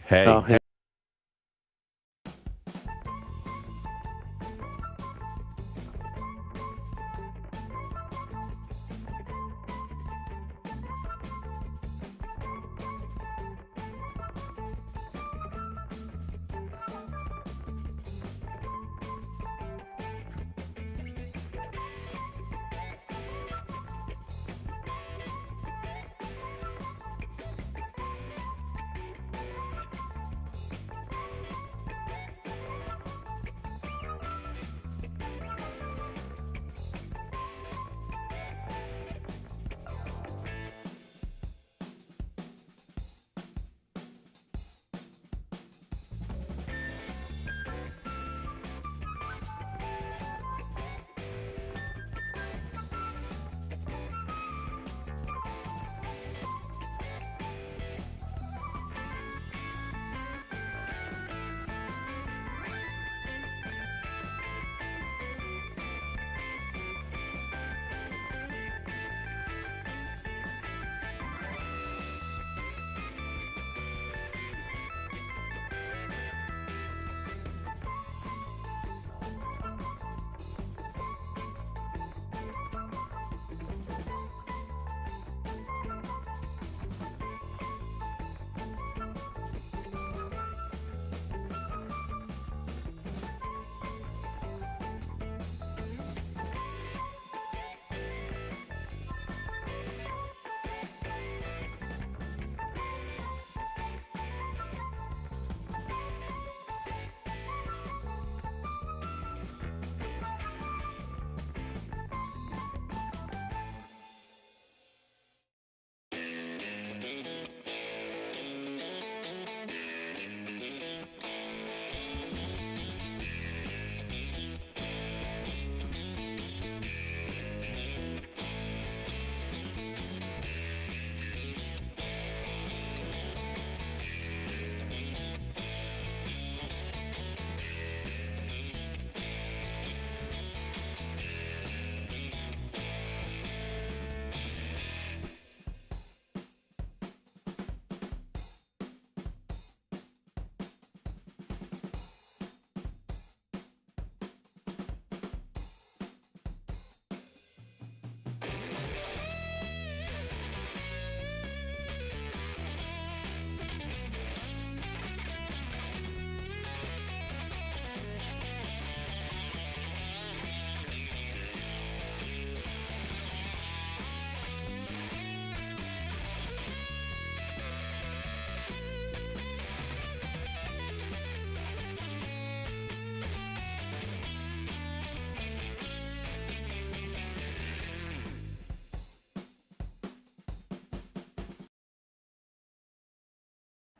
Hey. Hey.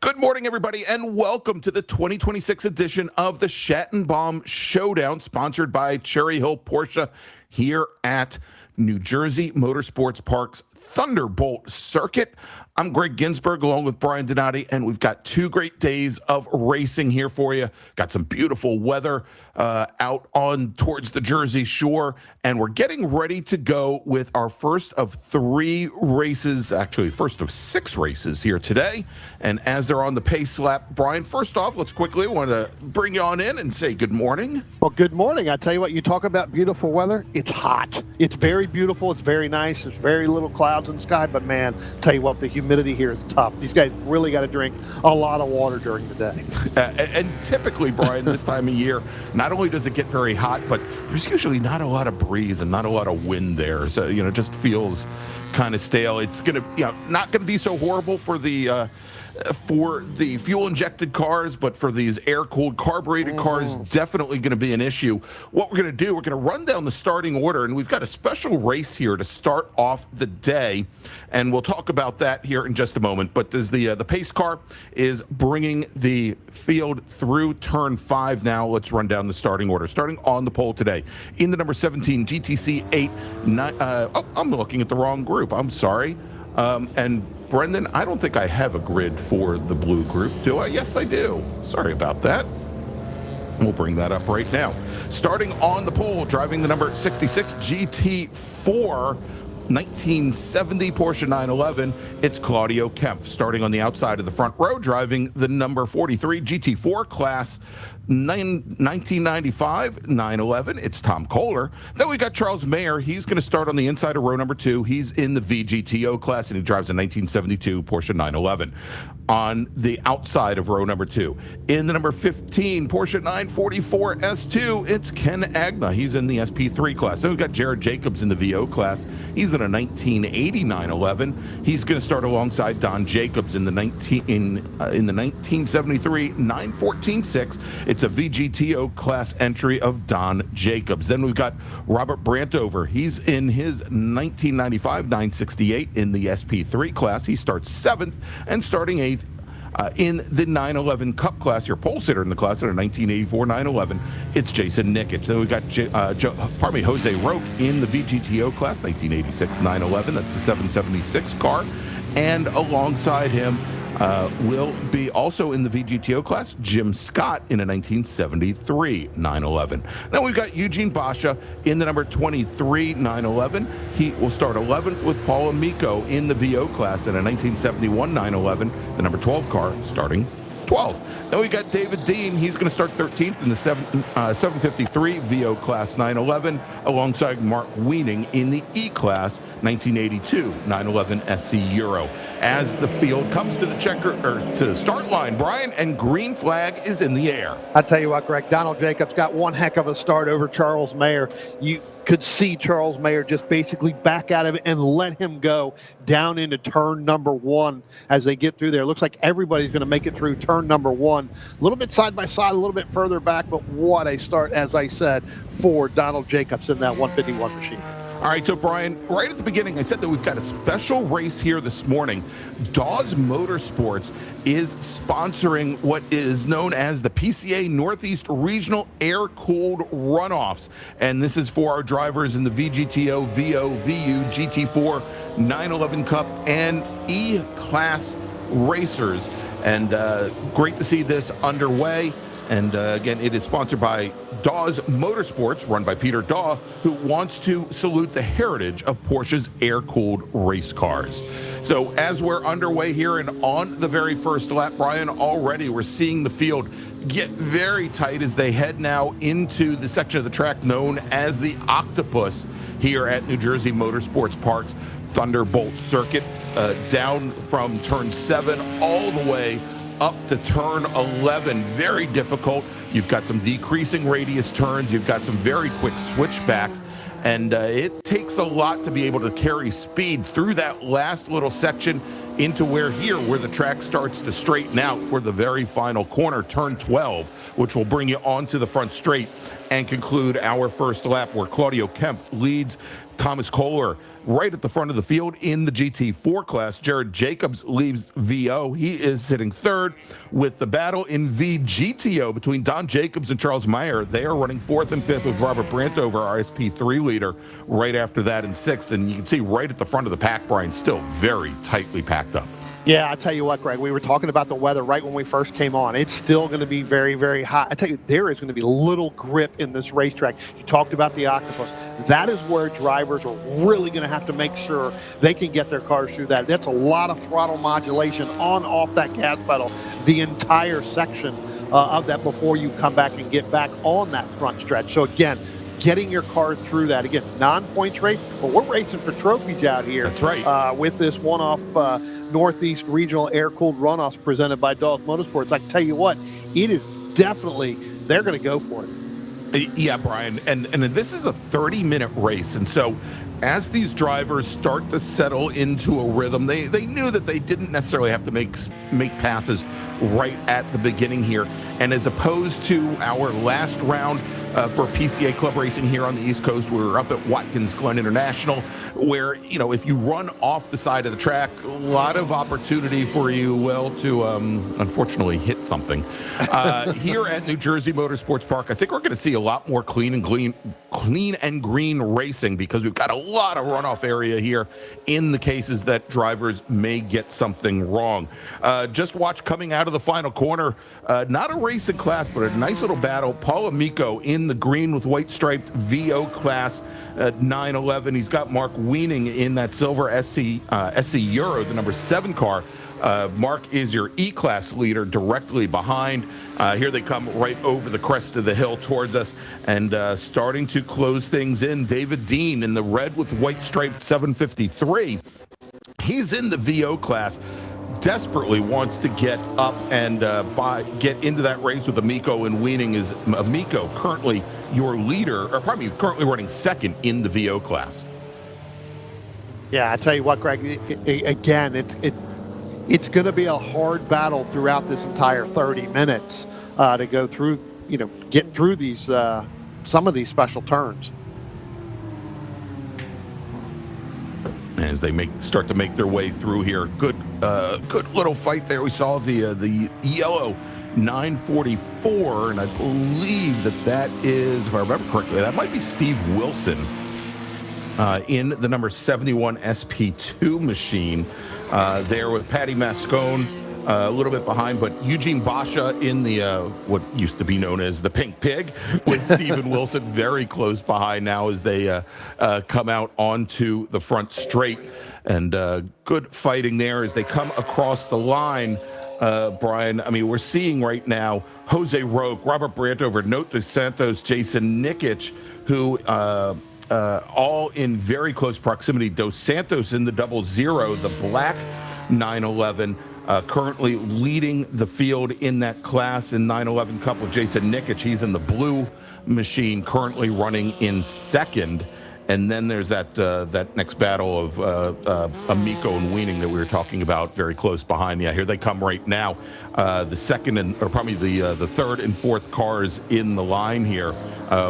Good morning, everybody, and welcome to the 2026 edition of the Schattenbaum Showdown, sponsored by Cherry Hill Porsche here at New Jersey Motorsports Park's Thunderbolt Circuit. I'm Greg Ginsburg along with Brian Donati, and we've got 2 great days of racing here for you. Got some beautiful weather out on towards the Jersey Shore, and we're getting ready to go with our first of 3 races, actually first of 6 races here today. And as they're on the pace lap, Brian, first off, let's quickly want to bring you on in and say good morning. Well, good morning. I tell you what, you talk about beautiful weather. It's hot. It's very beautiful. It's very nice. There's very little clouds in the sky, but man, tell you what, the humidity here is tough. These guys really got to drink a lot of water during the day. And typically, Brian, this time of year, not only does it get very hot, but there's usually not a lot of breeze and not a lot of wind there. So, it just feels kind of stale. It's going to, not going to be so horrible for the fuel-injected cars, but for these air-cooled, carbureted cars, definitely going to be an issue. What we're going to do, we're going to run down the starting order, and we've got a special race here to start off the day, and we'll talk about that here in just a moment. But as the pace car is bringing the field through turn 5 now, let's run down the starting order. Starting on the pole today, in the number 17 GTC 8, I'm looking at the wrong group. I'm sorry. And Brendan, I don't think I have a grid for the blue group, do I? Yes, I do. Sorry about that. We'll bring that up right now. Starting on the pole, driving the number 66 GT4, 1970 Porsche 911, it's Claudio Kempf, starting on the outside of the front row, driving the number 43 GT4 class. 1995 911, it's Tom Kohler. Then we got Charles Mayer. He's going to start on the inside of row number 2. He's in the VGTO class, and he drives a 1972 Porsche 911 on the outside of row number 2. In the number 15 Porsche 944 S2, it's Ken Agna. He's in the SP3 class. Then we've got Jared Jacobs in the VO class. He's in a 1980 911. He's going to start alongside Don Jacobs in the 1973 914-6. It's a VGTO class entry of Don Jacobs. Then we've got Robert Brantover. He's in his 1995 968 in the SP3 class. He starts 7th and starting 8th. In the 911 Cup class, your pole sitter in the class in a 1984 911, it's Jason Nikic. Then we've got Jose Roque in the VGTO class, 1986 911. That's the 776 car. And alongside him will be also in the VGTO class, Jim Scott in a 1973 911. Then we've got Eugene Basha in the number 23 911. He will start 11th with Paul Amico in the VO class in a 1971 911, the number 12 car, starting 12th. Then we got David Dean. He's going to start 13th in the 753 VO class 911, alongside Mark Wiening in the E class 1982 911 SC Euro. As the field comes to the to the start line, Brian, and green flag is in the air. I tell you what, Greg, Donald Jacobs got one heck of a start over Charles Mayer. You could see Charles Mayer just basically back out of it and let him go down into turn number 1 as they get through there. It looks like everybody's going to make it through turn number 1. A little bit side by side, a little bit further back, but what a start, as I said, for Donald Jacobs in that 151 machine. All right, so Brian, right at the beginning, I said that we've got a special race here this morning. Dawes Motorsports is sponsoring what is known as the PCA Northeast Regional Air-Cooled Runoffs. And this is for our drivers in the VGTO, VO, VU, GT4, 911 Cup, and E-Class racers. And great to see this underway. And again, it is sponsored by Dawes Motorsports, run by Peter Daw, who wants to salute the heritage of Porsche's air-cooled race cars. So as we're underway here and on the very first lap, Brian, already we're seeing the field get very tight as they head now into the section of the track known as the Octopus here at New Jersey Motorsports Park's Thunderbolt Circuit, down from turn 7 all the way up to turn 11. Very difficult. You've got some decreasing radius turns. You've got some very quick switchbacks. And it takes a lot to be able to carry speed through that last little section into where the track starts to straighten out for the very final corner, turn 12, which will bring you onto the front straight and conclude our first lap, where Claudio Kempf leads Thomas Kohler right at the front of the field in the GT4 class. Jared Jacobs leaves VO. He is sitting third, with the battle in VGTO between Don Jacobs and Charles Mayer. They are running 4th and 5th with Robert Brantover, our SP3 leader, right after that in 6th. And you can see right at the front of the pack, Brian, still very tightly packed up. Yeah, I tell you what, Greg, we were talking about the weather right when we first came on. It's still going to be very, very hot. I tell you, there is going to be little grip in this racetrack. You talked about the Octopus. That is where drivers are really going to have to make sure they can get their cars through that. That's a lot of throttle modulation on, off that gas pedal, the entire section of that before you come back and get back on that front stretch. So again, getting your car through that. Again, non-points race, but we're racing for trophies out here. That's right. With this one-off Northeast Regional Air-Cooled Runoffs presented by Dawes Motorsports. I tell you what, it is definitely, they're going to go for it. Yeah, Brian, and this is a 30-minute race, and so as these drivers start to settle into a rhythm, they knew that they didn't necessarily have to make passes right at the beginning here. And as opposed to our last round for PCA Club Racing here on the East Coast, we were up at Watkins Glen International, where, if you run off the side of the track, a lot of opportunity for you, to unfortunately hit something. Here at New Jersey Motorsports Park, I think we're going to see a lot more clean clean and green racing, because we've got a lot of runoff area here in the cases that drivers may get something wrong. Just watch coming out of the final corner, not a racing class, but a nice little battle. Paul Amico in the green with white striped VO class at 911. He's got Mark Wiening in that silver SC Euro, the number 7 car. Mark is your E-Class leader directly behind. Here they come right over the crest of the hill towards us, and starting to close things in. David Dean in the red with white striped 753. He's in the VO class. Desperately wants to get up and get into that race with Amico and Wiening. Is Amico currently your leader, or probably currently running second in the VO class? Yeah, I tell you what, Greg. Again, it's going to be a hard battle throughout this entire 30 minutes to go through, get through these some of these special turns. As they start to make their way through here, good little fight there. We saw the yellow 944, and I believe that is, if I remember correctly, that might be Steve Wilson in the number 71 SP2 machine. There with Patty Mascone a little bit behind, but Eugene Basha in the what used to be known as the Pink Pig, with Stephen Wilson very close behind now as they come out onto the front straight. And good fighting there as they come across the line. Brian, I mean, we're seeing right now Jose Roque, Robert Brandover, Note dos Santos, Jason Nikic, who all in very close proximity. Dos Santos in the 00, the black 911, currently leading the field in that class in 911 Cup with Jason Nikic. He's in the blue machine, currently running in second. And then there's that next battle of Amico and Wiening that we were talking about, very close behind. Yeah, here they come right now. The second or probably the third and fourth cars in the line here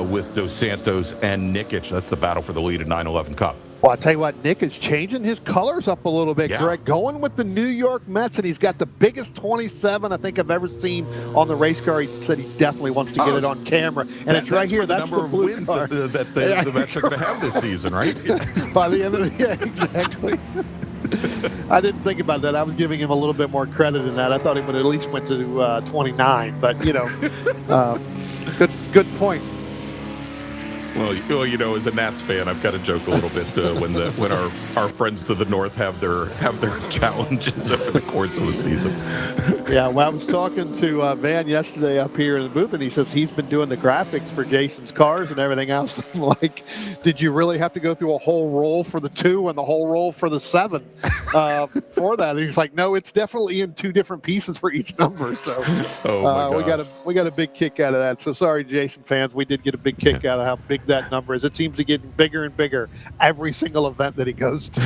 with Dos Santos and Nikic. That's the battle for the lead at 911 Cup. Well, I'll tell you what, Nick is changing his colors up a little bit, yeah. Greg. Going with the New York Mets, and he's got the biggest 27 I think I've ever seen on the race car. He said he definitely wants to get it on camera. And it's right here. That's the blue wins car. that the Mets are going to have this season, right? By the end of the exactly. I didn't think about that. I was giving him a little bit more credit in that. I thought he would at least went to 29, but good point. Well, as a Nats fan, I've got to joke a little bit when our friends to the north have their challenges over the course of the season. Yeah, well, I was talking to Van yesterday up here in the booth, and he says he's been doing the graphics for Jason's cars and everything else. I'm like, did you really have to go through a whole roll for the 2 and the whole roll for the 7 for that? And he's like, no, it's definitely in 2 different pieces for each number. So we got a big kick out of that. So sorry, Jason fans, we did get a big kick out of how big that number is. It seems to get bigger and bigger every single event that he goes to.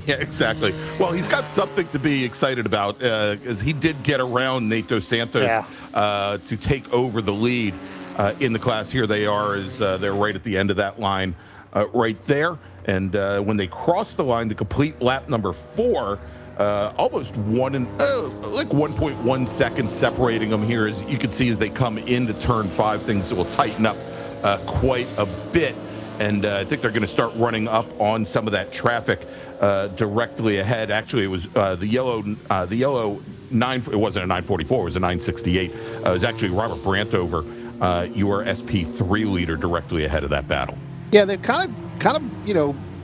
Yeah, exactly. Well, he's got something to be excited about, as he did get around Nate Dos Santos to take over the lead in the class. Here they are, they're right at the end of that line right there. And when they cross the line to complete lap number 4, almost 1.1 seconds separating them here, as you can see as they come into turn 5. Things will tighten up quite a bit, and I think they're going to start running up on some of that traffic directly ahead. Actually, it was the yellow 9. It wasn't a 944. It was a 968. It was actually Robert Brandover, your SP3 leader, directly ahead of that battle. Yeah, they've kind of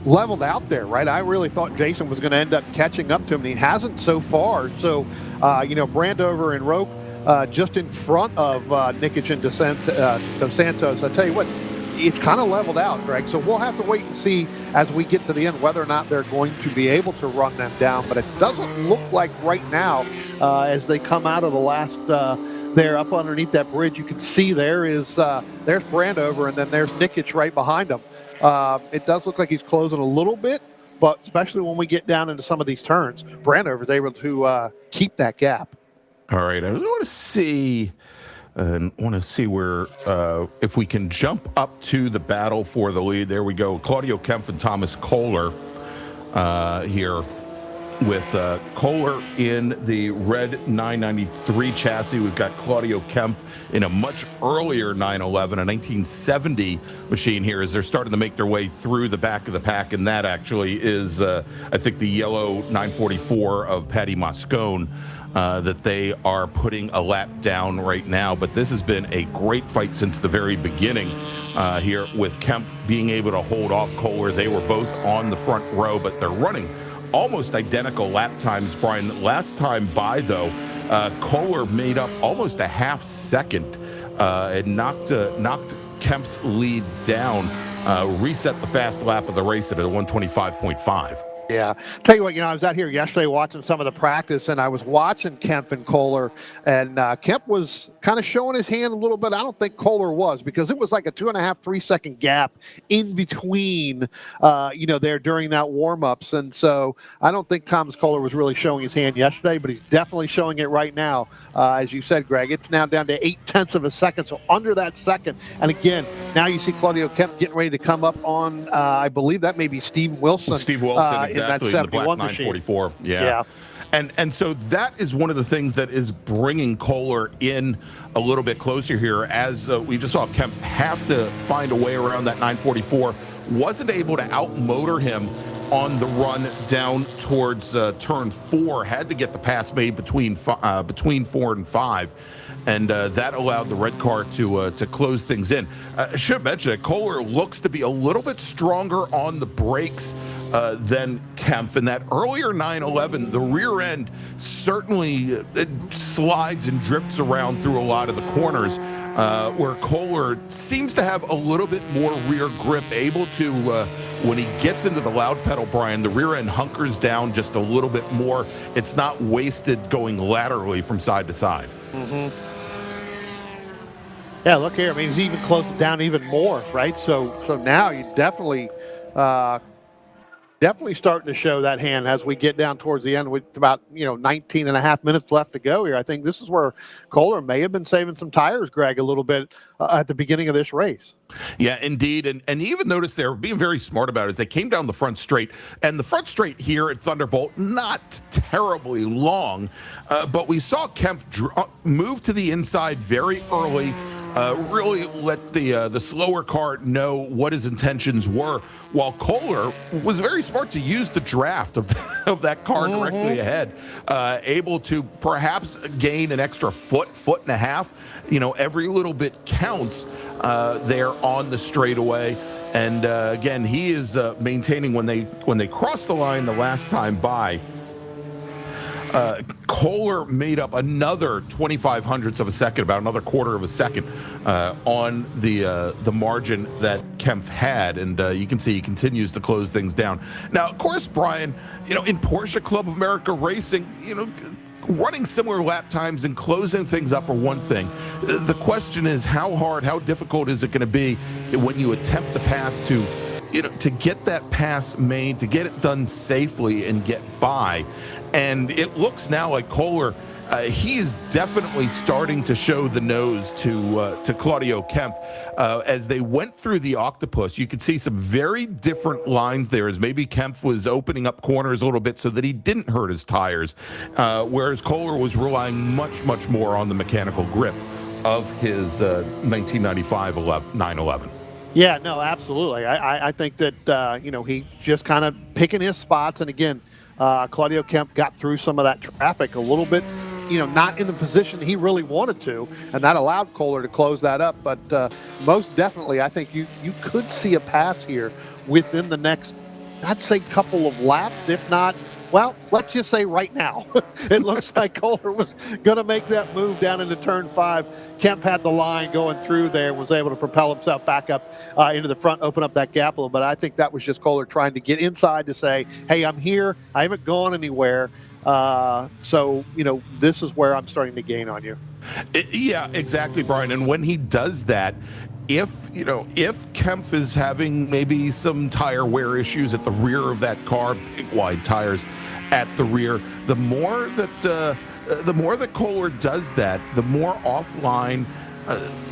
leveled out there, right? I really thought Jason was going to end up catching up to him, and he hasn't so far. So, Brandover and Roque just in front of Nikic and Dos Santos. I tell you what, it's kind of leveled out, Greg. So we'll have to wait and see as we get to the end whether or not they're going to be able to run them down. But it doesn't look like right now as they come out of the last there up underneath that bridge. You can see there's Brandover, and then there's Nikic right behind him. It does look like he's closing a little bit, but especially when we get down into some of these turns, Brandover is able to keep that gap. All right, I want to see where if we can jump up to the battle for the lead. There we go. Claudio Kempf and Thomas Kohler here with Kohler in the red 993 chassis. We've got Claudio Kempf in a much earlier 911, a 1970 machine here, as they're starting to make their way through the back of the pack. And that actually is, I think, the yellow 944 of Paddy Moscone that they are putting a lap down right now. But this has been a great fight since the very beginning here, with Kempf being able to hold off Kohler. They were both on the front row, but they're running almost identical lap times, Brian. Last time by, though, Kohler made up almost a half second and knocked Kempf's lead down, reset the fast lap of the race at a 125.5. Yeah. Tell you what, I was out here yesterday watching some of the practice, and I was watching Kempf and Kohler, and Kempf was kind of showing his hand a little bit. I don't think Kohler was, because it was like a 2.5, 3 second gap in between, there during that warm-ups. And so I don't think Thomas Kohler was really showing his hand yesterday, but he's definitely showing it right now. As you said, Greg, it's now down to 0.8 of a second, so under that second. And again, now you see Claudio Kempf getting ready to come up on, I believe that may be Steve Wilson. Exactly, in that 71 in the black 944. Machine. Yeah. And so that is one of the things that is bringing Kohler in a little bit closer here, as we just saw Kempf have to find a way around that 944. Wasn't able to outmotor him on the run down towards turn 4. Had to get the pass made between 4 and 5. And that allowed the red car to close things in. I should mention that Kohler looks to be a little bit stronger on the brakes than Kempf. In that earlier 911, the rear end certainly it slides and drifts around through a lot of the corners, where Kohler seems to have a little bit more rear grip, able to, when he gets into the loud pedal, Brian, the rear end hunkers down just a little bit more. It's not wasted going laterally from side to side. Mm-hmm. Yeah, look here. I mean, he's even closed it down even more, right? So now you definitely starting to show that hand as we get down towards the end with about 19 and a half minutes left to go here. I think this is where Kohler may have been saving some tires, Greg, a little bit at the beginning of this race. Yeah, indeed. And even notice they're being very smart about it. They came down the front straight, and the front straight here at Thunderbolt, not terribly long, but we saw Kempf move to the inside very early, really let the slower car know what his intentions were, while Kohler was very smart to use the draft of that car directly ahead, able to perhaps gain an extra foot and a half. Every little bit counts there on the straightaway. And again, he is maintaining when they crossed the line the last time by. Kohler made up another 0.25 of a second, about another quarter of a second on the margin that Kempf had, and you can see he continues to close things down. Now, of course, Brian, in Porsche Club of America Racing, running similar lap times and closing things up are one thing. The question is how difficult is it going to be when you attempt the pass to get that pass made, to get it done safely and get by. And it looks now like Kohler, he is definitely starting to show the nose to Claudio Kempf. As they went through the octopus, you could see some very different lines there, as maybe Kempf was opening up corners a little bit so that he didn't hurt his tires, whereas Kohler was relying much more on the mechanical grip of his 1995 911. Yeah, no, absolutely. I think that, he just kind of picking his spots. And again, Claudio Kempf got through some of that traffic a little bit, not in the position he really wanted to. And that allowed Kohler to close that up. But most definitely, I think you could see a pass here within the next, I'd say, couple of laps, if not, well, let's just say right now. It looks like Kohler was going to make that move down into turn 5. Kempf had the line going through there and was able to propel himself back up into the front, open up that gap a little bit. I think that was just Kohler trying to get inside to say, hey, I'm here. I haven't gone anywhere. So, this is where I'm starting to gain on you. Yeah, exactly, Brian. And when he does that, if Kempf is having maybe some tire wear issues at the rear of that car, big wide tires at the rear, the more that Kohler does that, the more offline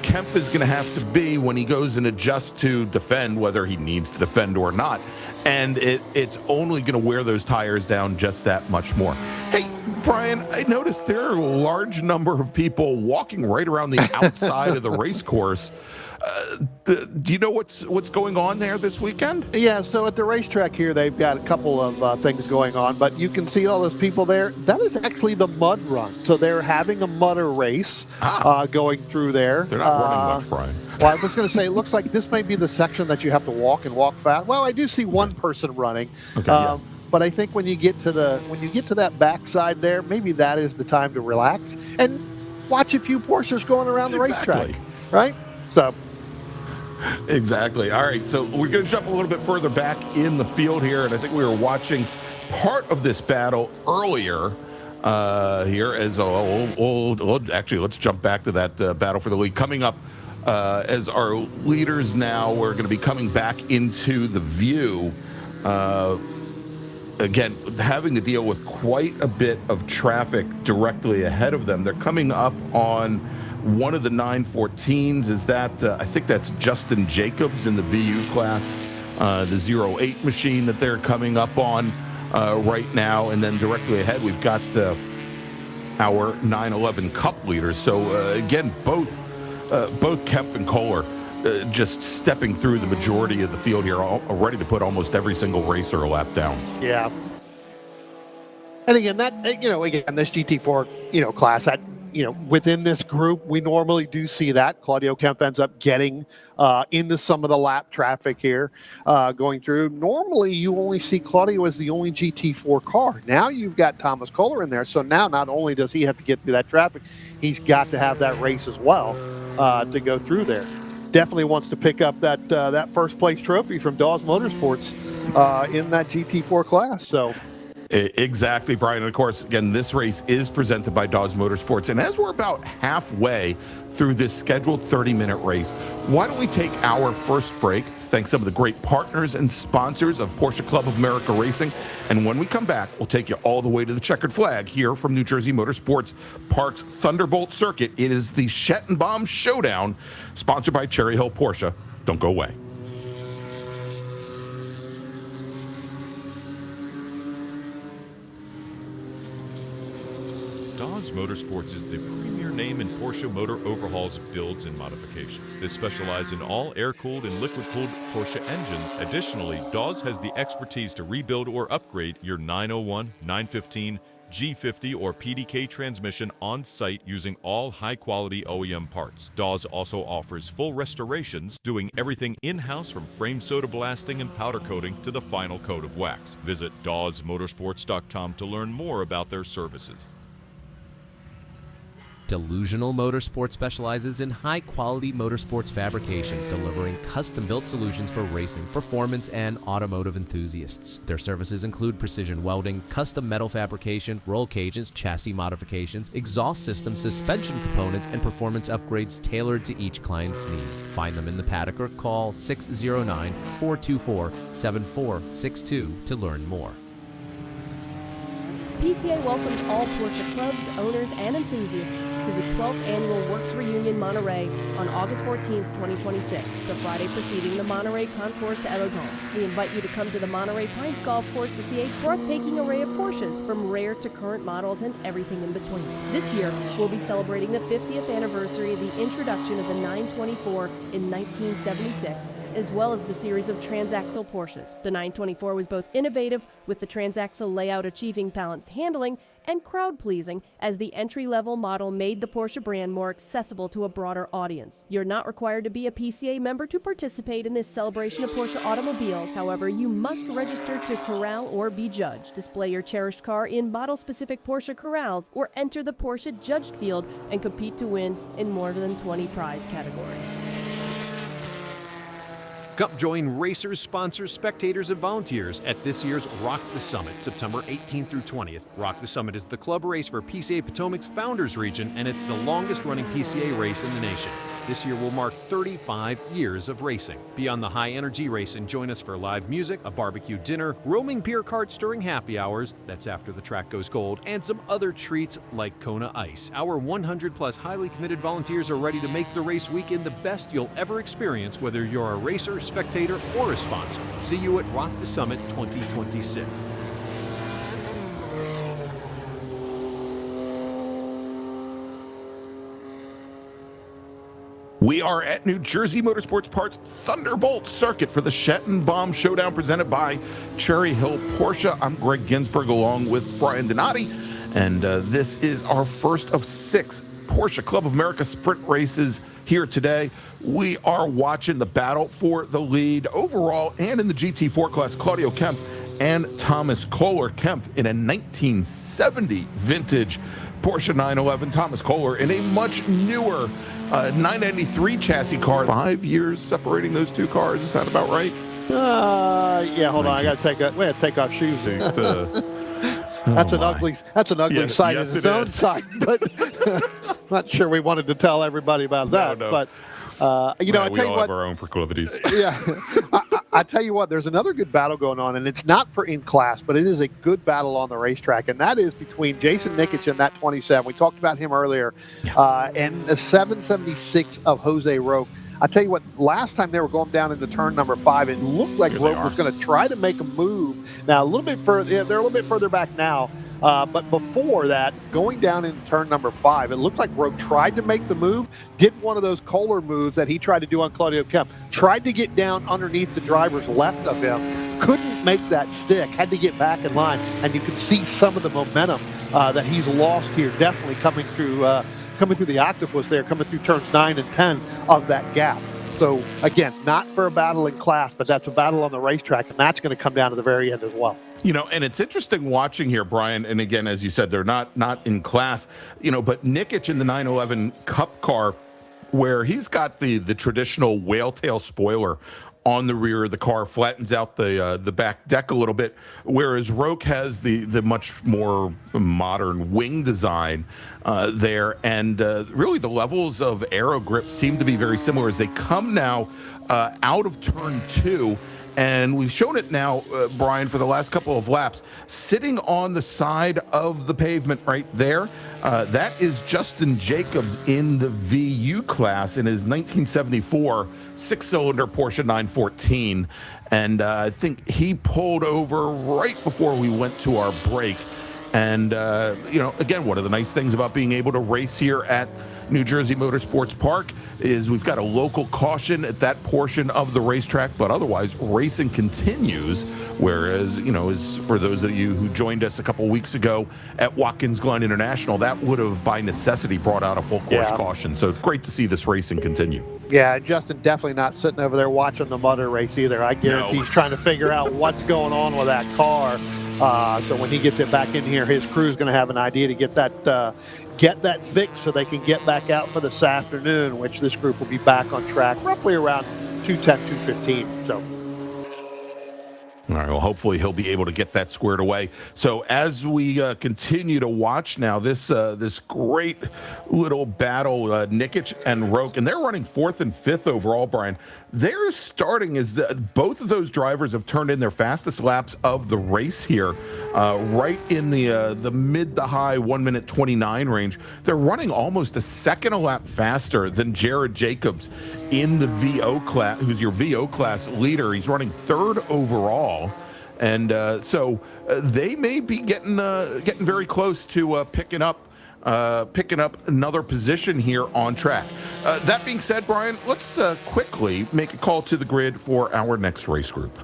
Kempf is going to have to be when he goes and adjusts to defend, whether he needs to defend or not. And it's only going to wear those tires down just that much more. Hey, Brian, I noticed there are a large number of people walking right around the outside of the race course. Do you know what's going on there this weekend? Yeah, so at the racetrack here, they've got a couple of things going on, but you can see all those people there. That is actually the mud run. So they're having a mudder race going through there. They're not running much, Brian. Well, I was going to say, it looks like this may be the section that you have to walk fast. Well, I do see one person running. Okay, yeah. But I think when you get to that backside there, maybe that is the time to relax and watch a few Porsches going around the racetrack, right? So. Exactly. All right, so we're going to jump a little bit further back in the field here, and I think we were watching part of this battle earlier here as actually, let's jump back to that battle for the lead. Coming up as our leaders now, we're going to be coming back into the view. Again, having to deal with quite a bit of traffic directly ahead of them. They're coming up on one of the 914s. Is that, I think that's Justin Jacobs in the VU class, the 08 machine that they're coming up on right now. And then directly ahead, we've got our 911 Cup leaders. So again, both Kempf and Kohler just stepping through the majority of the field here, all ready to put almost every single racer a lap down. Yeah. And again, this GT4, class, that, within this group, we normally do see that. Claudio Kempf ends up getting into some of the lap traffic here going through. Normally, you only see Claudio as the only GT4 car. Now you've got Thomas Kohler in there. So now not only does he have to get through that traffic, he's got to have that race as well to go through there. Definitely wants to pick up that first place trophy from Dawes Motorsports in that GT4 class. So. Exactly, Brian. And of course, again, this race is presented by Dawes Motorsports. And as we're about halfway through this scheduled 30-minute race, why don't we take our first break, thank some of the great partners and sponsors of Porsche Club of America Racing. And when we come back, we'll take you all the way to the checkered flag here from New Jersey Motorsports Park's Thunderbolt Circuit. It is the Schattenbaum Showdown, sponsored by Cherry Hill Porsche. Don't go away. Dawes Motorsports is the premier name in Porsche motor overhauls, builds, and modifications. They specialize in all air-cooled and liquid-cooled Porsche engines. Additionally, Dawes has the expertise to rebuild or upgrade your 901, 915, G50, or PDK transmission on site using all high-quality OEM parts. Dawes also offers full restorations, doing everything in-house from frame soda blasting and powder coating to the final coat of wax. Visit DawesMotorsports.com to learn more about their services. Delusional Motorsports specializes in high-quality motorsports fabrication, delivering custom-built solutions for racing, performance, and automotive enthusiasts. Their services include precision welding, custom metal fabrication, roll cages, chassis modifications, exhaust systems, suspension components, and performance upgrades tailored to each client's needs. Find them in the paddock or call 609-424-7462 to learn more. PCA welcomes all Porsche clubs, owners, and enthusiasts to the 12th Annual Works Reunion Monterey on August 14th, 2026, the Friday preceding the Monterey Concours d'Elegance. We invite you to come to the Monterey Pines Golf Course to see a breathtaking array of Porsches, from rare to current models and everything in between. This year, we'll be celebrating the 50th anniversary of the introduction of the 924 in 1976, as well as the series of transaxle Porsches. The 924 was both innovative, with the transaxle layout achieving balanced handling, and crowd-pleasing, as the entry-level model made the Porsche brand more accessible to a broader audience. You're not required to be a PCA member to participate in this celebration of Porsche automobiles. However, you must register to corral or be judged. Display your cherished car in model-specific Porsche corrals, or enter the Porsche judged field and compete to win in more than 20 prize categories. Come join racers, sponsors, spectators, and volunteers at this year's Rock the Summit, September 18th through 20th. Rock the Summit is the club race for PCA Potomac's Founders Region, and it's the longest-running PCA race in the nation. This year will mark 35 years of racing. Be on the high-energy race and join us for live music, a barbecue dinner, roaming beer carts during happy hours, that's after the track goes cold, and some other treats like Kona Ice. Our 100-plus highly committed volunteers are ready to make the race weekend the best you'll ever experience, whether you're a racer, spectator, or a sponsor. See you at Rock the Summit 2026. We are at New Jersey Motorsports Park's Thunderbolt Circuit for the Schattenbaum Showdown presented by Cherry Hill Porsche. I'm Greg Ginsberg along with Brian Donati, and this is our first of 6 Porsche Club of America sprint races here today. We are watching the battle for the lead overall and in the GT4 class. Claudio Kempf and Thomas Kohler. Kempf in a 1970 vintage Porsche 911. Thomas Kohler in a much newer 993 chassis car. 5 years separating those two cars. Is that about right? Yeah. Hold on. I got to take off shoes. That's an ugly Yes, sight yes, in its it own is. sight, but not sure we wanted to tell everybody about that. No. But I We tell all you what, have our own proclivities. yeah, I tell you what, there's another good battle going on, and it's not for in class, but it is a good battle on the racetrack, and that is between Jason Nikic and that 27. We talked about him earlier, and the 776 of Jose Roque. I tell you what, last time they were going down into turn number 5, it looked like Roque was going to try to make a move. Now, a little bit further, they're a little bit further back now. But before that, going down into turn number 5, it looked like Roque tried to make the move, did one of those Kohler moves that he tried to do on Claudio Kempf, tried to get down underneath the driver's left of him, couldn't make that stick, had to get back in line, and you can see some of the momentum that he's lost here, definitely coming through the octopus there, coming through turns 9 and 10 of that gap. So, again, not for a battle in class, but that's a battle on the racetrack, and that's going to come down to the very end as well. You know, and it's interesting watching here, Brian, and again, as you said, they're not in class, but Nikic in the 911 Cup car, where he's got the traditional whale tail spoiler on the rear of the car, flattens out the back deck a little bit, whereas Roque has the much more modern wing design there, and really the levels of aero grip seem to be very similar as they come now out of turn 2. And we've shown it now, Brian, for the last couple of laps, sitting on the side of the pavement right there. That is Justin Jacobs in the VU class in his 1974 6-cylinder Porsche 914. And I think he pulled over right before we went to our break. And, again, one of the nice things about being able to race here at New Jersey Motorsports Park is we've got a local caution at that portion of the racetrack, but otherwise racing continues. Whereas, as for those of you who joined us a couple weeks ago at Watkins Glen International, that would have by necessity brought out a full course caution. So great to see this racing continue. Yeah, Justin definitely not sitting over there watching the mother race either. I guarantee he's trying to figure out what's going on with that car. So when he gets it back in here, his crew's going to have an idea to get that fixed so they can get back out for this afternoon, which this group will be back on track roughly around 2:10, 2:15. So. All right, well, hopefully he'll be able to get that squared away. So as we continue to watch now this great little battle, Nikic and Roque, and they're running 4th and 5th overall, Brian. They're starting as both of those drivers have turned in their fastest laps of the race here, right in the mid to high 1:29 range. They're running almost a second a lap faster than Jared Jacobs in the VO class, who's your VO class leader. He's running 3rd overall, and so they may be getting very close to picking up another position here on track. That being said, Brian, let's quickly make a call to the grid for our next race group.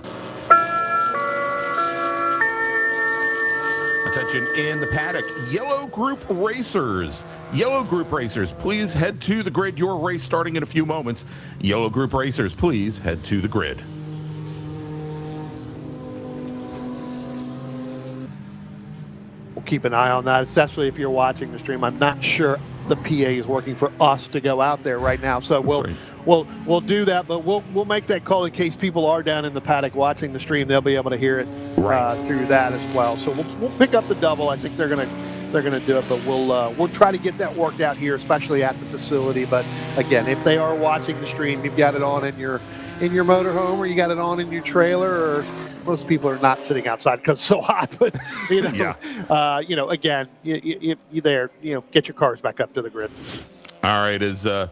Attention in the paddock, Yellow Group Racers. Yellow Group Racers, please head to the grid. Your race starting in a few moments. Yellow Group Racers, please head to the grid. We'll keep an eye on that, especially if you're watching the stream. I'm not sure the PA is working for us to go out there right now, so we'll do that, but we'll make that call in case people are down in the paddock watching the stream. They'll be able to hear it through that as well. So we'll pick up the double. I think they're gonna do it, but we'll try to get that worked out here, especially at the facility. But again, if they are watching the stream, you've got it on in your motorhome, or you got it on in your trailer, or most people are not sitting outside because it's so hot. But again, you there, get your cars back up to the grid. All right, is now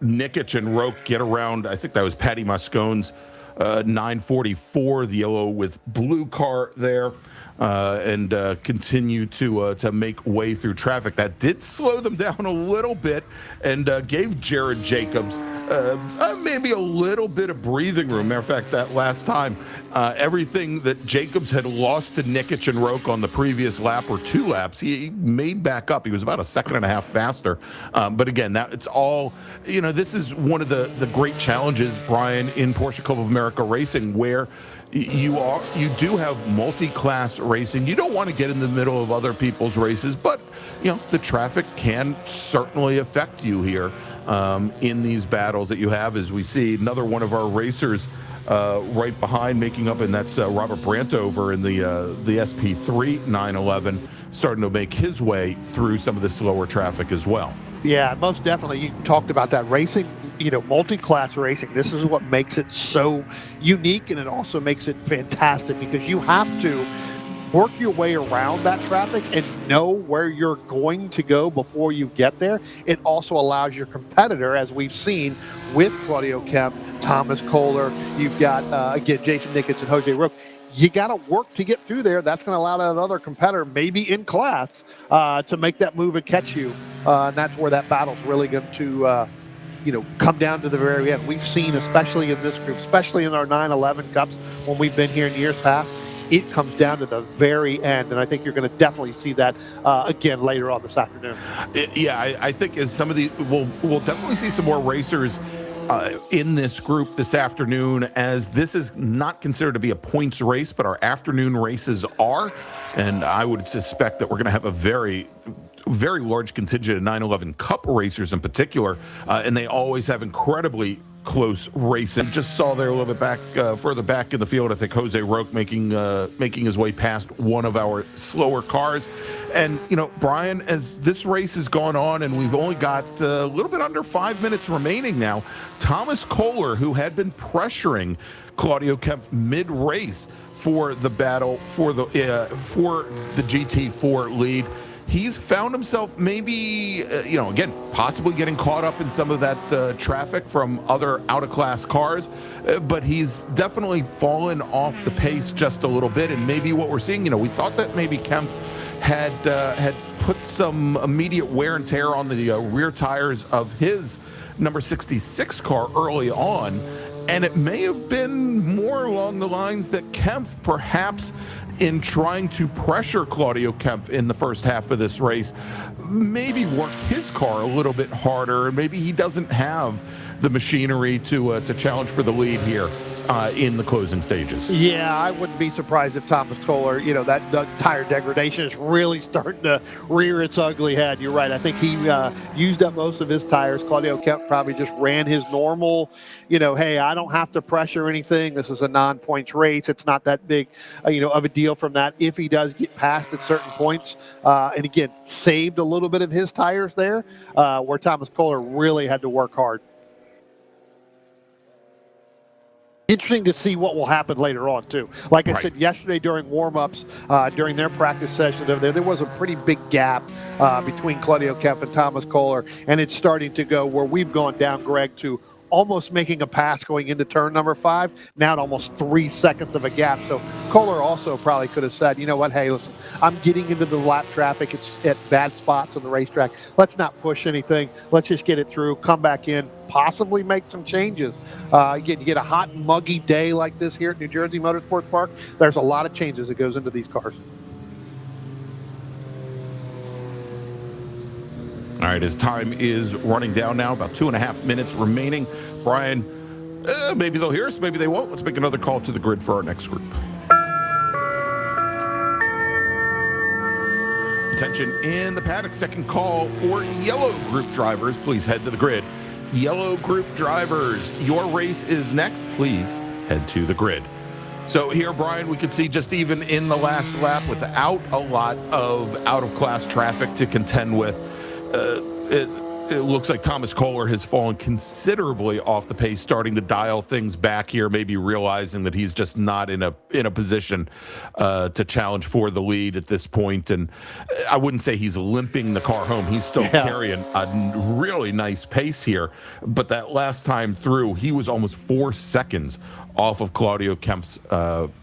Nikic and Roke get around. I think that was Patty Moscone's 944, the yellow with blue car there, and continue to make way through traffic. That did slow them down a little bit and gave Jared Jacobs maybe a little bit of breathing room. Matter of fact, that last time, everything that Jacobs had lost to Nikic and Roke on the previous lap or 2 laps, he made back up. He was about a second and a half faster. But again, it's all, this is one of the great challenges, Brian, in Porsche Club of America Racing, where you do have multi-class racing. You don't want to get in the middle of other people's races, but the traffic can certainly affect you here in these battles that you have. As we see another one of our racers right behind making up, and that's Robert Brantover in the SP3 911, starting to make his way through some of the slower traffic as well. Yeah, most definitely. You talked about that racing, multi-class racing. This is what makes it so unique, and it also makes it fantastic because you have to work your way around that traffic and know where you're going to go before you get there. It also allows your competitor, as we've seen with Claudio Kemp, Thomas Kohler, you've got, again, Jason Nikic and Jose Roque. You got to work to get through there. That's going to allow that other competitor, maybe in class, to make that move and catch you. And that's where that battle's really going to come down to the very end. We've seen, especially in this group, especially in our 911 Cups, when we've been here in years past, it comes down to the very end, and I think you're going to definitely see that again later on this afternoon. I think as some of the we'll definitely see some more racers in this group this afternoon, as this is not considered to be a points race, but our afternoon races are, and I would suspect that we're going to have a very large contingent of 911 Cup racers in particular, and they always have incredibly close racing. Just saw there a little bit back, further back in the field, I think Jose Roque making his way past one of our slower cars. And, Brian, as this race has gone on and we've only got a little bit under 5 minutes remaining now, Thomas Kohler, who had been pressuring Claudio Kemp mid-race for the battle for the GT4 lead, he's found himself maybe, again, possibly getting caught up in some of that traffic from other out-of-class cars, but he's definitely fallen off the pace just a little bit. And maybe what we're seeing, we thought that maybe Kemp had put some immediate wear and tear on the rear tires of his number 66 car early on, and it may have been more along the lines that Kemp perhaps, in trying to pressure Claudio Kemp in the first half of this race, maybe work his car a little bit harder. Maybe he doesn't have the machinery to challenge for the lead here in the closing stages. Yeah, I wouldn't be surprised if Thomas Kohler, that the tire degradation is really starting to rear its ugly head. You're right. I think he used up most of his tires. Claudio Kemp probably just ran his normal, hey, I don't have to pressure anything. This is a non-points race. It's not that big, of a deal from that. If he does get past at certain points, and again, saved a little bit of his tires there, where Thomas Kohler really had to work hard. Interesting to see what will happen later on, too. Like I said yesterday during warm-ups, during their practice sessions over there was a pretty big gap between Claudio Kemp and Thomas Kohler, and it's starting to go where we've gone down, Greg, to almost making a pass going into turn number 5, now at almost 3 seconds of a gap. So Kohler also probably could have said, you know what, hey, listen, I'm getting into the lap traffic. It's at bad spots on the racetrack. Let's not push anything. Let's just get it through, come back in, possibly make some changes. Again, you get a hot, muggy day like this here at New Jersey Motorsports Park, there's a lot of changes that goes into these cars. All right, his time is running down now, about 2.5 minutes remaining. Brian, maybe they'll hear us, maybe they won't. Let's make another call to the grid for our next group. Attention in the paddock, second call for yellow group drivers. Please head to the grid. Yellow group drivers, your race is next. Please head to the grid. So here, Brian, we could see just even in the last lap, without a lot of out-of-class traffic to contend with, it looks like Thomas Kohler has fallen considerably off the pace, starting to dial things back here, maybe realizing that he's just not in a position to challenge for the lead at this point. And I wouldn't say he's limping the car home. He's still carrying a really nice pace here. But that last time through, he was almost 4 seconds off of Claudio Kempf's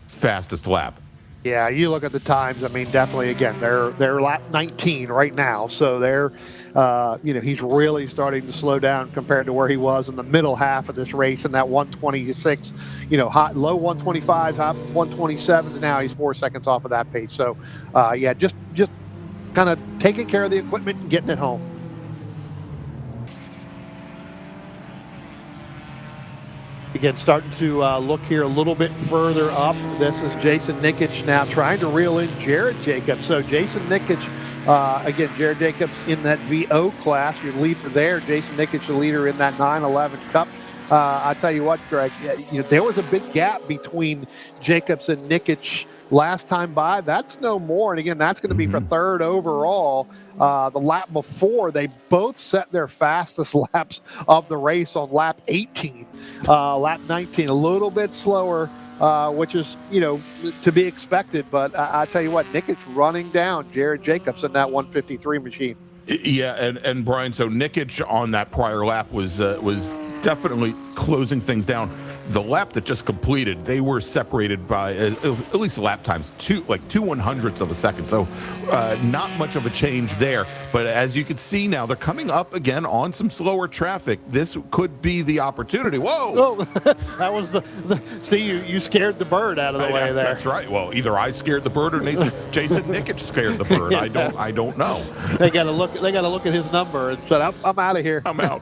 fastest lap. Yeah, you look at the times. I mean, definitely. Again, they're lap 19 right now, so they're, he's really starting to slow down compared to where he was in the middle half of this race in that 126, hot low 125s, hot 127s. Now he's 4 seconds off of that pace. So, just kind of taking care of the equipment and getting it home. Again, starting to look here a little bit further up. This is Jason Nikic now trying to reel in Jared Jacobs. So Jason Nikic, again, Jared Jacobs in that VO class, your leader there. Jason Nikic, the leader in that 911 Cup. I tell you what, Greg, there was a big gap between Jacobs and Nikic last time by. That's no more. And again, that's going to be for third overall. The lap before, they both set their fastest laps of the race on lap 18. Lap 19, a little bit slower, which is, to be expected. But I tell you what, Nikic running down Jared Jacobs in that 153 machine. Yeah, and Brian, so Nikic on that prior lap was definitely closing things down. The lap that just completed, they were separated by at least lap times, two 100ths of a second. So not much of a change there. But as you can see now, they're coming up again on some slower traffic. This could be the opportunity. Whoa! Oh, that was see, you scared the bird out of the way there. That's right. Well, either I scared the bird or Jason Nikic scared the bird. I don't know. They got to look at his number and said, I'm out of here. I'm out.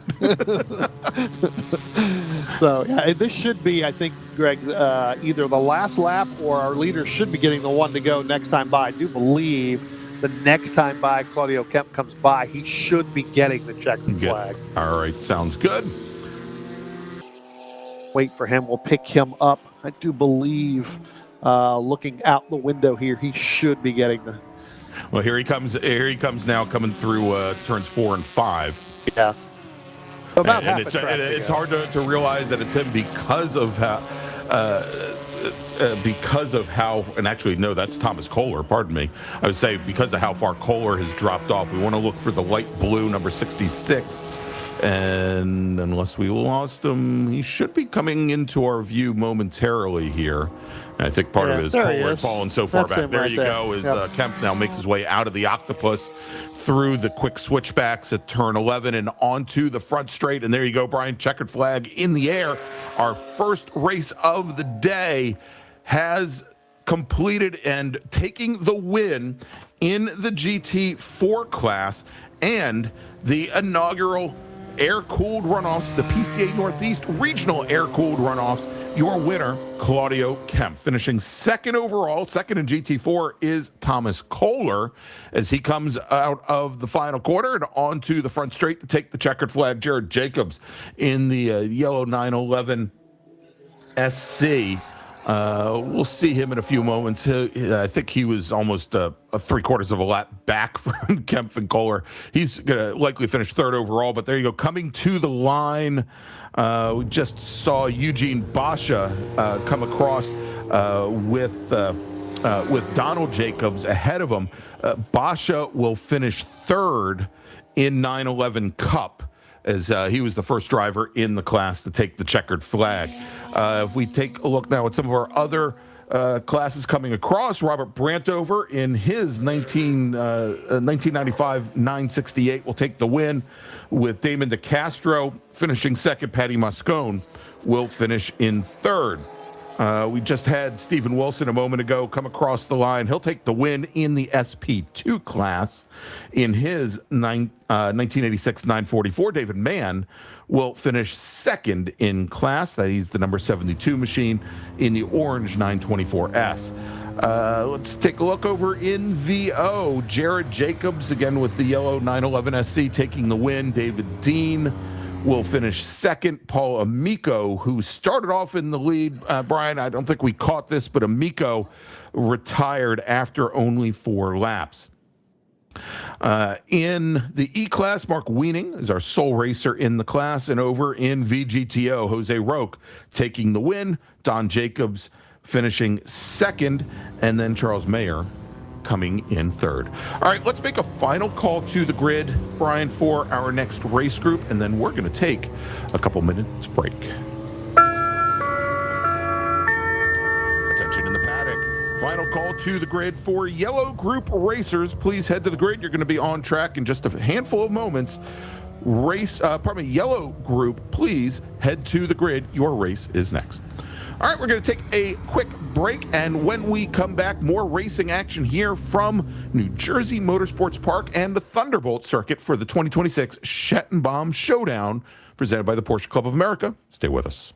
So this should be, I think, Greg, either the last lap or our leader should be getting the one to go next time by. I do believe the next time by Claudio Kemp comes by, he should be getting the checkered flag. All right, sounds good. Wait for him. We'll pick him up. I do believe, looking out the window here, he should be getting the. Well, here he comes. Here he comes now, coming through turns 4 and 5. Yeah. About and it's hard to realize that it's him because of how, and actually, no, that's Thomas Kohler, pardon me. I would say because of how far Kohler has dropped off. We want to look for the light blue, number 66. And unless we lost him, he should be coming into our view momentarily here. And I think part of it is Kohler had fallen so far back. There you go, as Kemp now makes his way out of the octopus through the quick switchbacks at turn 11 and onto the front straight. And there you go, Brian, checkered flag in the air. Our first race of the day has completed and taking the win in the GT4 class and the inaugural air-cooled runoffs, the PCA Northeast Regional air-cooled runoffs. Your winner, Claudio Kemp, finishing second overall. Second in GT4 is Thomas Kohler as he comes out of the final quarter and onto the front straight to take the checkered flag. Jared Jacobs in the yellow 911 SC. We'll see him in a few moments. I think he was almost a 3/4 of a lap back from Kemp and Kohler. He's going to likely finish third overall, but there you go. Coming to the line, we just saw Eugene Basha come across with Donald Jacobs ahead of him. Basha will finish third in 911 Cup, as he was the first driver in the class to take the checkered flag. If we take a look now at some of our other classes coming across, Robert Brantover in his 1995 968 will take the win, with Damon DeCastro finishing second. Patty Moscone will finish in third. We just had Stephen Wilson a moment ago come across the line. He'll take the win in the SP2 class in his 1986 944. David Mann will finish second in class. He's the number 72 machine in the orange 924S. Let's take a look over in VO. Jared Jacobs, again with the yellow 911 SC, taking the win. David Dean will finish second. Paul Amico, who started off in the lead. Brian, I don't think we caught this, but Amico retired after only 4 laps. In the E-Class, Mark Wiening is our sole racer in the class. And over in VGTO, Jose Roque taking the win. Don Jacobs finishing second, and then Charles Mayer coming in third. All right, let's make a final call to the grid, Brian, for our next race group, and then we're going to take a couple minutes break. Attention in the paddock. Final call to the grid for yellow group racers. Please head to the grid. You're going to be on track in just a handful of moments. Yellow group, please head to the grid. Your race is next. All right, we're going to take a quick break, and when we come back, more racing action here from New Jersey Motorsports Park and the Thunderbolt circuit for the 2026 Schattenbaum Showdown, presented by the Porsche Club of America. Stay with us.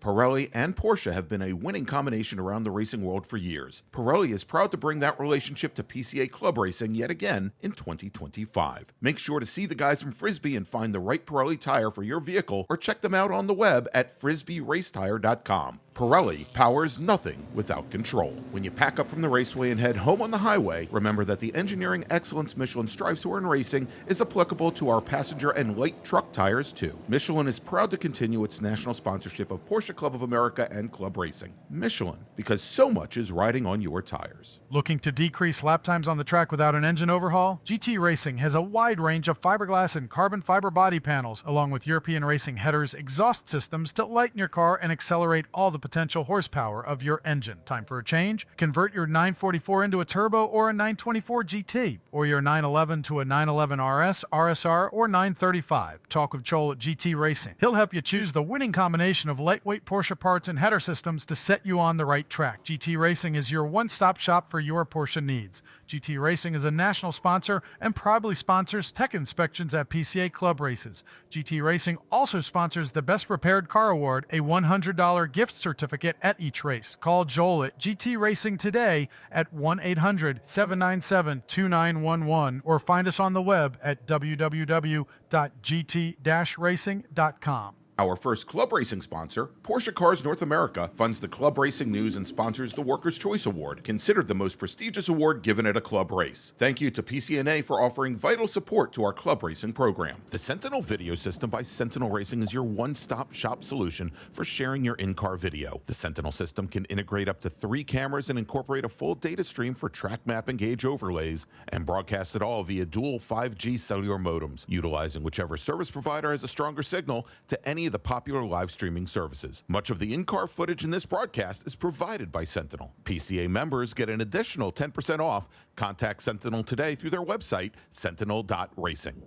Pirelli and Porsche have been a winning combination around the racing world for years. Pirelli is proud to bring that relationship to PCA Club Racing yet again in 2025. Make sure to see the guys from Frisbee and find the right Pirelli tire for your vehicle, or check them out on the web at frisbeeracetire.com. Pirelli powers nothing without control. When you pack up from the raceway and head home on the highway, remember that the engineering excellence Michelin strives for in racing is applicable to our passenger and light truck tires too. Michelin is proud to continue its national sponsorship of Porsche Club of America and Club Racing. Michelin, because so much is riding on your tires. Looking to decrease lap times on the track without an engine overhaul? GT Racing has a wide range of fiberglass and carbon fiber body panels, along with European Racing Headers exhaust systems to lighten your car and accelerate all the potential horsepower of your engine. Time for a change? Convert your 944 into a turbo or a 924 GT, or your 911 to a 911 RS, RSR, or 935. Talk with Joel at GT Racing. He'll help you choose the winning combination of lightweight Porsche parts and header systems to set you on the right track. GT Racing is your one-stop shop for your Porsche needs. GT Racing is a national sponsor and proudly sponsors tech inspections at PCA Club Races. GT Racing also sponsors the Best Prepared Car Award, a $100 gift certificate at each race. Call Joel at GT Racing today at 1-800-797-2911 or find us on the web at www.gt-racing.com. Our first club racing sponsor, Porsche Cars North America, funds the club racing news and sponsors the Workers' Choice Award, considered the most prestigious award given at a club race. Thank you to PCNA for offering vital support to our club racing program. The Sentinel Video System by Sentinel Racing is your one-stop shop solution for sharing your in-car video. The Sentinel system can integrate up to 3 cameras and incorporate a full data stream for track map and gauge overlays, and broadcast it all via dual 5G cellular modems, utilizing whichever service provider has a stronger signal to any of the popular live streaming services. Much of the in-car footage in this broadcast is provided by Sentinel. PCA members get an additional 10% off. Contact Sentinel today through their website, sentinel.racing.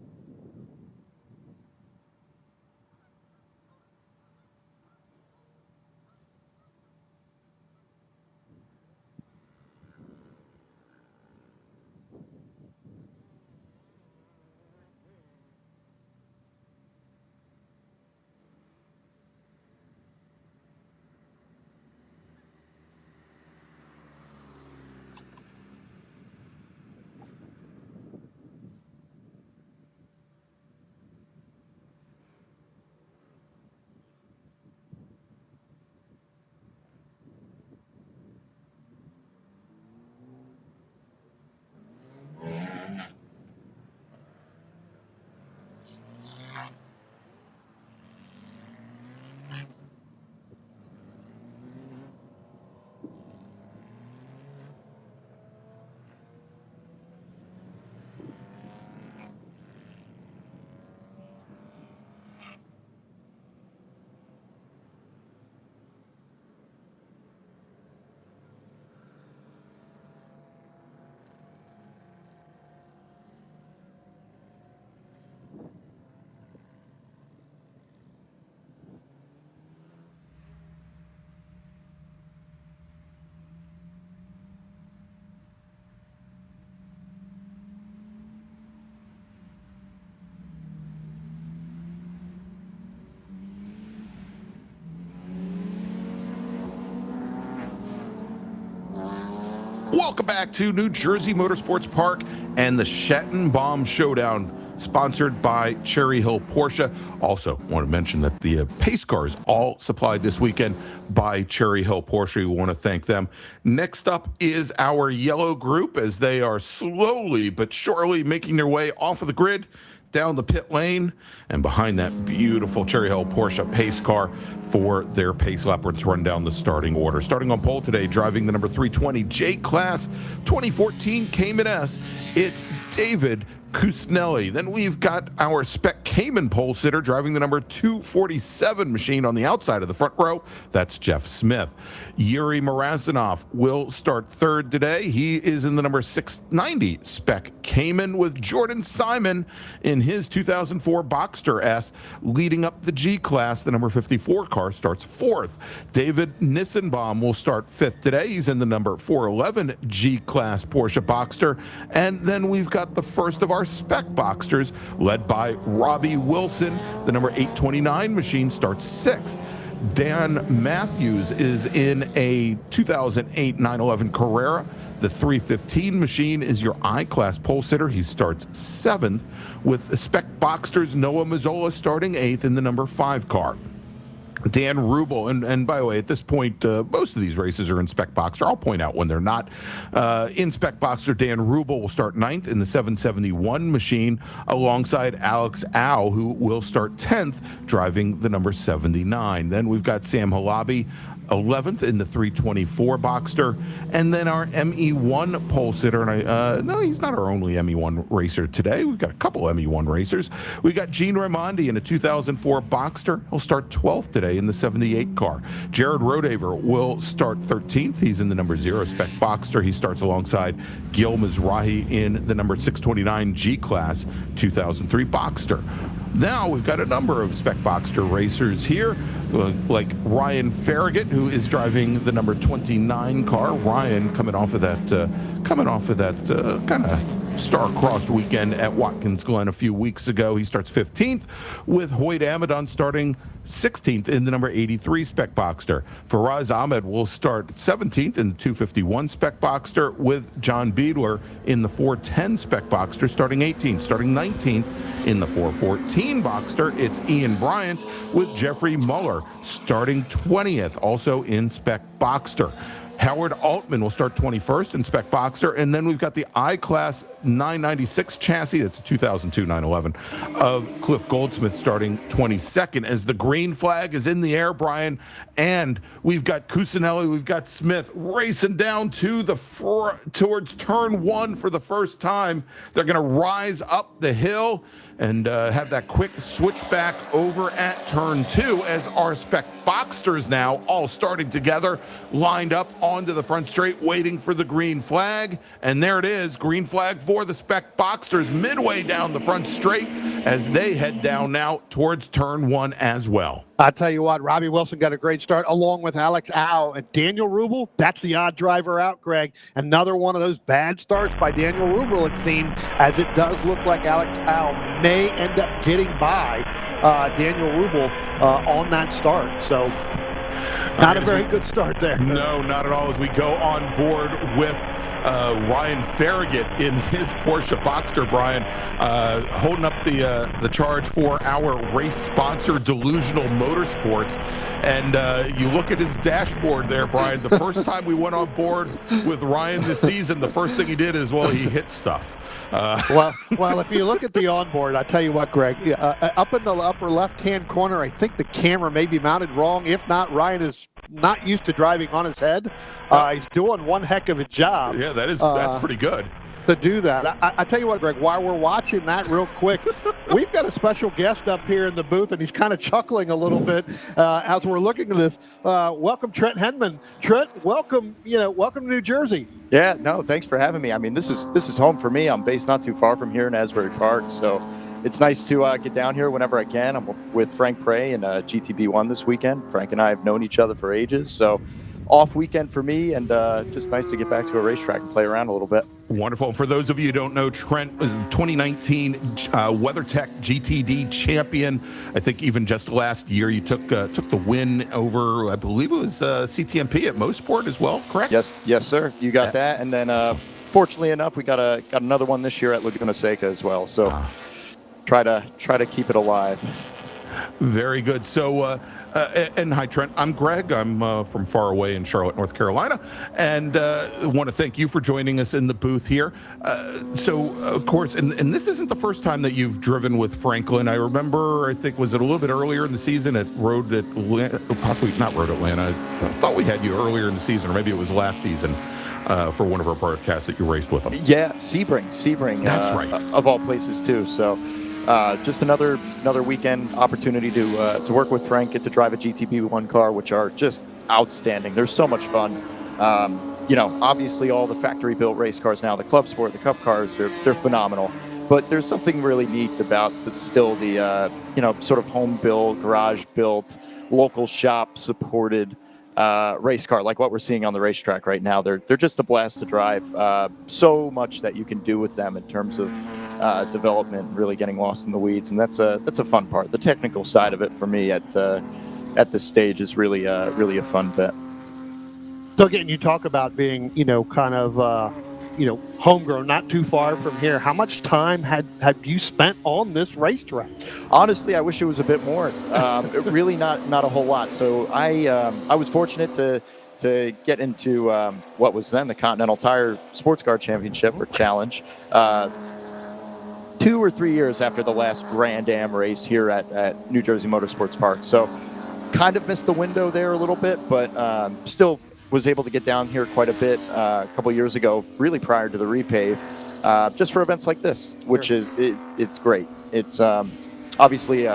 Welcome back to New Jersey Motorsports Park and the Schattenbaum Showdown, sponsored by Cherry Hill Porsche. Also, want to mention that the pace cars all supplied this weekend by Cherry Hill Porsche. We want to thank them. Next up is our yellow group, as they are slowly but surely making their way off of the grid down the pit lane, and behind that beautiful Cherry Hill Porsche pace car for their pace lap. Let's run down the starting order. Starting on pole today, driving the number 320 J-Class 2014 Cayman S, it's David Kusnelli. Then we've got our Spec Cayman pole sitter driving the number 247 machine on the outside of the front row. That's Jeff Smith. Yuri Marazinov will start third today. He is in the number 690 Spec Cayman, with Jordan Simon in his 2004 Boxster S leading up the G-Class. The number 54 car starts fourth. David Nissenbaum will start fifth today. He's in the number 411 G-Class Porsche Boxster. And then we've got the first of our Spec Boxsters, led by Robbie Wilson. The number 829 machine starts sixth. Dan Matthews is in a 2008 911 Carrera. The 315 machine is your I-Class pole sitter. He starts seventh, with Spec Boxsters Noah Mazzola starting eighth in the number 5 car. Dan Rubel, and by the way, at this point, most of these races are in Spec Boxster. I'll point out when they're not. In Spec Boxster, Dan Rubel will start ninth in the 771 machine, alongside Alex Au, who will start 10th, driving the number 79. Then we've got Sam Halabi 11th in the 324 Boxster, and then our ME1 pole sitter, and no, he's not our only ME1 racer today. We've got a couple ME1 racers. We got Gene Raimondi in a 2004 Boxster. He'll start 12th today in the 78 car. Jared Rodaver will start 13th. He's in the number 0 Spec Boxster. He starts alongside Gil Mizrahi in the number 629 G-Class 2003 Boxster. Now we've got a number of Spec Boxster racers here, like Ryan Farragut, who is driving the number 29 car. Ryan coming off of that kind of star-crossed weekend at Watkins Glen a few weeks ago. He starts 15th, with Hoyt Amadon starting 16th in the number 83 Spec Boxster. Faraz Ahmed will start 17th in the 251 Spec Boxster, with John Beadler in the 410 Spec Boxster starting 18th. Starting 19th in the 414 Boxster, it's Ian Bryant, with Jeffrey Muller starting 20th, also in Spec Boxster. Howard Altman will start 21st in Spec Boxster, and then we've got the I-Class 996 chassis, that's a 2002 911, of Cliff Goldsmith starting 22nd, as the green flag is in the air, Brian, and we've got Cusinelli, we've got Smith racing down to the towards turn 1 for the first time. They're going to rise up the hill and have that quick switchback over at turn 2, as our Spec Boxsters now all starting together, lined up onto the front straight, waiting for the green flag. And there it is, green flag for the Spec Boxsters midway down the front straight, as they head down now towards turn 1 as well. I tell you what, Robbie Wilson got a great start, along with Alex Au. And Daniel Rubel, that's the odd driver out, Greg. Another one of those bad starts by Daniel Rubel, it seemed, as it does look like Alex Au may end up getting by Daniel Rubel on that start. So not a very good start there. No, not at all, as we go on board with Ryan Farragut in his Porsche Boxster, Brian, holding up the charge for our race sponsor, Delusional Motorsports. And you look at his dashboard there, Brian. The first time we went on board with Ryan this season, the first thing he did is, well, he hit stuff. Well, if you look at the onboard, I tell you what, Greg, up in the upper left-hand corner, I think the camera may be mounted wrong. If not, Ryan is not used to driving on his head. He's doing one heck of a job. Yeah, that's pretty good to do that. I tell you what, Greg, while we're watching that real quick, we've got a special guest up here in the booth, and he's kind of chuckling a little bit as we're looking at this. Welcome, Trent Henman. Trent, welcome. Welcome to New Jersey. Yeah, no, thanks for having me. I mean, this is home for me. I'm based not too far from here in Asbury Park, so it's nice to get down here whenever I can. I'm with Frank Prey in GTB1 this weekend. Frank and I have known each other for ages, so off weekend for me, and just nice to get back to a racetrack and play around a little bit. Wonderful. For those of you who don't know, Trent was the 2019 WeatherTech GTD champion. I think even just last year you took the win over, I believe it was CTMP at Mosport as well, correct? Yes, sir. You got that. And then, fortunately enough, we got another one this year at Laguna Seca as well. So try to keep it alive. Very good. So, and hi, Trent. I'm Greg. I'm from far away in Charlotte, North Carolina, and want to thank you for joining us in the booth here. So, of course, and this isn't the first time that you've driven with Franklin. I remember, I think, was it a little bit earlier in the season at Road Atlanta? Possibly not Road Atlanta. I thought we had you earlier in the season, or maybe it was last season. For one of our broadcasts that you raced with them. Yeah, Sebring. That's right. Of all places too. So just another weekend opportunity to work with Frank, get to drive a GTB1 car, which are just outstanding. They're so much fun. Obviously all the factory built race cars now, the Club Sport, the Cup cars, they're phenomenal. But there's something really neat about still the sort of home built, garage built, local shop supported race car, like what we're seeing on the racetrack right now. They're just a blast to drive. So much that you can do with them in terms of development, really getting lost in the weeds, and that's a fun part. The technical side of it for me at this stage is really a fun bit. So again, you talk about being, kind of, homegrown, not too far from here. How much time had you spent on this racetrack? Honestly, I wish it was a bit more. Really not a whole lot. So I was fortunate to get into what was then the Continental Tire Sports Car Championship or Challenge 2 or 3 years after the last Grand Am race here at New Jersey Motorsports Park. So kind of missed the window there a little bit, but still was able to get down here quite a bit a couple years ago, really prior to the repave, just for events like this, which is it's great. It's obviously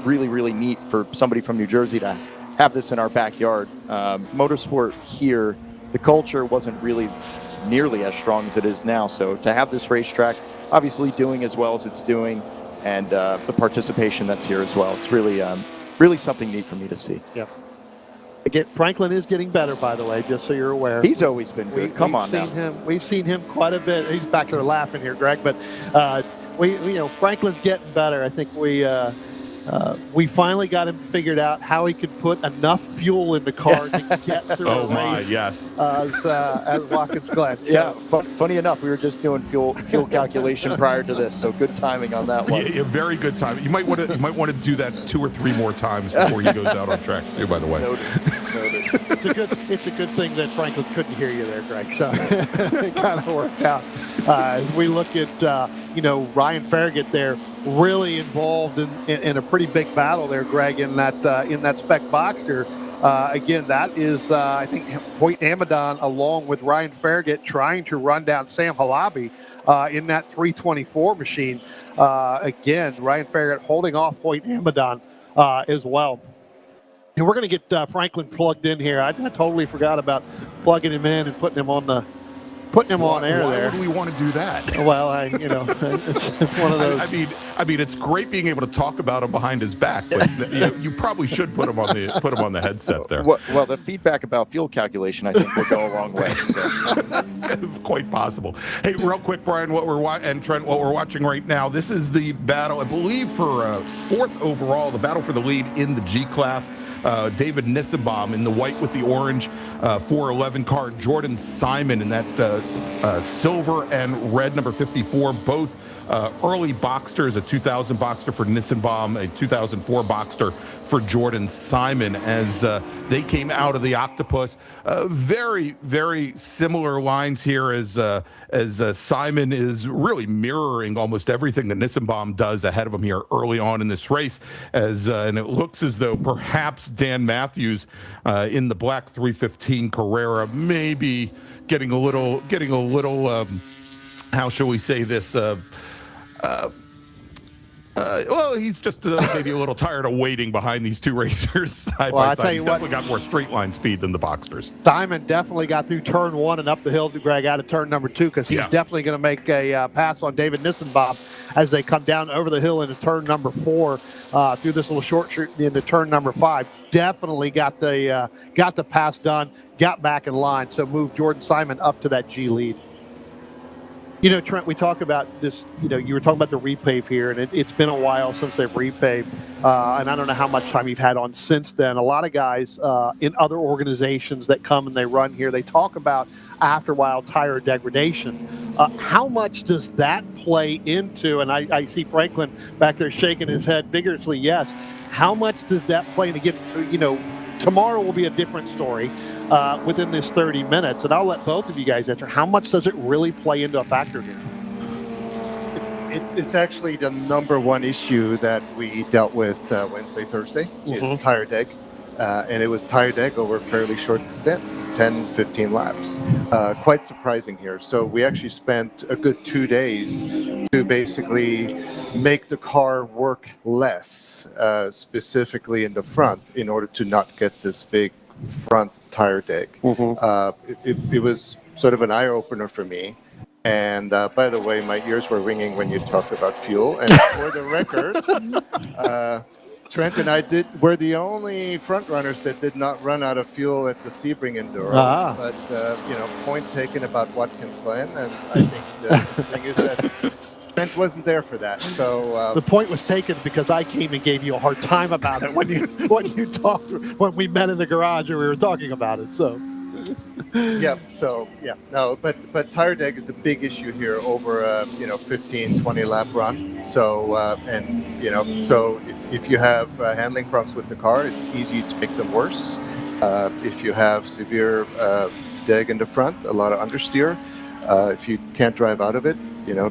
really, really neat for somebody from New Jersey to have this in our backyard. Motorsport here, the culture wasn't really nearly as strong as it is now. So to have this racetrack, obviously doing as well as it's doing, and the participation that's here as well, it's really something neat for me to see. Yep. Franklin is getting better, by the way, just so you're aware. He's always been good. We've seen him quite a bit. He's back there laughing here, Greg. But Franklin's getting better. I think we finally got him figured out how he could put enough fuel in the car to get through a race. Yes. As Watkins Glen. So. Yeah. Funny enough, we were just doing fuel calculation prior to this, so good timing on that one. Yeah, very good timing. You might want to do that 2 or 3 more times before he goes out on track too. By the way. Noted. It's a good thing that Franklin couldn't hear you there, Greg. So it kind of worked out. As we look at Ryan Farragut there, really involved in a pretty big battle there, Greg, in that spec Boxster. Again, that is I think Hoyt Amadon along with Ryan Farragut trying to run down Sam Halabi in that 324 machine. Again, Ryan Farragut holding off Hoyt Amadon as well. And we're going to get Franklin plugged in here. I totally forgot about plugging him in and putting him on air there. Why would we want to do that? Well, it's one of those. I mean, it's great being able to talk about him behind his back, but you probably should put him on the headset there. Well, the feedback about fuel calculation, I think, will go a long way. So. Quite possible. Hey, real quick, Brian, and Trent, what we're watching right now, this is the battle, I believe, for 4th overall, the battle for the lead in the G class. David Nissenbaum in the white with the orange 411 car, Jordan Simon in that silver and red number 54, both early Boxsters, a 2000 Boxster for Nissenbaum, a 2004 Boxster for Jordan Simon, as they came out of the Octopus. Very, very similar lines here as Simon is really mirroring almost everything that Nissenbaum does ahead of him here early on in this race, and it looks as though perhaps Dan Matthews in the black 315 Carrera maybe getting a little how shall we say this, Well, he's just maybe a little tired of waiting behind these two racers side Well, by I side. tell He's you what, definitely got more straight line speed than the Boxsters. Simon definitely got through turn 1 and up the hill to Greg out of turn number 2 because he's definitely going to make a pass on David Nissenbaum as they come down over the hill into turn number 4 through this little short shoot into turn number 5. Definitely got the pass done, got back in line, so moved Jordan Simon up to that G lead. You know, Trent, we talk about this, you know, you were talking about the repave here, and it's been a while since they've repaved, and I don't know how much time you've had on since then. A lot of guys in other organizations that come and they run here, they talk about after a while tire degradation. How much does that play into, and I see Franklin back there shaking his head vigorously, yes. How much does that play? And again, you know, tomorrow will be a different story within this 30 minutes. And I'll let both of you guys answer. How much does it really play into a factor here? It's actually the number one issue that we dealt with Wednesday, Thursday, is tire deg. And it was tire deg over fairly short stints, 10, 15 laps. Quite surprising here. So we actually spent a good 2 days to basically make the car work less, specifically in the front, in order to not get this big front tire deg. It was sort of an eye-opener for me. And by the way, my ears were ringing when you talked about fuel. And for the record, Trent and I were the only front runners that did not run out of fuel at the Sebring Enduro. But, you know, point taken about Watkins Glen. And I think the thing is that Trent wasn't there for that. So the point was taken because I came and gave you a hard time about it when you talked, when we met in the garage and we were talking about it. So. But tire deg is a big issue here over a 15-20 lap run. So and you know, so if you have handling problems with the car, it's easy to make them worse. If you have severe deg in the front, a lot of understeer. If you can't drive out of it, you know,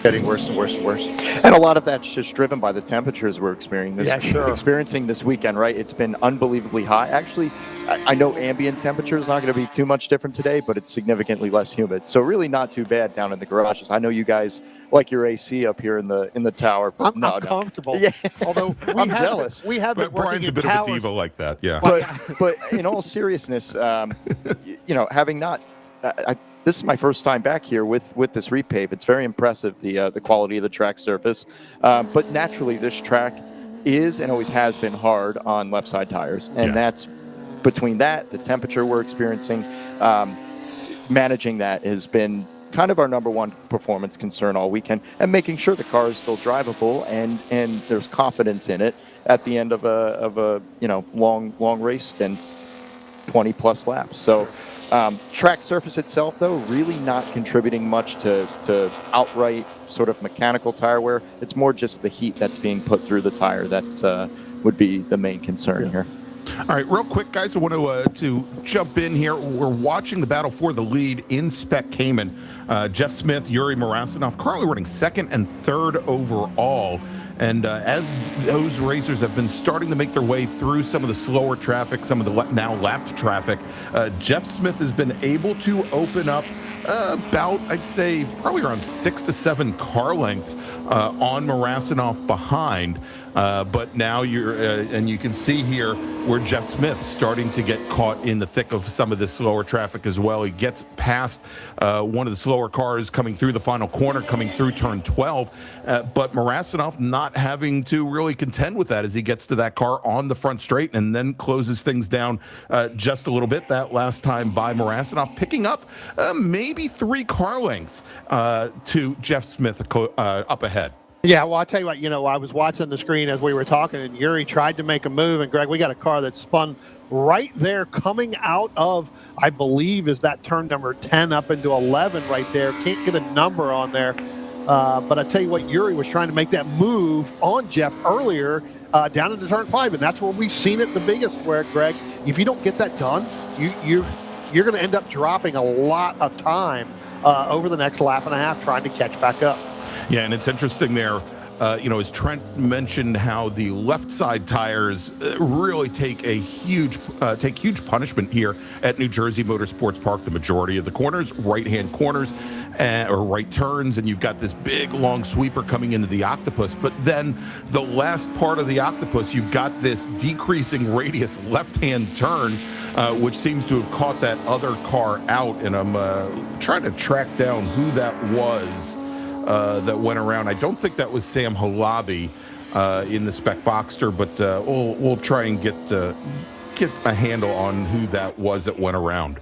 getting worse and worse and worse. And a lot of that's just driven by the temperatures we're experiencing this weekend, right? It's been unbelievably hot. Actually, I know ambient temperature is not going to be too much different today, but it's significantly less humid. So really not too bad down in the garages. I know you guys like your AC up here in the tower. But I'm comfortable. Yeah. Although I'm jealous. We have been working Brian's a bit towers. of a diva like that, yeah. But in all seriousness, you know, having not, this is my first time back here with this repave. It's very impressive, the quality of the track surface. But naturally, this track is and always has been hard on left side tires, and that's between that, the temperature we're experiencing, managing that has been kind of our number one performance concern all weekend, and making sure the car is still drivable and there's confidence in it at the end of a long race and 20 plus laps. So track surface itself, though, really not contributing much to outright sort of mechanical tire wear. It's more just the heat that's being put through the tire that would be the main concern here. All right, real quick, guys, I want to jump in here. We're watching the battle for the lead in Spec Cayman. Jeff Smith, Yuri Marasinov, currently running second and third overall. And as those racers have been starting to make their way through some of the slower traffic, some of the now lapped traffic, Jeff Smith has been able to open up about, I'd say, probably around 6 to 7 car lengths on Marasinov behind. But now and you can see here where Jeff Smith starting to get caught in the thick of some of this slower traffic as well. He gets past one of the slower cars coming through the final corner, coming through turn 12. But Marasinov not having to really contend with that as he gets to that car on the front straight and then closes things down just a little bit that last time by Marasinov, picking up maybe 3 car lengths to Jeff Smith up ahead. Yeah, well, I'll tell you what, I was watching the screen as we were talking, and Yuri tried to make a move, and Greg, we got a car that spun right there coming out of, I believe, is that turn number 10 up into 11 right there. Can't get a number on there. But I tell you what, Yuri was trying to make that move on Jeff earlier down into turn 5, and that's where we've seen it the biggest, where, Greg, if you don't get that done, you're going to end up dropping a lot of time over the next lap and a half trying to catch back up. Yeah, and it's interesting there. as Trent mentioned, how the left side tires really take huge punishment here at New Jersey Motorsports Park. The majority of the corners, right-hand corners or right turns, and you've got this big long sweeper coming into the octopus. But then the last part of the octopus, you've got this decreasing radius left-hand turn, which seems to have caught that other car out. And I'm trying to track down who that was that went around. I don't think that was Sam Halabi in the Spec Boxster, but we'll try and get a handle on who that was that went around.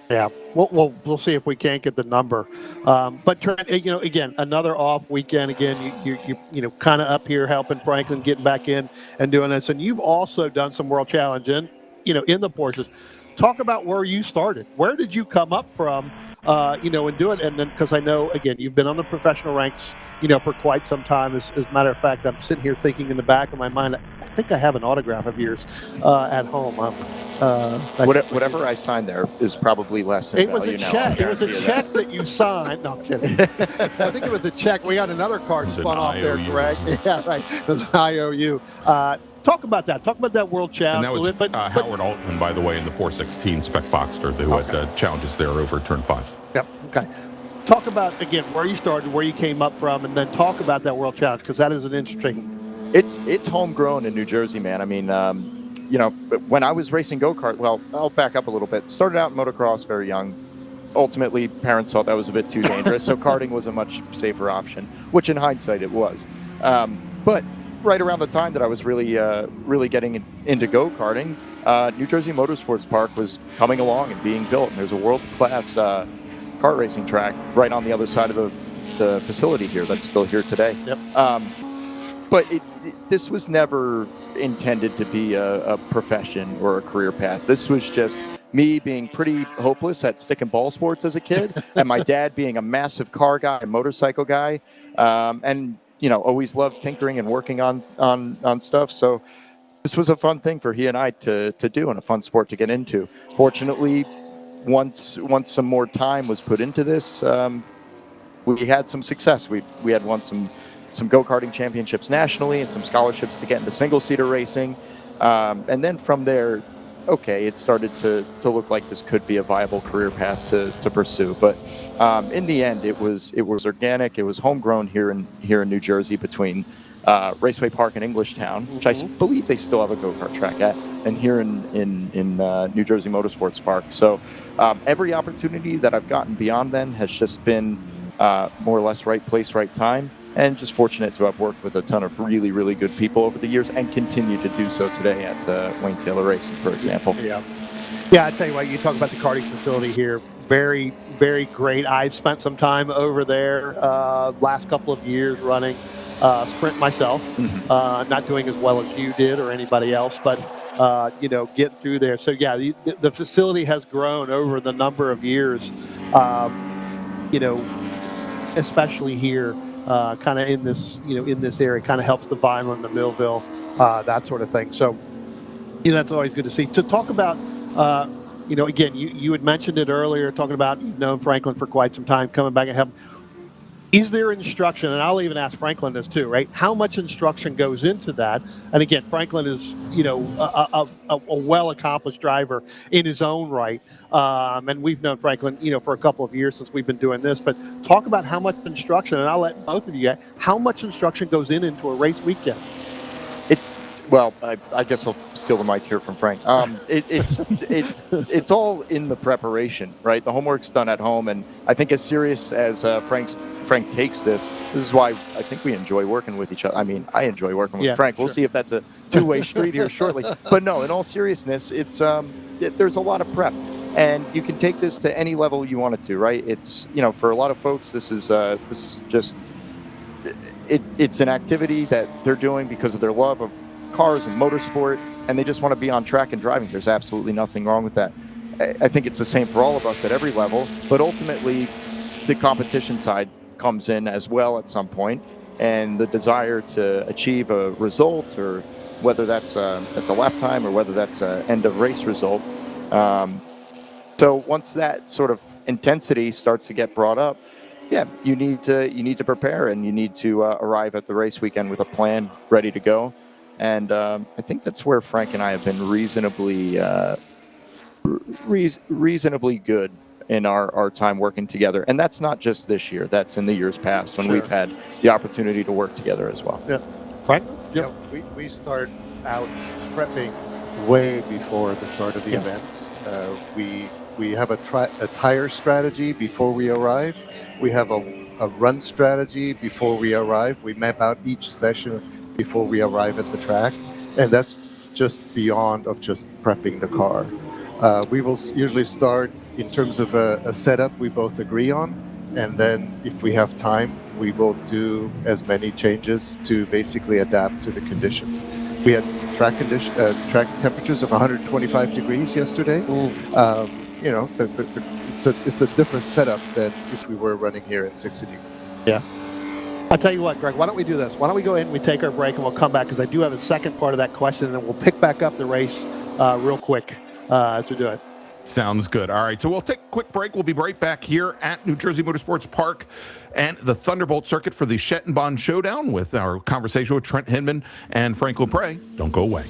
Yeah, we'll see if we can't get the number. But Trent, again, another off weekend. Again, you kind of up here helping Franklin, getting back in and doing this. And you've also done some World Challenge in the Porsches. Talk about where you started. Where did you come up from? And do it. And then, because I know, again, you've been on the professional ranks, for quite some time. As a matter of fact, I'm sitting here thinking in the back of my mind, I think I have an autograph of yours at home. Whatever I signed there is probably less than value now. Check. It was a check that you signed. No, I'm kidding. I think it was a check. We got another card spun off there, Greg. Yeah, right. It was an IOU. Talk about that. Talk about that World Challenge. And that was Howard Altman, by the way, in the 416 Spec Boxster, who had challenges there over turn 5. Yep. Okay. Talk about, again, where you started, where you came up from, and then talk about that World Challenge, because that is an interesting. It's homegrown in New Jersey, man. I mean, when I was racing go-kart, well, I'll back up a little bit. Started out in motocross very young. Ultimately, parents thought that was a bit too dangerous, so karting was a much safer option, which in hindsight it was. But right around the time that I was really getting into go-karting, New Jersey Motorsports Park was coming along and being built. And there's a world-class kart racing track right on the other side of the facility here that's still here today. Yep. But this was never intended to be a profession or a career path. This was just me being pretty hopeless at stick and ball sports as a kid, and my dad being a massive car guy, motorcycle guy, and always loved tinkering and working on stuff. So this was a fun thing for he and I to do, and a fun sport to get into. Fortunately, once some more time was put into this, we had some success. We had won some go-karting championships nationally and some scholarships to get into single-seater racing. And then from there, it started to look like this could be a viable career path to pursue. But in the end, it was organic. It was homegrown here in New Jersey between Raceway Park and Englishtown, which I believe they still have a go-kart track at, and here in New Jersey Motorsports Park. So every opportunity that I've gotten beyond then has just been more or less right place, right time. And just fortunate to have worked with a ton of really, really good people over the years and continue to do so today at Wayne Taylor Racing, for example. Yeah, I tell you what, you talk about the karting facility here. Very, very great. I've spent some time over there last couple of years running sprint myself. Not doing as well as you did or anybody else, but get through there. So yeah, the facility has grown over the number of years. Especially here. Kind of in this area, kind of helps the Vineland, the Millville, that sort of thing. So, that's always good to see. To talk about, again, you had mentioned it earlier, talking about you've known Franklin for quite some time, coming back and helping. Is there instruction, and I'll even ask Franklin this too, right? How much instruction goes into that? And again, Franklin is, a well-accomplished driver in his own right. And we've known Franklin, for a couple of years since we've been doing this. But talk about how much instruction, and I'll let both of you, how much instruction goes into a race weekend? Well, I guess I'll steal the mic here from Frank. It's all in the preparation, right? The homework's done at home, and I think as serious as Frank takes this is why I think we enjoy working with each other. I mean, I enjoy working with Frank. We'll see if that's a two-way street here shortly. But no, in all seriousness, it's there's a lot of prep, and you can take this to any level you want it to, right? It's for a lot of folks, this is just it's an activity that they're doing because of their love of cars and motorsport, and they just want to be on track and driving. There's absolutely nothing wrong with that. I think it's the same for all of us at every level, but ultimately the competition side comes in as well at some point, and the desire to achieve a result, or whether that's a lap time or whether that's an end of race result. So once that sort of intensity starts to get brought up, yeah, you need to prepare, and you need to arrive at the race weekend with a plan ready to go. And I think that's where Frank and I have been reasonably good in our time working together. And that's not just this year. That's in the years past when we've had the opportunity to work together as well. Yeah. Right? Yeah, we start out prepping way before the start of the event. We have a tire strategy before we arrive. We have a run strategy before we arrive. We map out each session before we arrive at the track, and that's just beyond of just prepping the car. We will usually start in terms of a setup we both agree on, and then if we have time, we will do as many changes to basically adapt to the conditions. We had track temperatures of 125 degrees yesterday. You know, it's a different setup than if we were running here in 60 degrees. Yeah. I'll tell you what, Greg, why don't we do this? Why don't we go ahead and we take our break and we'll come back, because I do have a second part of that question, and then we'll pick back up the race real quick to do it. Sounds good. All right, so we'll take a quick break. We'll be right back here at New Jersey Motorsports Park and the Thunderbolt Circuit for the Schattenbaum Showdown with our conversation with Trent Hidman and Frank LaPre. Don't go away.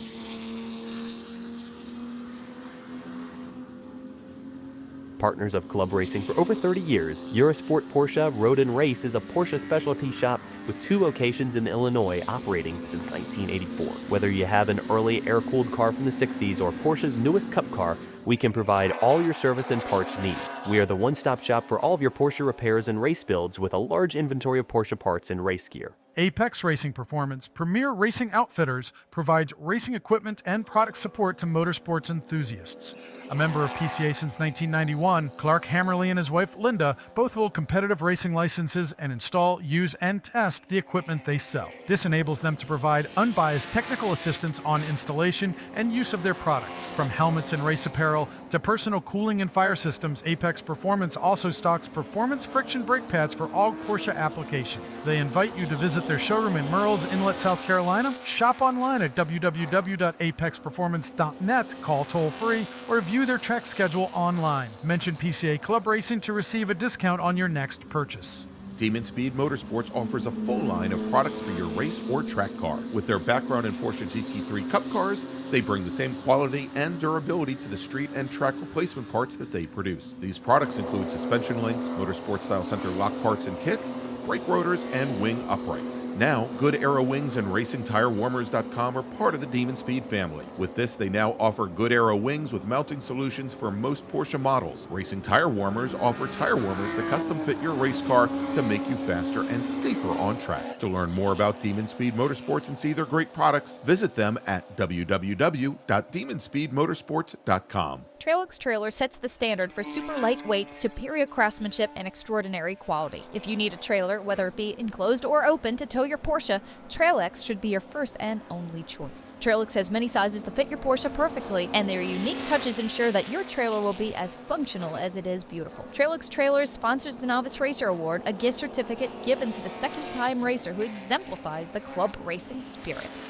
Partners of club racing for over 30 years, Eurosport Porsche Road and Race is a Porsche specialty shop with 2 locations in Illinois operating since 1984. Whether you have an early air-cooled car from the 60s or Porsche's newest cup car, we can provide all your service and parts needs. We are the one-stop shop for all of your Porsche repairs and race builds with a large inventory of Porsche parts and race gear. Apex Racing Performance, premier racing outfitters, provides racing equipment and product support to motorsports enthusiasts. A member of PCA since 1991, Clark Hammerly and his wife Linda both hold competitive racing licenses and install, use, and test the equipment they sell. This enables them to provide unbiased technical assistance on installation and use of their products. From helmets and race apparel to personal cooling and fire systems, Apex Performance also stocks performance friction brake pads for all Porsche applications. They invite you to visit their showroom in Merle's Inlet, South Carolina. Shop online at www.apexperformance.net, call toll-free, or view their track schedule online. Mention PCA Club Racing to receive a discount on your next purchase. Demon Speed Motorsports offers a full line of products for your race or track car. With their background in Porsche GT3 Cup cars, they bring the same quality and durability to the street and track replacement parts that they produce. These products include suspension links, motorsport style center lock parts and kits, brake rotors, and wing uprights. Now, Good Arrow Wings and RacingTireWarmers.com are part of the Demon Speed family. With this, they now offer Good Arrow Wings with mounting solutions for most Porsche models. Racing Tire Warmers offer tire warmers to custom fit your race car to make you faster and safer on track. To learn more about Demon Speed Motorsports and see their great products, visit them at www.demonspeedmotorsports.com. Trailux Trailer sets the standard for super lightweight, superior craftsmanship, and extraordinary quality. If you need a trailer, whether it be enclosed or open, to tow your Porsche, Trailux should be your first and only choice. Trailux has many sizes to fit your Porsche perfectly, and their unique touches ensure that your trailer will be as functional as it is beautiful. Trailux Trailers sponsors the Novice Racer Award, a gift certificate given to the second-time racer who exemplifies the club racing spirit.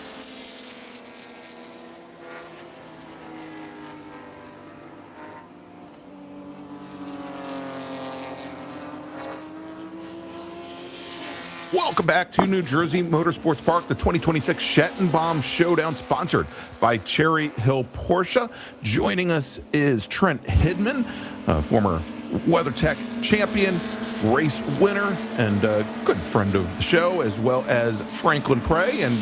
Welcome back to New Jersey Motorsports Park, the 2026 Schattenbaum Showdown, sponsored by Cherry Hill Porsche. Joining us is Trent Hidman, former WeatherTech champion, race winner, and a good friend of the show, as well as Franklin Prey. And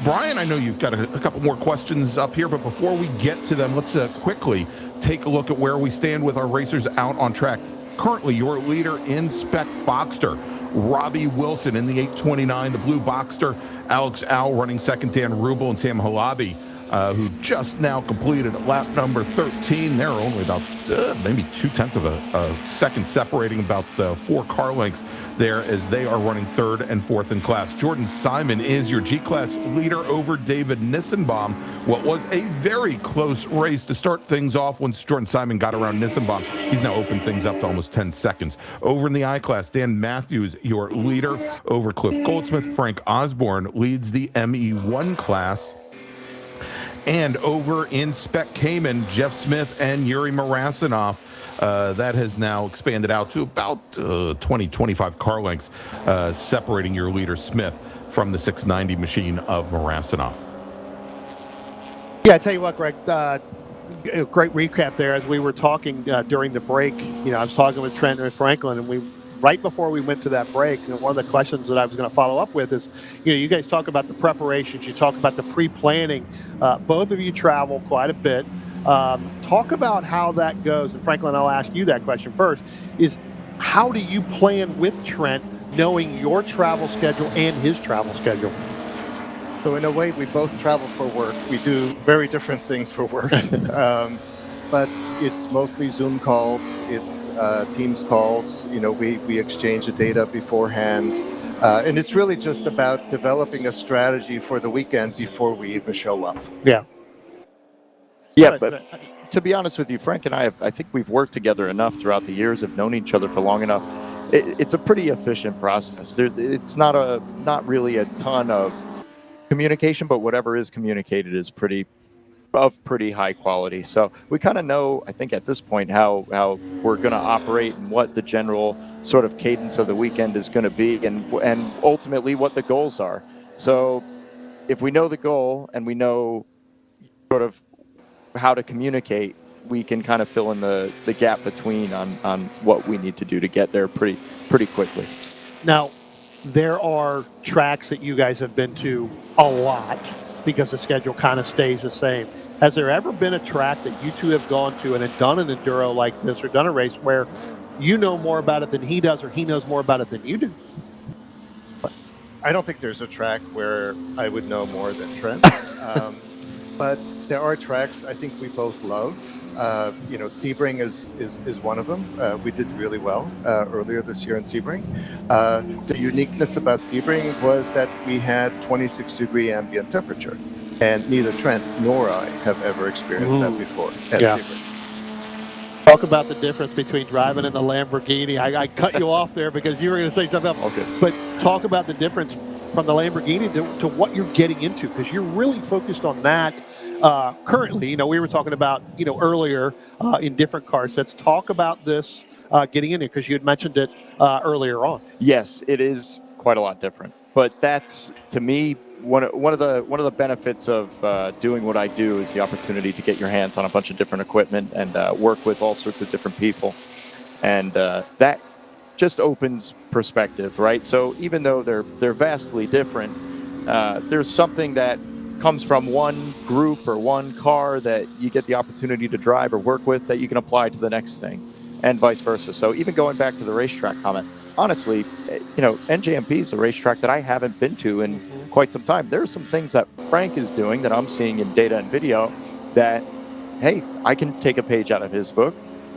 Brian, I know you've got a couple more questions up here, but before we get to them, let's quickly take a look at where we stand with our racers out on track. Currently, your leader in Spec Boxster, Robbie Wilson in the 829, the blue Boxster, Alex Al running second, Dan Rubel and Sam Halabi, who just now completed lap number 13. They're only about maybe 0.2 of a second separating, about 4 car lengths there, as they are running third and fourth in class. Jordan Simon is your G-Class leader over David Nissenbaum. What was a very close race to start things off once Jordan Simon got around Nissenbaum. He's now opened things up to almost 10 seconds. Over in the I-Class, Dan Matthews, your leader over Cliff Goldsmith. Frank Osborne leads the ME1 class. And over in Spec Cayman, Jeff Smith and Yuri Marasinov that has now expanded out to about 20, 25 car lengths, separating your leader Smith from the 690 machine of Marasanov. Yeah, I tell you what, Greg, great recap there. As we were talking during the break, I was talking with Trent and Franklin, and right before we went to that break, one of the questions that I was going to follow up with is, you guys talk about the preparations, you talk about the pre-planning. Both of you travel quite a bit. Talk about how that goes. And Franklin, I'll ask you that question first, is how do you plan with Trent, knowing your travel schedule and his travel schedule? So in a way, we both travel for work. We do very different things for work. But it's mostly Zoom calls, it's Teams calls. We exchange the data beforehand. And it's really just about developing a strategy for the weekend before we even show up. Yeah. Yeah, but to be honest with you, Frank and I think we've worked together enough throughout the years, have known each other for long enough. It's a pretty efficient process. It's not really a ton of communication, but whatever is communicated is pretty high quality. So we kind of know, I think at this point, how we're going to operate and what the general sort of cadence of the weekend is going to be, and ultimately what the goals are. So if we know the goal and we know sort of how to communicate, we can kind of fill in the gap between on what we need to do to get there pretty quickly. Now, there are tracks that you guys have been to a lot because the schedule kind of stays the same. Has there ever been a track that you two have gone to and have done an enduro like this or done a race where you know more about it than he does, or he knows more about it than you do? I don't think there's a track where I would know more than Trent. But there are tracks I think we both love. Sebring is one of them. We did really well earlier this year in Sebring. The uniqueness about Sebring was that we had 26-degree ambient temperature, and neither Trent nor I have ever experienced that before at Sebring. Talk about the difference between driving in the Lamborghini. I cut you off there because you were going to say something else. Okay. But talk about the difference from the Lamborghini to what you're getting into, because you're really focused on that. Currently, we were talking about, earlier in different car sets. Talk about this getting in it, because you had mentioned it earlier on. Yes, it is quite a lot different. But that's, to me, one of the benefits of doing what I do is the opportunity to get your hands on a bunch of different equipment and work with all sorts of different people. And that just opens perspective, right? So even though they're vastly different, there's something that comes from one group or one car that you get the opportunity to drive or work with that you can apply to the next thing, and vice versa. So even going back to the racetrack comment, honestly, NJMP is a racetrack that I haven't been to in quite some time. There are some things that Frank is doing that I'm seeing in data and video that, hey, I can take a page out of his book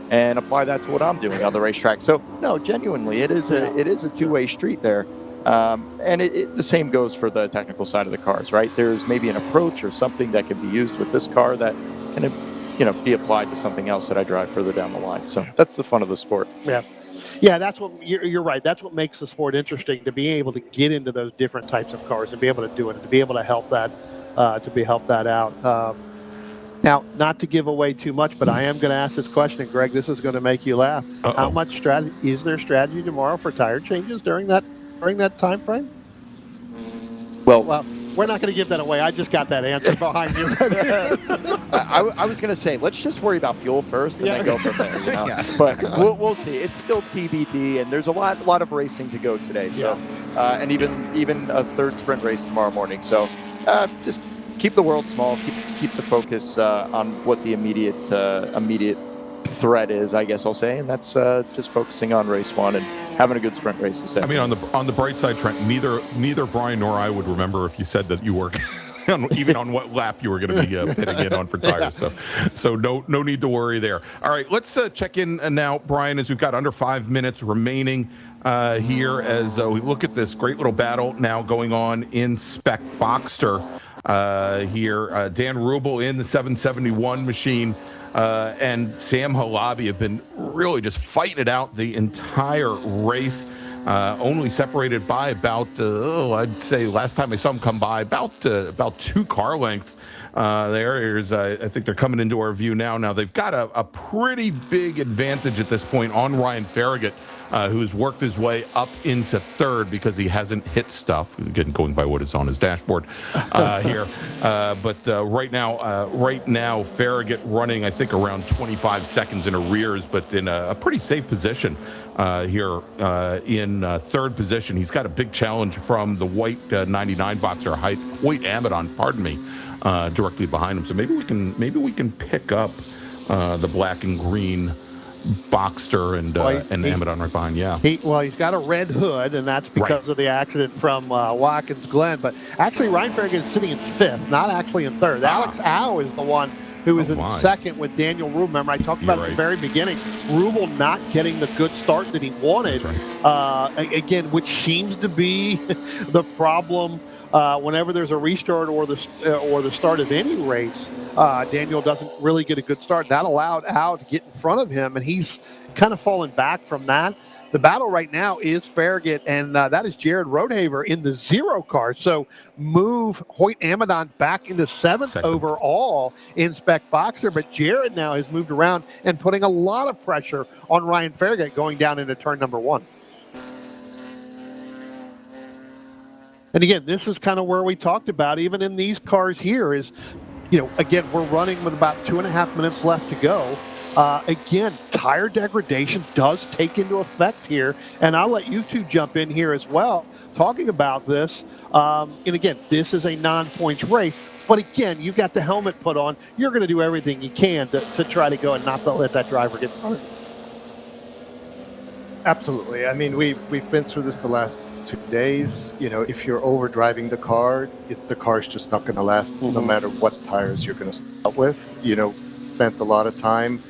and apply that to what I'm doing on the racetrack. So no, genuinely, it is a two-way street there. And the same goes for the technical side of the cars, right? There's maybe an approach or something that can be used with this car that can, be applied to something else that I drive further down the line. So that's the fun of the sport. Yeah, that's what you're right. That's what makes the sport interesting, to be able to get into those different types of cars and be able to do it, and to be able to help that out. Now, not to give away too much, but I am going to ask this question, Greg. This is going to make you laugh. How much strategy is there tomorrow for tire changes during that time frame? Well, we're not going to give that away. I just got that answer behind you. I was going to say, let's just worry about fuel first and then go from there. But we'll see. It's still TBD, and there's a lot of racing to go today. So, and even a third sprint race tomorrow morning. So, just keep the world small. Keep the focus on what the immediate threat is, I guess I'll say, and that's just focusing on race one and having a good sprint race this I mean, on the bright side, Trent, neither Brian nor I would remember if you said that you were even on what lap you were going to be pitting in on for tires. So no need to worry there. All right, let's check in now, Brian, as we've got under 5 minutes remaining here as we look at this great little battle now going on in Spec Boxster here. Dan Rubel in the 771 machine. And Sam Halabi have been really just fighting it out the entire race. only separated by about, I'd say last time I saw him come by, about 2 car lengths. I think they're coming into our view now. Now, they've got a pretty big advantage at this point on Ryan Farragut, who's worked his way up into third because he hasn't hit stuff. Again, going by what is on his dashboard here. But right now, Farragut running, I think, around 25 seconds in arrears, but in a pretty safe position here in third position. He's got a big challenge from the white 99 boxer, Hoyt Amadon, pardon me. Directly behind him, so maybe we can pick up the black and green Boxster and Amadon right behind. Yeah. He's got a red hood, and that's because of the accident from Watkins Glen. But actually, Ryan Farragut is sitting in fifth, not actually in third. Alex Au is the one who is in second with Daniel Rubel. Remember, I talked about at the very beginning, Rubel not getting the good start that he wanted. Again, which seems to be the problem. Whenever there's a restart or the start of any race, Daniel doesn't really get a good start. That allowed Al to get in front of him, and he's kind of fallen back from that. The battle right now is Farragut, and that is Jared Rodehaver in the 0 car. So move Hoyt Amadon back into seventh overall in Spec Boxer, but Jared now has moved around and putting a lot of pressure on Ryan Farragut going down into turn number 1. And again, this is kind of where we talked about, even in these cars here, is, again, we're running with about 2.5 minutes left to go. Again, tire degradation does take into effect here. And I'll let you two jump in here as well, talking about this. And again, this is a non-points race. But again, you've got the helmet put on. You're going to do everything you can to try to go and not let that driver get hurt. Absolutely. I mean, we've been through this the last 2 days. If you're over driving the car, the car's just not going to last, no matter what tires you're going to start with. Spent a lot of time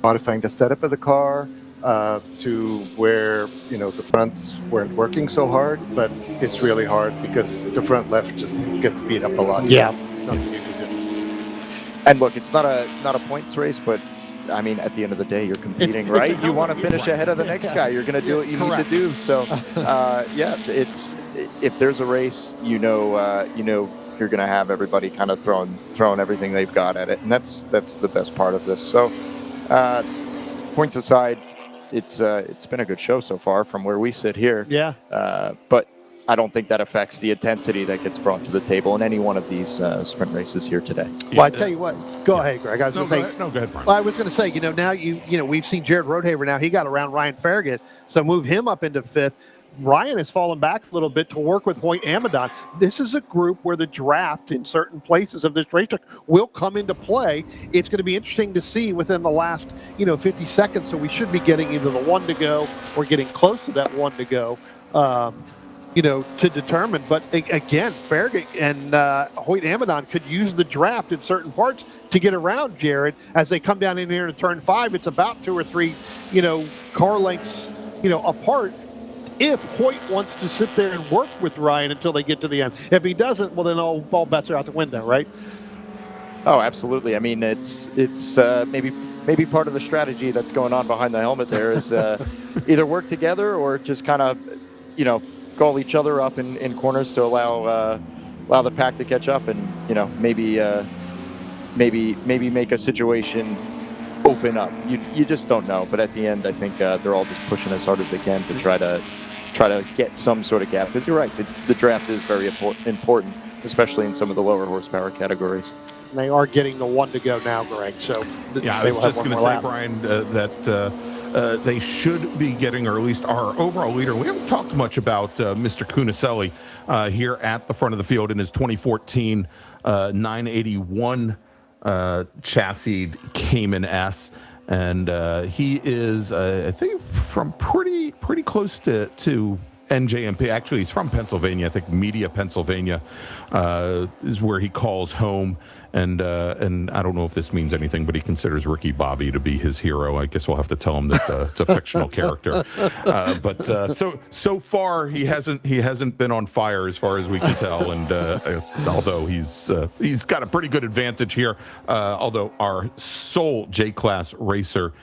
modifying the setup of the car to where the fronts weren't working so hard, but it's really hard because the front left just gets beat up a lot. Yeah, there's nothing you can do. And look, it's not a points race, but I mean, at the end of the day, you're competing, right? You want to finish ahead of the next guy. You're going to do what you need to do. So, if there's a race, you're going to have everybody kind of throwing everything they've got at it, and that's the best part of this. So, points aside, it's been a good show so far from where we sit here. Yeah. But I don't think that affects the intensity that gets brought to the table in any one of these sprint races here today. Well, I tell you what. Go ahead, Greg. I was going to say. Go ahead, Brian. Well, I was going to say, now we've seen Jared Rodehaver. Now he got around Ryan Farragut, so move him up into fifth. Ryan has fallen back a little bit to work with Hoyt Amadon. This is a group where the draft in certain places of this racetrack will come into play. It's going to be interesting to see within the last 50 seconds. So we should be getting either the 1 to go or getting close to that 1 to go. To determine. But again, Farragut and Hoyt Amadon could use the draft in certain parts to get around Jared as they come down in here to turn 5. It's about 2 or 3, car lengths, apart. If Hoyt wants to sit there and work with Ryan until they get to the end. If he doesn't, well, then all bets are out the window, right? Oh, absolutely. I mean, it's maybe part of the strategy that's going on behind the helmet there is either work together or just kind of, call each other up in corners to allow the pack to catch up, and maybe make a situation open up. You just don't know. But at the end, I think they're all just pushing as hard as they can to try to get some sort of gap. Because you're right, the draft is very important, especially in some of the lower horsepower categories. And they are getting the 1 to go now, Greg. So I was just going to say, Brian, that they should be getting, or at least our overall leader. We haven't talked much about Mr. Cunaselli here at the front of the field in his 2014 981 chassis Cayman S. And he is, I think, from pretty close to NJMP. Actually, he's from Pennsylvania. I think Media, Pennsylvania is where he calls home. And I don't know if this means anything, but he considers Ricky Bobby to be his hero. I guess we'll have to tell him that it's a fictional character. But so far he hasn't been on fire as far as we can tell. And although he's got a pretty good advantage here, although our sole J-Class racer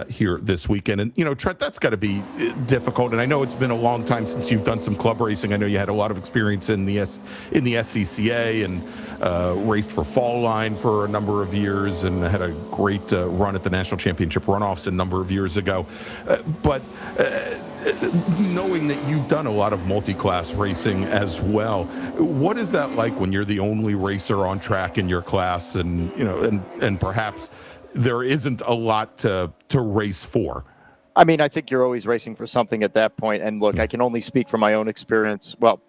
here this weekend. And, Trent, that's got to be difficult. And I know it's been a long time since you've done some club racing. I know you had a lot of experience in the SCCA and raced for Fall Line for a number of years and had a great run at the National Championship runoffs a number of years ago. But knowing that you've done a lot of multi-class racing as well, what is that like when you're the only racer on track in your class and, and perhaps there isn't a lot to race for? I mean, I think you're always racing for something at that point. And look, I can only speak from my own experience. Well,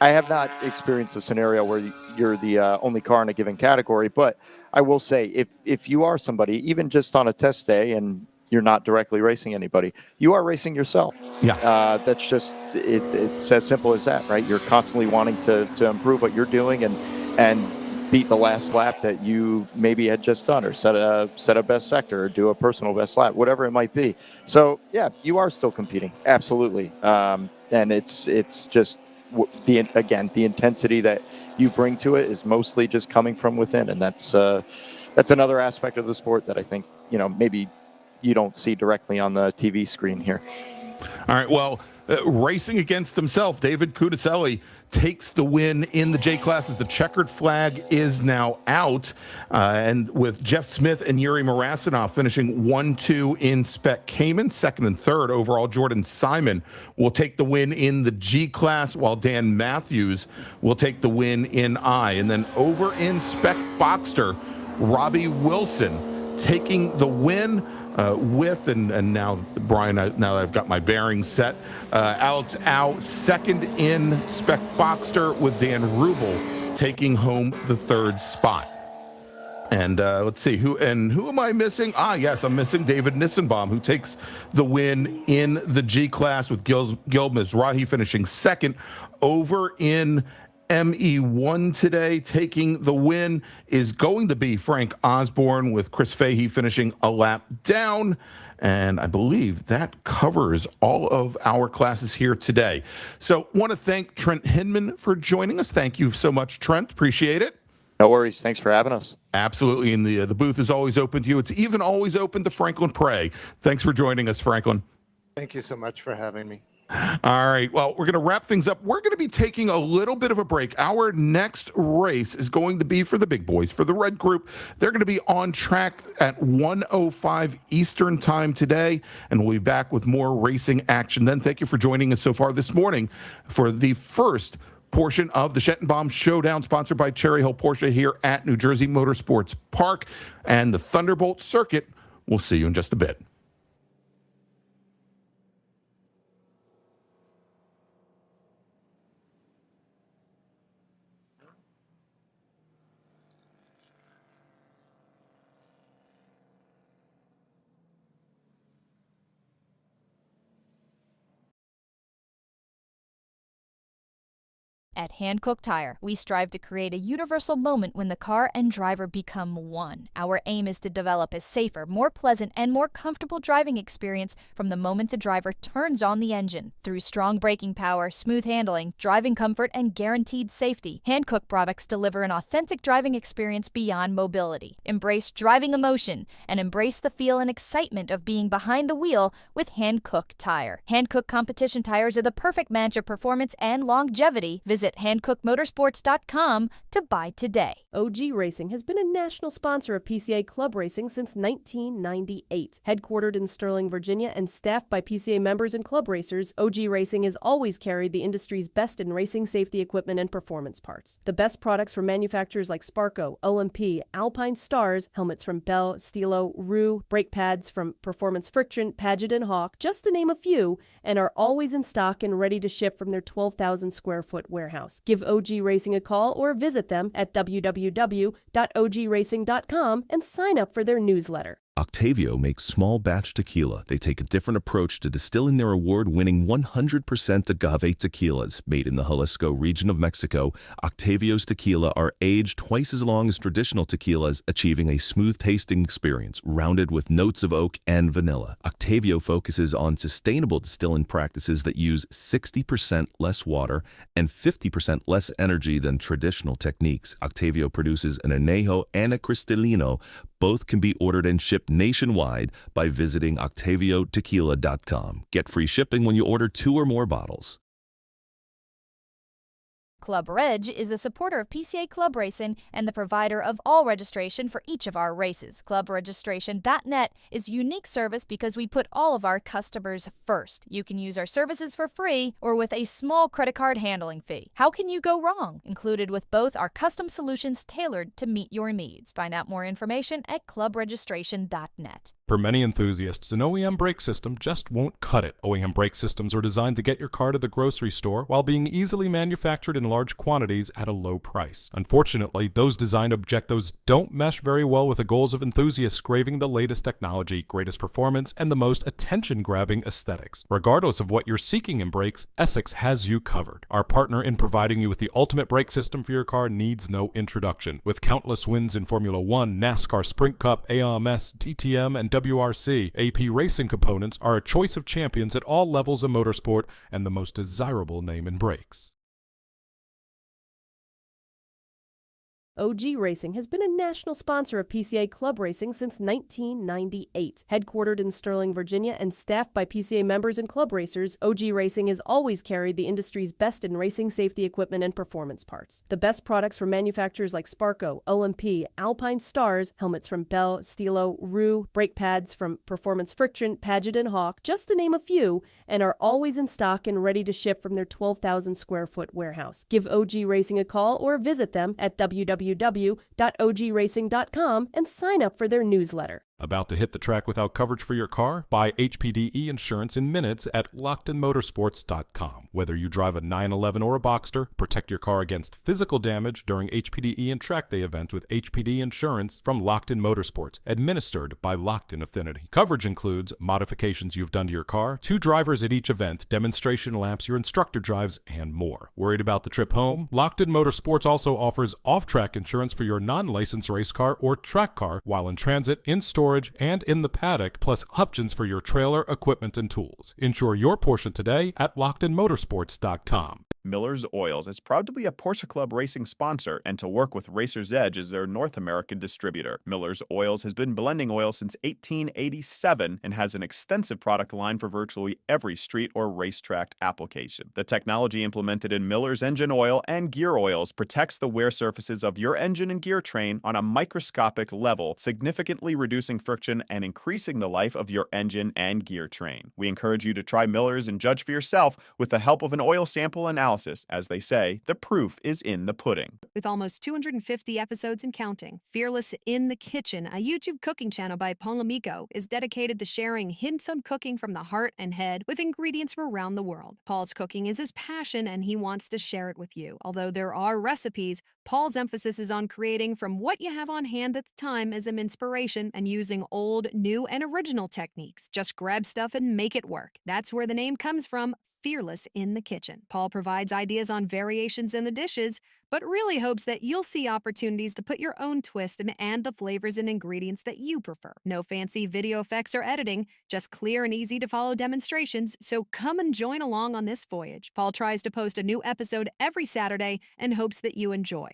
I have not experienced a scenario where you're the only car in a given category, but I will say if you are somebody, even just on a test day and you're not directly racing anybody, you are racing yourself. Yeah. That's just, it's as simple as that, right? You're constantly wanting to improve what you're doing and beat the last lap that you maybe had just done, or set a best sector, or do a personal best lap, whatever it might be. So yeah, you are still competing, absolutely. And it's just the intensity that you bring to it is mostly just coming from within, and that's another aspect of the sport that I think maybe you don't see directly on the TV screen here. All right, well, racing against himself, David Cudicelli takes the win in the J classes. The checkered flag is now out, and with Jeff Smith and Yuri Marasinov finishing 1-2 in Spec Cayman, second and third overall. Jordan Simon will take the win in the G class, while Dan Matthews will take the win in I. And then over in Spec Boxster, Robbie Wilson taking the win with, and now, Brian, now that I've got my bearings set, Alex Au second in Spec Boxster, with Dan Rubel taking home the third spot. And let's see, who am I missing? Yes, I'm missing David Nissenbaum, who takes the win in the G class, with Gil Mizrahi finishing second. Over in ME1 today, taking the win is going to be Frank Osborne, with Chris Fahey finishing a lap down. And I believe that covers all of our classes here today. So want to thank Trent Hinman for joining us. Thank you so much, Trent. Appreciate it. No worries. Thanks for having us. Absolutely. And the booth is always open to you. It's even always open to Franklin Prey. Thanks for joining us, Franklin. Thank you so much for having me. All right. Well, we're going to wrap things up. We're going to be taking a little bit of a break. Our next race is going to be for the big boys, for the red group. They're going to be on track at 1:05 Eastern time today, and we'll be back with more racing action then. Thank you for joining us so far this morning for the first portion of the Schattenbaum Showdown, sponsored by Cherry Hill Porsche here at New Jersey Motorsports Park and the Thunderbolt Circuit. We'll see you in just a bit. At Hankook Tire, we strive to create a universal moment when the car and driver become one. Our aim is to develop a safer, more pleasant, and more comfortable driving experience from the moment the driver turns on the engine. Through strong braking power, smooth handling, driving comfort, and guaranteed safety, Hankook products deliver an authentic driving experience beyond mobility. Embrace driving emotion and embrace the feel and excitement of being behind the wheel with Hankook Tire. Hankook competition tires are the perfect match of performance and longevity. Visit HankookMotorsports.com to buy today. OG Racing has been a national sponsor of PCA Club Racing since 1998. Headquartered in Sterling, Virginia, and staffed by PCA members and club racers, OG Racing has always carried the industry's best in racing safety equipment and performance parts. The best products from manufacturers like Sparco, OMP, Alpine Stars, helmets from Bell, Stilo, Rue, brake pads from Performance Friction, Paget, and Hawk, just to name a few, and are always in stock and ready to ship from their 12,000 square foot warehouse. Give OG Racing a call or visit them at www.ogracing.com and sign up for their newsletter. Octavio makes small batch tequila. They take a different approach to distilling their award-winning 100% agave tequilas. Made in the Jalisco region of Mexico, Octavio's tequila are aged twice as long as traditional tequilas, achieving a smooth-tasting experience, rounded with notes of oak and vanilla. Octavio focuses on sustainable distilling practices that use 60% less water and 50% less energy than traditional techniques. Octavio produces an añejo and a cristalino, Both can be ordered and shipped nationwide by visiting OctavioTequila.com. Get free shipping when you order 2 or more bottles. Club Reg is a supporter of PCA Club Racing and the provider of all registration for each of our races. ClubRegistration.net is a unique service because we put all of our customers first. You can use our services for free or with a small credit card handling fee. How can you go wrong? Included with both are custom solutions tailored to meet your needs. Find out more information at ClubRegistration.net. For many enthusiasts, an OEM brake system just won't cut it. OEM brake systems are designed to get your car to the grocery store while being easily manufactured in large quantities at a low price. Unfortunately, those design objectives don't mesh very well with the goals of enthusiasts craving the latest technology, greatest performance, and the most attention-grabbing aesthetics. Regardless of what you're seeking in brakes, Essex has you covered. Our partner in providing you with the ultimate brake system for your car needs no introduction. With countless wins in Formula One, NASCAR Sprint Cup, AMS, TTM, and WRC, AP Racing Components are a choice of champions at all levels of motorsport and the most desirable name in brakes. OG Racing has been a national sponsor of PCA Club Racing since 1998. Headquartered in Sterling, Virginia, and staffed by PCA members and club racers, OG Racing has always carried the industry's best in racing safety equipment and performance parts. The best products from manufacturers like Sparco, OMP, Alpine Stars, helmets from Bell, Stilo, Rue, brake pads from Performance Friction, Paget, and Hawk, just to name a few, and are always in stock and ready to ship from their 12,000 square foot warehouse. Give OG Racing a call or visit them at www.ogracing.com and sign up for their newsletter. About to hit the track without coverage for your car? Buy HPDE insurance in minutes at LockedInMotorsports.com. Whether you drive a 911 or a Boxster, protect your car against physical damage during HPDE and track day events with HPDE insurance from Locked In Motorsports, administered by Locked In Affinity. Coverage includes modifications you've done to your car, 2 drivers at each event, demonstration laps your instructor drives, and more. Worried about the trip home? Locked In Motorsports also offers off-track insurance for your non-licensed race car or track car while in transit, in storage, and in the paddock, plus options for your trailer, equipment, and tools. Insure your Porsche today at LockedInMotorsports.com. Miller's Oils is proud to be a Porsche Club Racing sponsor and to work with Racer's Edge as their North American distributor. Miller's Oils has been blending oil since 1887 and has an extensive product line for virtually every street or racetrack application. The technology implemented in Miller's engine oil and gear oils protects the wear surfaces of your engine and gear train on a microscopic level, significantly reducing friction and increasing the life of your engine and gear train. We encourage you to try Miller's and judge for yourself with the help of an oil sample analysis. As they say, the proof is in the pudding. With almost 250 episodes and counting, Fearless in the Kitchen, a YouTube cooking channel by Paul Amico, is dedicated to sharing hints on cooking from the heart and head with ingredients from around the world. Paul's cooking is his passion and he wants to share it with you. Although there are recipes, Paul's emphasis is on creating from what you have on hand at the time as an inspiration and using old, new, and original techniques. Just grab stuff and make it work. That's where the name comes from. Fearless in the Kitchen. Paul provides ideas on variations in the dishes, but really hopes that you'll see opportunities to put your own twist and add the flavors and ingredients that you prefer. No fancy video effects or editing, just clear and easy to follow demonstrations, so come and join along on this voyage. Paul tries to post a new episode every Saturday and hopes that you enjoy.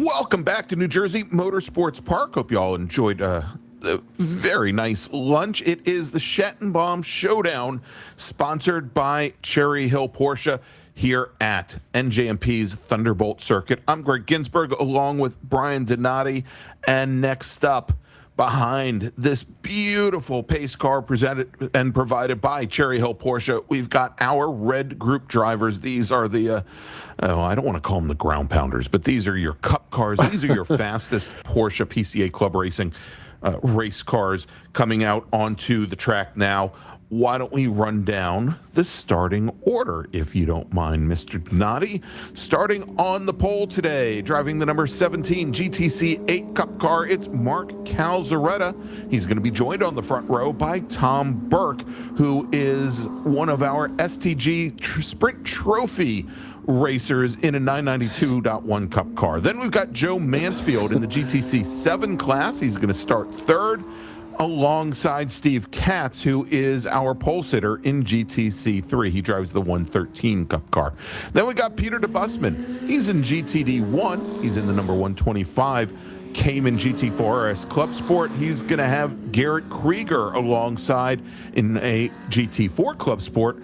Welcome back to New Jersey Motorsports Park. Hope you all enjoyed a very nice lunch. It is the Schattenbaum Showdown, sponsored by Cherry Hill Porsche here at NJMP's Thunderbolt Circuit. I'm Greg Ginsburg along with Brian Donati. And next up, behind this beautiful pace car presented and provided by Cherry Hill Porsche, we've got our red group drivers. These are the, I don't want to call them the ground pounders, but these are your cup cars. These are your fastest Porsche PCA Club Racing race cars coming out onto the track now. Why don't we run down the starting order, if you don't mind, Mr. Donati? Starting on the pole today, driving the number 17 GTC 8 Cup car, it's Mark Calzaretta. He's going to be joined on the front row by Tom Burke, who is one of our STG Sprint Trophy racers in a 992.1 Cup car. Then we've got Joe Mansfield in the GTC 7 class. He's going to start third, alongside Steve Katz, who is our pole sitter in GTC 3. He drives the 113 Cup car. Then we got Peter DeBusman. He's in GTD 1. He's in the number 125 Cayman GT4 RS Club Sport. He's going to have Garrett Krieger alongside in a GT4 Club Sport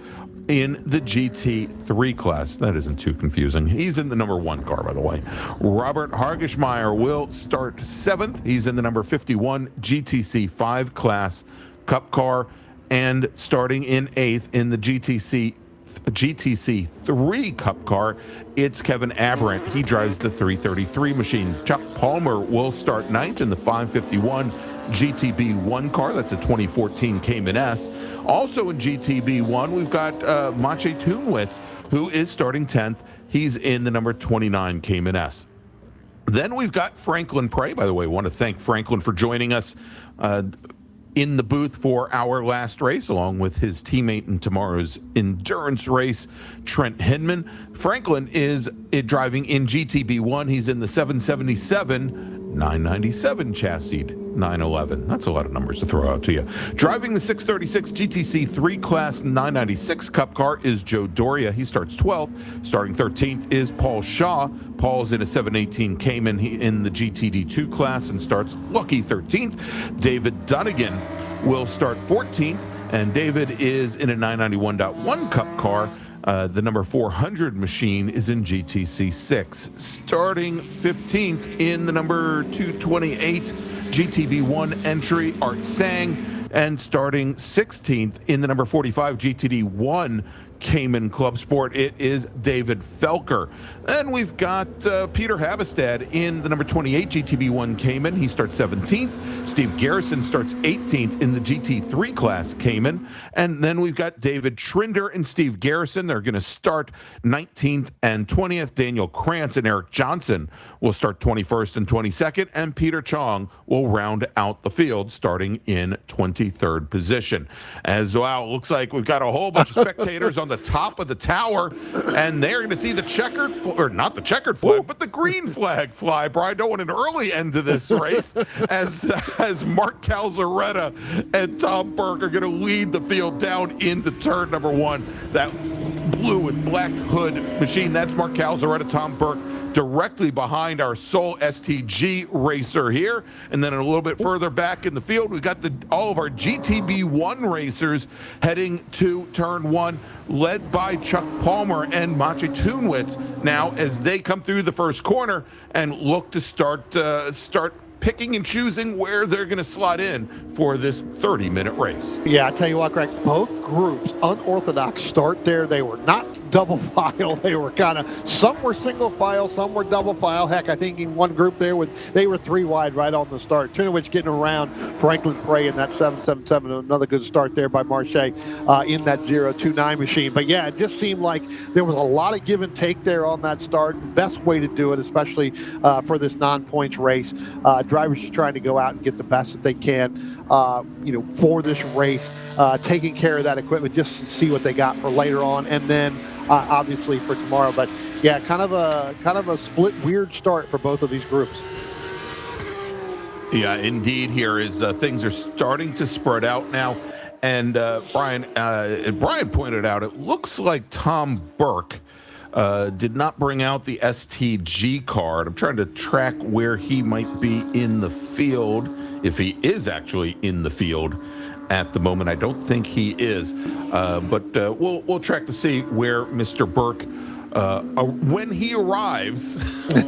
in the GT3 class. That isn't too confusing. He's in the number 1 car, by the way. Robert Hargeschmeyer will start 7th. He's in the number 51 GTC 5 class Cup car, and starting in 8th in the GTC 3 Cup car, it's Kevin Aberrant. He drives the 333 machine. Chuck Palmer will start 9th in the 551 GTB1 car. That's a 2014 Cayman S. Also in GTB1, we've got Maciej Tunwitz, who is starting 10th. He's in the number 29 Cayman S. Then we've got Franklin Prey. By the way, I want to thank Franklin for joining us in the booth for our last race, along with his teammate in tomorrow's endurance race, Trent Hinman. Franklin is driving in GTB1. He's in the 777 997 chassis 911. That's a lot of numbers to throw out to you. Driving the 636 GTC 3 class 996 Cup car is Joe Doria. He starts 12th. Starting 13th is Paul Shaw. Paul's in a 718 Cayman in the GTD 2 class and starts lucky 13th. David Dunnigan will start 14th, and David is in a 991.1 Cup car. The number 400 machine is in GTC 6. Starting 15th in the number 228 GTB1 entry, Art Sang. And starting 16th in the number 45 GTD1 Cayman Club Sport, it is David Felker. And we've got Peter Habestad in the number 28 GTB1 Cayman. He starts 17th. Steve Garrison starts 18th in the GT3 class Cayman. And then we've got David Trinder and Steve Garrison. They're going to start 19th and 20th. Daniel Krantz and Eric Johnson will start 21st and 22nd. And Peter Chong will round out the field starting in 23rd position. As well, it looks like we've got a whole bunch of spectators on the top of the tower, and they're going to see the checkered, or not the checkered flag, but the green flag fly. Brian, don't want an early end to this race as Mark Calzaretta and Tom Burke are going to lead the field down into turn number 1. That blue with black hood machine, that's Mark Calzaretta, Tom Burke, directly behind our sole STG racer here. And then a little bit further back in the field, we've got all of our GTB1 racers heading to turn 1, led by Chuck Palmer and Maciej Tunwitz now as they come through the first corner and look to start picking and choosing where they're going to slot in for this 30-minute race. Yeah, I tell you what, Greg, both groups, unorthodox start there. They were not double file. They were some were single file, some were double file. Heck, I think in one group there, they were 3 wide right on the start. Tunowicz getting around Franklin Prey in that 777. Another good start there by Maciej in that 029 machine. But yeah, it just seemed like there was a lot of give and take there on that start. Best way to do it, especially for this non-points race. Drivers just trying to go out and get the best that they can, for this race, taking care of that equipment just to see what they got for later on, and then obviously for tomorrow. But yeah, kind of a split, weird start for both of these groups. Yeah, indeed. Here is things are starting to spread out now, and Brian pointed out it looks like Tom Burke did not bring out the STG card. I'm trying to track where he might be in the field, if he is actually in the field at the moment. I don't think he is, but we'll track to see where Mr. Burke, when he arrives,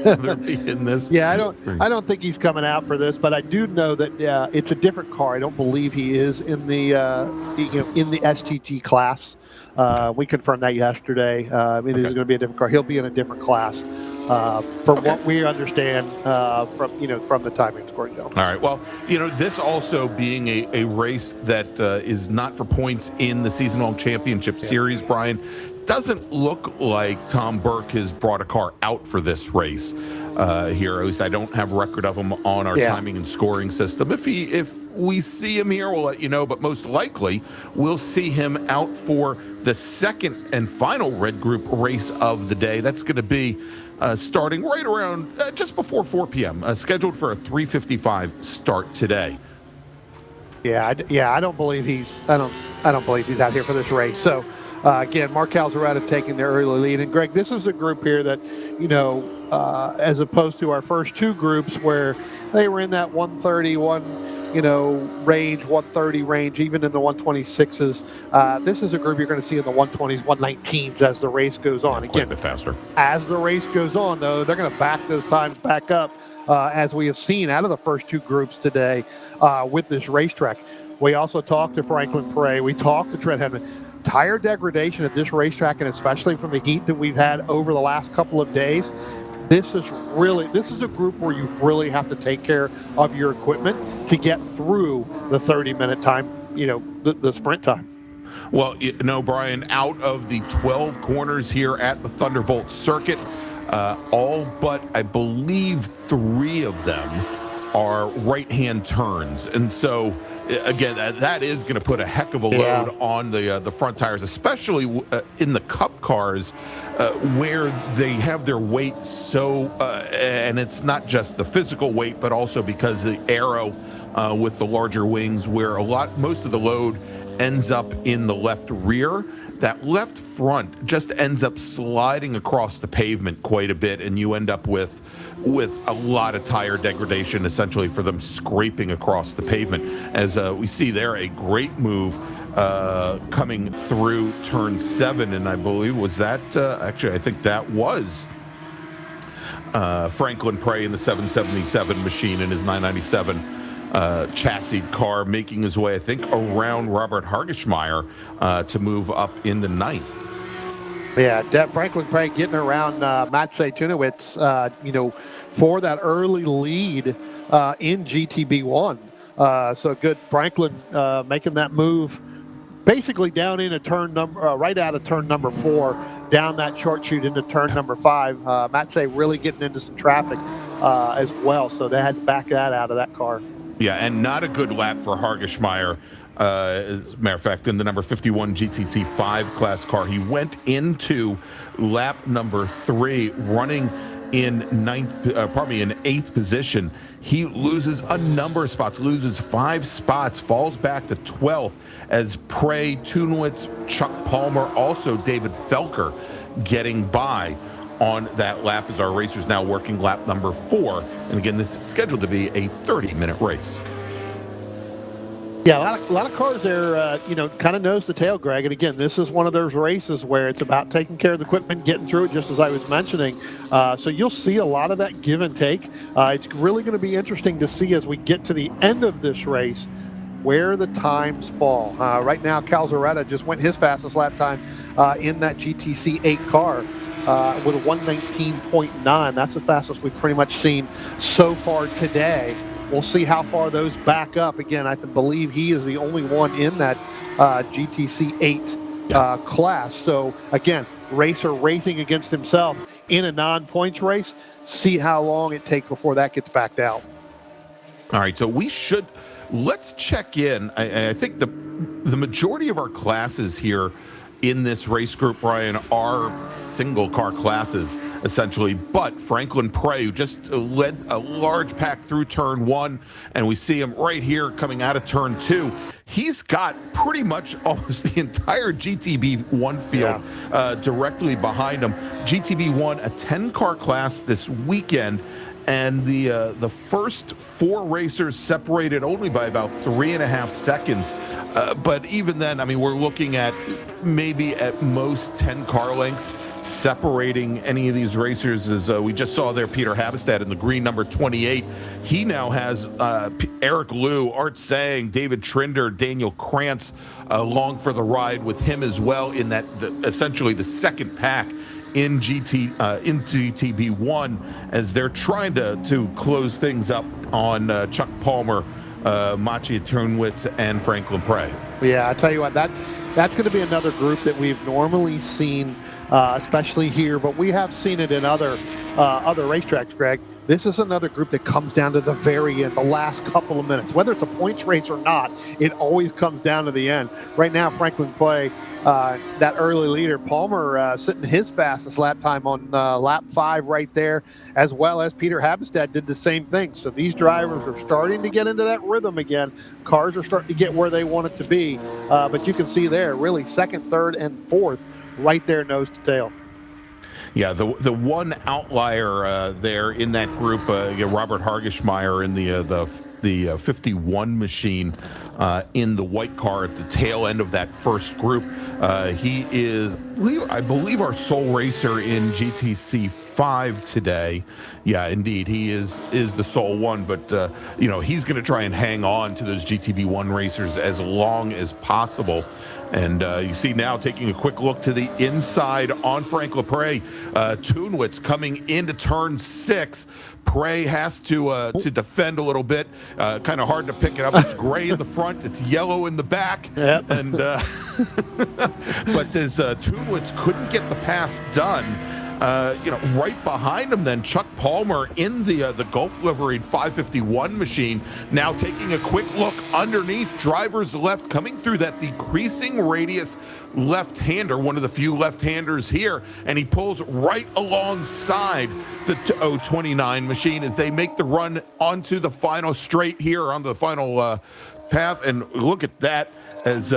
whether it be in this. Yeah, I don't think he's coming out for this, but I do know that it's a different car. I don't believe he is in the in the STG class. We confirmed that yesterday. It is going to be a different car. He'll be in a different class. From what we understand from the timing score, Joe. All right. Well, this also being a race that is not for points in the season-long championship series, Brian, doesn't look like Tom Burke has brought a car out for this race here. At least I don't have record of him on our timing and scoring system. If we see him here, we'll let you know, but most likely we'll see him out for the second and final Red Group race of the day. That's going to be starting right around just before 4 p.m., scheduled for a 3:55 start today. I don't believe he's out here for this race. So again, Mark Calzaretta taking the early lead. And Greg, this is a group here that, as opposed to our first two groups where they were in that 131, range, 130 range, even in the 126s. This is a group you're going to see in the 120s, 119s as the race goes on. Again, quite a bit faster. As the race goes on, though, they're going to back those times back up, as we have seen out of the first two groups today with this racetrack. We also talked to Franklin Prey. We talked to Trent Hedman. Tire degradation at this racetrack, and especially from the heat that we've had over the last couple of days, this is a group where you really have to take care of your equipment to get through the 30-minute time, the sprint time. Well, Brian, out of the 12 corners here at the Thunderbolt circuit, all but I believe 3 of them are right-hand turns. And so, again, that is going to put a heck of a load on the front tires, especially in the Cup cars, where they have their weight and it's not just the physical weight, but also because the aero with the larger wings, where most of the load ends up in the left rear. That left front just ends up sliding across the pavement quite a bit, and you end up with a lot of tire degradation, essentially, for them scraping across the pavement. As we see there, a great move coming through turn 7, and I believe was that actually I think that was Franklin Prey in the 777 machine in his 997 chassis car, making his way, I think, around Robert Hargeschmeyer to move up into 9th. Yeah, Franklin Prey getting around Matsei Tunowitz, for that early lead in GTB1. So good, Franklin making that move, basically down into turn right out of turn number 4, down that short chute into turn number 5. Matsei really getting into some traffic as well, so they had to back that out of that car. Yeah, and not a good lap for Hargeschmeyer. As a matter of fact, in the number 51 GTC 5 class car, he went into lap number 3, running in 8th position. He loses a number of spots, loses 5 spots, falls back to 12th as Prey, Tunowitz, Chuck Palmer, also David Felker getting by on that lap as our racers now working lap number 4. And again, this is scheduled to be a 30-minute race. Yeah, a lot of cars there, kind of nose to tail, Greg. And again, this is one of those races where it's about taking care of the equipment, getting through it, just as I was mentioning. So you'll see a lot of that give and take. It's really going to be interesting to see as we get to the end of this race where the times fall. Right now, Calzaretta just went his fastest lap time in that GTC 8 car with a 119.9. That's the fastest we've pretty much seen so far today. We'll see how far those back up. Again, I believe he is the only one in that GTC 8 class. So, again, racer racing against himself in a non-points race. See how long it takes before that gets backed out. All right, so let's check in. I think the majority of our classes here in this race group, Brian, are single car classes. essentially. But Franklin Prey, who just led a large pack through turn 1, and we see him right here coming out of turn 2. He's got pretty much almost the entire GTB1 field directly behind him. GTB1, a 10-car class this weekend, and the first 4 racers separated only by about 3.5 seconds. But even then, I mean, we're looking at maybe at most 10 car lengths separating any of these racers. As we just saw there, Peter Habestad in the green number 28. He now has Eric Liu, Art Sang, David Trinder, Daniel Krantz along for the ride with him as well in that essentially the second pack in GTB1 as they're trying to close things up on Chuck Palmer, Maciej Tunwitz, and Franklin Prey. Yeah, I tell you what, that's going to be another group that we've normally seen, especially here, but we have seen it in other racetracks, Greg. This is another group that comes down to the very end, the last couple of minutes. Whether it's a points race or not, it always comes down to the end. Right now, Franklin Prey, that early leader, Palmer sitting his fastest lap time on lap 5 right there, as well as Peter Habestad did the same thing. So these drivers are starting to get into that rhythm again. Cars are starting to get where they want it to be. But you can see there, really second, third, and fourth right there nose to tail. Yeah, the one outlier there in that group, Robert Hargeshmeyer in the 51 machine in the white car at the tail end of that first group. He is, I believe, our sole racer in GTC 5 today. Yeah, indeed, he is the sole one, but he's going to try and hang on to those GTB1 racers as long as possible. And you see now, taking a quick look to the inside on Franklin Prey, Tunwitz coming into turn 6. Prey has to defend a little bit. Kind of hard to pick it up. It's gray in the front. It's yellow in the back. Yep. And but as Tunwitz couldn't get the pass done, right behind him, then Chuck Palmer in the Gulf liveried 551 machine, now taking a quick look underneath, driver's left, coming through that decreasing radius left-hander, one of the few left-handers here, and he pulls right alongside the 029 machine as they make the run onto the final straight here on the final path. And look at that as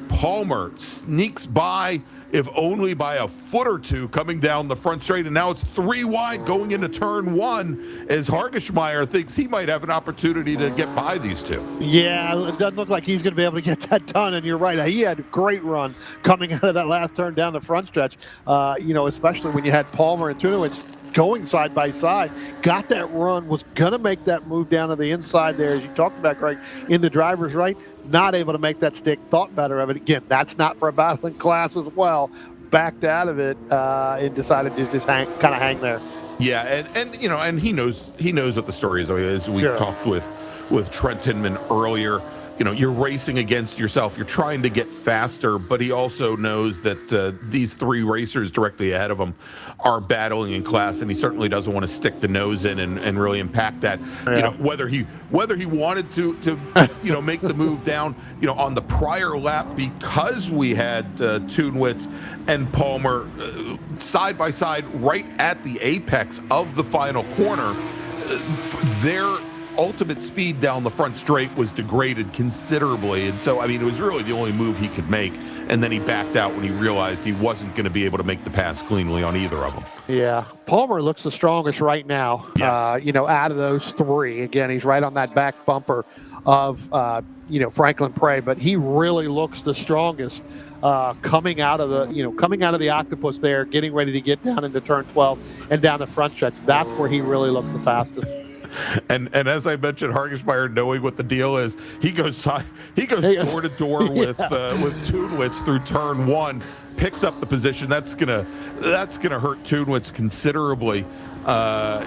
Palmer sneaks by, if only by a foot or two, coming down the front straight, and now it's 3 wide going into turn 1 as Hargeshmeyer thinks he might have an opportunity to get by these two. Yeah, it doesn't look like he's going to be able to get that done, and you're right. He had a great run coming out of that last turn down the front stretch, especially when you had Palmer and Tunowicz going side by side. Got that run, was going to make that move down to the inside there, as you talked about, Greg, in the driver's right. Not able to make that stick, thought better of it. Again, that's not for a battling class as well. Backed out of it and decided to just hang there. Yeah, and he knows what the story is. As we talked with Trent Tinman earlier, you're racing against yourself. You're trying to get faster, but he also knows that these 3 racers directly ahead of him are battling in class, and he certainly doesn't want to stick the nose in and really impact that. Yeah. Whether he wanted to make the move down, on the prior lap, because we had Tunwitz and Palmer side by side right at the apex of the final corner, their ultimate speed down the front straight was degraded considerably, and so it was really the only move he could make, and then he backed out when he realized he wasn't going to be able to make the pass cleanly on either of them. Yeah, Palmer looks the strongest right now. Yes. Out of those 3, again, he's right on that back bumper of Franklin Prey, but he really looks the strongest coming out of the octopus there, getting ready to get down into turn 12 and down the front stretch. That's where he really looks the fastest. And as I mentioned, Hargeshmeyer, knowing what the deal is, he goes door to door with Tunwitz through turn 1, picks up the position. That's gonna hurt Tunwitz considerably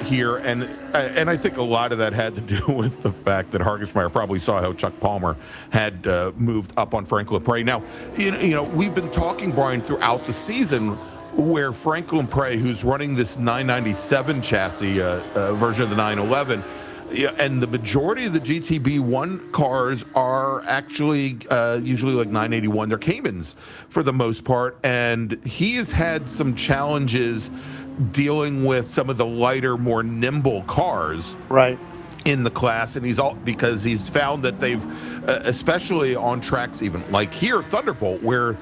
here, and I think a lot of that had to do with the fact that Hargeshmeyer probably saw how Chuck Palmer had moved up on Franklin Prey. Now, we've been talking, Brian, throughout the season, where Franklin Prey, who's running this 997 chassis version of the 911, and the majority of the GTB1 cars are actually usually like 981. They're Caymans for the most part, and he has had some challenges dealing with some of the lighter, more nimble cars. Right. In the class, and because he's found that they've, especially on tracks even like here, Thunderbolt, where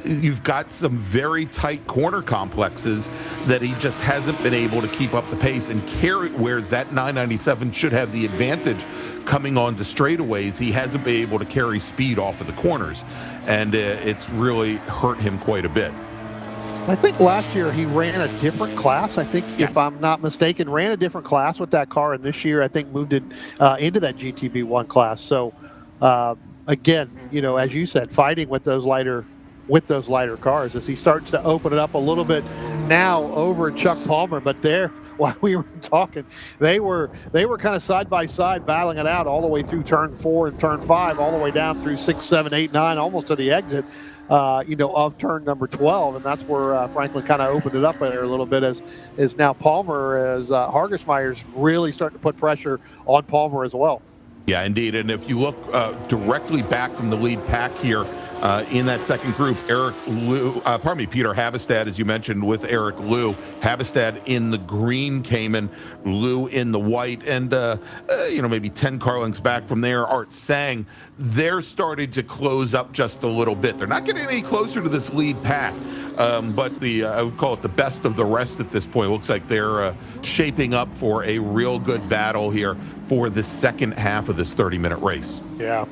you've got some very tight corner complexes that he just hasn't been able to keep up the pace and carry, where that 997 should have the advantage coming on to straightaways. He hasn't been able to carry speed off of the corners, and it's really hurt him quite a bit. I think last year he ran a different class. I think, if I'm not mistaken, ran a different class with that car, and this year I think moved it into that GTB1 class. So again, as you said, fighting with those lighter cars as he starts to open it up a little bit now over Chuck Palmer. But there, while we were talking, they were kind of side by side battling it out all the way through turn 4 and turn 5, all the way down through 6, 7, 8, 9, almost to the exit. Of turn number 12, and that's where Franklin kind of opened it up there a little bit as now Palmer, as Hargesmeyer's really starting to put pressure on Palmer as well. Yeah, indeed. And if you look directly back from the lead pack here in that second group, Peter Havestad, as you mentioned, with Eric Liu. Havestad in the green came in, Liu in the white, and maybe 10 car lengths back from there, Art Sang. They're starting to close up just a little bit. They're not getting any closer to this lead pack, but I would call it the best of the rest at this point. It looks like they're shaping up for a real good battle here for the second half of this 30-minute race. Yeah.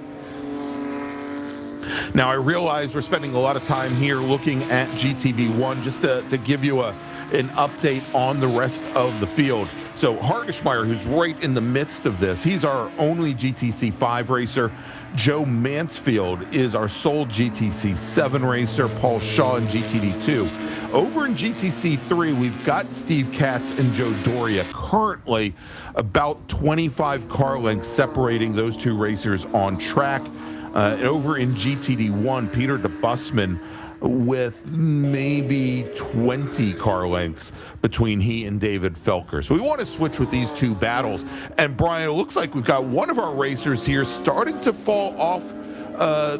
Now, I realize we're spending a lot of time here looking at GTB1 just to give you an update on the rest of the field. So Hargesmeyer, who's right in the midst of this, he's our only GTC 5 racer. Joe Mansfield is our sole GTC 7 racer. Paul Shaw in GTD 2. Over in GTC 3, we've got Steve Katz and Joe Doria. Currently, about 25 car lengths separating those two racers on track. Over in GTD1, Peter DeBusman with maybe 20 car lengths between he and David Felker. So we want to switch with these two battles. And Brian, it looks like we've got one of our racers here starting to fall off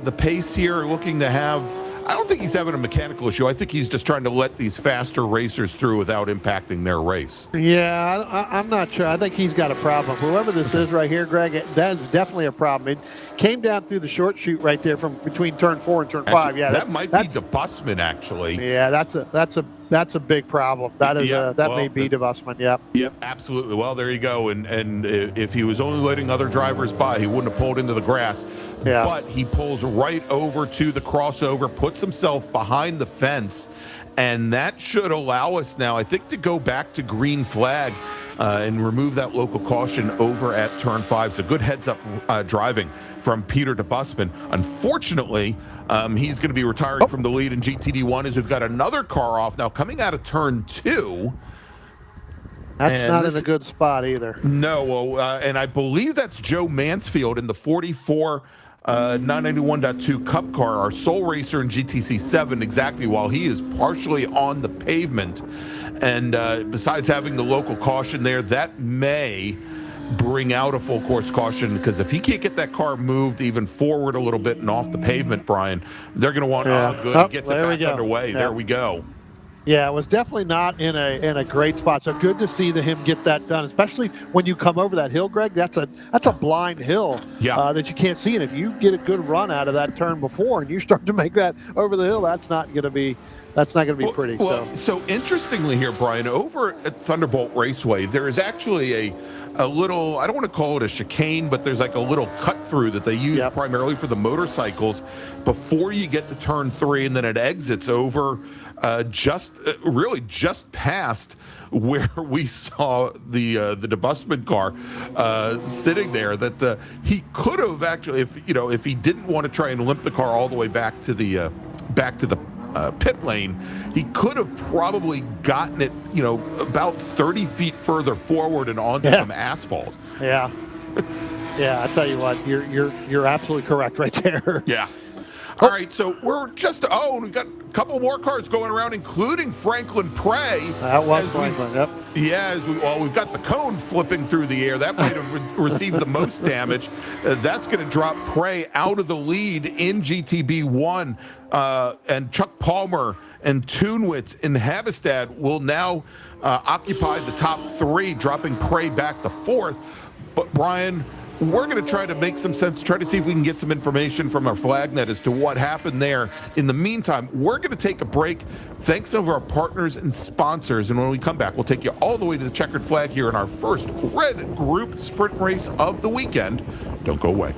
the pace here, looking to have, I don't think he's having a mechanical issue. I think he's just trying to let these faster racers through without impacting their race. Yeah, I'm not sure. I think he's got a problem. Whoever this is right here, Greg, that is definitely a problem. It came down through the short chute right there from between turn 4 and turn 5. Yeah, that might be DeBusman, actually. Yeah, that's a big problem. That is may be DeBusman. Yep. Yep, absolutely. Well, there you go. And if he was only letting other drivers by, he wouldn't have pulled into the grass. Yeah. But he pulls right over to the crossover, puts himself behind the fence, and that should allow us now, I think, to go back to green flag and remove that local caution over at turn 5. So good heads-up driving from Peter DeBusman. Unfortunately, he's going to be retiring from the lead in GTD1 as we've got another car off now coming out of turn 2. That's not in a good spot either. No, and I believe that's Joe Mansfield in the 44 991.2 Cup car, our sole racer in GTC 7, exactly, while he is partially on the pavement. And besides having the local caution there, that may bring out a full course caution, because if he can't get that car moved even forward a little bit and off the pavement, Brian, they're going to want, he gets it back underway. Yeah. There we go. Yeah, it was definitely not in a great spot. So good to see him get that done, especially when you come over that hill, Greg. That's a blind hill that you can't see. And if you get a good run out of that turn before and you start to make that over the hill, that's not going to be pretty. Well, so interestingly here, Brian, over at Thunderbolt Raceway, there is actually a little, I don't want to call it a chicane, but there's like a little cut through that they use primarily for the motorcycles before you get to turn 3, and then it exits over really just past where we saw the DeBusman car sitting there. That he could have actually, if he didn't want to try and limp the car all the way back to the pit lane, he could have probably gotten it, about 30 feet further forward and onto some asphalt. Yeah. Yeah, I tell you what, you're absolutely correct right there. Yeah. All right, so we're we've got a couple more cars going around, including Franklin Prey. That was Franklin, yep. Yeah, we've got the cone flipping through the air. That might have received the most damage. That's going to drop Prey out of the lead in GTB1. And Chuck Palmer and Tunwitz in Habestad will now occupy the top 3, dropping Prey back to 4th. But Brian, we're going to try to make some sense, try to see if we can get some information from our FlagNet as to what happened there. In the meantime, we're going to take a break. Thanks to our partners and sponsors. And when we come back, we'll take you all the way to the checkered flag here in our first red group sprint race of the weekend. Don't go away.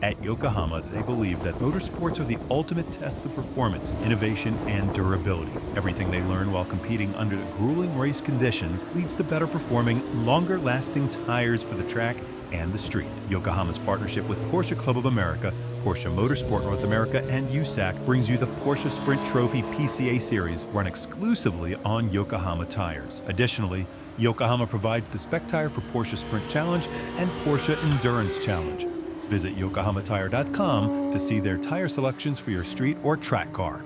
At Yokohama, they believe that motorsports are the ultimate test of performance, innovation, and durability. Everything they learn while competing under the grueling race conditions leads to better performing, longer-lasting tires for the track and the street. Yokohama's partnership with Porsche Club of America, Porsche Motorsport North America, and USAC brings you the Porsche Sprint Trophy PCA Series, run exclusively on Yokohama tires. Additionally, Yokohama provides the spec tire for Porsche Sprint Challenge and Porsche Endurance Challenge. Visit yokohamatire.com to see their tire selections for your street or track car.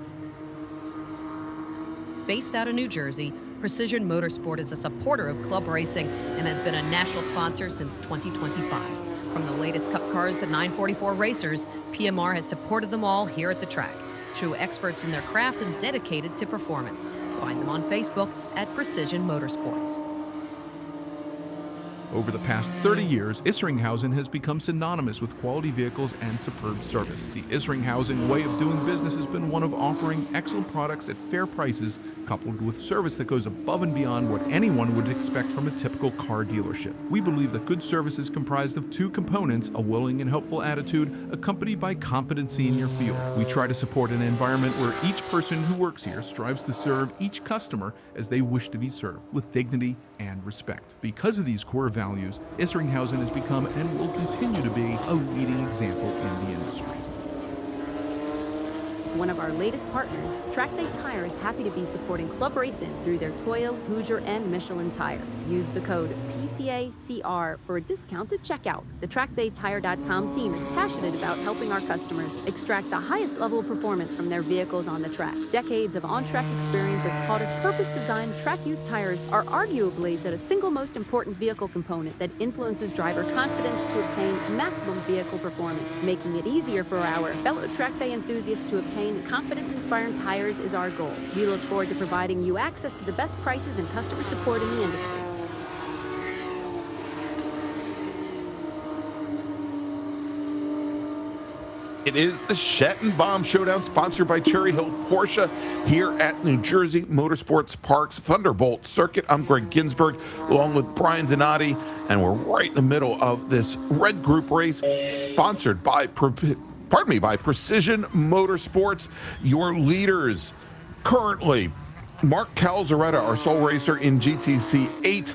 Based out of New Jersey, Precision Motorsport is a supporter of club racing and has been a national sponsor since 2025. From the latest Cup cars to 944 racers, PMR has supported them all here at the track. True experts in their craft and dedicated to performance. Find them on Facebook at Precision Motorsports. Over the past 30 years, Isringhausen has become synonymous with quality vehicles and superb service. The Isringhausen way of doing business has been one of offering excellent products at fair prices, coupled with service that goes above and beyond what anyone would expect from a typical car dealership. We believe that good service is comprised of 2 components, a willing and helpful attitude, accompanied by competency in your field. We try to support an environment where each person who works here strives to serve each customer as they wish to be served, with dignity and respect. Because of these core values, Isringhausen has become and will continue to be a leading example in the industry. One of our latest partners, Track Day Tire, is happy to be supporting club racing through their Toyo, Hoosier, and Michelin tires. Use the code PCACR for a discount at checkout. The TrackDayTire.com team is passionate about helping our customers extract the highest level of performance from their vehicles on the track. Decades of on-track experience has taught us purpose-designed track-use tires are arguably the single most important vehicle component that influences driver confidence to obtain maximum vehicle performance. Making it easier for our fellow Track Day enthusiasts to obtain confidence-inspiring tires is our goal. We look forward to providing you access to the best prices and customer support in the industry. It is the Schattenbaum Showdown, sponsored by Cherry Hill Porsche here at New Jersey Motorsports Park's Thunderbolt Circuit. I'm Greg Ginsburg, along with Brian Donati, and we're right in the middle of this red group race, sponsored by by Precision Motorsports. Your leaders currently, Mark Calzaretta, our sole racer in GTC 8,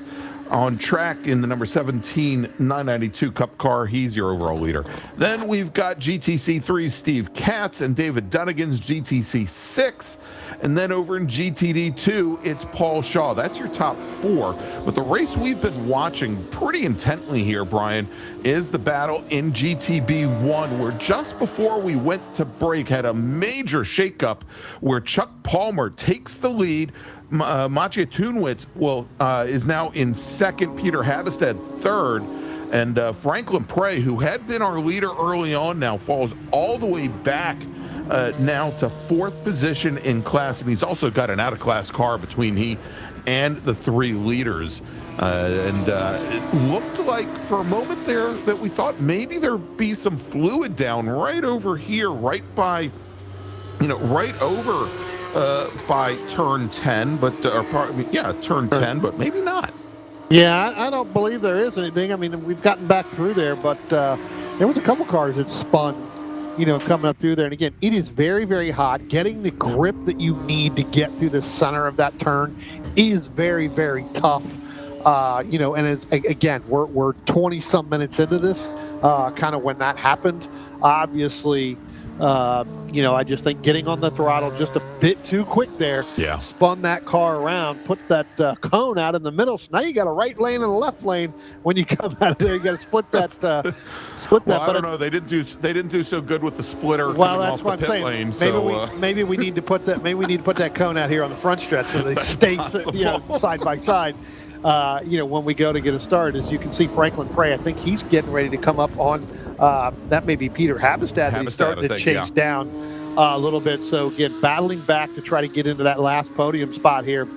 on track in the number 17 992 Cup car. He's your overall leader. Then we've got GTC 3 Steve Katz and David Dunnigan's GTC 6. And then over in GTD 2, it's Paul Shaw. That's your top 4. But the race we've been watching pretty intently here, Brian, is the battle in GTB 1, where just before we went to break, had a major shakeup where Chuck Palmer takes the lead. Mattia Tunwitz is now in second, Peter Havestad third, and Franklin Prey, who had been our leader early on, now falls all the way back now to 4th position in class, and he's also got an out-of-class car between he and the 3 leaders. It looked like for a moment there that we thought maybe there'd be some fluid down right over here, right by, right over by turn 10, but turn 10, but maybe not. Yeah, I don't believe there is anything. I mean, we've gotten back through there, but there was a couple cars that spun, coming up through there. And again, it is very, very hot. Getting the grip that you need to get through the center of that turn is very, very tough. And it's, again, we're 20-some minutes into this, kind of when that happened. Obviously, I just think getting on the throttle just a bit too quick there. Yeah. Spun that car around, put that cone out in the middle. So now you got a right lane and a left lane. When you come out of there, you got to split that. Well, I don't know. They didn't do so good with the splitter. Well, that's what I'm saying. Lane, maybe we need to put that. Maybe we need to put that cone out here on the front stretch so they stay, side by side. when we go to get a start. As you can see, Franklin Prey, I think he's getting ready to come up on, that may be Peter Habestad that he's starting to chase down a little bit. So, again, battling back to try to get into that last podium spot here.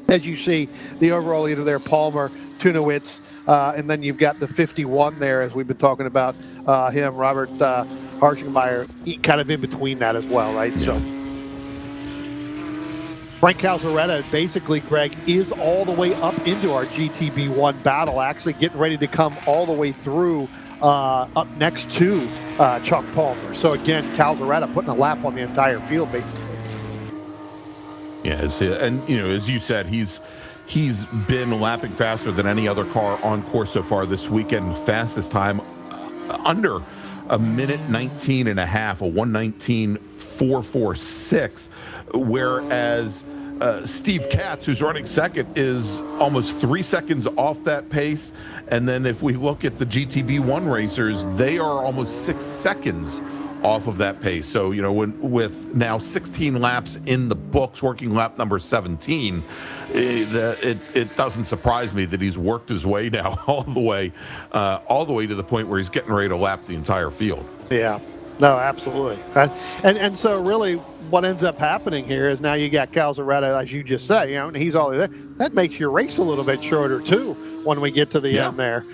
As you see, the overall leader there, Palmer, Tunowitz, and then you've got the 51 there, as we've been talking about him, Robert Harschenmeyer, kind of in between that as well, right? Yeah. So Frank Calzaretta, basically, Greg, is all the way up into our GTB1 battle, actually getting ready to come all the way through up next to Chuck Palmer. So, again, Calzaretta putting a lap on the entire field, basically. Yeah, and as you said, he's been lapping faster than any other car on course so far this weekend. Fastest time under a minute 19 and a half, a 1:19.446, whereas Steve Katz, who's running second, is almost 3 seconds off that pace. And then if we look at the GTB1 racers, they are almost 6 seconds off of that pace. So, with now 16 laps in the books, working lap number 17, it doesn't surprise me that he's worked his way now all the way to the point where he's getting ready to lap the entire field. Yeah, no, absolutely. And so really what ends up happening here is now you got Calzaretta, as you just said, and he's all there. That makes your race a little bit shorter too when we get to the end there.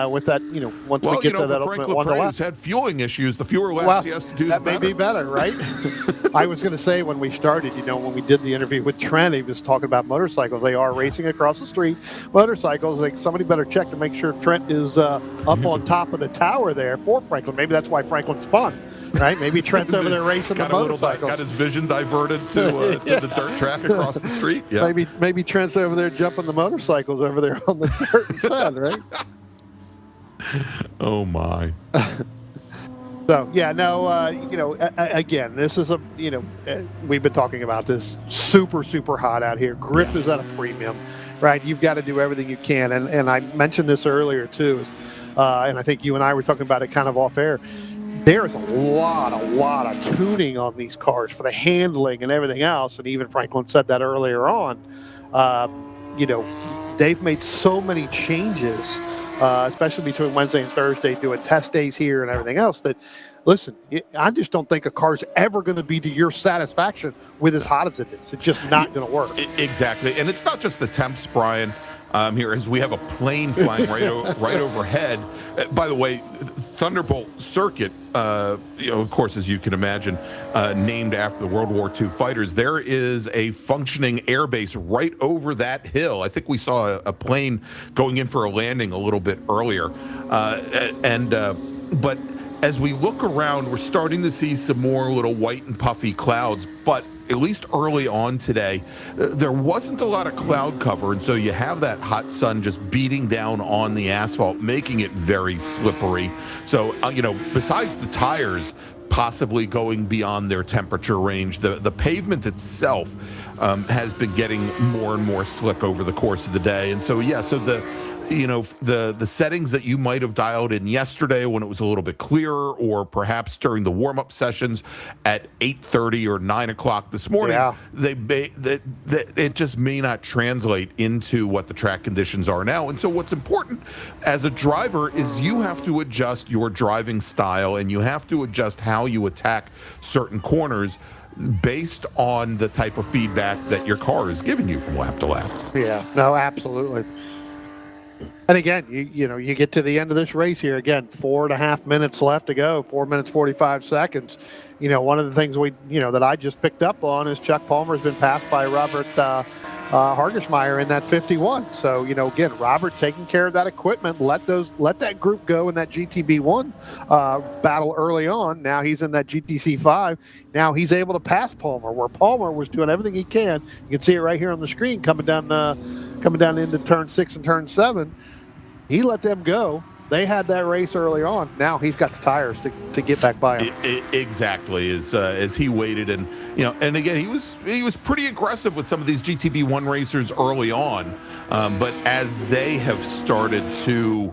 With that, once we get to that ultimate one lap. Who's had fueling issues, the fewer laps he has to do, that may be better, right? I was going to say when we started, when we did the interview with Trent, he was talking about motorcycles. They are racing across the street. Motorcycles, somebody better check to make sure Trent is up on top of the tower there for Franklin. Maybe that's why Franklin spun. Right? Maybe Trent's over there racing the motorcycles. Got his vision diverted to the dirt track across the street. Yeah. Maybe Trent's over there jumping the motorcycles over there on the dirt instead, right? Oh my. So yeah, no, again, this is we've been talking about this, super hot out here. Grip is at a premium, right? You've got to do everything you can, and I mentioned this earlier too, and I think you and I were talking about it kind of off air. There's a lot of tuning on these cars for the handling and everything else, and even Franklin said that earlier on. They've made so many changes, especially between Wednesday and Thursday, doing test days here and everything else, that, listen, I just don't think a car's ever going to be to your satisfaction with as hot as it is. It's just not going to work. Exactly. And it's not just the temps, Brian. Here, as we have a plane flying right overhead. By the way, Thunderbolt Circuit, of course, as you can imagine, named after the World War II fighters. There is a functioning airbase right over that hill. I think we saw a plane going in for a landing a little bit earlier. But as we look around, we're starting to see some more little white and puffy clouds, but at least early on today, there wasn't a lot of cloud cover, and so you have that hot sun just beating down on the asphalt, making it very slippery. So, besides the tires possibly going beyond their temperature range, the pavement itself has been getting more and more slick over the course of the day. And so, the settings that you might have dialed in yesterday when it was a little bit clearer, or perhaps during the warm-up sessions at 8:30 or 9 o'clock this morning, it just may not translate into what the track conditions are now. And so what's important as a driver is you have to adjust your driving style, and you have to adjust how you attack certain corners based on the type of feedback that your car is giving you from lap to lap. Yeah, no, absolutely. And again, you get to the end of this race here. Again, 4.5 minutes left to go. 4 minutes 45 seconds. One of the things that I just picked up on is Chuck Palmer has been passed by Robert Hargeshmeyer in that 51. So again, Robert taking care of that equipment. Let that group go in that GTB1 battle early on. Now he's in that GTC5. Now he's able to pass Palmer, where Palmer was doing everything he can. You can see it right here on the screen coming down into turn 6 and turn 7. He let them go. They had that race early on. Now he's got the tires to get back by him. Exactly, as he waited, and and again he was pretty aggressive with some of these GTB1 racers early on, but as they have started to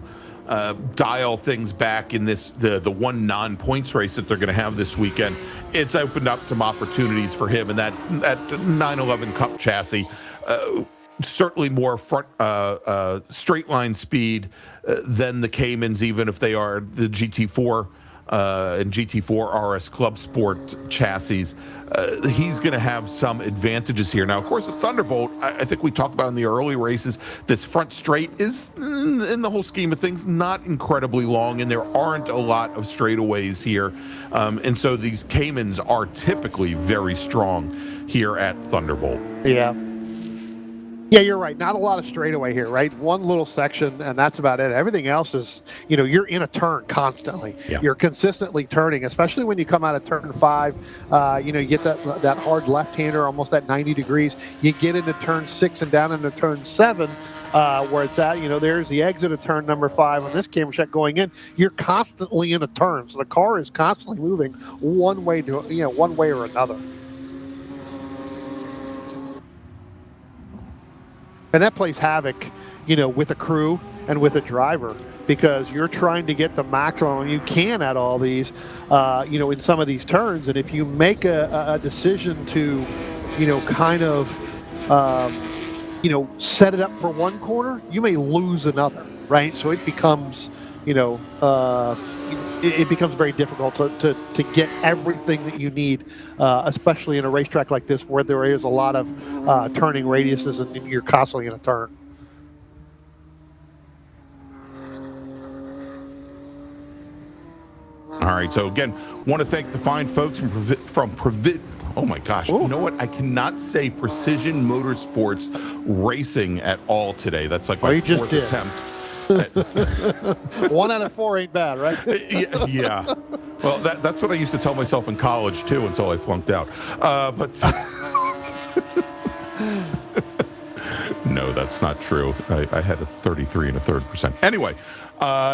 dial things back in the one non-points race that they're going to have this weekend, it's opened up some opportunities for him, and that 911 Cup chassis. certainly more front straight line speed than the Caymans, even if they are the GT4 and GT4 RS Club Sport chassis. He's going to have some advantages here. Now, of course, the Thunderbolt, I think we talked about in the early races, this front straight is, in the whole scheme of things, not incredibly long, and there aren't a lot of straightaways here. And so these Caymans are typically very strong here at Thunderbolt. Yeah. Yeah, you're right. Not a lot of straightaway here, right? One little section, and that's about it. Everything else is, you're in a turn constantly. Yeah. You're consistently turning, especially when you come out of turn 5. You get that hard left-hander, almost at 90 degrees. You get into turn 6 and down into turn 7, where it's at. There's the exit of turn number 5 on this camera shot going in. You're constantly in a turn, so the car is constantly moving one way or another. And that plays havoc, with a crew and with a driver, because you're trying to get the maximum you can at all these, in some of these turns. And if you make a decision to, set it up for one corner, you may lose another, right? So it becomes, it becomes very difficult to get everything that you need, especially in a racetrack like this where there is a lot of turning radiuses and you're constantly in a turn. All right, so again, want to thank the fine folks from oh my gosh, You know what? I cannot say Precision Motorsports Racing at all today. That's like my fourth attempt. 1 out of 4 ain't bad, right? Yeah. Well, that's what I used to tell myself in college, too, until I flunked out. But no, that's not true. I had a 33 1/3%. Anyway,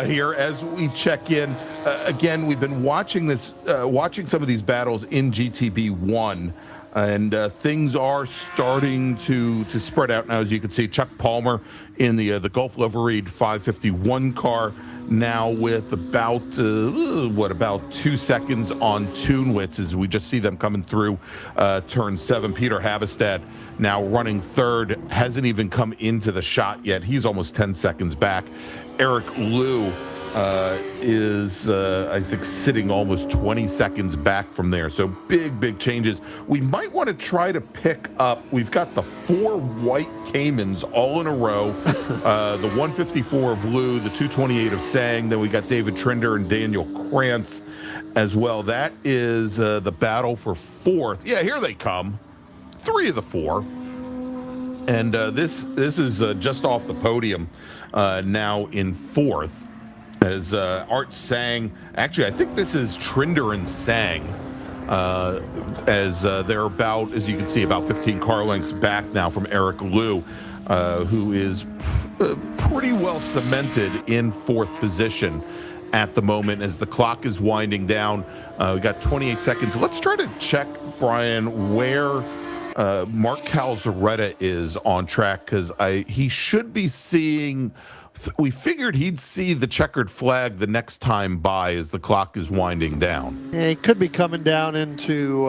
here as we check in, again, we've been watching some of these battles in GTB1. And things are starting to spread out now. As you can see, Chuck Palmer in the Gulf Liveried 551 car now with about 2 seconds on Tunewitz as we just see them coming through turn 7. Peter Habestad now running third, hasn't even come into the shot yet. He's almost 10 seconds back. Eric Liu is, I think, sitting almost 20 seconds back from there. So big changes. We might want to try to pick up, we've got the 4 white Caymans all in a row. The 154 of Liu, the 228 of Sang. Then we got David Trinder and Daniel Krantz as well. That is the battle for 4th. Yeah, here they come. 3 of the 4. And this is just off the podium now in 4th. As Art Sang, actually, I think this is Trinder and Sang, as they're about, as you can see, about 15 car lengths back now from Eric Liu, who is pretty well cemented in 4th position at the moment as the clock is winding down. We got 28 seconds. Let's try to check, Brian, where Mark Calzaretta is on track, because he should be seeing. We figured he'd see the checkered flag the next time by as the clock is winding down. Yeah, he could be coming down into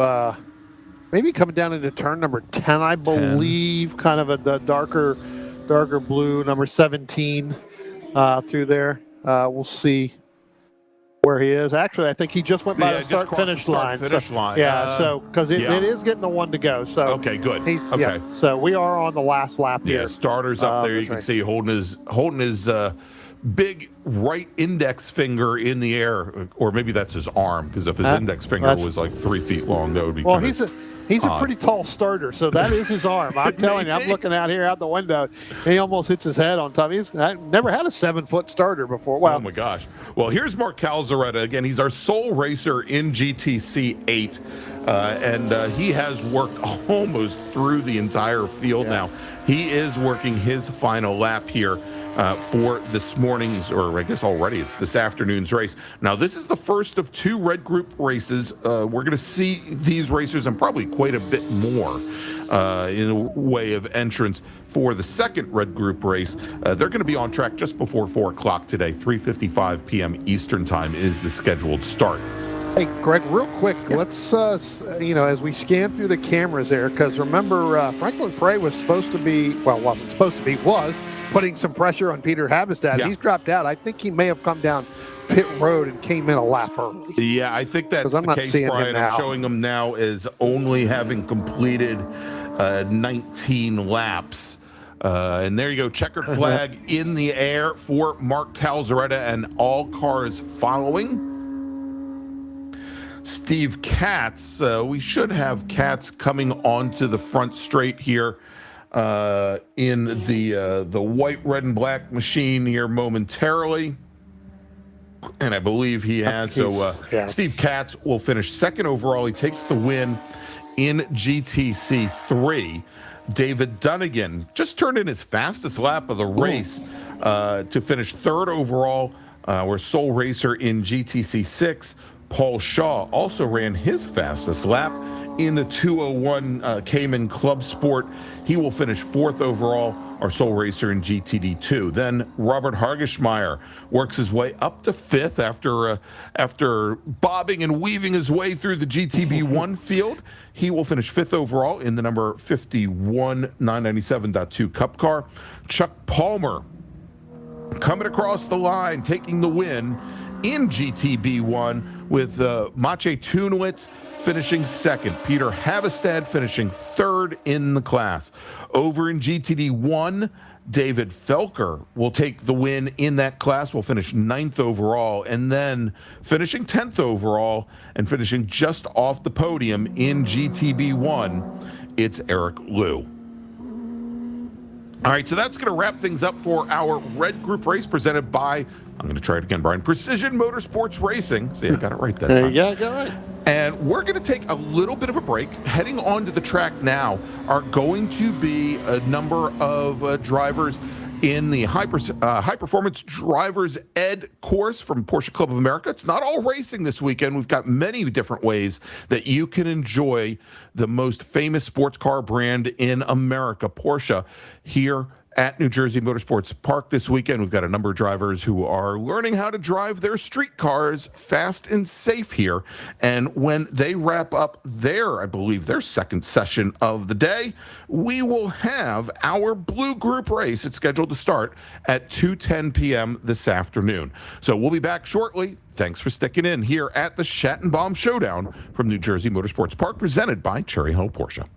turn number 10, I believe, kind of the darker blue, number 17 through there. We'll see where he is. Actually, I think he just went by the start-finish line. Yeah, so because it is getting the 1 to go. So okay, good. Okay. Yeah, so we are on the last lap here. Yeah, starter's up there. You can see holding his big right index finger in the air, or maybe that's his arm, because if his index finger was like 3 feet long, that would be. Well, he's a pretty tall starter, so that is his arm. I'm telling you, I'm looking out here out the window, and he almost hits his head on top. He's never had a 7-foot starter before. Wow. Oh my gosh. Well, here's Mark Calzaretta again. He's our sole racer in GTC 8, and he has worked almost through the entire field now. He is working his final lap here for this morning's, or I guess already it's this afternoon's race. Now, this is the first of 2 red group races. We're going to see these racers and probably quite a bit more in a way of entrance for the second red group race. They're going to be on track just before 4 o'clock today. 3:55 p.m. Eastern time is the scheduled start. Hey, Greg, real quick, let's, as we scan through the cameras there, because remember, Franklin Prey was supposed to be, well, wasn't supposed to be, was putting some pressure on Peter Habestad. Yeah. He's dropped out. I think he may have come down pit road and came in a lap early. Yeah, I think that's I'm the not case, seeing him Brian. I'm now. showing him now as only having completed 19 laps. And there you go, checkered flag in the air for Mark Calzaretta and all cars following. Steve Katz, we should have Katz coming onto the front straight here in the white, red, and black machine here momentarily. And I believe he has. So Steve Katz will finish second overall. He takes the win in GTC 3. David Dunnigan just turned in his fastest lap of the race to finish third overall. We're sole racer in GTC 6. Paul Shaw also ran his fastest lap in the 201 Cayman Club Sport. He will finish fourth overall, our sole racer in GTD 2. Then Robert Hargeschmeyer works his way up to fifth after bobbing and weaving his way through the GTB 1 field. He will finish fifth overall in the number 51 997.2 Cup car. Chuck Palmer coming across the line, taking the win in GTB 1 with Maciej Tunowicz finishing second. Peter Habestad finishing third in the class. Over in GTD 1, David Felker will take the win in that class. Will finish ninth overall, and then finishing 10th overall and finishing just off the podium in GTB 1, it's Eric Liu. All right, so that's going to wrap things up for our red group race presented by, I'm going to try it again, Brian, Precision Motorsports Racing. See, I got it right that time. Yeah, got it right. And we're going to take a little bit of a break. Heading onto the track now are going to be a number of drivers in the high performance drivers ed course from Porsche Club of America. It's not all racing this weekend. We've got many different ways that you can enjoy the most famous sports car brand in America, Porsche, here at New Jersey Motorsports Park this weekend. We've got a number of drivers who are learning how to drive their street cars fast and safe here. And when they wrap up their, I believe, their second session of the day, we will have our blue group race. It's scheduled to start at 2:10 p.m. this afternoon. So we'll be back shortly. Thanks for sticking in here at the Schattenbaum Showdown from New Jersey Motorsports Park, presented by Cherry Hill Porsche.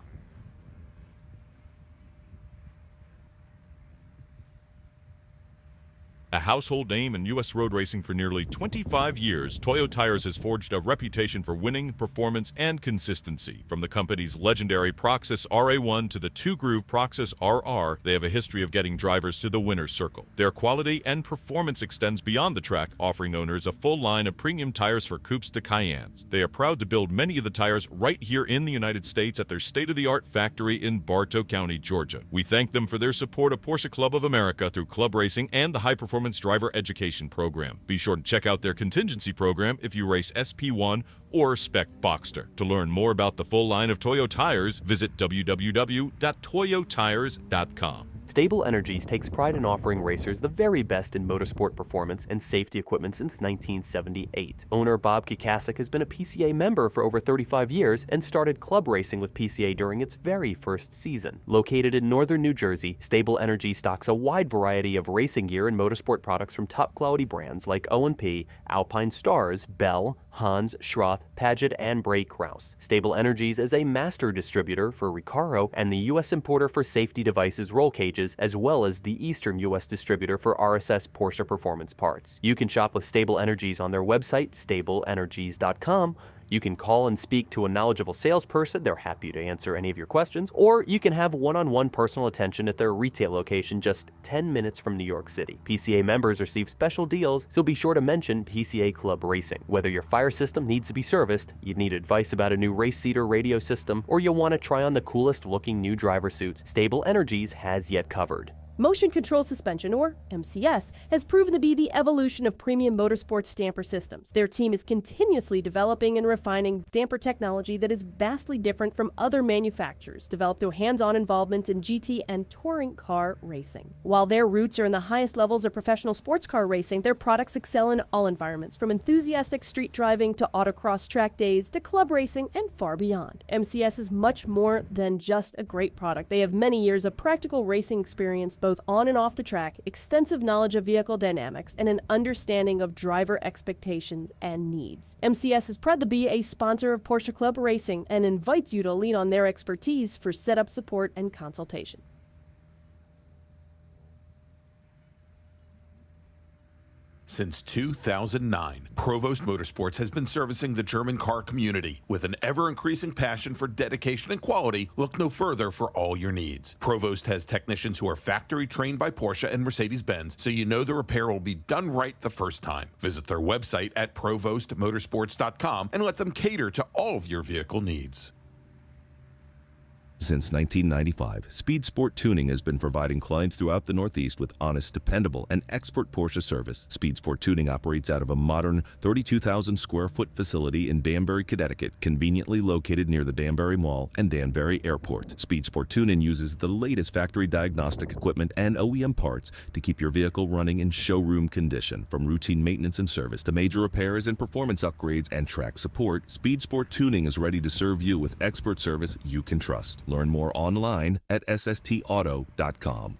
A household name in U.S. road racing for nearly 25 years, Toyo Tires has forged a reputation for winning, performance, and consistency. From the company's legendary Proxys RA1 to the two-groove Proxys RR, they have a history of getting drivers to the winner's circle. Their quality and performance extends beyond the track, offering owners a full line of premium tires for coupes to Cayennes. They are proud to build many of the tires right here in the United States at their state-of-the-art factory in Bartow County, Georgia. We thank them for their support of Porsche Club of America through club racing and the high-performance driver education program. Be sure to check out their contingency program if you race SP1 or Spec Boxster. To learn more about the full line of Toyo tires, visit www.toyotires.com. Stable Energies takes pride in offering racers the very best in motorsport performance and safety equipment since 1978. Owner Bob Kikasik has been a PCA member for over 35 years and started club racing with PCA during its very first season. Located in northern New Jersey, Stable Energy stocks a wide variety of racing gear and motorsport products from top-quality brands like O&P, Alpine Stars, Bell, Hans, Schroth, Paget, and Bray Kraus. Stable Energies is a master distributor for Recaro and the U.S. importer for safety devices roll cages, as well as the Eastern U.S. distributor for RSS Porsche performance parts. You can shop with Stable Energies on their website, stableenergies.com. You can call and speak to a knowledgeable salesperson. They're happy to answer any of your questions. Or you can have one-on-one personal attention at their retail location just 10 minutes from New York City. PCA members receive special deals, so be sure to mention PCA Club Racing. Whether your fire system needs to be serviced, you need advice about a new race seater radio system, or you want to try on the coolest looking new driver suits, Stable Energies has you covered. Motion Control Suspension, or MCS, has proven to be the evolution of premium motorsports damper systems. Their team is continuously developing and refining damper technology that is vastly different from other manufacturers, developed through hands-on involvement in GT and touring car racing. While their roots are in the highest levels of professional sports car racing, their products excel in all environments, from enthusiastic street driving to autocross track days to club racing and far beyond. MCS is much more than just a great product. They have many years of practical racing experience both on and off the track, extensive knowledge of vehicle dynamics, and an understanding of driver expectations and needs. MCS is proud to be a sponsor of Porsche Club Racing and invites you to lean on their expertise for setup support and consultation. Since 2009, Provost Motorsports has been servicing the German car community. With an ever-increasing passion for dedication and quality, look no further for all your needs. Provost has technicians who are factory trained by Porsche and Mercedes-Benz, so you know the repair will be done right the first time. Visit their website at provostmotorsports.com and let them cater to all of your vehicle needs. Since 1995, Speed Sport Tuning has been providing clients throughout the Northeast with honest, dependable, and expert Porsche service. Speed Sport Tuning operates out of a modern 32,000 square foot facility in Danbury, Connecticut, conveniently located near the Danbury Mall and Danbury Airport. Speed Sport Tuning uses the latest factory diagnostic equipment and OEM parts to keep your vehicle running in showroom condition. From routine maintenance and service to major repairs and performance upgrades and track support, Speed Sport Tuning is ready to serve you with expert service you can trust. Learn more online at sstauto.com.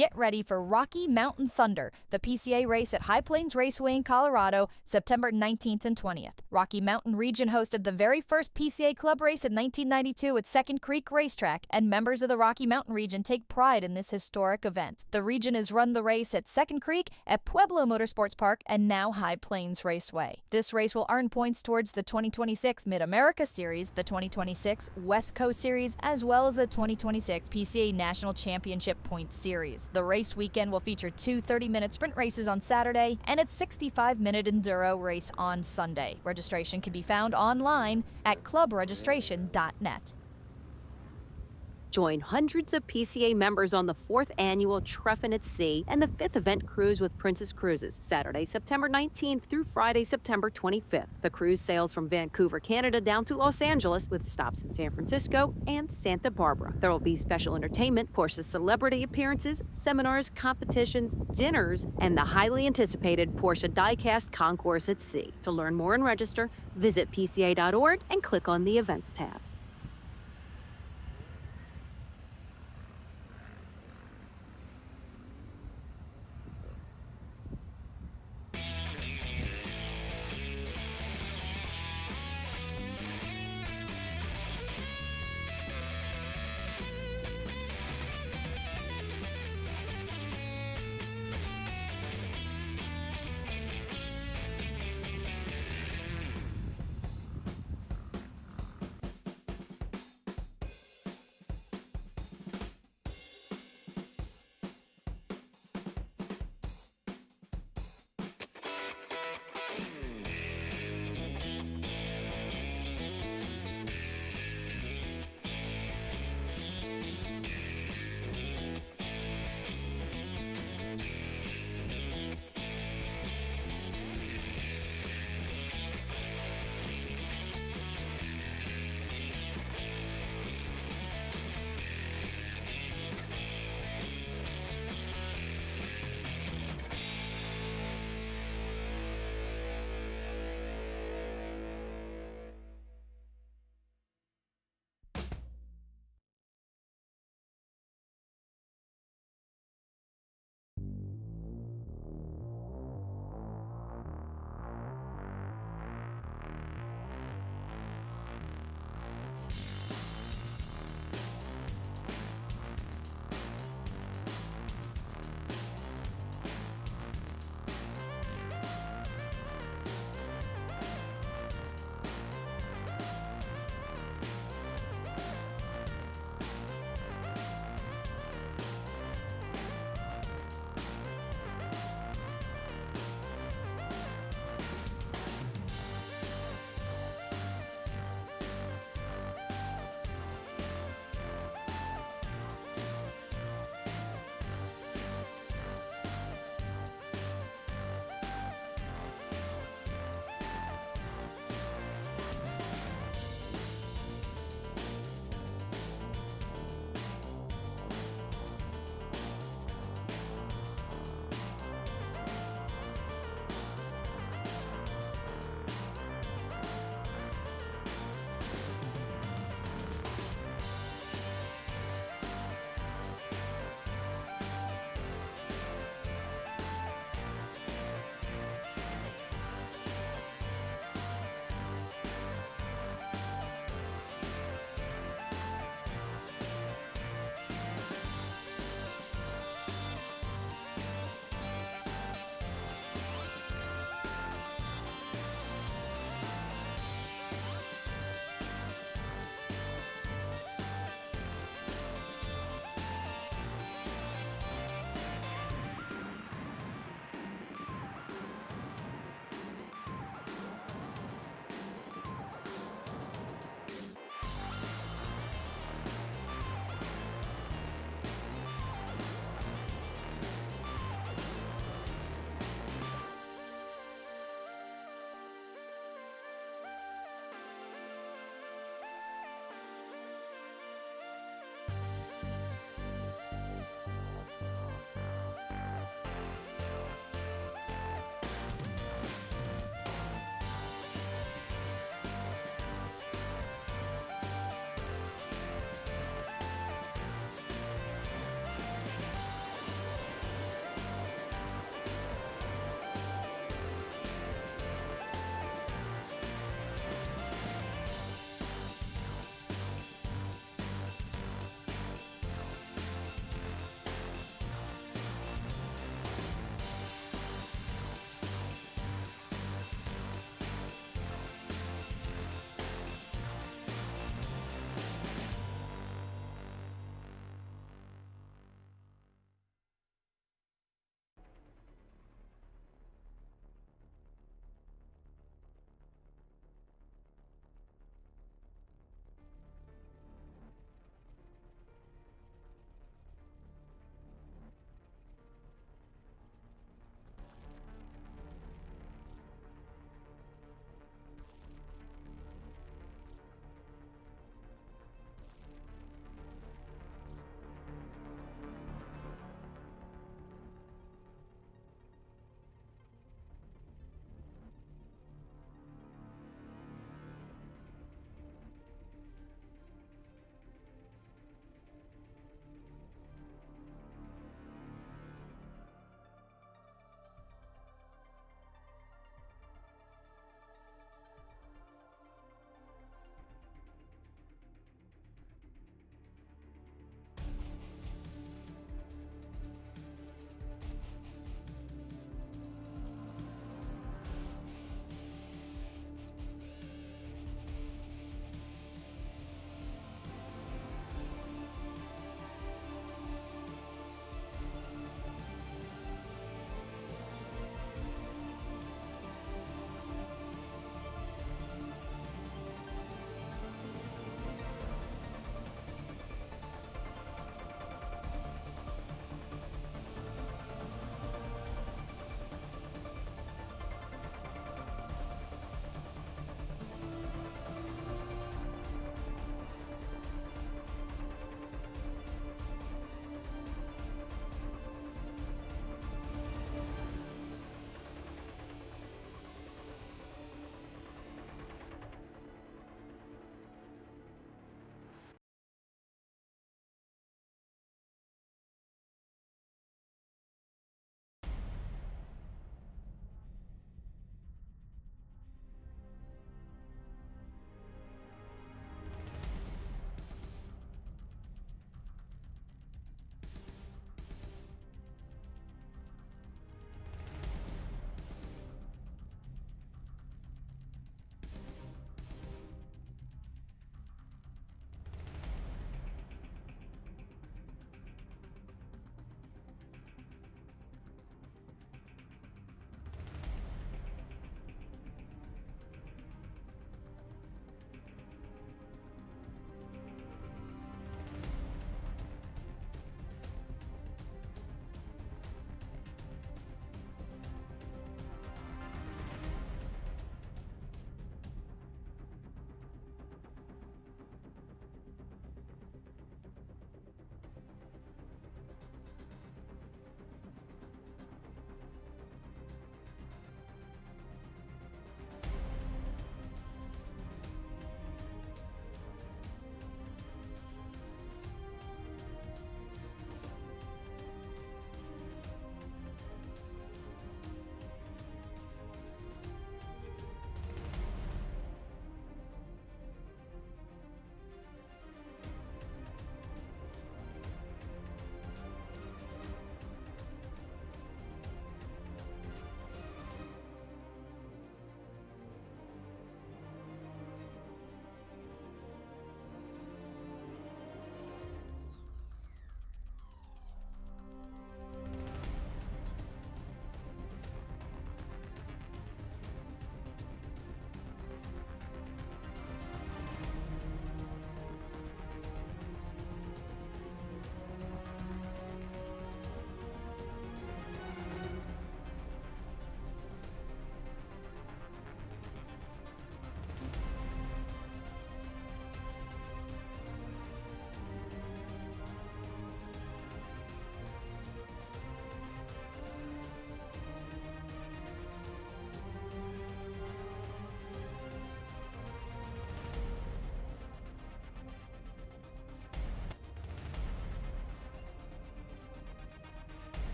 Get ready for Rocky Mountain Thunder, the PCA race at High Plains Raceway in Colorado, September 19th and 20th. Rocky Mountain Region hosted the very first PCA Club race in 1992 at Second Creek Racetrack, and members of the Rocky Mountain Region take pride in this historic event. The region has run the race at Second Creek, at Pueblo Motorsports Park, and now High Plains Raceway. This race will earn points towards the 2026 Mid-America Series, the 2026 West Coast Series, as well as the 2026 PCA National Championship Points Series. The race weekend will feature two 30-minute sprint races on Saturday and a 65-minute enduro race on Sunday. Registration can be found online at clubregistration.net. Join hundreds of PCA members on the 4th annual Treffin at Sea and the 5th event cruise with Princess Cruises, Saturday, September 19th through Friday, September 25th. The cruise sails from Vancouver, Canada down to Los Angeles with stops in San Francisco and Santa Barbara. There will be special entertainment, Porsche celebrity appearances, seminars, competitions, dinners, and the highly anticipated Porsche Diecast Concourse at Sea. To learn more and register, visit PCA.org and click on the Events tab.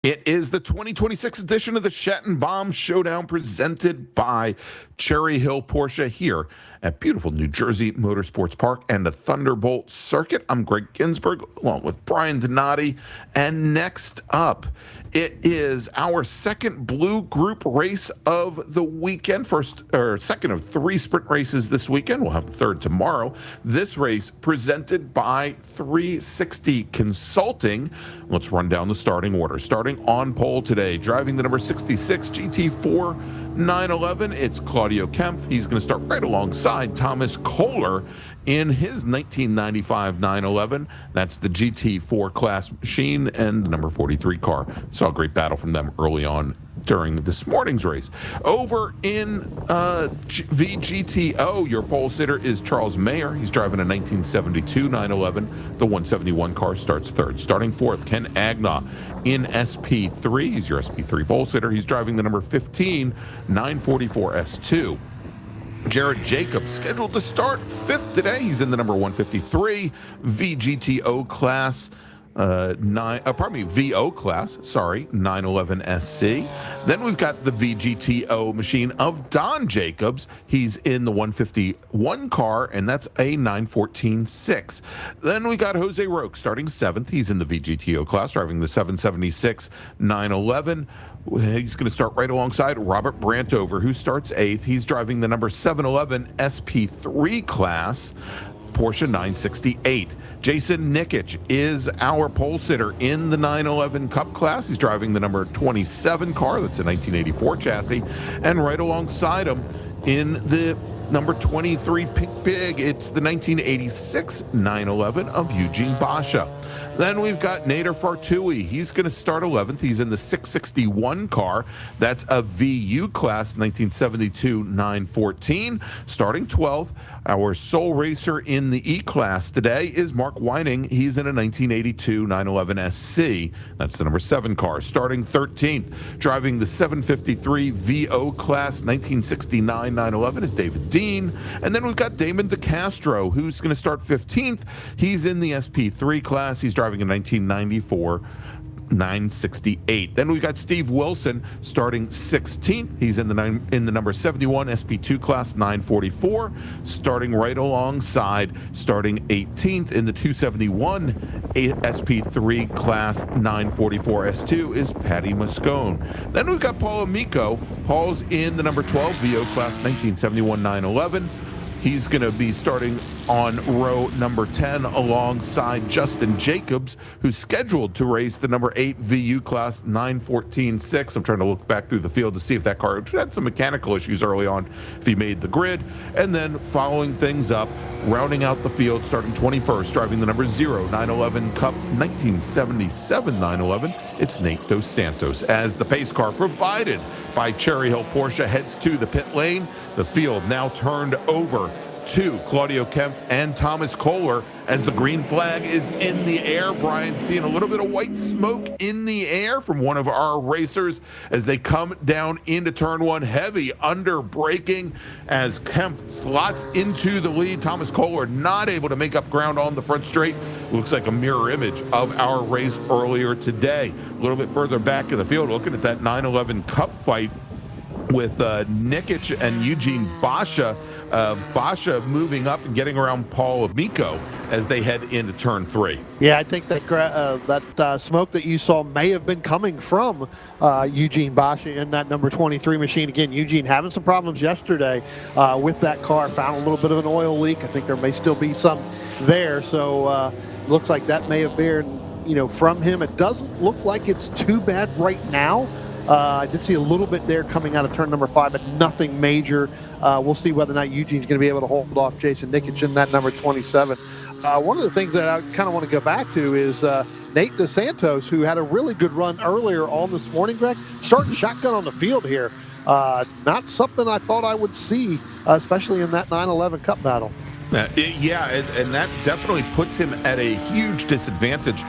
It is the 2026 edition of the Schattenbaum Showdown presented by Cherry Hill Porsche here at beautiful New Jersey Motorsports Park and the Thunderbolt Circuit. I'm Greg Ginsburg along with Brian Donati. And next up, it is our second blue group race of the weekend. Second of 3 sprint races this weekend. We'll have a third tomorrow. This race presented by 360 Consulting. Let's run down the starting order. Starting on pole today, driving the number 66 GT4 911, it's Claudio Kempf. He's going to start right alongside Thomas Kohler in his 1995 911. That's the GT4 class machine and the number 43 car. Saw a great battle from them early on during this morning's race. Over in VGTO, your pole sitter is Charles Mayer. He's driving a 1972 911. The 171 car starts third. Starting fourth, Ken Agnaw in SP3. He's your SP3 pole sitter. He's driving the number 15 944 S2. Jared Jacobs scheduled to start fifth today. He's in the number 153 VGTO class. VO class, 911 SC. Then we've got the VGTO machine of Don Jacobs. He's in the 151 car, and that's a 914-6. Then we got Jose Roque starting 7th. He's in the VGTO class, driving the 776 911. He's going to start right alongside Robert Brantover, who starts 8th. He's driving the number 711 SP3 class, Porsche 968. Jason Nikic is our pole sitter in the 911 Cup class. He's driving the number 27 car. That's a 1984 chassis. And right alongside him in the number 23 Pink Big, it's the 1986 911 of Eugene Basha. Then we've got Nader Fartui. He's going to start 11th. He's in the 661 car. That's a VU class, 1972 914. Starting 12th, our sole racer in the E class today is Mark Weining. He's in a 1982 911 SC. That's the number 7 car. Starting 13th, driving the 753 VO class, 1969 911 is David Dean. And then we've got Damon DeCastro, who's going to start 15th. He's in the SP3 class. He's driving a 1994 968. Then we got Steve Wilson starting 16th. He's in the number 71 SP2 class 944. Starting right alongside, starting 18th in the 271 SP3 class 944 S2 is Patty Moscone. Then we've got Paul Amico. Paul's in the number 12 VO class 1971 911. He's going to be starting on row number 10 alongside Justin Jacobs, who's scheduled to race the number 8 VU class 914-6. I'm trying to look back through the field to see if that car had some mechanical issues early on, if he made the grid. And then following things up, rounding out the field, starting 21st, driving the number 0 911 Cup 1977 911, it's Nate Dos Santos. As the pace car provided by Cherry Hill Porsche heads to the pit lane, the field now turned over to Claudio Kempf and Thomas Kohler as the green flag is in the air. Brian, seeing a little bit of white smoke in the air from one of our racers as they come down into turn 1. Heavy under braking as Kempf slots into the lead. Thomas Kohler not able to make up ground on the front straight. Looks like a mirror image of our race earlier today. A little bit further back in the field, looking at that 911 Cup fight with Nikic and Eugene Basha. Basha moving up and getting around Paul Amico as they head into turn 3. Yeah, I think that smoke that you saw may have been coming from Eugene Basha in that number 23 machine. Again, Eugene having some problems yesterday with that car. Found a little bit of an oil leak. I think there may still be some there. So looks like that may have been, from him. It doesn't look like it's too bad right now. I did see a little bit there coming out of turn number 5, but nothing major. We'll see whether or not Eugene's going to be able to hold off Jason Nikic in that number 27. One of the things that I kind of want to go back to is Nate Dos Santos, who had a really good run earlier on this morning, Greg, starting shotgun on the field here. Not something I thought I would see, especially in that 911 Cup battle. Yeah, and that definitely puts him at a huge disadvantage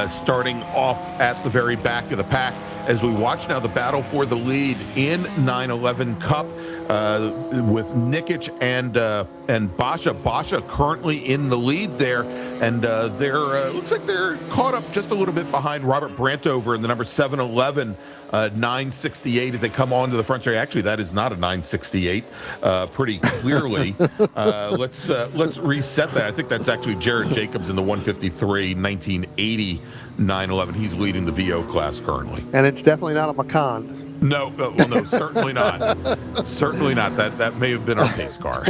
starting off at the very back of the pack as we watch now the battle for the lead in 911 Cup. with Nikic and Basha. Basha currently in the lead there, and they're looks like they're caught up just a little bit behind Robert Brantover in the number 711. 968 as they come onto the front straight. Actually, that is not a 968 pretty clearly. Let's reset that. I think that's actually Jared Jacobs in the 153 1980 911. He's leading the VO class currently. And it's definitely not a Macan. No, well, no, certainly not. Certainly not. That may have been our pace car.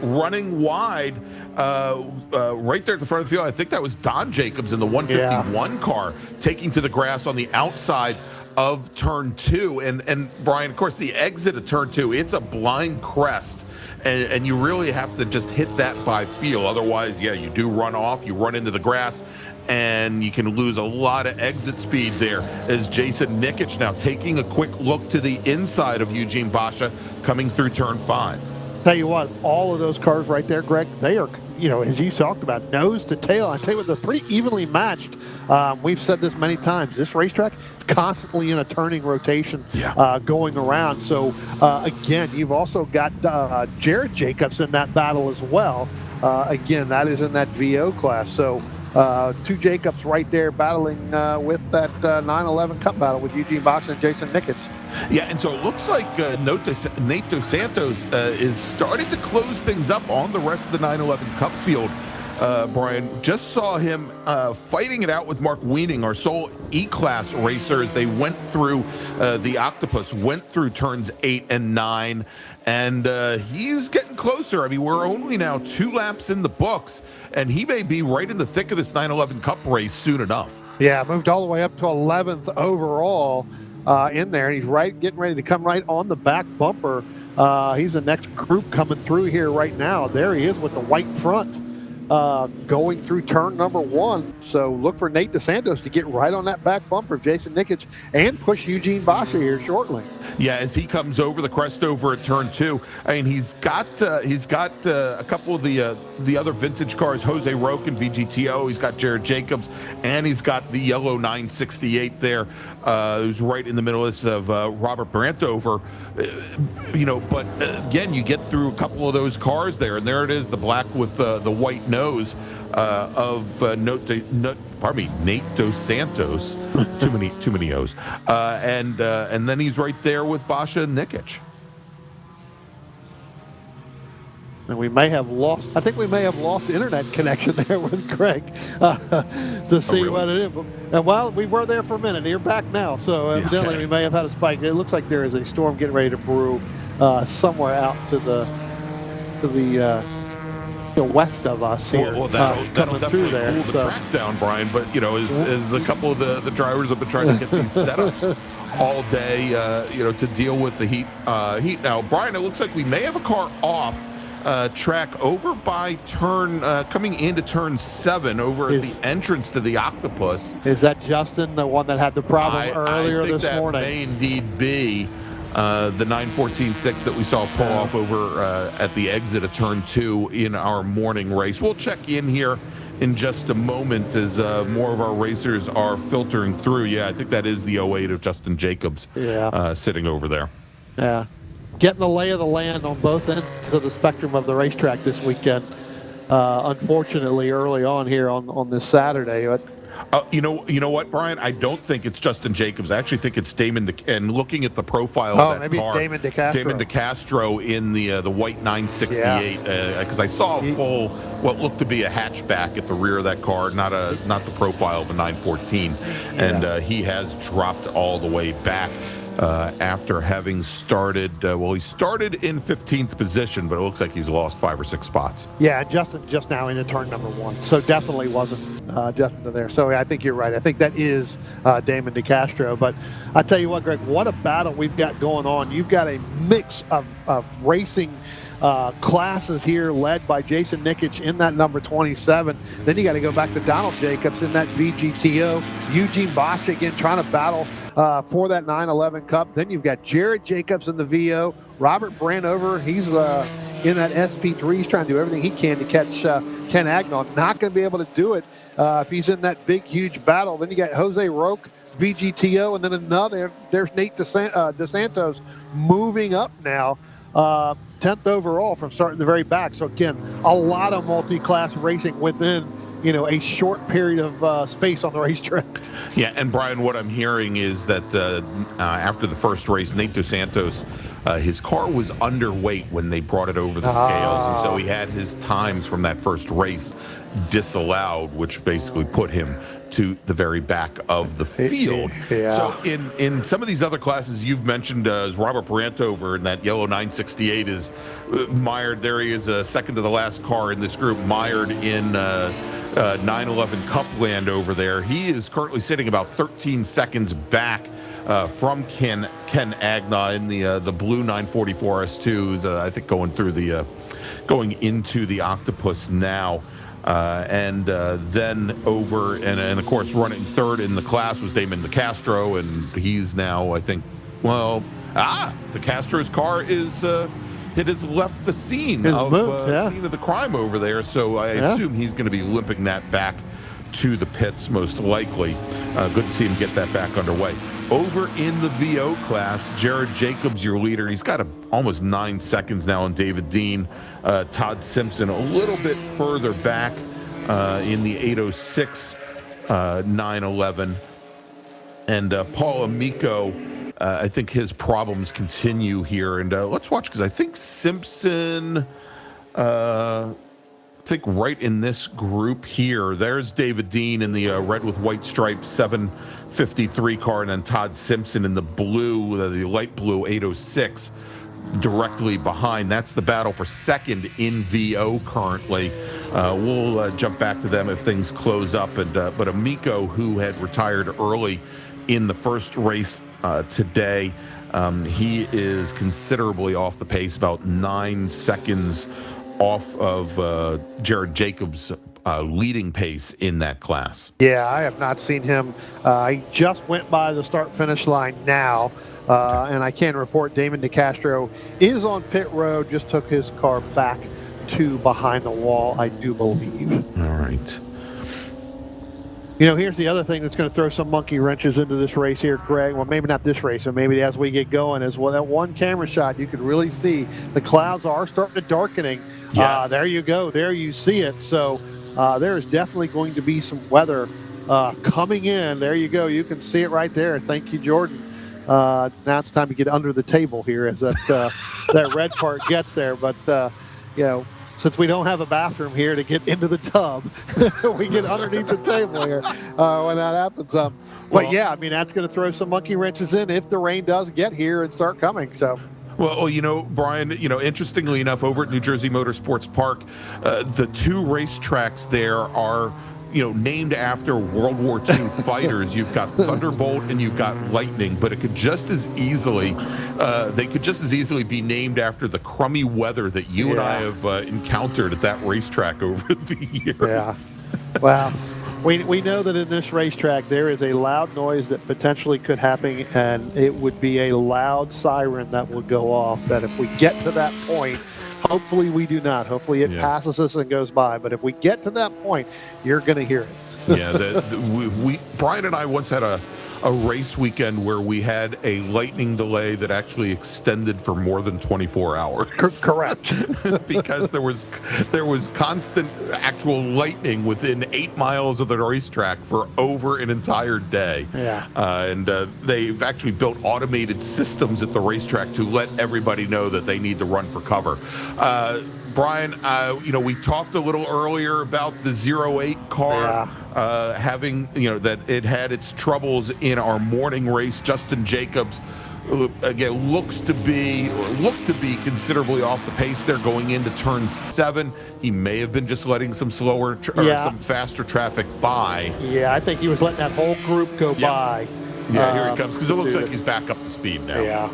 Running wide, right there at the front of the field. I think that was Don Jacobs in the 151 car taking to the grass on the outside of turn 2. And Brian, of course, the exit of turn 2, it's a blind crest. And you really have to just hit that by feel. Otherwise, yeah, you do run off, you run into the grass, and you can lose a lot of exit speed there. As Jason Nikic now taking a quick look to the inside of Eugene Basha coming through turn 5. Tell you what, all of those cars right there, Greg, they are, as you talked about, nose to tail. I tell you what, they're pretty evenly matched. We've said this many times. This racetrack is constantly in a turning rotation going around. So, again, you've also got Jared Jacobs in that battle as well. Again, that is in that VO class. So, 2 Jacobs right there battling with that 911 Cup battle with Eugene Basha and Jason Nikic. Yeah, and so it looks like Nate Dos Santos is starting to close things up on the rest of the 911 Cup field. Brian, just saw him fighting it out with Mark Wiening, our sole E-Class racer, as they went through the Octopus, went through turns 8 and 9, and he's getting closer. I mean, we're only now 2 laps in the books, and he may be right in the thick of this 911 Cup race soon enough. Yeah, moved all the way up to 11th overall in there. He's getting ready to come right on the back bumper. He's the next group coming through here right now. There he is with the white front. Going through turn number 1. So look for Nate DeSantos to get right on that back bumper of Jason Nikic and push Eugene Basha here shortly. Yeah, as he comes over the crest over at turn 2, I mean, he's got a couple of the other vintage cars, Jose Roque and VGTO. He's got Jared Jacobs, and he's got the yellow 968 there, who's right in the middle of Robert Brantover. But again, you get through a couple of those cars there, and there it is, the black with the white nose of Nate Dos Santos. Too many O's. And then he's right there with Basha and Nikic. And we may have lost, I think we may have lost internet connection there with Greg to see what it is. And well, we were there for a minute. You're back now. So evidently we may have had a spike. It looks like there is a storm getting ready to brew somewhere out to the west of us here. Well, that'll definitely cool the track down, Brian. But, as a couple of the drivers have been trying to get these setups all day, to deal with the heat. Now, Brian, it looks like we may have a car off track over by coming into turn 7 over at the entrance to the Octopus. Is that Justin, the one that had the problem earlier this morning? I think that may indeed be the 914.6 that we saw pull off over at the exit of turn 2 in our morning race. We'll check in here in just a moment as more of our racers are filtering through. Yeah, I think that is the 08 of Justin Jacobs sitting over there. Yeah. Getting the lay of the land on both ends of the spectrum of the racetrack this weekend. Unfortunately, early on here on this Saturday. But you know what, Brian? I don't think it's Justin Jacobs. I actually think it's Damon. And looking at the profile of that maybe car, Damon DeCastro. Damon DeCastro in the white 968. Because I saw a full, what looked to be a hatchback at the rear of that car, not the profile of a 914. And he has dropped all the way back. After having started, he started in 15th position, but it looks like he's lost 5 or 6 spots. Yeah, Justin just now into turn number 1, so definitely wasn't Justin there. So I think you're right. I think that is Damon DeCastro. But I tell you what, Greg, what a battle we've got going on. You've got a mix of racing classes here led by Jason Nikic in that number 27. Then you got to go back to Donald Jacobs in that VGTO. Eugene Basha again trying to battle for that 911 Cup. Then you've got Jared Jacobs in the VO. Robert Brantover, he's in that SP3. He's trying to do everything he can to catch Ken Agnon. Not going to be able to do it if he's in that big, huge battle. Then you got Jose Roque, VGTO, and then another. There's Nate DeSantos moving up now, 10th overall from starting the very back. So again, a lot of multi-class racing within a short period of space on the racetrack. Yeah, and Brian, what I'm hearing is that after the first race, Nate DeSantos, his car was underweight when they brought it over the scales, and so he had his times from that first race disallowed, which basically put him to the very back of the field. Yeah. So in some of these other classes you've mentioned, as Robert Brantover in that yellow 968 is mired. There he is, second to the last car in this group, mired in 911 Cupland over there. He is currently sitting about 13 seconds back from Ken Agna in the blue 944 S2s. I think going into the Octopus now. And then over, and of course, running third in the class was Damon DeCastro, and he's now, I think, DeCastro's car is, it has left the scene scene of the crime over there, so I assume he's going to be limping that back to the pits, most likely. Good to see him get that back underway. Over in the VO class, Jared Jacobs, your leader. He's got almost 9 seconds now on David Dean. Todd Simpson a little bit further back in the 806 911. And Paul Amico, I think his problems continue here. And let's watch, because I think Simpson... I think right in this group here, there's David Dean in the red with white stripe 753 car, and then Todd Simpson in the blue, the light blue 806 directly behind. That's the battle for second in VO currently. We'll jump back to them if things close up. But Amico, who had retired early in the first race today, he is considerably off the pace, about 9 seconds off of Jared Jacobs' leading pace in that class. Yeah, I have not seen him. He just went by the start-finish line now, and I can report Damon DeCastro is on pit road, just took his car back to behind the wall, I do believe. All right. Here's the other thing that's going to throw some monkey wrenches into this race here, Greg. Well, maybe not this race, but maybe as we get going, is that one camera shot, you can really see the clouds are starting to darkening. Yes. There you go. There you see it. So there is definitely going to be some weather coming in. There you go. You can see it right there. Thank you, Jordan. Now it's time to get under the table here as that red part gets there. But, since we don't have a bathroom here to get into the tub, we get underneath the table here when that happens. But yeah, I mean, that's going to throw some monkey wrenches in if the rain does get here and start coming. So. Well, Brian, interestingly enough, over at New Jersey Motorsports Park, the two racetracks there are, named after World War II fighters. You've got Thunderbolt and you've got Lightning, but it could just as easily, be named after the crummy weather that you and I have encountered at that racetrack over the years. Yeah. Well, we know that in this racetrack there is a loud noise that potentially could happen, and it would be a loud siren that will go off, that if we get to that point, hopefully we do not. Hopefully it passes us and goes by. But if we get to that point, you're going to hear it. Yeah, Brian and I once had a race weekend where we had a lightning delay that actually extended for more than 24 hours. Correct. Because there was constant actual lightning within 8 miles of the racetrack for over an entire day. Yeah. And they've actually built automated systems at the racetrack to let everybody know that they need to run for cover. Brian, we talked a little earlier about the 08 car having, that it had its troubles in our morning race. Justin Jacobs, again, looked to be considerably off the pace there going into turn 7. He may have been just letting some some faster traffic by. Yeah, I think he was letting that whole group go by. Yeah, here he comes, because it looks like he's back up to speed now. Yeah.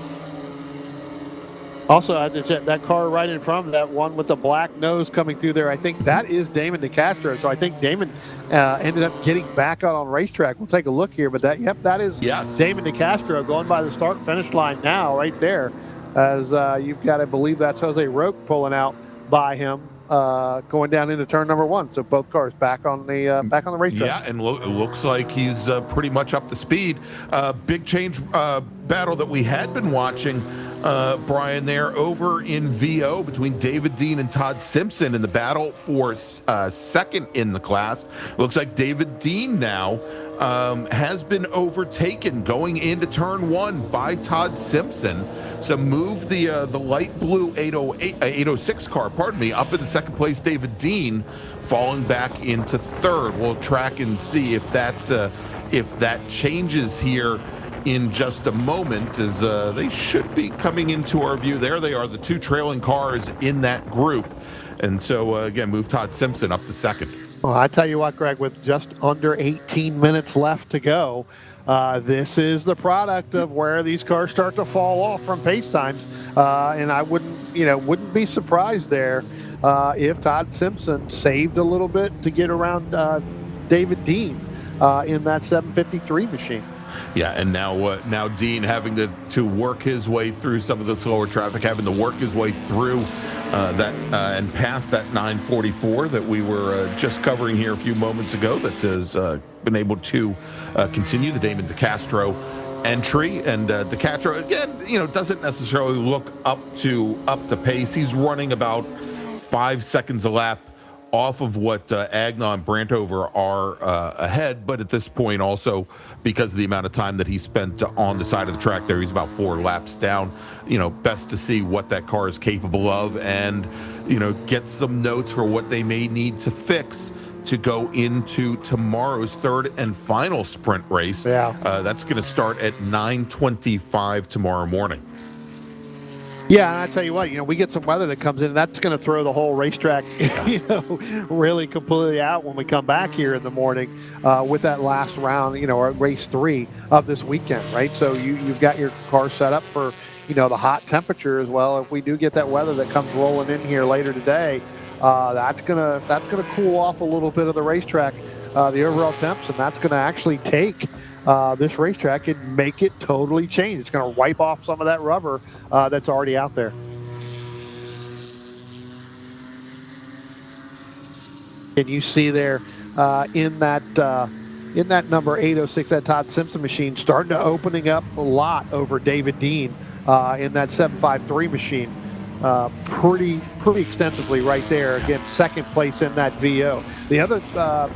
Also, I had to check that car right in front of that one with the black nose coming through there. I think that is Damon DeCastro. So I think Damon ended up getting back out on racetrack. We'll take a look here, but that is Damon DeCastro going by the start-finish line now, right there. As you've got to believe that's Jose Roque pulling out by him. going down into turn number 1. So both cars back on the racetrack. Yeah, and it looks like he's pretty much up to speed. Big change battle that we had been watching, Brian, there over in VO between David Dean and Todd Simpson in the battle for second in the class. Looks like David Dean now has been overtaken going into turn 1 by Todd Simpson. So move the light blue 806 car, pardon me, up in the second place. David Dean falling back into third. We'll track and see if that changes here in just a moment, as they should be coming into our view. There they are, the two trailing cars in that group. And so again, move Todd Simpson up to second. Well, I tell you what, Greg, with just under 18 minutes left to go, this is the product of where these cars start to fall off from pace times. And I wouldn't be surprised there if Todd Simpson saved a little bit to get around David Dean in that 753 machine. Yeah, and now Dean having to work his way through some of the slower traffic, having to work his way through that and past that 944 that we were just covering here a few moments ago, that has been able to continue the Damon DeCastro entry. And DeCastro, again, doesn't necessarily look up to pace. He's running about 5 seconds a lap off of what Agnon and Brantover are ahead, but at this point also, because of the amount of time that he spent on the side of the track there, he's about 4 laps down. Best to see what that car is capable of, and get some notes for what they may need to fix to go into tomorrow's third and final sprint race. Yeah, that's going to start at 9:25 tomorrow morning. Yeah, and I tell you what, we get some weather that comes in, and that's going to throw the whole racetrack, really completely out when we come back here in the morning with that last round, or race 3 of this weekend, right? So you've got your car set up for, the hot temperature as well. If we do get that weather that comes rolling in here later today, that's gonna cool off a little bit of the racetrack, the overall temps, and that's going to actually take this racetrack and make it totally change. It's going to wipe off some of that rubber that's already out there. And you see there in that number 806, that Todd Simpson machine, starting to opening up a lot over David Dean in that 753 machine. Pretty extensively right there. Again, second place in that VO. The other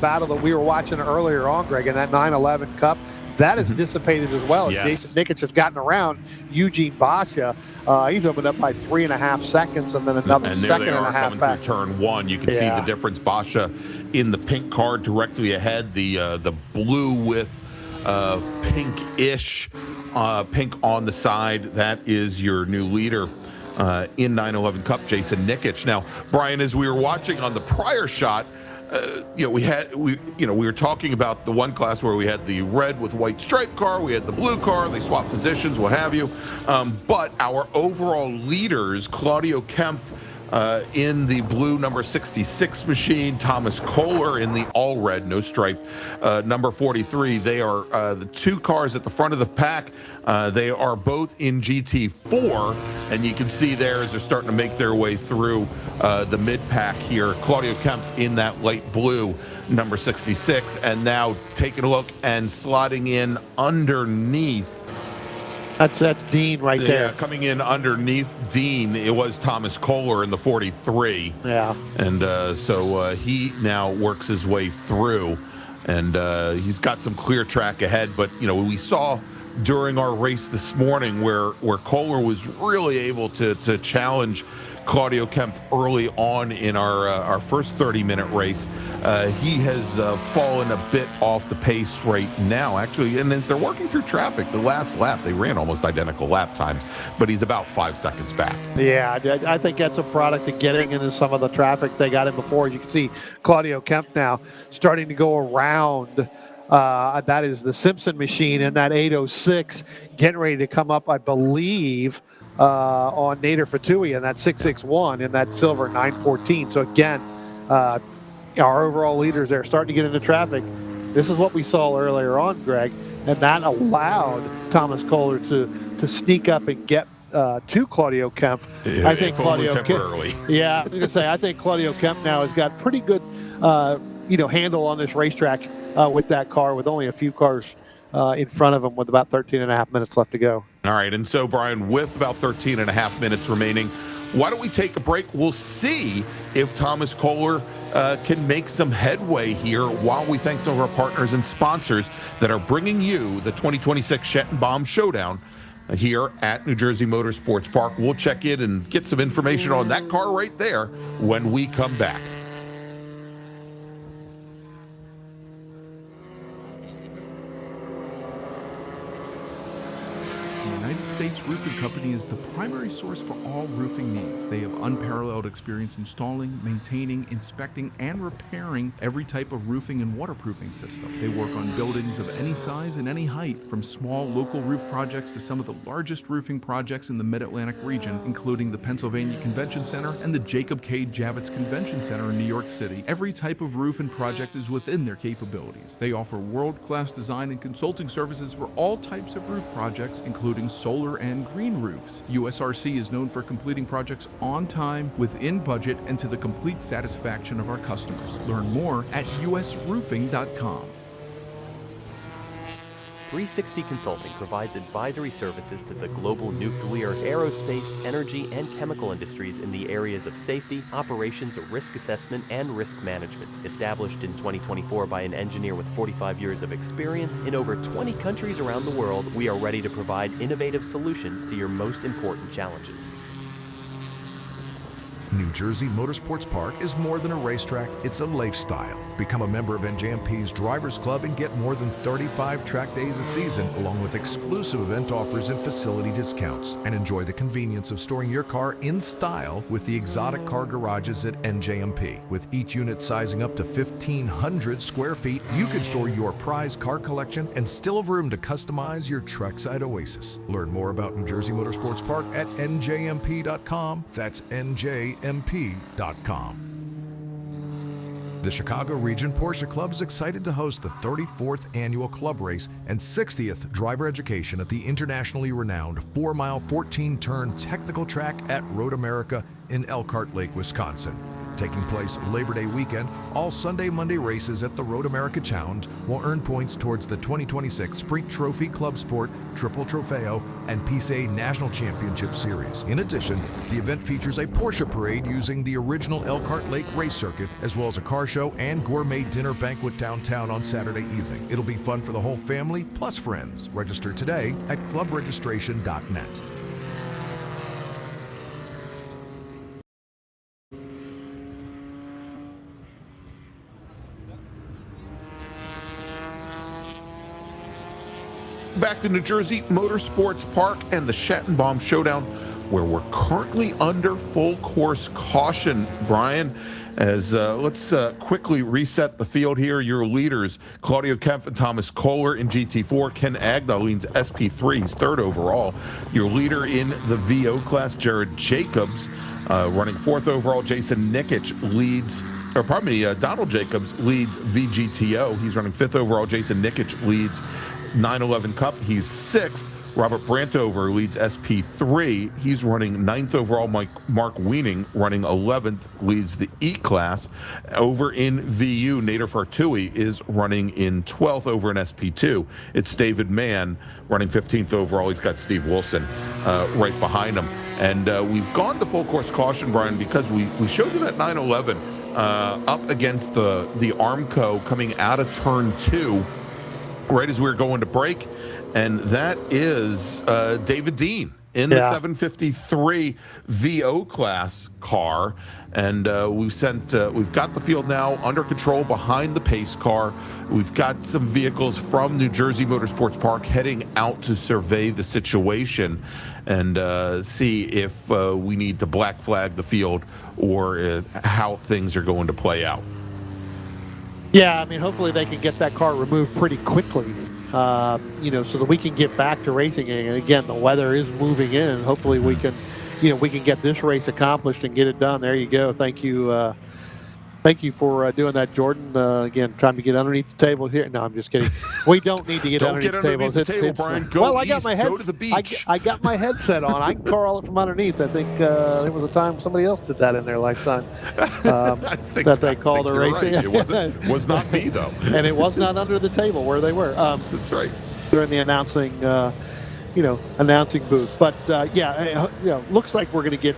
battle that we were watching earlier on, Greg, in that 911 Cup, that has dissipated as well. Yes. Jason Nikic has gotten around Eugene Basha. He's opened up by 3.5 seconds, and then another second and a half back. Through turn 1. You can see the difference. Basha in the pink car directly ahead. The blue with pink-ish, pink on the side. That is your new leader in 911 Cup, Jason Nikic. Now, Brian, as we were watching on the prior shot, we were talking about the one class where we had the red with white stripe car, we had the blue car, they swapped positions, what have you. But our overall leaders, Claudio Kempf in the blue number 66 machine, Thomas Kohler in the all red, no stripe, number 43. They are the two cars at the front of the pack. They are both in GT4, and you can see there as they're starting to make their way through the mid-pack here. Claudio Kempf in that light blue, number 66, and now taking a look and slotting in underneath. That's Dean right there. Yeah, coming in underneath Dean, it was Thomas Kohler in the 43. Yeah. And so he now works his way through, and he's got some clear track ahead. But, we saw during our race this morning where Kohler was really able to challenge Claudio Kempf early on in our first 30-minute race. He has fallen a bit off the pace right now, actually. And as they're working through traffic, the last lap, they ran almost identical lap times, but he's about 5 seconds back. Yeah, I think that's a product of getting into some of the traffic they got in before. You can see Claudio Kempf now starting to go around. That is the Simpson machine in that 806, getting ready to come up, I believe, on Nader Fatui in that 661 in that silver 914. So again, our overall leaders there starting to get into traffic. This is what we saw earlier on, Greg, and that allowed Thomas Kohler to sneak up and get to Claudio Kemp. I think Claudio temporarily. Yeah, I was going to say, I think Claudio Kemp now has got pretty good, handle on this racetrack with that car, with only a few cars in front of him, with about 13 and a half minutes left to go. All right, and so, Brian, with about 13 and a half minutes remaining, why don't we take a break? We'll see if Thomas Kohler can make some headway here while we thank some of our partners and sponsors that are bringing you the 2026 Schattenbaum Showdown here at New Jersey Motorsports Park. We'll check in and get some information on that car right there when we come back. United States Roofing Company is the primary source for all roofing needs. They have unparalleled experience installing, maintaining, inspecting, and repairing every type of roofing and waterproofing system. They work on buildings of any size and any height, from small local roof projects to some of the largest roofing projects in the Mid-Atlantic region, including the Pennsylvania Convention Center and the Jacob K. Javits Convention Center in New York City. Every type of roof and project is within their capabilities. They offer world-class design and consulting services for all types of roof projects, including solar and green roofs. USRC is known for completing projects on time, within budget, and to the complete satisfaction of our customers. Learn more at usroofing.com. 360 Consulting provides advisory services to the global nuclear, aerospace, energy, and chemical industries in the areas of safety, operations, risk assessment, and risk management. Established in 2024 by an engineer with 45 years of experience in over 20 countries around the world, we are ready to provide innovative solutions to your most important challenges. New Jersey Motorsports Park is more than a racetrack, it's a lifestyle. Become a member of NJMP's Drivers Club and get more than 35 track days a season, along with exclusive event offers and facility discounts. And enjoy the convenience of storing your car in style with the exotic car garages at NJMP. With each unit sizing up to 1,500 square feet, you can store your prize car collection and still have room to customize your trackside oasis. Learn more about New Jersey Motorsports Park at njmp.com. That's njmp.com. The Chicago Region Porsche Club is excited to host the 34th annual club race and 60th driver education at the internationally renowned 4-mile, 14-turn technical track at Road America in Elkhart Lake, Wisconsin. Taking place Labor Day weekend, all Sunday-Monday races at the Road America Challenge will earn points towards the 2026 Sprint Trophy Club Sport, Triple Trofeo, and PCA National Championship Series. In addition, the event features a Porsche parade using the original Elkhart Lake race circuit, as well as a car show and gourmet dinner banquet downtown on Saturday evening. It'll be fun for the whole family, plus friends. Register today at clubregistration.net. Back to New Jersey Motorsports Park and the Schattenbaum Showdown, where we're currently under full course caution, Brian. As let's quickly reset the field here. Your leaders, Claudio Kempf and Thomas Kohler in GT4. Ken Agnew leads SP3, he's third overall. Your leader in the VO class, Jared Jacobs, running fourth overall. Jason Nikic leads, Donald Jacobs leads VGTO. He's running fifth overall. Jason Nikic leads 911 Cup. He's sixth. Robert Brantover leads SP3. He's running ninth overall. Mark Wiening running 11th, leads the E class. Over in VU, Nader Fartui is running in 12th over in SP2. It's David Mann running 15th overall. He's got Steve Wilson right behind him. And we've gone to full course caution, Brian, because we showed you that 911 up against the Armco coming out of turn 2 right as we were going to break, and that is David Dean in the 753 VO class car, and we've got the field now under control behind the pace car. We've got some vehicles from New Jersey Motorsports Park heading out to survey the situation and see if we need to black flag the field or how things are going to play out. Yeah, I mean, hopefully they can get that car removed pretty quickly, so that we can get back to racing. And again, the weather is moving in, and hopefully we can get this race accomplished and get it done. There you go. Thank you, Thank you for doing that, Jordan. Again, trying to get underneath the table here. No, I'm just kidding. We don't need to get Don't underneath get the underneath table. the table, Brian. Go well, I got east. my Go to the beach. I got my headset on. I can call it from underneath. I think there was a time somebody else did that in their lifetime. That they called a racing. Right. It was not me though, and it was not under the table where they were. That's right. During the announcing, announcing booth. But looks like we're going to get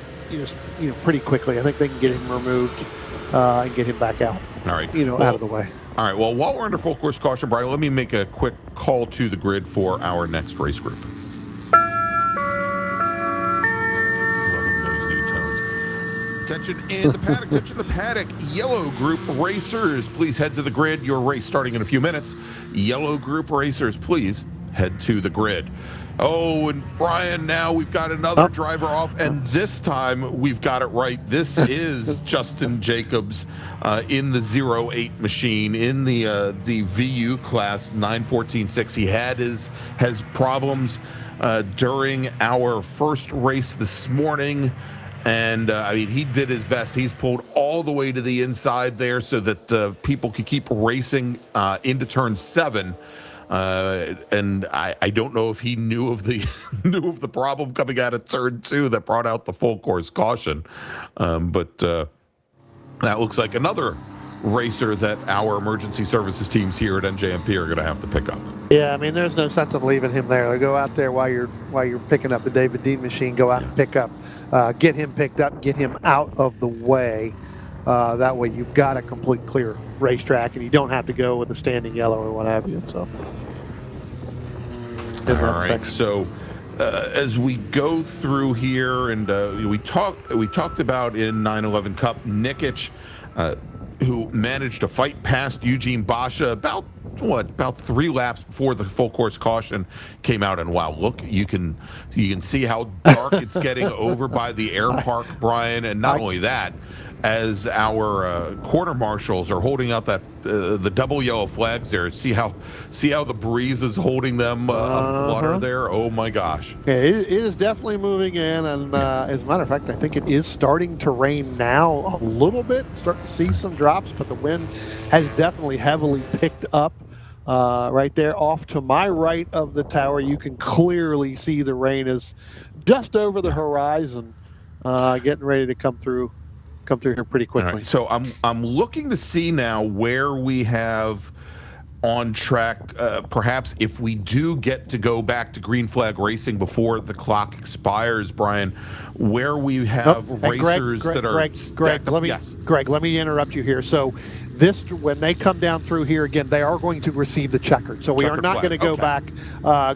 pretty quickly. I think they can get him removed and get him back out. All right. Out of the way. All right. Well, while we're under full course caution, Brian, let me make a quick call to the grid for our next race group. Loving those new tones. Attention in the paddock. Attention in the paddock. Yellow Group Racers, please head to the grid. Your race starting in a few minutes. Yellow Group Racers, please head to the grid. Oh, and Brian, now we've got another driver off, and this time we've got it right. This is Justin Jacobs in the 08 machine in the VU class 914.6. He has problems during our first race this morning. And he did his best. He's pulled all the way to the inside there so that people could keep racing into turn 7. And I don't know if he knew of the problem coming out of turn 2 that brought out the full course caution. But that looks like another racer that our emergency services teams here at NJMP are going to have to pick up. Yeah, there's no sense of leaving him there. Go out there while you're picking up the David D machine. Go out and pick up, get him picked up, get him out of the way. That way you've got a complete clear racetrack, and you don't have to go with a standing yellow or what have you. So. All right. So as we go through here, and we talked about in 911 Cup, Nikic, who managed to fight past Eugene Basha about 3 laps before the full course caution came out. And wow, look, you can see how dark it's getting over by the air park, Brian. And not only that, as our quarter marshals are holding out that the double yellow flags there, see how the breeze is holding them aflutter there. Oh my gosh! Yeah, it is definitely moving in, and as a matter of fact, I think it is starting to rain now a little bit. Starting to see some drops, but the wind has definitely heavily picked up. Right there, off to my right of the tower, you can clearly see the rain is just over the horizon, getting ready to come through here pretty quickly. Right, so I'm looking to see now where we have on track, perhaps if we do get to go back to green flag racing before the clock expires, Brian, where we have racers that are Greg, let me interrupt you here. So when they come down through here again, they are going to receive the checkered. So we are not going to go back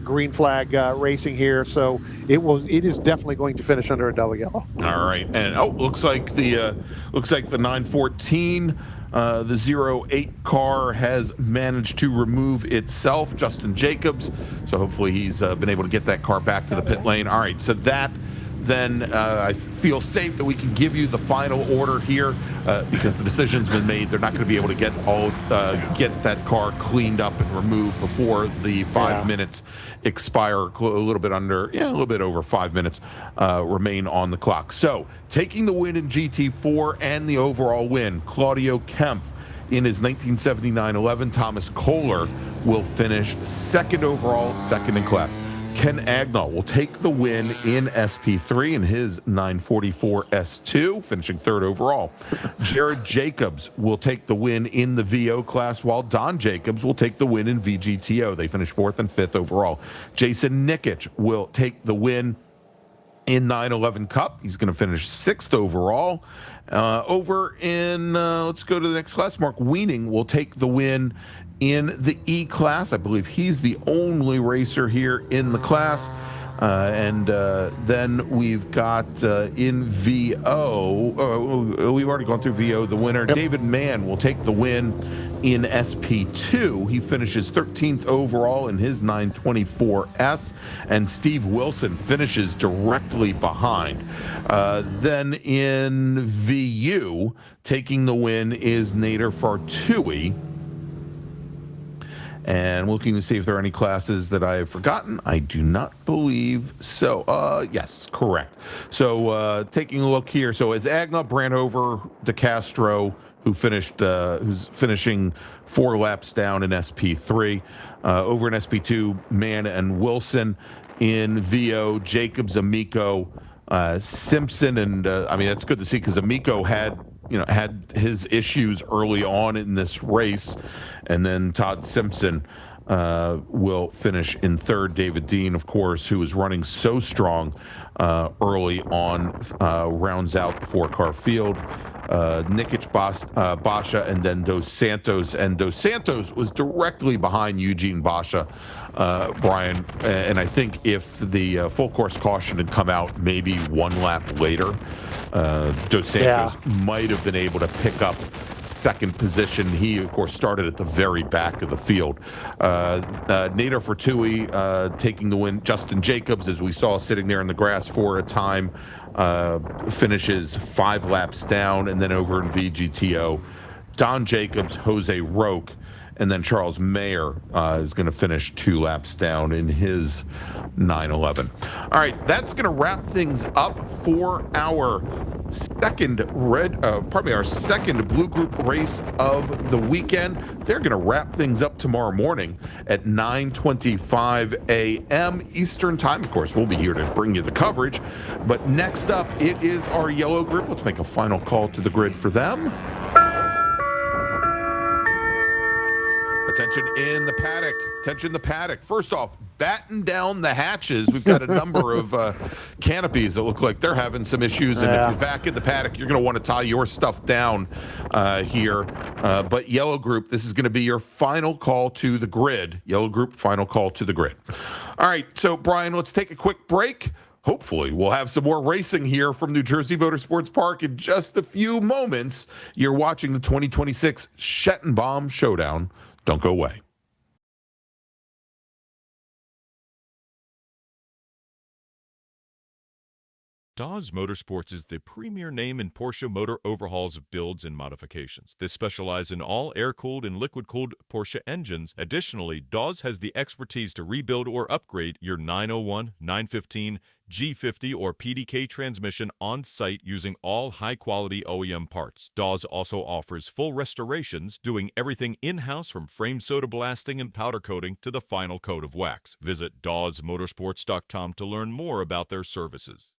green flag racing here. So it is definitely going to finish under a double yellow. All right, and looks like the 914. The 08 car has managed to remove itself, Justin Jacobs. So hopefully he's been able to get that car back to the pit lane. All right, so that then I feel safe that we can give you the final order here because the decision's been made. They're not going to be able to get that car cleaned up and removed before the 5 minutes expire. A little bit over 5 minutes remain on the clock. So taking the win in GT4 and the overall win, Claudio Kempf in his 1979-11. Thomas Kohler will finish second overall, second in class. Ken Agnall will take the win in SP3 in his 944 S2, finishing third overall. Jared Jacobs will take the win in the VO class, while Don Jacobs will take the win in VGTO. They finish fourth and fifth overall. Jason Nikic will take the win in 911 Cup. He's going to finish sixth overall. Over in, let's go to the next class. Mark Wiening will take the win in the E class. I believe he's the only racer here in the class. And then we've got in VO, we've already gone through VO, the winner. Yep. David Mann will take the win in SP2. He finishes 13th overall in his 924S, and Steve Wilson finishes directly behind. Then in VU, taking the win is Nader Fartui. And looking to see if there are any classes that I have forgotten. I do not believe so. Yes, correct. So taking a look here. So it's Agna, Brandover, DeCastro, who's finishing 4 laps down in SP3. Over in SP2, Mann and Wilson. In VO, Jacobs, Amico, Simpson, and I mean, that's good to see because Amico had his issues early on in this race, and then Todd Simpson will finish in third. David Dean, of course, who was running so strong early on, rounds out the 4-car field. Nikic, Basha, and then Dos Santos. And Dos Santos was directly behind Eugene Basha, Brian. And I think if the full course caution had come out maybe 1 lap later, Dos Santos might have been able to pick up second position. He, of course, started at the very back of the field. Nader Fortui taking the win. Justin Jacobs, as we saw sitting there in the grass for a time, finishes 5 laps down. And then over in VGTO, Don Jacobs, Jose Roque, and then Charles Mayer is going to finish 2 laps down in his 911. All right, that's going to wrap things up for our second Blue Group race of the weekend. They're going to wrap things up tomorrow morning at 9:25 a.m. Eastern time. Of course, we'll be here to bring you the coverage. But next up, it is our yellow group. Let's make a final call to the grid for them. Attention in the paddock. Attention the paddock. First off, batten down the hatches. We've got a number of canopies that look like they're having some issues. And if you're back in the paddock, you're going to want to tie your stuff down here. But yellow group, this is going to be your final call to the grid. Yellow group, final call to the grid. All right. So, Brian, let's take a quick break. Hopefully, we'll have some more racing here from New Jersey Motorsports Park in just a few moments. You're watching the 2026 Schattenbaum Showdown. Don't go away. Dawes Motorsports is the premier name in Porsche motor overhauls, builds, and modifications. They specialize in all air-cooled and liquid-cooled Porsche engines. Additionally, Dawes has the expertise to rebuild or upgrade your 901, 915, G50, or PDK transmission on site using all high-quality OEM parts. Dawes also offers full restorations, doing everything in-house from frame soda blasting and powder coating to the final coat of wax. Visit dawesmotorsports.com to learn more about their services.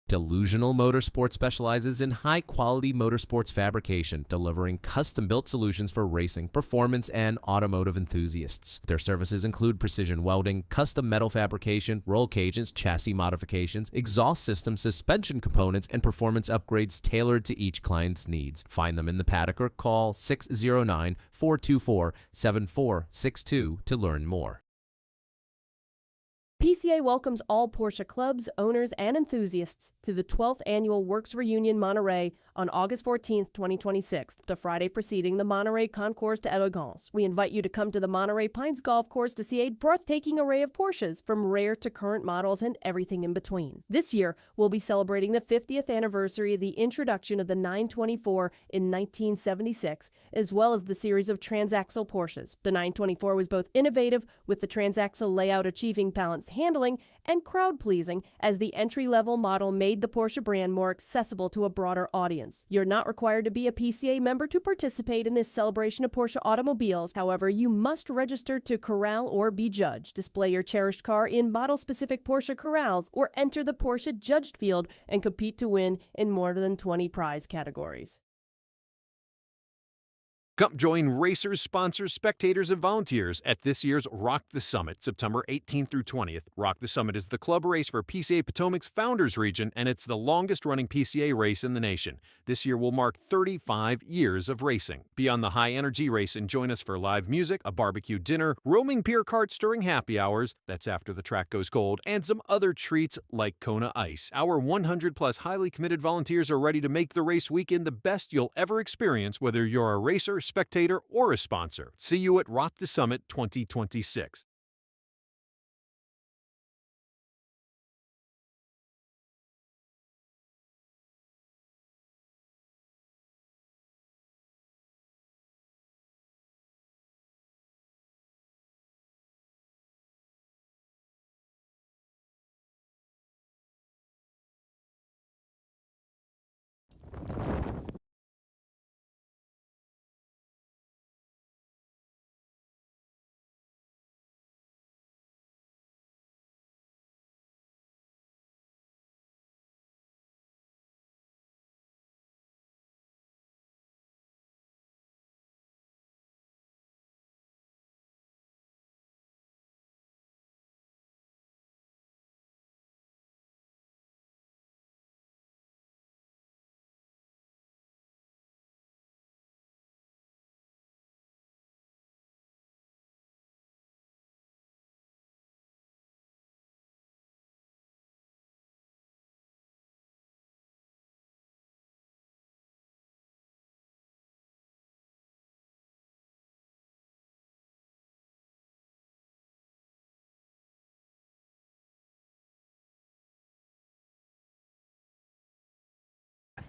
Delusional Motorsport specializes in high-quality motorsports fabrication, delivering custom-built solutions for racing, performance, and automotive enthusiasts. Their services include precision welding, custom metal fabrication, roll cages, chassis modifications, exhaust systems, suspension components, and performance upgrades tailored to each client's needs. Find them in the paddock or call 609-424-7462 to learn more. PCA welcomes all Porsche clubs, owners, and enthusiasts to the 12th Annual Works Reunion Monterey on August 14th, 2026, the Friday preceding the Monterey Concours d'Elegance. We invite you to come to the Monterey Pines Golf Course to see a breathtaking array of Porsches, from rare to current models and everything in between. This year, we'll be celebrating the 50th anniversary of the introduction of the 924 in 1976, as well as the series of transaxle Porsches. The 924 was both innovative, with the transaxle layout achieving balanced handling, and crowd-pleasing, as the entry-level model made the Porsche brand more accessible to a broader audience. You're not required to be a PCA member to participate in this celebration of Porsche automobiles. However, you must register to corral or be judged, display your cherished car in model-specific Porsche corrals, or enter the Porsche judged field and compete to win in more than 20 prize categories. Come join racers, sponsors, spectators, and volunteers at this year's Rock the Summit, September 18th through 20th. Rock the Summit is the club race for PCA Potomac's Founders Region, and it's the longest-running PCA race in the nation. This year will mark 35 years of racing. Be on the high-energy race and join us for live music, a barbecue dinner, roaming beer carts during happy hours, that's after the track goes cold, and some other treats like Kona Ice. Our 100-plus highly committed volunteers are ready to make the race weekend the best you'll ever experience, whether you're a racer, spectator, or a sponsor. See you at Rock the Summit 2026.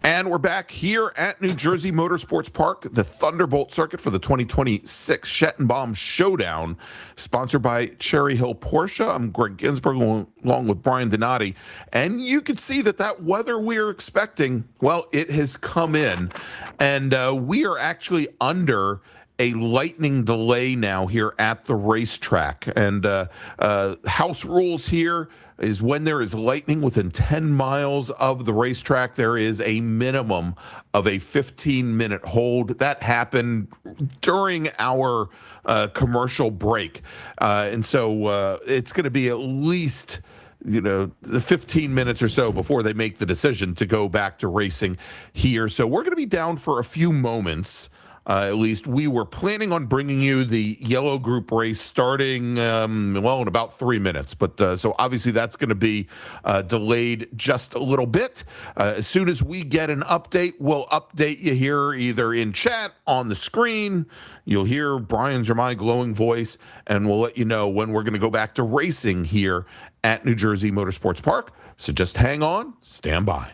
And we're back here at New Jersey Motorsports Park, the Thunderbolt circuit for the 2026 Schattenbaum Showdown, sponsored by Cherry Hill Porsche. I'm Greg Ginsburg along with Brian Donati. And you can see that weather we are expecting, well, it has come in. And we are actually under a lightning delay now here at the racetrack. And house rules here is when there is lightning within 10 miles of the racetrack, there is a minimum of a 15-minute hold. That happened during our commercial break. And so it's going to be at least the 15 minutes or so before they make the decision to go back to racing here. So we're going to be down for a few moments. At least we were planning on bringing you the yellow group race starting, in about 3 minutes. But so obviously that's going to be delayed just a little bit. As soon as we get an update, we'll update you here either in chat, on the screen. You'll hear Brian's or my glowing voice, and we'll let you know when we're going to go back to racing here at New Jersey Motorsports Park. So just hang on, stand by.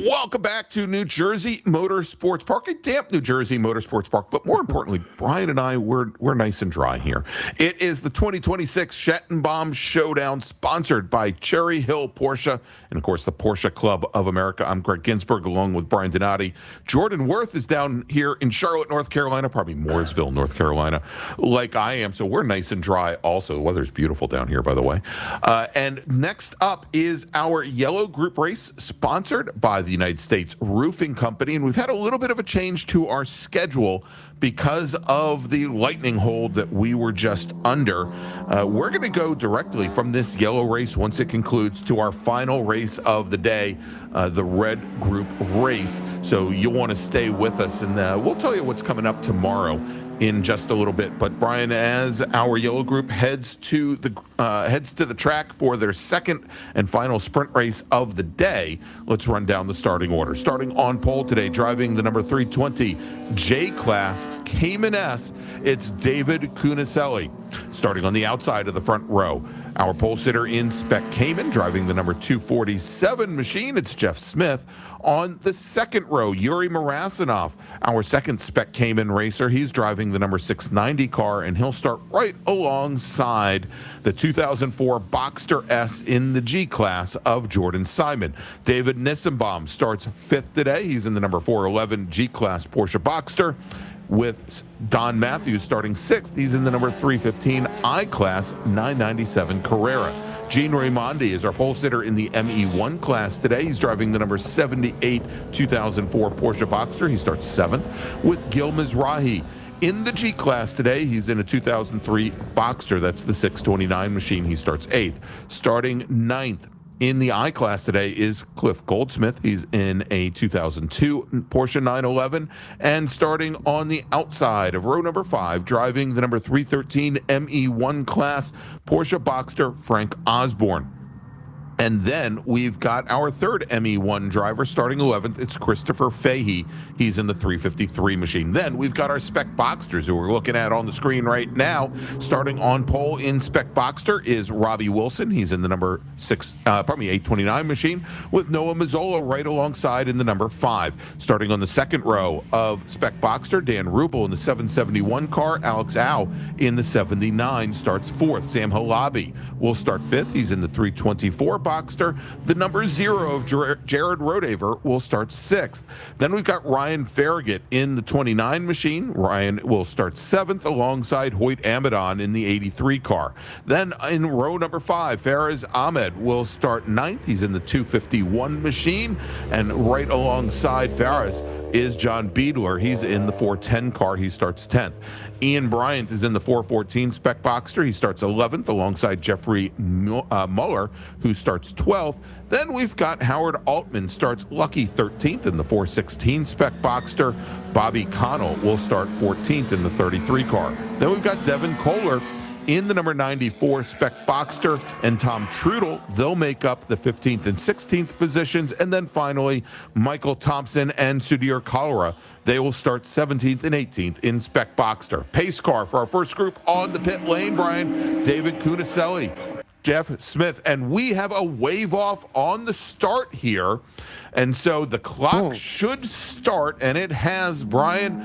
Welcome back to New Jersey Motorsports Park, a damp New Jersey Motorsports Park, but more importantly, Brian and I, we're nice and dry here. It is the 2026 Schattenbaum Showdown, sponsored by Cherry Hill Porsche, and of course, the Porsche Club of America. I'm Greg Ginsburg, along with Brian Donati. Jordan Worth is down here in Charlotte, North Carolina, probably Mooresville, North Carolina, like I am, so we're nice and dry also. The weather's beautiful down here, by the way. And next up is our yellow group race, sponsored by the United States Roofing Company, and we've had a little bit of a change to our schedule because of the lightning hold that we were just under. We're going to go directly from this yellow race, once it concludes, to our final race of the day, the red group race. So you'll want to stay with us, and we'll tell you what's coming up tomorrow in just a little bit. But Brian, as our yellow group heads to the track for their second and final sprint race of the day, let's run down the starting order. Starting on pole today, driving the number 320 J-Class Cayman S, it's David Kuniselli. Starting on the outside of the front row, our pole sitter in Spec Cayman, driving the number 247 machine, it's Jeff Smith. On the second row, Yuri Marasinov, our second Spec Cayman racer. He's driving the number 690 car, and he'll start right alongside the 2004 Boxster S in the G-Class of Jordan Simon. David Nissenbaum starts fifth today. He's in the number 411 G-Class Porsche Boxster, with Don Matthews starting sixth. He's in the number 315 I-Class 997 Carrera. Gene Raimondi is our pole sitter in the ME1 class today. He's driving the number 78 2004 Porsche Boxster. He starts seventh. With Gil Mizrahi in the G class today, he's in a 2003 Boxster. That's the 629 machine. He starts eighth. Starting ninth in the I class today is Cliff Goldsmith. He's in a 2002 Porsche 911. And starting on the outside of row number 5, driving the number 313 ME1 class Porsche Boxster, Frank Osborne. And then we've got our third ME1 driver starting 11th. It's Christopher Fahey. He's in the 353 machine. Then we've got our Spec Boxsters, who we're looking at on the screen right now. Starting on pole in Spec Boxster is Robbie Wilson. He's in the number 829 machine, with Noah Mazzola right alongside in the number 5. Starting on the second row of Spec Boxster, Dan Rubel in the 771 car. Alex Au in the 79 starts fourth. Sam Halabi will start fifth. He's in the 324 Boxster. The number 0 of Jared Rodaver will start sixth. Then we've got Ryan Farragut in the 29 machine. Ryan will start seventh alongside Hoyt Amadon in the 83 car. Then in row number 5, Faraz Ahmed will start ninth. He's in the 251 machine. And right alongside Faraz is John Beadler. He's in the 410 car. He starts 10th. Ian Bryant is in the 414 Spec Boxster. He starts 11th alongside Jeffrey Muller, who starts 12th. Then we've got Howard Altman starts lucky 13th in the 416 Spec Boxster. Bobby Connell will start 14th in the 33 car. Then we've got Devin Kohler in the number 94 Spec Boxster, and Tom Trudel. They'll make up the 15th and 16th positions. And then finally, Michael Thompson and Sudhir Kalra. They will start 17th and 18th in Spec Boxster. Pace car for our first group on the pit lane, Brian, David Kuniselli, Jeff Smith, and we have a wave off on the start here. And so the clock should start, and it has, Brian,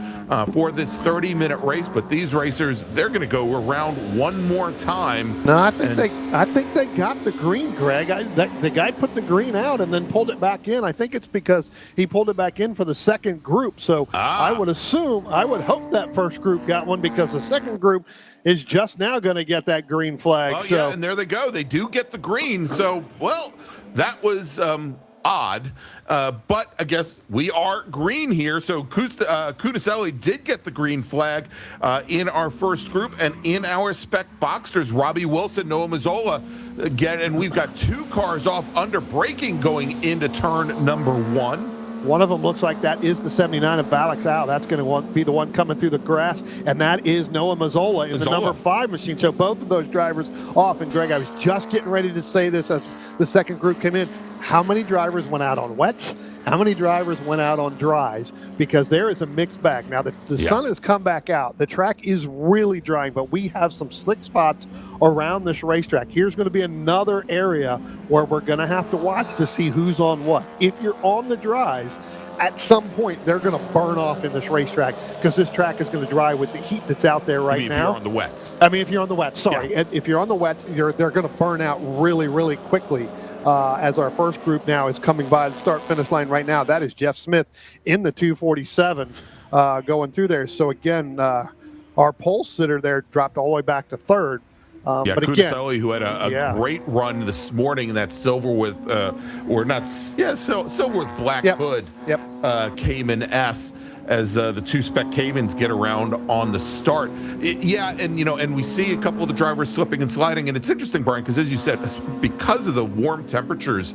for this 30-minute race. But these racers, they're going to go around one more time. No, I think they got the green, Greg. The guy put the green out and then pulled it back in. I think it's because he pulled it back in for the second group. So I would hope that first group got one, because the second group is just now going to get that green flag. Oh, yeah, and there they go. They do get the green. So, well, that was odd, but I guess we are green here. So Kuniselli did get the green flag in our first group, and in our Spec Boxsters, Robbie Wilson, Noah Mazzola again, and we've got 2 cars off under braking going into turn number 1. One of them looks like that is the 79 of Alex Au. That's going to be the one coming through the grass, and that is Noah Mazzola in the number 5 machine. So both of those drivers off. And Greg, I was just getting ready to say this as the second group came in. How many drivers went out on wets? how many drivers went out on dries, because there is a mixed bag. Now, the sun has come back out. The track is really drying, but we have some slick spots around this racetrack. Here's going to be another area where we're going to have to watch to see who's on what. If you're on the dries, at some point, they're going to burn off in this racetrack, because this track is going to dry with the heat that's out there right now. If you're on the wets. I mean, if you're on the wets, sorry. Yeah. If you're on the wets, they're going to burn out really, really quickly. As our first group now is coming by the start-finish line right now. That is Jeff Smith in the 247 going through there. So, again, our pole sitter there dropped all the way back to third. But again, Kudaselli, who had a great run this morning in that silver with, silver with black hood, Cayman S, as the two spec Caymans get around on the start. And we see a couple of the drivers slipping and sliding. And it's interesting, Brian, because as you said, because of the warm temperatures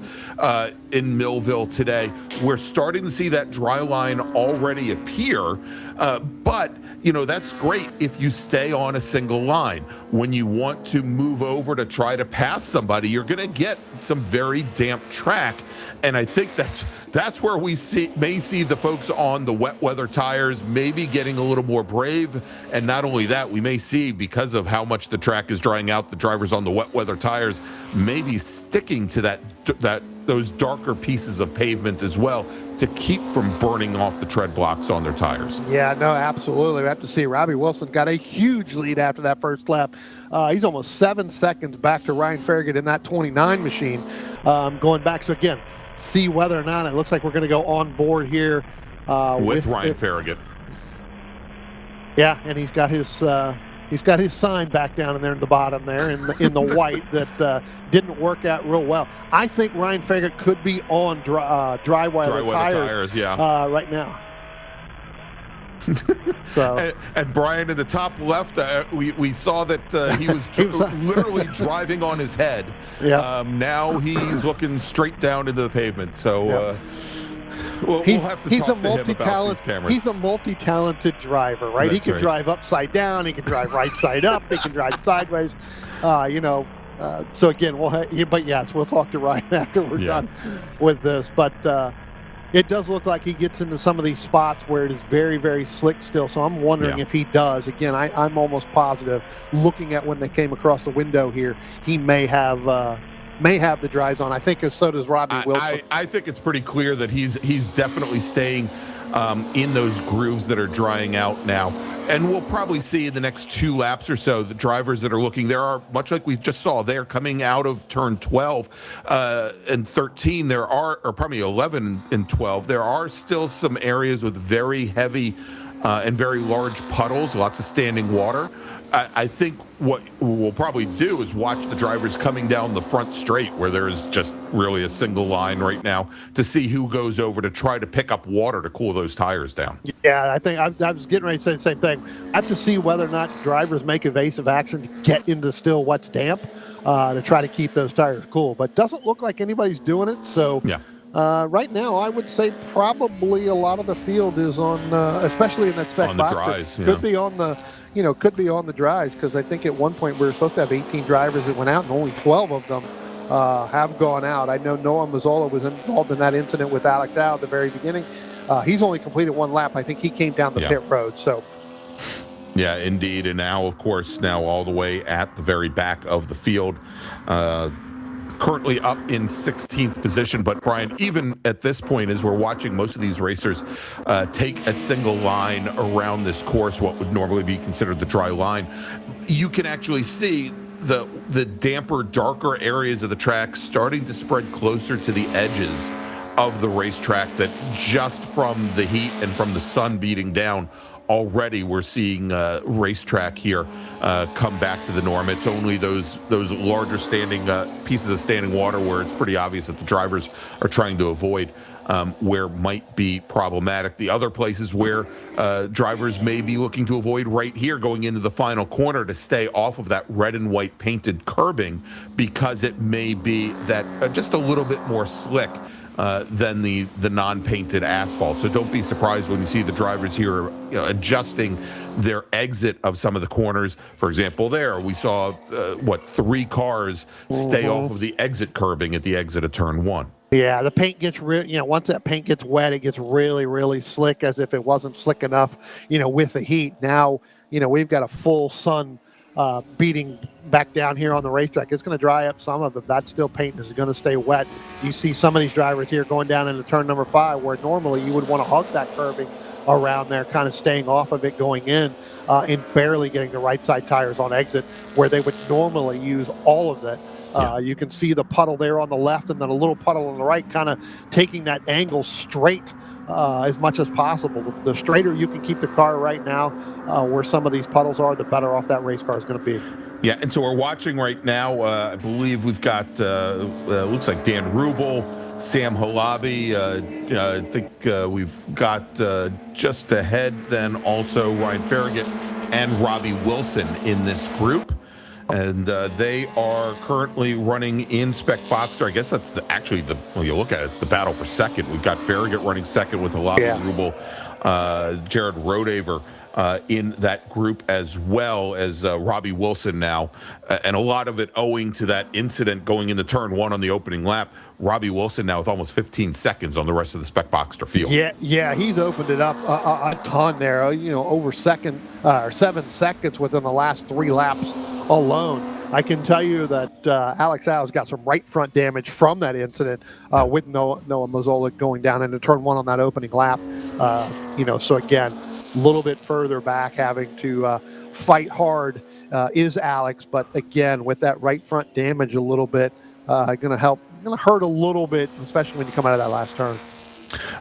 in Millville today, we're starting to see that dry line already appear. But that's great if you stay on a single line. When you want to move over to try to pass somebody, you're going to get some very damp track. And I think that's where we may see the folks on the wet weather tires maybe getting a little more brave. And not only that, we may see, because of how much the track is drying out, the drivers on the wet weather tires maybe sticking to those darker pieces of pavement as well, to keep from burning off the tread blocks on their tires. Yeah, no, absolutely. We have to see. Robbie Wilson got a huge lead after that first lap. He's almost 7 seconds back to Ryan Farragut in that 29 machine going back. So, again, see whether or not it looks like we're going to go on board here. With Ryan Farragut. Yeah, and he's got his sign back down in there in the bottom there in the white that didn't work out real well. I think Ryan Farragut could be on dry weather tires right now. So. And Brian, in the top left, we saw that he was literally driving on his head. Yeah. Now he's looking straight down into the pavement. So we'll have to talk to him about these cameras. He's a multi-talented driver, right? He can drive upside down. He can drive right side up. He can drive sideways. So again, but yes, we'll talk to Ryan after we're done with this. But it does look like he gets into some of these spots where it is very, very slick still. So I'm wondering if he does. Again, I'm almost positive, looking at when they came across the window here, he may have the dries on. I think so does Robbie Wilson. I think it's pretty clear that he's definitely staying in those grooves that are drying out now. And we'll probably see in the next 2 laps or so, the drivers that are looking, there are, much like we just saw, they're coming out of turn 12 and 13. There are, or probably 11 and 12, there are still some areas with very heavy and very large puddles, lots of standing water. I think what we'll probably do is watch the drivers coming down the front straight, where there is just really a single line right now, to see who goes over to try to pick up water to cool those tires down. Yeah, I think I was getting ready to say the same thing. I have to see whether or not drivers make evasive action to get into still what's damp to try to keep those tires cool. But doesn't look like anybody's doing it. So right now, I would say probably a lot of the field is on, especially in that spec box. Dries, could be on the. Could be on the dries, because I think at one point we were supposed to have 18 drivers that went out, and only 12 of them have gone out. I know Noah Mazzola was involved in that incident with Alex Al at the very beginning. He's only completed 1 lap. I think he came down the pit road. So. Yeah, indeed. And now, of course, all the way at the very back of the field. Currently up in 16th position. But Brian, even at this point, as we're watching most of these racers take a single line around this course, what would normally be considered the dry line, you can actually see the damper, darker areas of the track starting to spread closer to the edges of the racetrack, that just from the heat and from the sun beating down, already we're seeing racetrack here come back to the norm. It's only those larger standing pieces of standing water where it's pretty obvious that the drivers are trying to avoid, where might be problematic. The other places where drivers may be looking to avoid, right here going into the final corner, to stay off of that red and white painted curbing, because it may be that just a little bit more slick than the non-painted asphalt. So don't be surprised when you see the drivers here adjusting their exit of some of the corners. For example, there we saw 3 cars stay off of the exit curbing at the exit of turn 1. Yeah, the paint gets once that paint gets wet, it gets really, really slick, as if it wasn't slick enough, with the heat. Now, we've got a full sun beating back down here on the racetrack. It's going to dry up some of it. That still paint is going to stay wet. You see some of these drivers here going down into turn number 5, where normally you would want to hug that curbing around there, kind of staying off of it going in, and barely getting the right side tires on exit, where they would normally use all of it. You can see the puddle there on the left and then a little puddle on the right, kind of taking that angle straight as much as possible. The straighter you can keep the car right now, where some of these puddles are, the better off that race car is going to be. Yeah, and so we're watching right now. I believe we've got, looks like Dan Rubel, Sam Halabi. I think we've got just ahead then also Ryan Farragut and Robbie Wilson in this group. And they are currently running in Spec Boxster. I guess that's when you look at it, it's the battle for second. We've got Farragut running second with Halabi, Rubel, Jared Rodaver in that group, as well as Robbie Wilson now. And a lot of it owing to that incident going into turn 1 on the opening lap. Robbie Wilson now with almost 15 seconds on the rest of the Spec Boxster field. Yeah, he's opened it up a ton there, over 7 seconds within the last 3 laps alone. I can tell you that Alex Al's got some right front damage from that incident with Noah Mazzola going down into turn 1 on that opening lap. So again, a little bit further back, having to fight hard is Alex, but again, with that right front damage a little bit, going to hurt a little bit, especially when you come out of that last turn.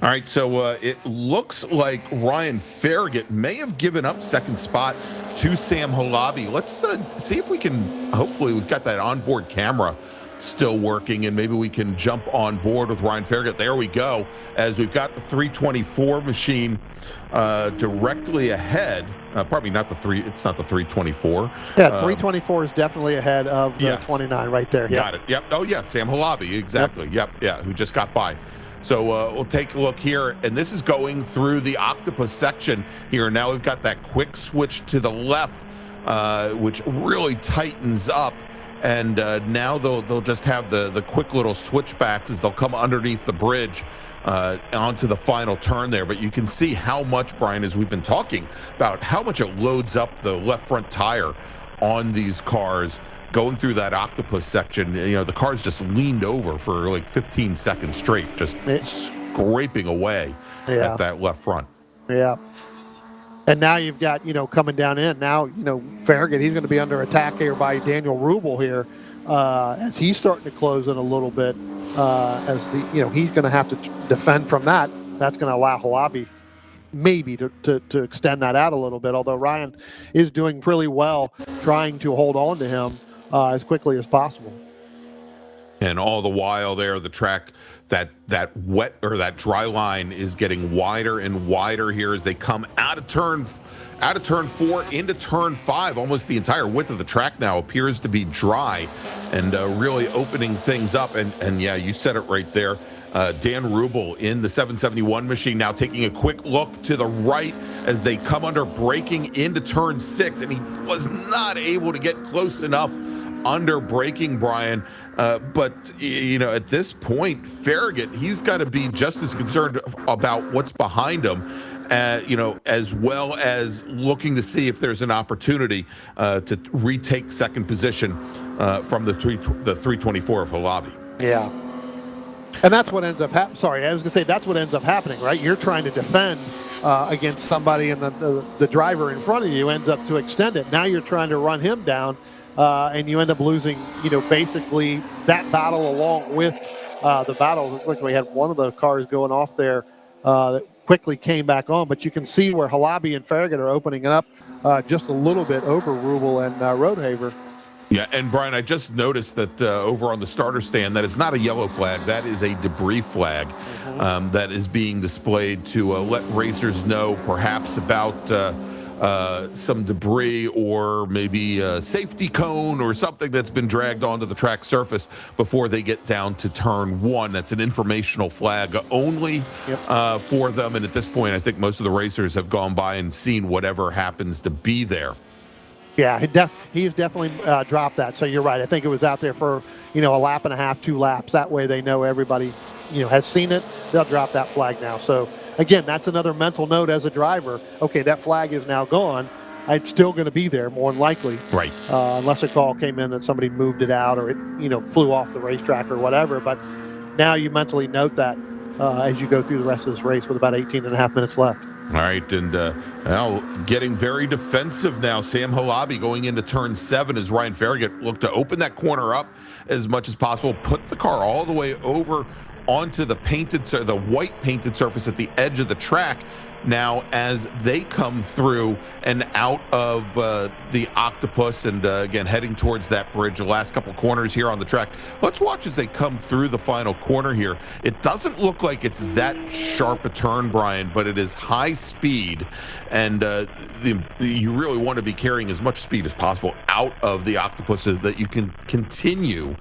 All right, so it looks like Ryan Farragut may have given up second spot to Sam Halabi. Let's see if we can, hopefully we've got that onboard camera still working, and maybe we can jump on board with Ryan Farragut. There we go, as we've got the 324 machine directly ahead. Probably not it's not the 324. Yeah, 324 is definitely ahead of the 29 right there. Got it. Yep. Oh, yeah, Sam Halabi, exactly. Yep. Yeah, who just got by. So we'll take a look here, and this is going through the octopus section here. Now we've got that quick switch to the left, which really tightens up, and now they'll just have the quick little switchbacks as they'll come underneath the bridge onto the final turn there. But you can see how much, Brian, as we've been talking about, how much it loads up the left front tire on these cars going through that octopus section. The car's just leaned over for like 15 seconds straight, just scraping away at that left front. Yeah. And now you've got, coming down in. Now, Farragut, he's going to be under attack here by Daniel Rubel here as he's starting to close in a little bit. He's going to have to defend from that. That's going to allow Halabi maybe to extend that out a little bit, although Ryan is doing really well trying to hold on to him as quickly as possible. And all the while there, the track, that wet or that dry line is getting wider and wider here as they come out of turn 4 into turn 5. Almost the entire width of the track now appears to be dry, and really opening things up. And yeah, you said it right there. Dan Rubel in the 771 machine now taking a quick look to the right as they come under braking into turn 6, and he was not able to get close enough under braking, Brian. But at this point, Farragut, he's got to be just as concerned about what's behind him, as well as looking to see if there's an opportunity to retake second position from the 324 of Halabi. Yeah. And that's what ends up that's what ends up happening, right? You're trying to defend against somebody, and the driver in front of you ends up to extend it. Now you're trying to run him down, and you end up losing, basically that battle along with the battle. Look like we had one of the cars going off there that quickly came back on, but you can see where Halabi and Farragut are opening it up just a little bit over Rubel and Rodehaver. Yeah, and Brian, I just noticed that over on the starter stand, that is not a yellow flag. That is a debris flag that is being displayed to let racers know perhaps about some debris, or maybe a safety cone or something that's been dragged onto the track surface before they get down to turn 1. That's an informational flag only for them. And at this point, I think most of the racers have gone by and seen whatever happens to be there. Yeah, he's definitely dropped that. So you're right. I think it was out there for, a lap and a half, 2 laps. That way they know everybody, has seen it, they'll drop that flag now. So again, that's another mental note as a driver. Okay, that flag is now gone. It's still going to be there more than likely. Right. Unless a call came in that somebody moved it out or it, flew off the racetrack or whatever. But now you mentally note that as you go through the rest of this race with about 18 and a half minutes left. All right, and now getting very defensive now. Sam Halabi going into turn 7 as Ryan Farragut looked to open that corner up as much as possible, put the car all the way over onto the white painted surface at the edge of the track. Now, as they come through and out of the Octopus and again heading towards that bridge, the last couple corners here on the track, let's watch as they come through the final corner here. It doesn't look like it's that sharp a turn, Brian, but it is high speed, and you really want to be carrying as much speed as possible out of the Octopus so that you can continue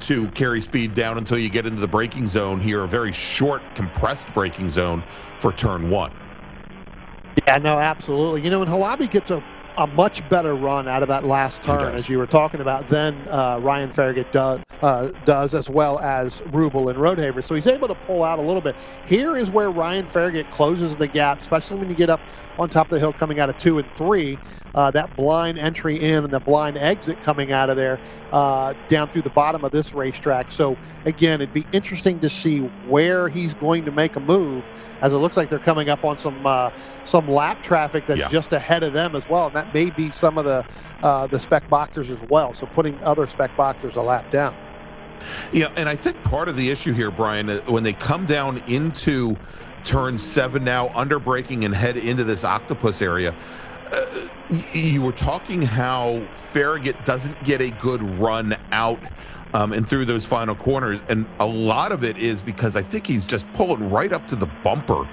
to carry speed down until you get into the braking zone here, a very short, compressed braking zone for turn 1. Yeah, no, absolutely. And Halabi gets a much better run out of that last turn, as you were talking about, than Ryan Farragut does, as well as Rubel and Rodehaver. So he's able to pull out a little bit. Here is where Ryan Farragut closes the gap, especially when you get up on top of the hill coming out of 2 and 3. That blind entry in and the blind exit coming out of there down through the bottom of this racetrack. So again, it'd be interesting to see where he's going to make a move, as it looks like they're coming up on some lap traffic that's just ahead of them as well, and that may be some of the spec boxers as well. So putting other spec boxers a lap down. Yeah, and I think part of the issue here, Brian, when they come down into turn 7 now, under braking and head into this Octopus area, you were talking how Farragut doesn't get a good run out and through those final corners, and a lot of it is because I think he's just pulling right up to the bumper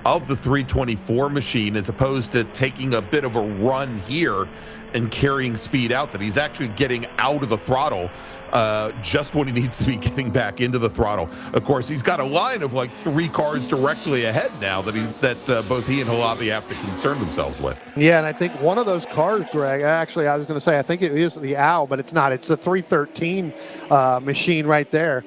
of the 324 machine, as opposed to taking a bit of a run here and carrying speed out, that he's actually getting out of the throttle just when he needs to be getting back into the throttle. Of course, he's got a line of like 3 cars directly ahead now that both he and Halabi have to concern themselves with. Yeah, and I think one of those cars, Greg, actually, I was going to say, I think it is the Owl, but it's not. It's the 313 machine right there.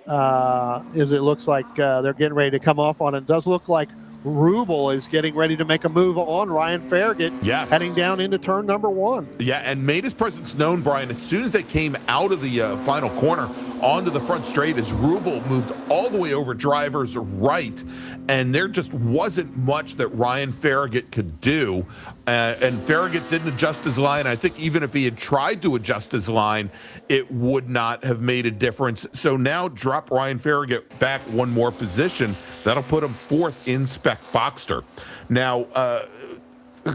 As it looks like they're getting ready to come off on it. It does look like Rubel is getting ready to make a move on Ryan Farragut, heading down into turn number 1. Yeah, and made his presence known, Brian, as soon as they came out of the final corner onto the front straight, as Rubel moved all the way over driver's right, and there just wasn't much that Ryan Farragut could do, and Farragut didn't adjust his line. I think even if he had tried to adjust his line, it would not have made a difference. So now drop Ryan Farragut back one more position. That'll put him 4th in Spec Boxster. Now, a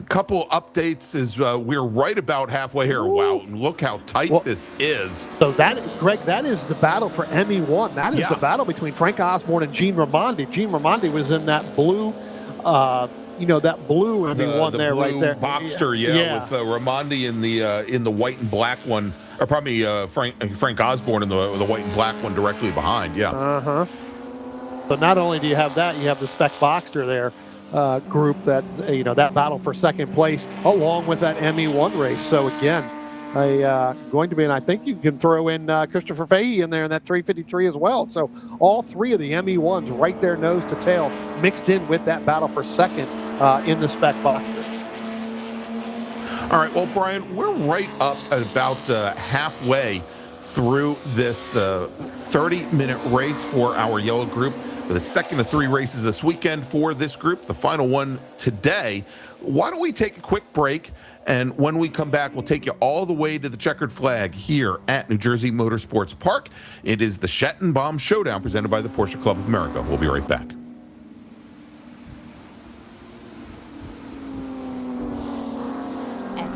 couple updates as we're right about halfway here. Wow, look how tight this is. So Greg, that is the battle for ME1. That is the battle between Frank Osborne and Gene Raimondi. Gene Raimondi was in that blue, that blue ME1 there, blue right there. Boxster, with Raimondi in the white and black one, or probably Frank Osborne in the white and black one directly behind. Yeah. So not only do you have that, you have the Spec Boxster there. Group that that battle for second place along with that ME1 race. So again, going to be, and I think you can throw in Christopher Fahey in there in that 353 as well. So all 3 of the ME1s right there, nose to tail, mixed in with that battle for second in the Spec Boxster. All right, well, Brian, we're right up at about halfway through this 30-minute race for our yellow group. The second of 3 races this weekend for this group, the final one today. Why don't we take a quick break, and when we come back, we'll take you all the way to the checkered flag here at New Jersey Motorsports Park. It is the Schattenbaum Showdown presented by the Porsche Club of America. We'll be right back.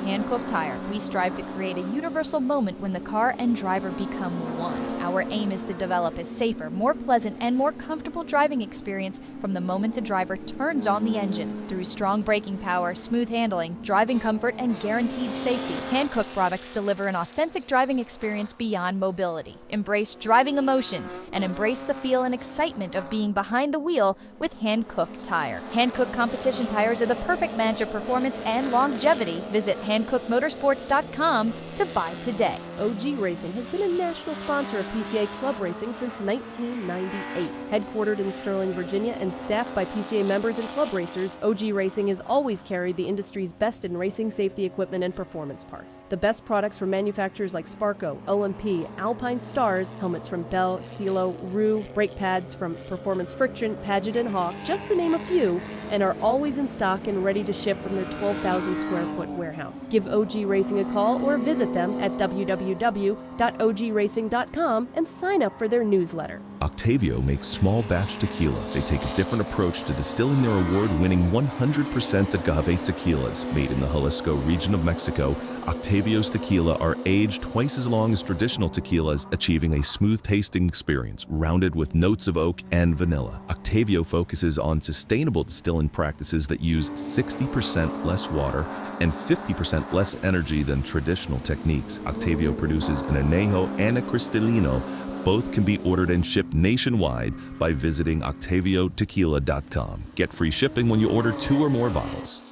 Hankook Tire, we strive to create a universal moment when the car and driver become one. Our aim is to develop a safer, more pleasant, and more comfortable driving experience from the moment the driver turns on the engine. Through strong braking power, smooth handling, driving comfort, and guaranteed safety, Hankook products deliver an authentic driving experience beyond mobility. Embrace driving emotion and embrace the feel and excitement of being behind the wheel with Hankook Tire. Hankook competition tires are the perfect match of performance and longevity. Visit HankookMotorsports.com to buy today. OG Racing has been a national sponsor of PCA Club Racing since 1998. Headquartered in Sterling, Virginia, and staffed by PCA members and club racers, OG Racing has always carried the industry's best in racing safety equipment and performance parts. The best products from manufacturers like Sparco, OMP, Alpine Stars, helmets from Bell, Stilo, Rue, brake pads from Performance Friction, Paget and Hawk, just to name a few, and are always in stock and ready to ship from their 12,000 square foot warehouse. Give OG Racing a call or visit them at www.ogracing.com and sign up for their newsletter. Octavio makes small batch tequila. They take a different approach to distilling their award-winning 100% agave tequilas. Made in the Jalisco region of Mexico, Octavio's tequila are aged twice as long as traditional tequilas, achieving a smooth-tasting experience, rounded with notes of oak and vanilla. Octavio focuses on sustainable distilling practices that use 60% less water and 50% less energy than traditional techniques. Octavio produces an añejo and a cristalino. Both can be ordered and shipped nationwide by visiting octaviotequila.com. Get free shipping when you order 2 or more bottles.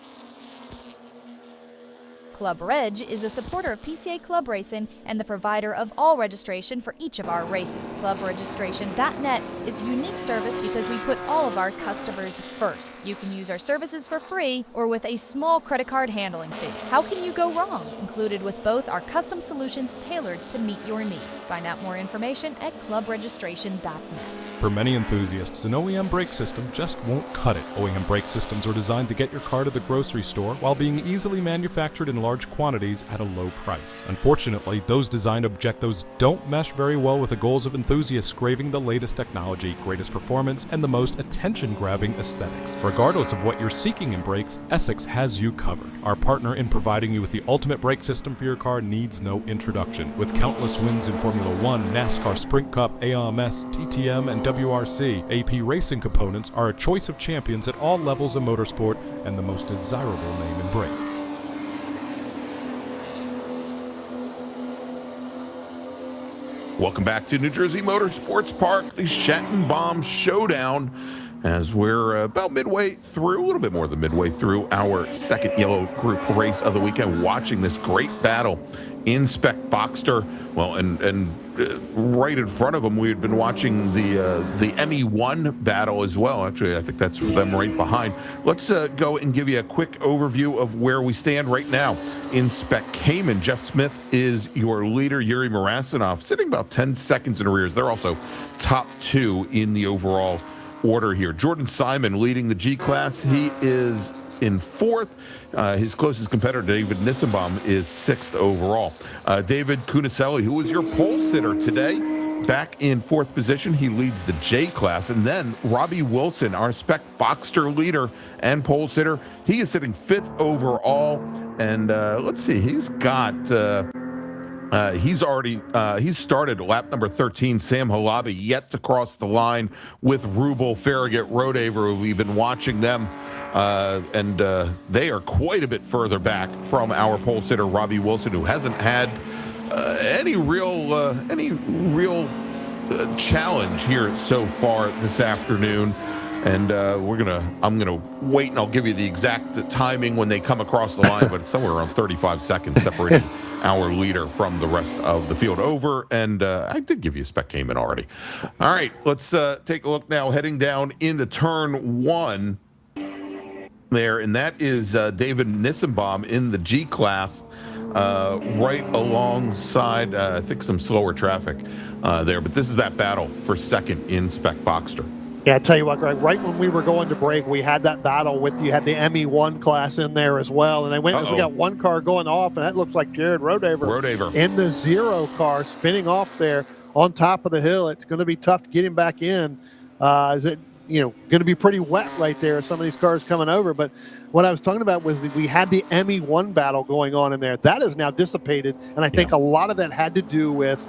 Club Reg is a supporter of PCA Club Racing and the provider of all registration for each of our races. Clubregistration.net is a unique service because we put all of our customers first. You can use our services for free or with a small credit card handling fee. How can you go wrong? Included with both are custom solutions tailored to meet your needs. Find out more information at clubregistration.net. For many enthusiasts, an OEM brake system just won't cut it. OEM brake systems are designed to get your car to the grocery store while being easily manufactured in large quantities at a low price. Unfortunately, those designed objectives don't mesh very well with the goals of enthusiasts craving the latest technology, greatest performance, and the most attention-grabbing aesthetics. Regardless of what you're seeking in brakes, Essex has you covered. Our partner in providing you with the ultimate brake system for your car needs no introduction. With countless wins in Formula One, NASCAR, Sprint Cup, AMS, TTM, and WRC, AP Racing Components are a choice of champions at all levels of motorsport and the most desirable name in brakes. Welcome back to New Jersey Motorsports Park, the Schattenbaum Showdown, as we're about midway through, a little bit more than midway through our second yellow group race of the weekend, watching this great battle in Spec Boxster. Well, and right in front of them, we had been watching the ME1 battle as well. Actually, I think that's them right behind. Let's go and give you a quick overview of where we stand right now in Spec Cayman. Jeff Smith is your leader. Yuri Marasinov sitting about 10 seconds in arrears. They're also top 2 in the overall order here. Jordan Simon leading the G class. He is in 4th. His closest competitor, David Nissenbaum, is 6th overall. David Kunicelli, who was your pole sitter today, back in 4th position. He leads the J class. And then Robbie Wilson, our Spec Boxster leader and pole sitter, he is sitting 5th overall. And let's see, he's got... he's started lap number 13. Sam Halabi yet to cross the line with Rubel, Farragut, Rodaver. We've been watching them, and they are quite a bit further back from our pole sitter Robbie Wilson, who hasn't had any real challenge here so far this afternoon. And I'm gonna wait, and I'll give you the exact timing when they come across the line, but it's somewhere around 35 seconds separating our leader from the rest of the field. Over, and I did give you a Spec Cayman already. All right, let's take a look now, heading down into turn 1 there, and that is David Nissenbaum in the G class, right alongside, I think, some slower traffic there. But this is that battle for second in Spec Boxster. Yeah, I tell you what, Greg, right when we were going to break, we had that battle with, you had the ME1 class in there as well. And we got one car going off, and that looks like Jared Rodaver in the 0 car spinning off there on top of the hill. It's going to be tough to get him back in. Is it, going to be pretty wet right there, some of these cars coming over. But what I was talking about was that we had the ME1 battle going on in there. That is now dissipated, and I think a lot of that had to do with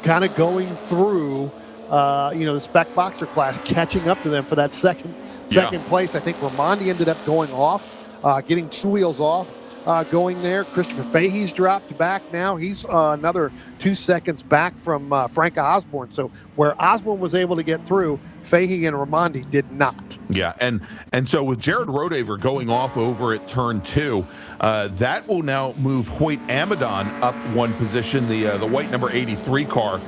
kind of going through the Spec Boxster class, catching up to them for that second place. I think Ramondi ended up going off, getting 2 wheels off going there. Christopher Fahey's dropped back now. He's another 2 seconds back from Frank Osborne. So where Osborne was able to get through, Fahey and Raimondi did not. Yeah, and so with Jared Rodaver going off over at turn 2, that will now move Hoyt Amadon up one position. The white number 83 car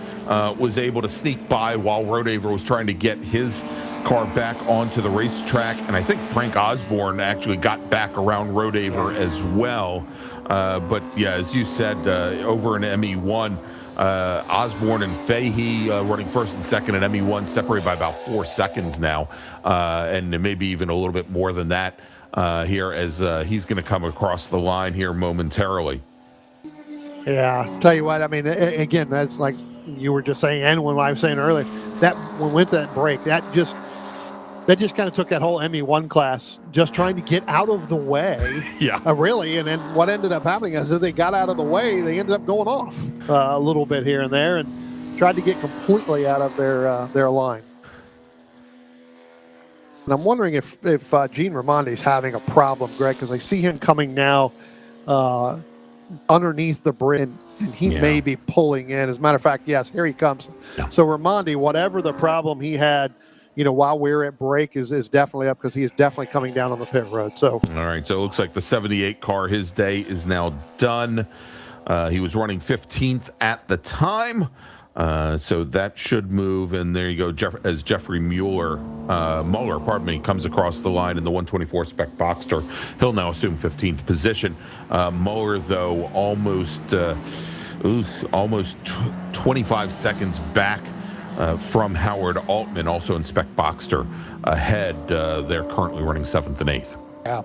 was able to sneak by while Rodaver was trying to get his car back onto the racetrack, and I think Frank Osborne actually got back around Rodaver as well. But yeah, as you said, over in ME1, Osborne and Fahey running first and second at ME1, separated by about 4 seconds now, and maybe even a little bit more than that here as he's going to come across the line here momentarily. Yeah, tell you what, I mean, again, that's like you were just saying, and when I was saying earlier, that when we went to that break, that just kind of took that whole ME1 class just trying to get out of the way. Yeah. Really. And then what ended up happening is that they got out of the way, they ended up going off a little bit here and there and tried to get completely out of their line. And I'm wondering if Gene Raimondi's having a problem, Greg, because I see him coming now underneath the bridge, and he may be pulling in. As a matter of fact, yes, here he comes. Yeah. So Raimondi, whatever the problem he had, while we were at break is definitely up, because he is definitely coming down on the pit road. So all right, so it looks like the 78 car, his day is now done. He was running 15th at the time, so that should move. And there you go, as Jeffrey Mueller, comes across the line in the 124 spec Boxster. He'll now assume 15th position. Mueller, though, almost 25 seconds back from Howard Altman, also in spec Boxster, ahead. They're currently running 7th and 8th. Yeah.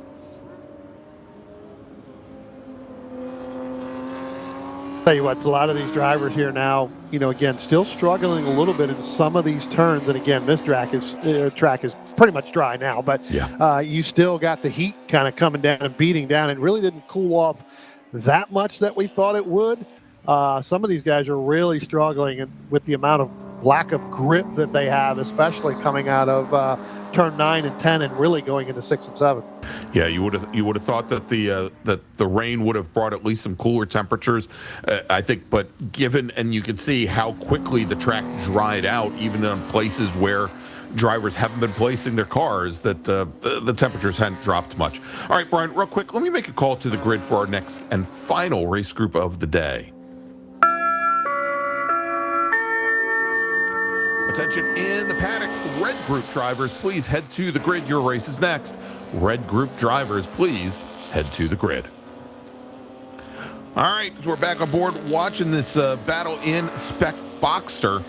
Tell you what, a lot of these drivers here now, again, still struggling a little bit in some of these turns. And again, this track is pretty much dry now, but you still got the heat kind of coming down and beating down. It really didn't cool off that much that we thought it would. Some of these guys are really struggling with the amount of lack of grip that they have, especially coming out of turn 9 and 10 and really going into 6 and 7. Yeah, you would have thought that the rain would have brought at least some cooler temperatures, I think. But given, and you can see how quickly the track dried out, even in places where drivers haven't been placing their cars, that the temperatures hadn't dropped much. All right, Brian, real quick, let me make a call to the grid for our next and final race group of the day. Attention in the paddock, red group drivers, please head to the grid. Your race is next. Red group drivers, please head to the grid. All right, so we're back on board watching this battle in spec Boxster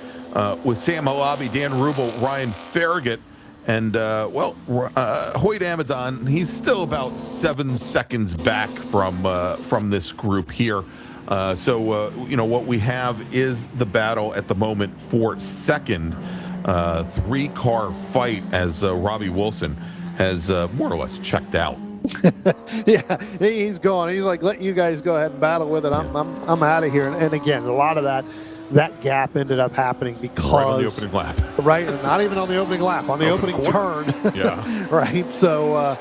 with Sam Halabi, Dan Rubel, Ryan Farragut, and Hoyt Amadon. He's still about 7 seconds back from this group here. So what we have is the battle at the moment for second. 3-car fight as Robbie Wilson has more or less checked out. Yeah, he's gone. He's like, let you guys go ahead and battle with it. I'm out of here. And again, a lot of that gap ended up happening because right on the opening lap. Right, not even on the opening lap, on the opening turn. Yeah. Right. So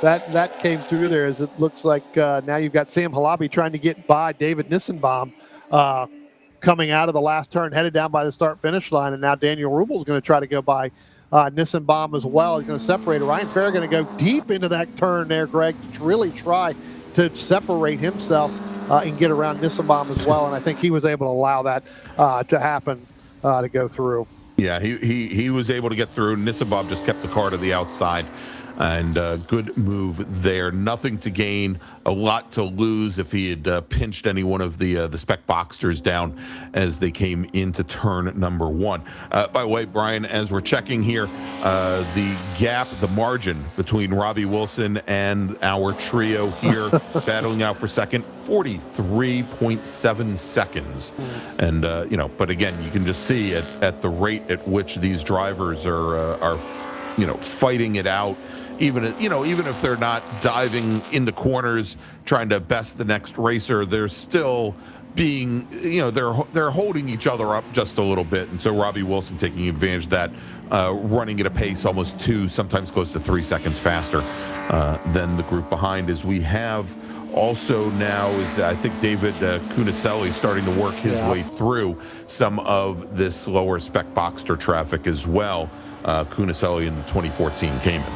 that came through there, as it looks like now you've got Sam Halabi trying to get by David Nissenbaum coming out of the last turn, headed down by the start-finish line, and now Daniel Rubel is going to try to go by Nissenbaum as well. He's going to separate. Ryan Farragut going to go deep into that turn there, Greg, to really try to separate himself and get around Nissenbaum as well, and I think he was able to allow that to happen, to go through. Yeah, he was able to get through. Nissenbaum just kept the car to the outside. And good move there. Nothing to gain, a lot to lose if he had pinched any one of the spec Boxsters down as they came into turn number 1. By the way, Brian, as we're checking here, the gap, the margin between Robbie Wilson and our trio here battling out for second, 43.7 seconds. And, but again, you can just see at the rate at which these drivers are fighting it out. Even if they're not diving in the corners trying to best the next racer, they're still being, they're holding each other up just a little bit. And so Robbie Wilson taking advantage of that, running at a pace almost 2, sometimes close to 3 seconds faster than the group behind, as we have also now is, I think, David Kuniselli starting to work his way through some of this lower spec Boxster traffic as well. Kuniselli in the 2014 Cayman.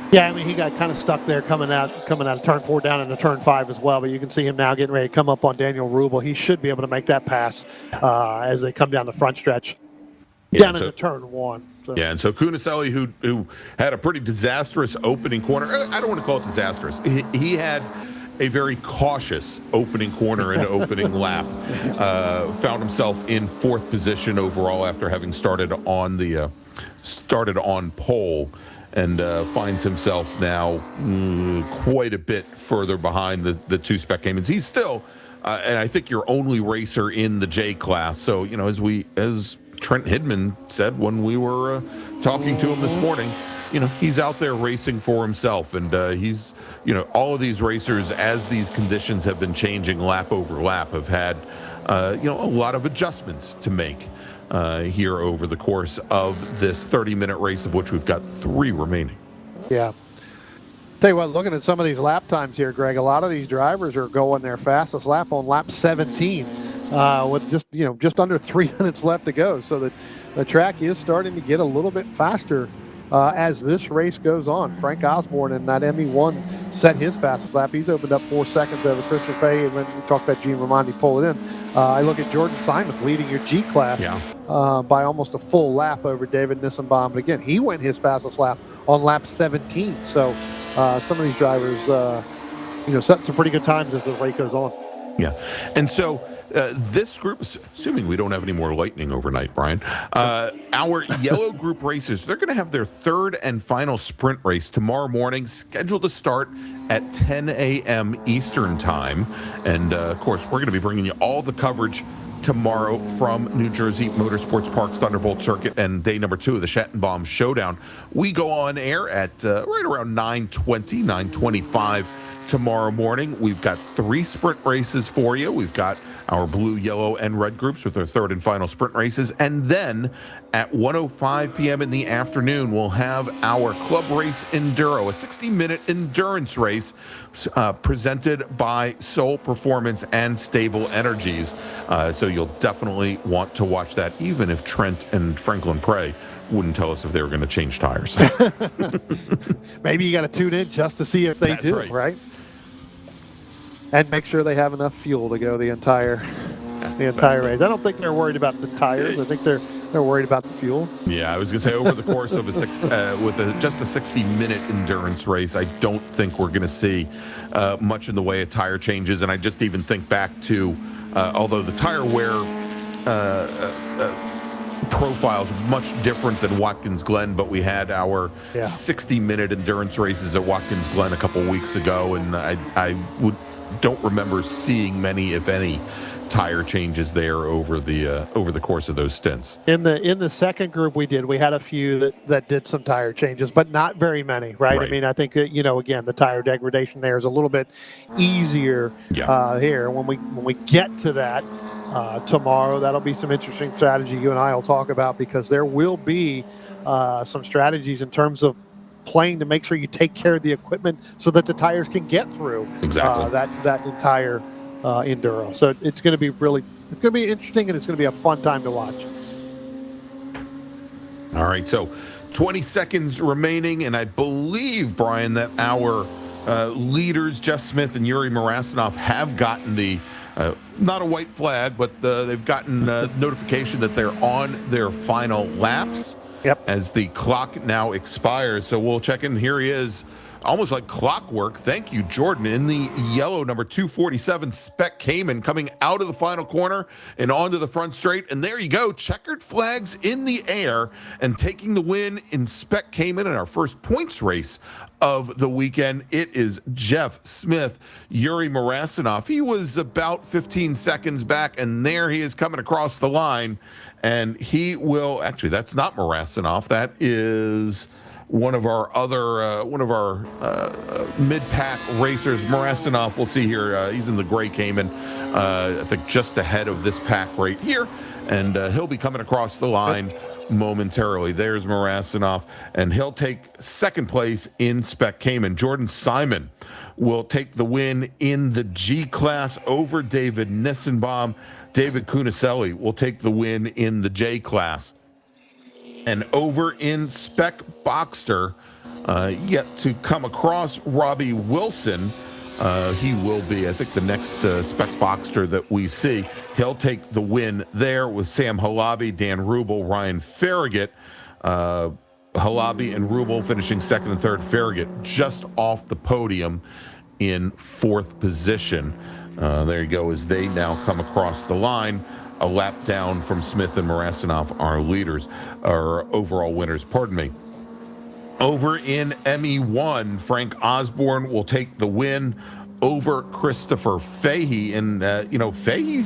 Yeah, I mean, he got kind of stuck there coming out of turn 4 down into turn 5 as well, but you can see him now getting ready to come up on Daniel Rubel. He should be able to make that pass as they come down the front stretch. Down into turn 1. So. Yeah, and so Kuniselli, who had a pretty disastrous opening corner. I don't want to call it disastrous. He had a very cautious opening corner and opening lap. Found himself in 4th position overall after having started on pole, and finds himself now quite a bit further behind the 2 spec Caymans. He's still, and I think, your only racer in the J class. So, you know, as Trent Hidman said when we were talking to him this morning, you know, he's out there racing for himself, and he's, you know, all of these racers, as these conditions have been changing lap over lap, have had, you know, a lot of adjustments to make here over the course of this 30-minute race, of which we've got 3 remaining. Yeah. Tell you what, looking at some of these lap times here, Greg, a lot of these drivers are going their fastest lap on lap 17 with just under 3 minutes left to go. So the track is starting to get a little bit faster as this race goes on. Frank Osborne in that ME1 set his fastest lap. He's opened up 4 seconds over Christian Fay, and when we talked about Gene Ramondi pulling in, I look at Jordan Simon leading your G class by almost a full lap over David Nissenbaum. But again, he went his fastest lap on lap 17. So some of these drivers, set some pretty good times as the race goes on. Yeah, and so this group, assuming we don't have any more lightning overnight, Brian, our yellow group racers, they're going to have their 3rd and final sprint race tomorrow morning, scheduled to start at 10 a.m. Eastern time. And, of course, we're going to be bringing you all the coverage tomorrow from New Jersey Motorsports Park's Thunderbolt Circuit and day number 2 of the Schattenbaum Showdown. We go on air at right around 9:20, 9:25 tomorrow morning. We've got 3 sprint races for you. We've got our blue, yellow, and red groups with their 3rd and final sprint races. And then at 1:05 p.m. in the afternoon, we'll have our Club Race Enduro, a 60-minute endurance race presented by Soul Performance and Stable Energies. So you'll definitely want to watch that, even if Trent and Franklin Prey wouldn't tell us if they were going to change tires. Maybe you got to tune in just to see if they do, right? And make sure they have enough fuel to go the entire race. I don't think they're worried about the tires. I think they're worried about the fuel. Yeah, I was going to say, over the course of just a 60-minute endurance race, I don't think we're going to see much in the way of tire changes. And I just even think back to, although the tire wear profile is much different than Watkins Glen, but we had our 60-minute endurance races at Watkins Glen a couple weeks ago, and I don't remember seeing many, if any, tire changes there over the course of those stints. In the second group we had a few that did some tire changes, but not very many, right? I mean, I think that, again, the tire degradation there is a little bit easier here. When we get to that tomorrow, that'll be some interesting strategy you and I will talk about, because there will be some strategies in terms of playing to make sure you take care of the equipment so that the tires can get through that entire enduro. So it's going to be interesting, and it's going to be a fun time to watch. All right, so 20 seconds remaining, and I believe, Brian, that our leaders, Jeff Smith and Yuri Marasinov, have gotten the not a white flag, but they've gotten notification that they're on their final laps. As the clock now expires. So we'll check in. Here he is, almost like clockwork. Thank you, Jordan, in the yellow number 247 Spec Cayman, coming out of the final corner and onto the front straight. And there you go, checkered flags in the air, and taking the win in Spec Cayman in our first points race of the weekend. It is Jeff Smith. Yuri Marasinov, he was about 15 seconds back, and there he is coming across the line. And he will, actually, that's not Marasinov. That is one of our mid-pack racers, Marasinov. We'll see here. He's in the gray Cayman, I think just ahead of this pack right here. And he'll be coming across the line momentarily. There's Marasinov, and he'll take second place in Spec Cayman. Jordan Simon will take the win in the G class over David Nissenbaum. David Kuniselli will take the win in the J class. And over in Spec Boxster, yet to come across Robbie Wilson. He will be, I think, the next Spec Boxster that we see. He'll take the win there with Sam Halabi, Dan Rubel, Ryan Farragut. Halabi and Rubel finishing second and third. Farragut just off the podium in fourth position. There you go, as they now come across the line. A lap down from Smith and Marasinov, our leaders, our overall winners, pardon me. Over in ME1, Frank Osborne will take the win over Christopher Fahey. And, Fahey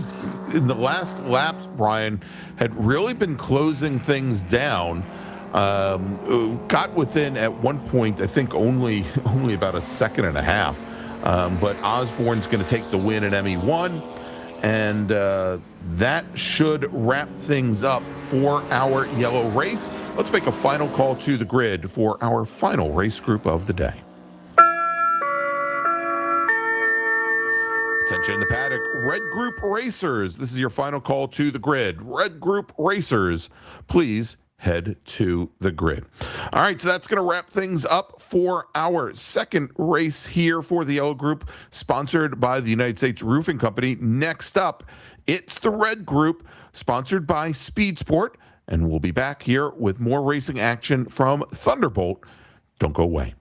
in the last laps, Brian, had really been closing things down. Got within, at one point, I think only about a second and a half. But Osborne's going to take the win in ME1. And that should wrap things up for our yellow race. Let's make a final call to the grid for our final race group of the day. Attention in the paddock, Red Group Racers. This is your final call to the grid. Red Group Racers, please head to the grid. All right, so that's going to wrap things up for our second race here for the Yellow Group, sponsored by the United States Roofing Company. Next up, it's the Red Group, sponsored by Speed Sport, and we'll be back here with more racing action from Thunderbolt. Don't go away.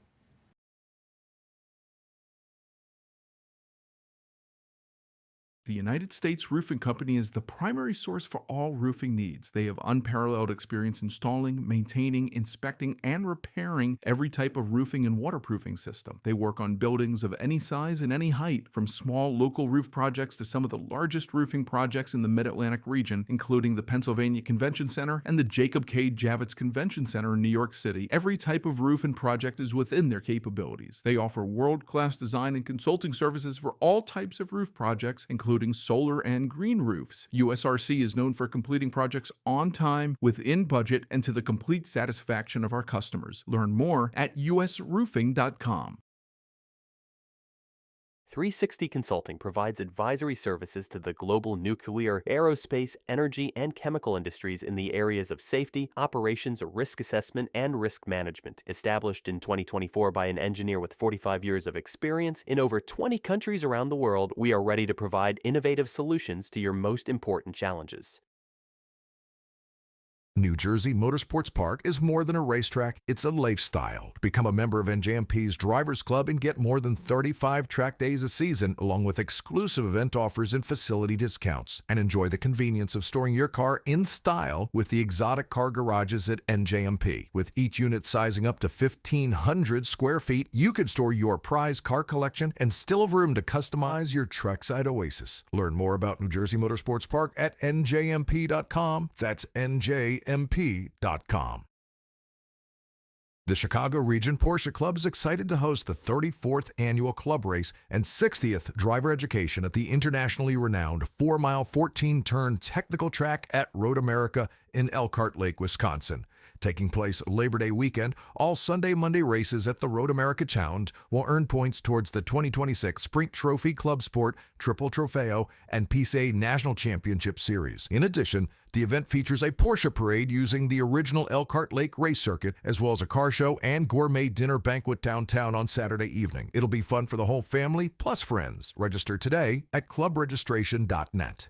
The United States Roofing Company is the primary source for all roofing needs. They have unparalleled experience installing, maintaining, inspecting, and repairing every type of roofing and waterproofing system. They work on buildings of any size and any height, from small local roof projects to some of the largest roofing projects in the Mid-Atlantic region, including the Pennsylvania Convention Center and the Jacob K. Javits Convention Center in New York City. Every type of roof and project is within their capabilities. They offer world-class design and consulting services for all types of roof projects, including solar and green roofs. USRC is known for completing projects on time, within budget, and to the complete satisfaction of our customers. Learn more at usroofing.com. 360 Consulting provides advisory services to the global nuclear, aerospace, energy, and chemical industries in the areas of safety, operations, risk assessment, and risk management. Established in 2024 by an engineer with 45 years of experience in over 20 countries around the world, we are ready to provide innovative solutions to your most important challenges. New Jersey Motorsports Park is more than a racetrack, it's a lifestyle. Become a member of NJMP's Drivers Club and get more than 35 track days a season, along with exclusive event offers and facility discounts. And enjoy the convenience of storing your car in style with the exotic car garages at NJMP. With each unit sizing up to 1,500 square feet, you could store your prize car collection and still have room to customize your trackside oasis. Learn more about New Jersey Motorsports Park at njmp.com. That's njmp.com. The Chicago Region Porsche Club is excited to host the 34th Annual Club Race and 60th Driver Education at the internationally renowned 4-mile, 14-turn technical track at Road America in Elkhart Lake, Wisconsin. Taking place Labor Day weekend, all Sunday-Monday races at the Road America Challenge will earn points towards the 2026 Sprint Trophy Club Sport, Triple Trofeo, and PCA National Championship Series. In addition, the event features a Porsche parade using the original Elkhart Lake race circuit, as well as a car show and gourmet dinner banquet downtown on Saturday evening. It'll be fun for the whole family, plus friends. Register today at clubregistration.net.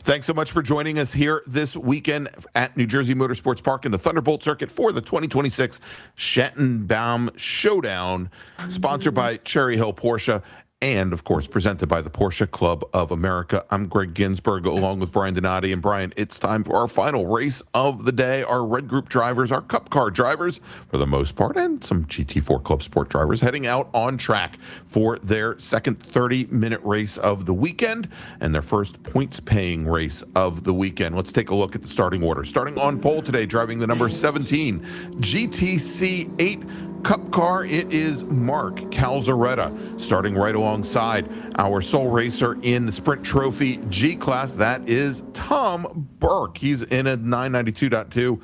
Thanks so much for joining us here this weekend at New Jersey Motorsports Park in the Thunderbolt Circuit for the 2026 Schattenbaum Showdown, sponsored by Cherry Hill Porsche and, of course, presented by the Porsche Club of America. I'm Greg Ginsburg, along with Brian Donati. And Brian, it's time for our final race of the day. Our Red Group drivers, our Cup Car drivers, for the most part, and some GT4 Club Sport drivers heading out on track for their second 30-minute race of the weekend and their first points-paying race of the weekend. Let's take a look at the starting order. Starting on pole today, driving the number 17 GTC 8 Cup car, it is Mark Calzaretta, starting right alongside our sole racer in the Sprint Trophy G class. That is Tom Burke. He's in a 992.2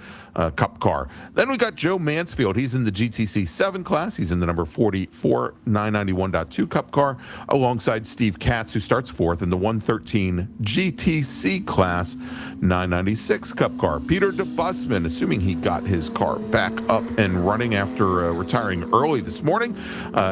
Cup car. Then we got Joe Mansfield. He's in the GTC 7 class. He's in the number 44 991.2 Cup car, alongside Steve Katz, who starts fourth in the 113 GTC class 996 Cup car. Peter DeBusman, assuming he got his car back up and running after retiring early this morning,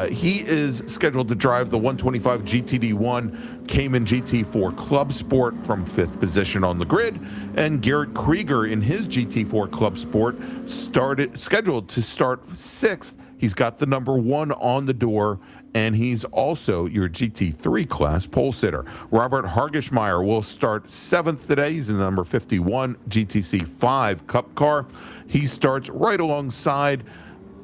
he is scheduled to drive the 125 GTD1 Cayman GT4 Club Sport from 5th position on the grid. And Garrett Krieger in his GT4 Club Sport scheduled to start 6th. He's got the number 1 on the door, and he's also your GT3 class pole sitter. Robert Hargeshmeyer will start 7th today. He's in the number 51 GTC 5 Cup car. He starts right alongside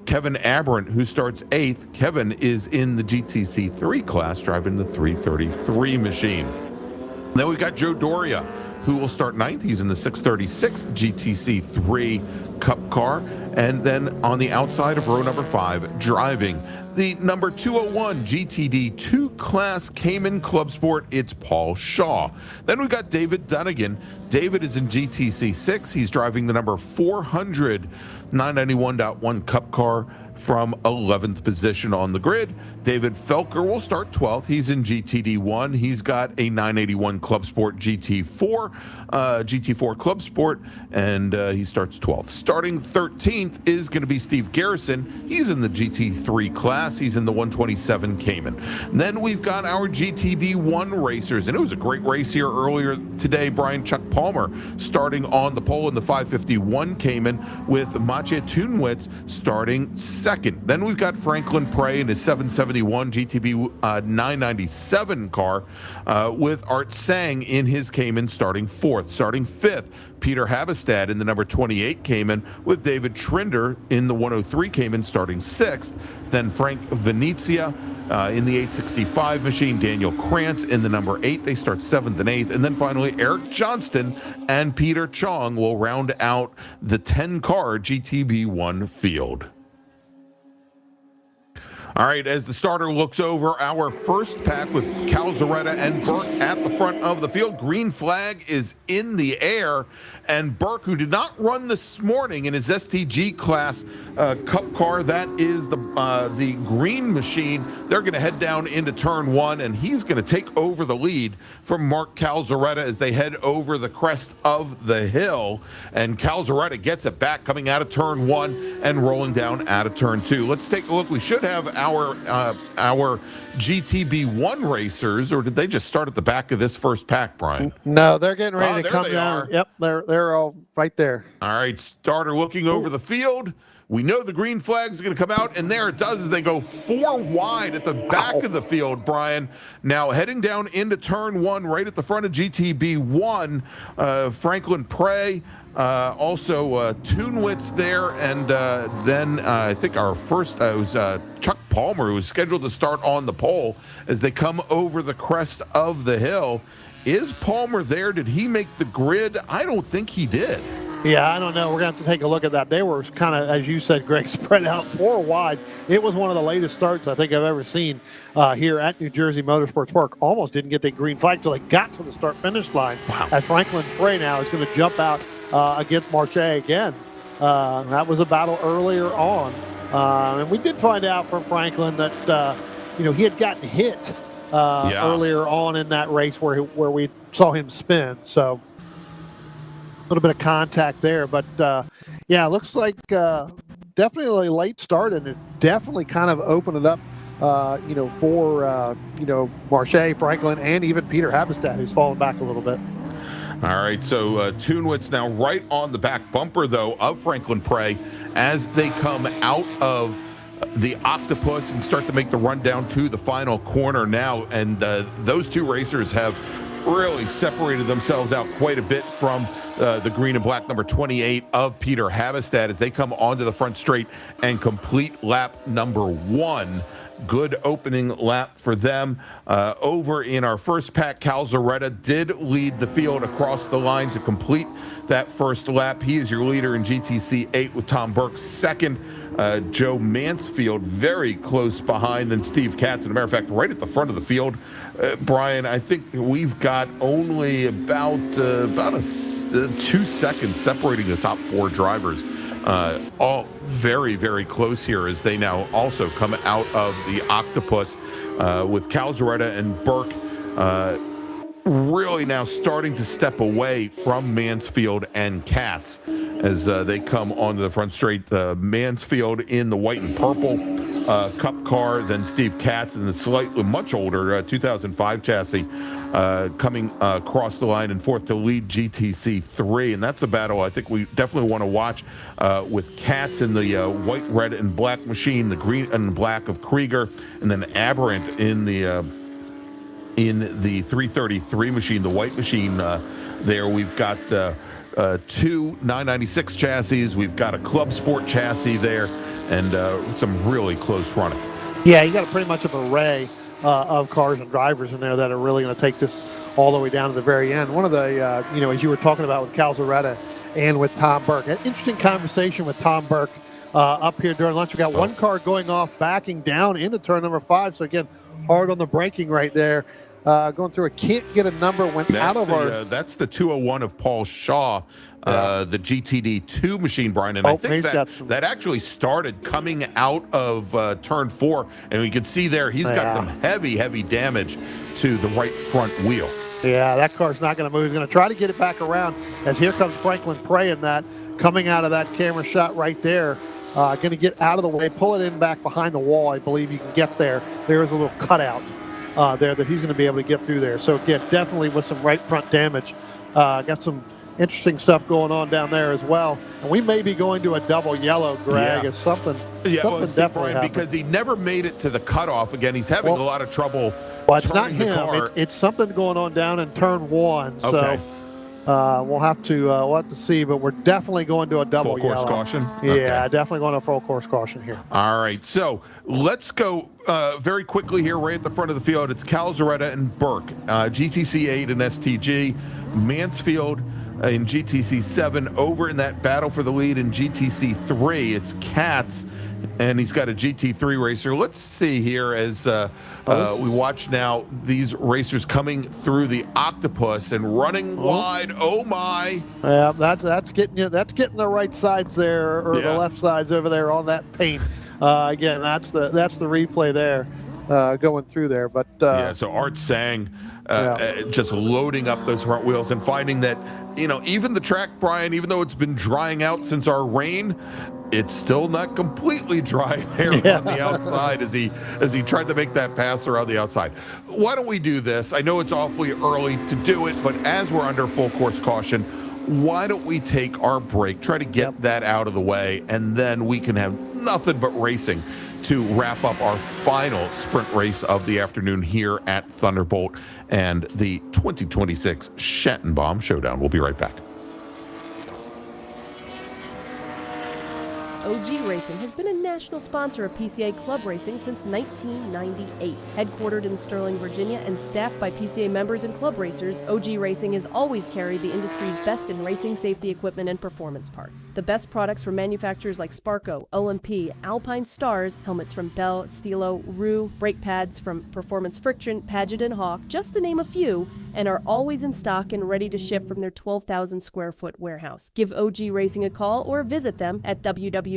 Kevin Aberrant, who starts 8th. Kevin is in the GTC 3 class, driving the 333 machine. Then we've got Joe Doria, who will start 9th. He's in the 636 GTC 3 Cup car. And then on the outside of row number 5, driving the number 201 GTD 2 class Cayman Club Sport, it's Paul Shaw. Then we've got David Dunnigan. David is in GTC 6. He's driving the number 400 991.1 Cup car from 11th position on the grid. David Felker will start 12th. He's in GTD 1. He's got a 981 Club Sport GT4 Club Sport, and he starts 12th. Starting 13th is going to be Steve Garrison. He's in the GT3 class. He's in the 127 Cayman. And then we've got our GTB1 racers, and it was a great race here earlier today. Brian Chuck Palmer starting on the pole in the 551 Cayman, with Maciej Tunwitz starting second. Then we've got Franklin Prey in his 771 GTB 997 car, with Art Sang in his Cayman starting 4th. Starting 5th, Peter Habestad in the number 28 Cayman, with David Trinder in the 103 Cayman starting 6th. Then Frank Venezia in the 865 machine, Daniel Krantz in the number 8. They start 7th and 8th. And then finally, Eric Johnston and Peter Chong will round out the 10-car GTB1 field. All right, as the starter looks over our first pack with Calzaretta and Burke at the front of the field, green flag is in the air, and Burke, who did not run this morning in his STG class Cup car, that is the green machine, they're going to head down into turn 1, and he's going to take over the lead from Mark Calzaretta as they head over the crest of the hill, and Calzaretta gets it back coming out of turn 1 and rolling down out of turn 2. Let's take a look. We should have our GTB1 racers, or did they just start at the back of this first pack, Brian? No, they're getting ready to come down. Are. Yep, they're all right there. All right, starter looking over the field. We know the green flag is going to come out, and there it does as they go 4 wide at the back of the field, Brian. Now heading down into turn 1, right at the front of GTB1, Franklin Prey, also Tunwitz there, and then I think our first was Chuck Palmer, who was scheduled to start on the pole as they come over the crest of the hill. Is Palmer there? Did he make the grid? I don't think he did. Yeah, I don't know. We're going to have to take a look at that. They were kind of, as you said, Greg, spread out 4 wide. It was one of the latest starts I think I've ever seen here at New Jersey Motorsports Park. Almost didn't get the green flag until they got to the start-finish line. Wow. As Franklin Prey now is going to jump out against Marche again. That was a battle earlier on. And we did find out from Franklin that, he had gotten hit earlier on in that race where we saw him spin. So a little bit of contact there, but it looks like definitely a late start, and it definitely kind of opened it up, for Marche, Franklin, and even Peter Habestad, who's fallen back a little bit. All right, so Tunwitz now right on the back bumper, though, of Franklin Prey as they come out of the Octopus and start to make the run down to the final corner now. And those two racers have really separated themselves out quite a bit from the green and black number 28 of Peter Havestad as they come onto the front straight and complete lap number 1. Good opening lap for them. Over in our first pack, Calzaretta did lead the field across the line to complete that first lap. He is your leader in GTC 8 with Tom Burke second. Joe Mansfield very close behind, then Steve Katz. As a matter of fact, right at the front of the field, Brian, I think we've got only about 2 seconds separating the top 4 drivers. All very, very close here as they now also come out of the Octopus with Calzaretta and Burke really now starting to step away from Mansfield and Katz as they come onto the front straight. Mansfield in the white and purple Cup car, then Steve Katz in the slightly much older 2005 chassis coming across the line and fourth to lead GTC 3. And that's a battle I think we definitely want to watch with Katz in the white, red, and black machine, the green and black of Krieger, and then Aberrant in the 333 machine, the white machine there. We've got 2 996 chassis. We've got a Club Sport chassis there, and some really close running. Yeah, you got pretty much of an array of cars and drivers in there that are really going to take this all the way down to the very end. One of the, as you were talking about with Calzaretta and with Tom Burke, an interesting conversation with Tom Burke up here during lunch. We got one car going off, backing down into turn number 5. So again, hard on the braking right there. Going through it, can't get a number, out of our... That's the 201 of Paul Shaw, the GTD2 machine, Brian. And I think that actually started coming out of turn 4. And we can see there, he's got some heavy, heavy damage to the right front wheel. Yeah, that car's not going to move. He's going to try to get it back around as here comes Franklin Prey in that, coming out of that camera shot right there. Going to get out of the way, pull it in back behind the wall. I believe you can get there. There is a little cutout there that he's going to be able to get through there. So again, definitely with some right front damage. Got some interesting stuff going on down there as well. And we may be going to a double yellow, Greg. It's something. Yeah, well, definitely Brian, because he never made it to the cutoff. Again, he's having a lot of trouble. Well, it's not turning the him. car. It's something going on down in turn 1. So Okay. we'll have to see, but we're definitely going to a double Full course yellow. caution? Yeah, Okay. definitely going to a full course caution here. All right, so let's go very quickly here, right at the front of the field. It's Calzaretta and Burke, GTC 8 and STG, Mansfield in GTC 7, over in that battle for the lead in GTC 3. It's Katz, and he's got a GT3 racer. Let's see here as we watch now these racers coming through the Octopus and running wide. Oh my! Yeah, that's getting you. That's getting the right sides there, or the left sides over there on that paint. Again, that's the replay there going through there. But so Art Sang just loading up those front wheels and finding that even the track, Brian, even though it's been drying out since our rain, it's still not completely dry there on the outside as he tried to make that pass around the outside. Why don't we do this? I know it's awfully early to do it, but as we're under full course caution, why don't we take our break, try to get that out of the way, and then we can have nothing but racing to wrap up our final sprint race of the afternoon here at Thunderbolt and the 2026 Schattenbaum Showdown. We'll be right back. OG Racing has been a national sponsor of PCA Club Racing since 1998. Headquartered in Sterling, Virginia, and staffed by PCA members and club racers, OG Racing has always carried the industry's best in racing safety equipment and performance parts. The best products from manufacturers like Sparco, OMP, Alpine Stars, helmets from Bell, Stilo, Rue, brake pads from Performance Friction, Paget and Hawk, just to name a few, and are always in stock and ready to ship from their 12,000 square foot warehouse. Give OG Racing a call or visit them at www.ogracing.com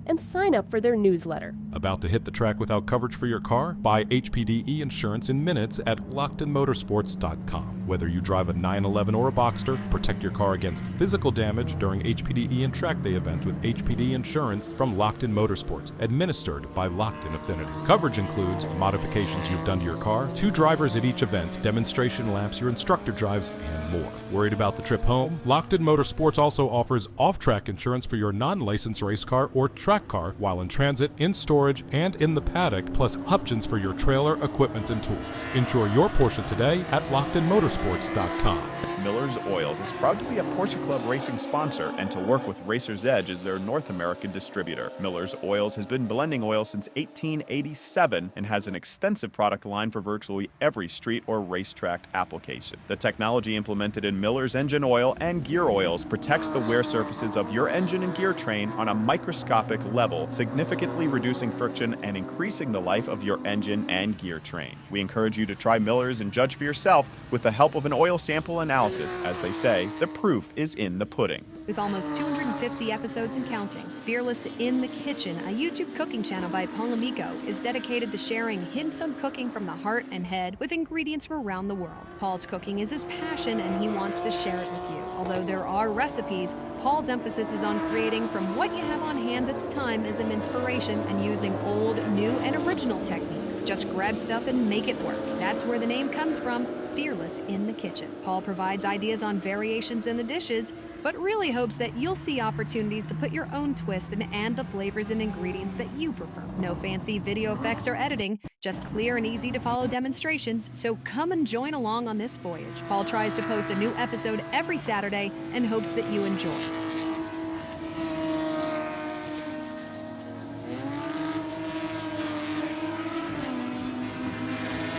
and sign up for their newsletter. About to hit the track without coverage for your car? Buy HPDE insurance in minutes at LockedInMotorsports.com. Whether you drive a 911 or a Boxster, protect your car against physical damage during HPDE and track day events with HPDE insurance from Locked In Motorsports, administered by Locked In Affinity. Coverage includes modifications you've done to your car, 2 driver's tires at each event, demonstration laps, your instructor drives, and more. Worried about the trip home? Lockton Motorsports also offers off-track insurance for your non-licensed race car or track car while in transit, in storage, and in the paddock, plus options for your trailer, equipment, and tools. Insure your Porsche today at LocktonMotorsports.com. Miller's Oils is proud to be a Porsche Club Racing sponsor and to work with Racer's Edge as their North American distributor. Miller's Oils has been blending oil since 1887 and has an extensive product line for virtually every street or racetrack application. The technology implemented in Miller's engine oil and gear oils protects the wear surfaces of your engine and gear train on a microscopic level, significantly reducing friction and increasing the life of your engine and gear train. We encourage you to try Miller's and judge for yourself with the help of an oil sample analysis. As they say, the proof is in the pudding. With almost 250 episodes and counting, Fearless in the Kitchen, a YouTube cooking channel by Paul Amico, is dedicated to sharing hints-on cooking from the heart and head with ingredients from around the world. Paul's cooking is his passion and he wants to share it with you. Although there are recipes, Paul's emphasis is on creating from what you have on hand at the time as an inspiration and using old, new, and original techniques. Just grab stuff and make it work. That's where the name comes from, Fearless in the Kitchen. Paul provides ideas on variations in the dishes, but really hopes that you'll see opportunities to put your own twist and add the flavors and ingredients that you prefer. No fancy video effects or editing, just clear and easy to follow demonstrations, so come and join along on this voyage. Paul tries to post a new episode every Saturday and hopes that you enjoy.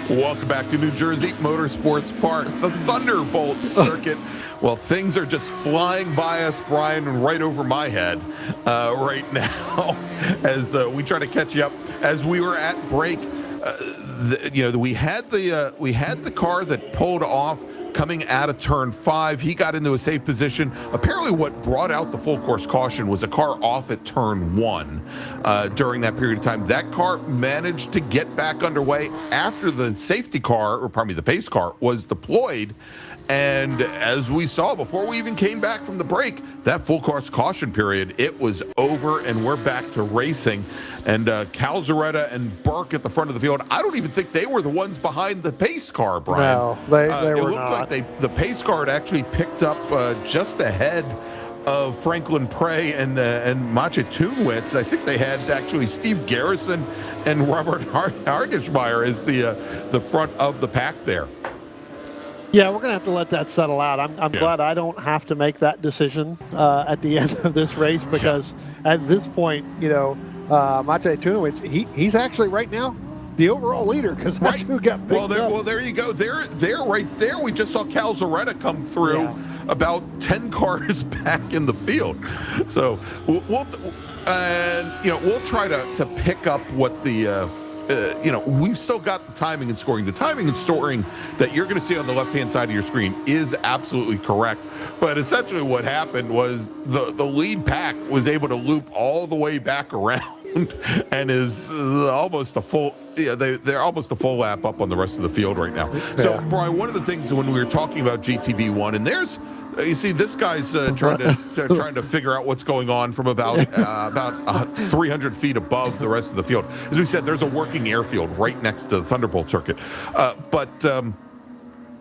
Welcome back to New Jersey Motorsports Park, the Thunderbolt circuit. Well, things are just flying by us, Brian, right over my head right now as we try to catch you up. As we were at break, we had the car that pulled off coming out of turn 5. He got into a safe position. Apparently what brought out the full course caution was a car off at turn 1 during that period of time. That car managed to get back underway after the safety car, or pardon me, the pace car was deployed. And as we saw before we even came back from the break, that full course caution period, it was over and we're back to racing. And Calzaretta and Burke at the front of the field, I don't even think they were the ones behind the pace car, Brian. No, they were not. It looked like the pace car had actually picked up just ahead of Franklin Prey and Macha Tunwitz. I think they had actually Steve Garrison and Robert Hargeshmeyer as the front of the pack there. Yeah, we're going to have to let that settle out. I'm glad I don't have to make that decision at the end of this race, because at this point, Maciej Tunowicz, he's actually right now the overall leader, because that's who got picked up. Well, there you go. There, right there. We just saw Calzaretta come through about 10 cars back in the field. So we'll try to pick up what the. We've still got the timing and scoring. The timing and scoring that you're going to see on the left-hand side of your screen is absolutely correct. But essentially what happened was the lead pack was able to loop all the way back around and is almost a full, they're almost a full lap up on the rest of the field right now. So, Brian, one of the things when we were talking about GTB1, and there's, you see, this guy's trying to figure out what's going on from about 300 feet above the rest of the field. As we said, there's a working airfield right next to the Thunderbolt circuit.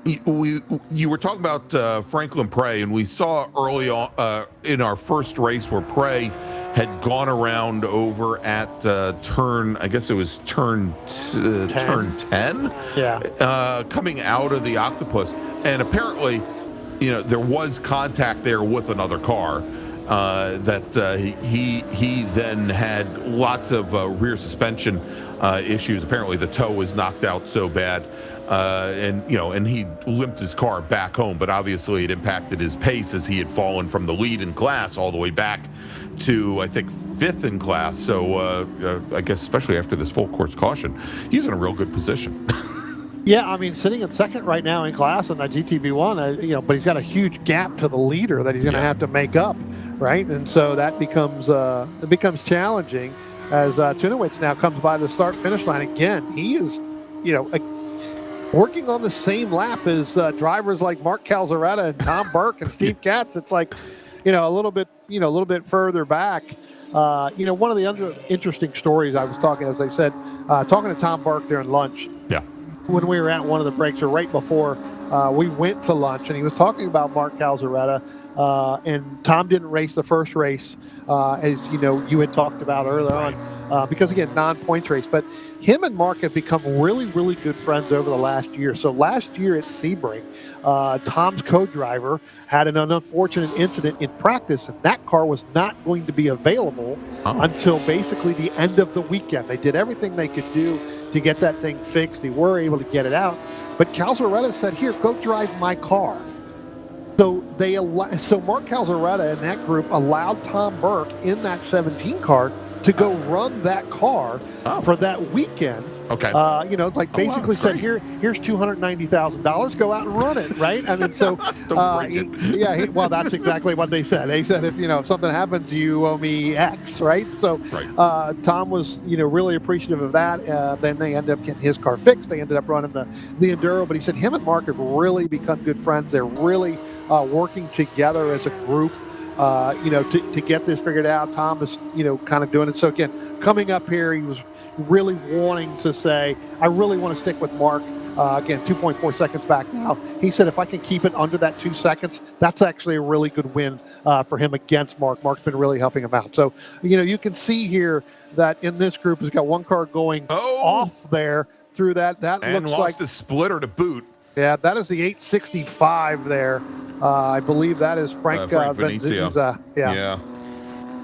You were talking about Franklin Prey, and we saw early on in our first race where Prey had gone around over at turn, I guess it was turn 10. Yeah. Coming out of the Octopus, and apparently, there was contact there with another car that he then had lots of rear suspension issues. Apparently the toe was knocked out so bad, and he limped his car back home, but obviously it impacted his pace as he had fallen from the lead in class all the way back to, I think, 5th in class. So I guess especially after this full course caution, he's in a real good position. Yeah, I mean, sitting in second right now in class in that GTB1, but he's got a huge gap to the leader that he's going to have to make up, right? And so that becomes challenging as Tunowitz now comes by the start-finish line again. He is, working on the same lap as drivers like Mark Calzaretta and Tom Burke and Steve Katz. It's like, a little bit further back. One of the other interesting stories I was talking, as I said, talking to Tom Burke during lunch. Yeah. when we were at one of the breaks, or right before we went to lunch, and he was talking about Mark Calzaretta. And Tom didn't race the first race, as you had talked about earlier on, because again, non-points race. But him and Mark have become really, really good friends over the last year. So last year at Sebring, Tom's co-driver had an unfortunate incident in practice, and that car was not going to be available until basically the end of the weekend. They did everything they could do to get that thing fixed. They were able to get it out, but Calzaretta said, "Here, go drive my car." So Mark Calzaretta and that group allowed Tom Burke in that 17 car to go run that car for that weekend. Okay. Basically said, here's $290,000. Go out and run it, right? I mean, so well, that's exactly what they said. They said, if something happens, you owe me X, right? So Tom was really appreciative of that. Then they ended up getting his car fixed. They ended up running the enduro. But he said him and Mark have really become good friends. They're really working together as a group. To get this figured out. Tom is, kind of doing it. So again, coming up here, he was really wanting to say, I really want to stick with Mark. Again, 2.4 seconds back now. He said, if I can keep it under that 2 seconds, that's actually a really good win for him against Mark. Mark's been really helping him out. So, you can see here that in this group, he's got one car going off there through that. That and looks lost like the splitter to boot. Yeah, that is the 865 there. I believe that is Frank Venezia. Yeah.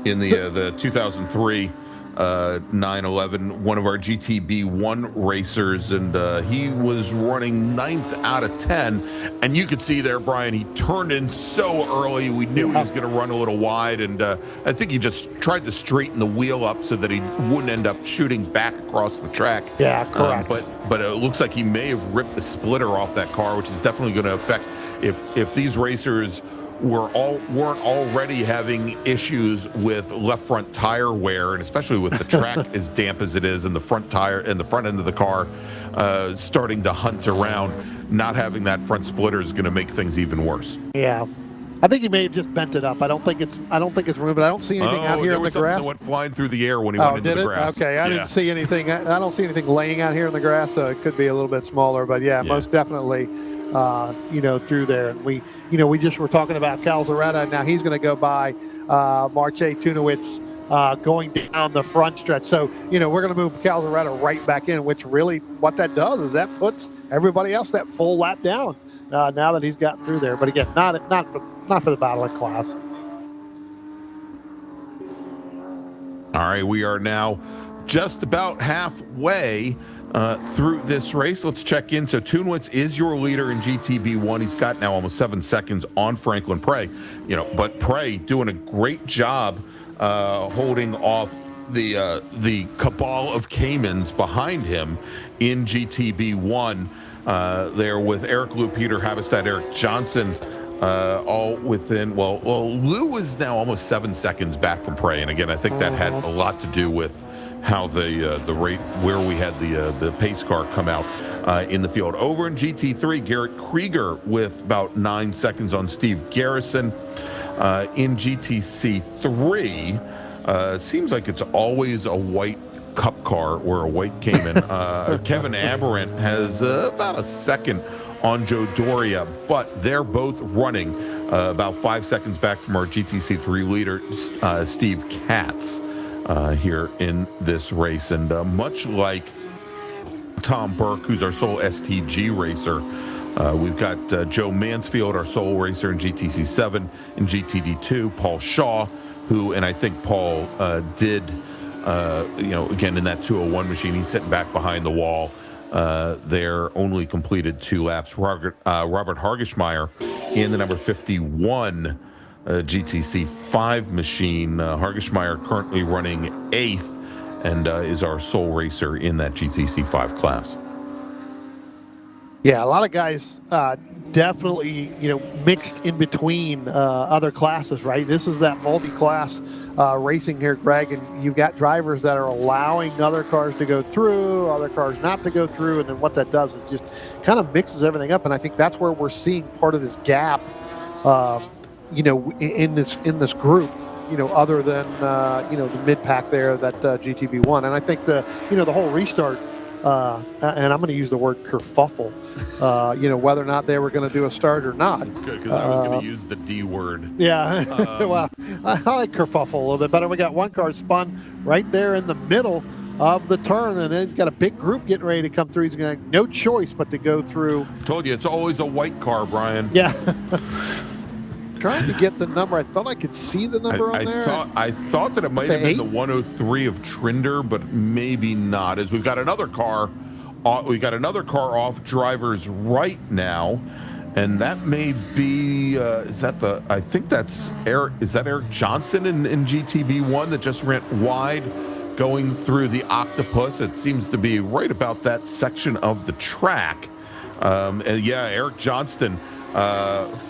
In the 2003 911, one of our GTB1 racers, and he was running 9th out of 10. And you could see there, Brian, he turned in so early. We knew he was going to run a little wide, and I think he just tried to straighten the wheel up so that he wouldn't end up shooting back across the track. Yeah, correct. But it looks like he may have ripped the splitter off that car, which is definitely going to affect if these racers weren't already having issues with left front tire wear, and especially with the track as damp as it is, and the front tire and the front end of the car starting to hunt around. Not having that front splitter is going to make things even worse. Yeah. I think he may have just bent it up. I don't think it's removed, but I don't see anything out here in the grass. That went flying through the air when he went into the grass. Okay, I didn't see anything. I don't see anything laying out here in the grass, so it could be a little bit smaller. But yeah. Most definitely, through there. And we just were talking about Calzaretta. Now he's going to go by Marche Tunowitz going down the front stretch. So, we're going to move Calzaretta right back in, which really what that does is that puts everybody else that full lap down now that he's gotten through there. But again, not for the Battle of Clouds. All right, we are now just about halfway through this race. Let's check in. So Tunwitz is your leader in GTB1. He's got now almost 7 seconds on Franklin Prey. But Prey doing a great job holding off the cabal of Caymans behind him in GTB1. There with Eric Lou, Peter Habestad, Eric Johnson, all within, Lou is now almost 7 seconds back from Prey. And again, I think that had a lot to do with how the rate, where we had the pace car come out in the field. Over in GT3, Garrett Krieger with about 9 seconds on Steve Garrison. In GTC3, it seems like it's always a white Cup car or a white Cayman. Kevin Aberrant has about a second on Joe Doria, but they're both running about 5 seconds back from our GTC3 leader, Steve Katz, here in this race. And much like Tom Burke, who's our sole STG racer, we've got Joe Mansfield, our sole racer in GTC7 and GTD2, Paul Shaw, who, and I think Paul did, again, in that 201 machine, he's sitting back behind the wall. There only completed 2 laps. Robert Hargeschmeyer in the number 51 GTC5 machine. Hargeschmeyer currently running 8th and is our sole racer in that GTC5 class. Yeah, a lot of guys definitely, mixed in between other classes, right? This is that multi-class racing here, Greg, and you've got drivers that are allowing other cars to go through, other cars not to go through, and then what that does is just kind of mixes everything up. And I think that's where we're seeing part of this gap, in this group, other than the mid pack there that GTB1. And I think the whole restart and I'm going to use the word kerfuffle, whether or not they were going to do a start or not. That's good, because I was going to use the D word. Yeah, well, I like kerfuffle a little bit better. We got one car spun right there in the middle of the turn, and then he's got a big group getting ready to come through. He's going to no choice but to go through. Told you, it's always a white car, Brian. Yeah. Trying to get the number. I thought I could see the number on there. I thought that it might have been the 103 of Trinder, but maybe not. As we've got another car off driver's right now, and that may be I think that's Eric. Is that Eric Johnson in GTB1 that just went wide, going through the Octopus? It seems to be right about that section of the track. And yeah, Eric Johnston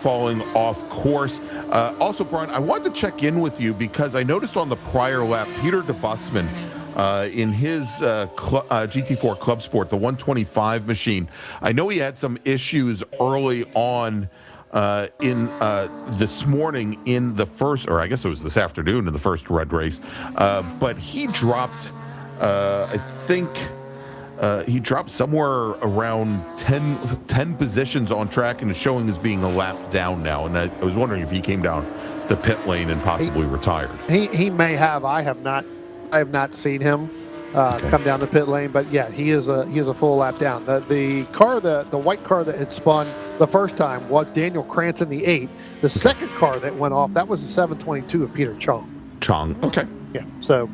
falling off course. Also, Brian, I wanted to check in with you because I noticed on the prior lap, Peter DeBusman in his GT4 Club Sport, the 125 machine, I know he had some issues early on in this morning in the first, or I guess it was this afternoon in the first red race, but he dropped, I think, he dropped somewhere around 10 positions on track and is showing as being a lap down now. And I was wondering if he came down the pit lane and possibly retired. He may have. I have not seen him come down the pit lane, but yeah, he is a full lap down. The white car that had spun the first time was Daniel Cranston, the 8. The second car that went off, that was the 722 of Peter Chong. Okay. Yeah. So.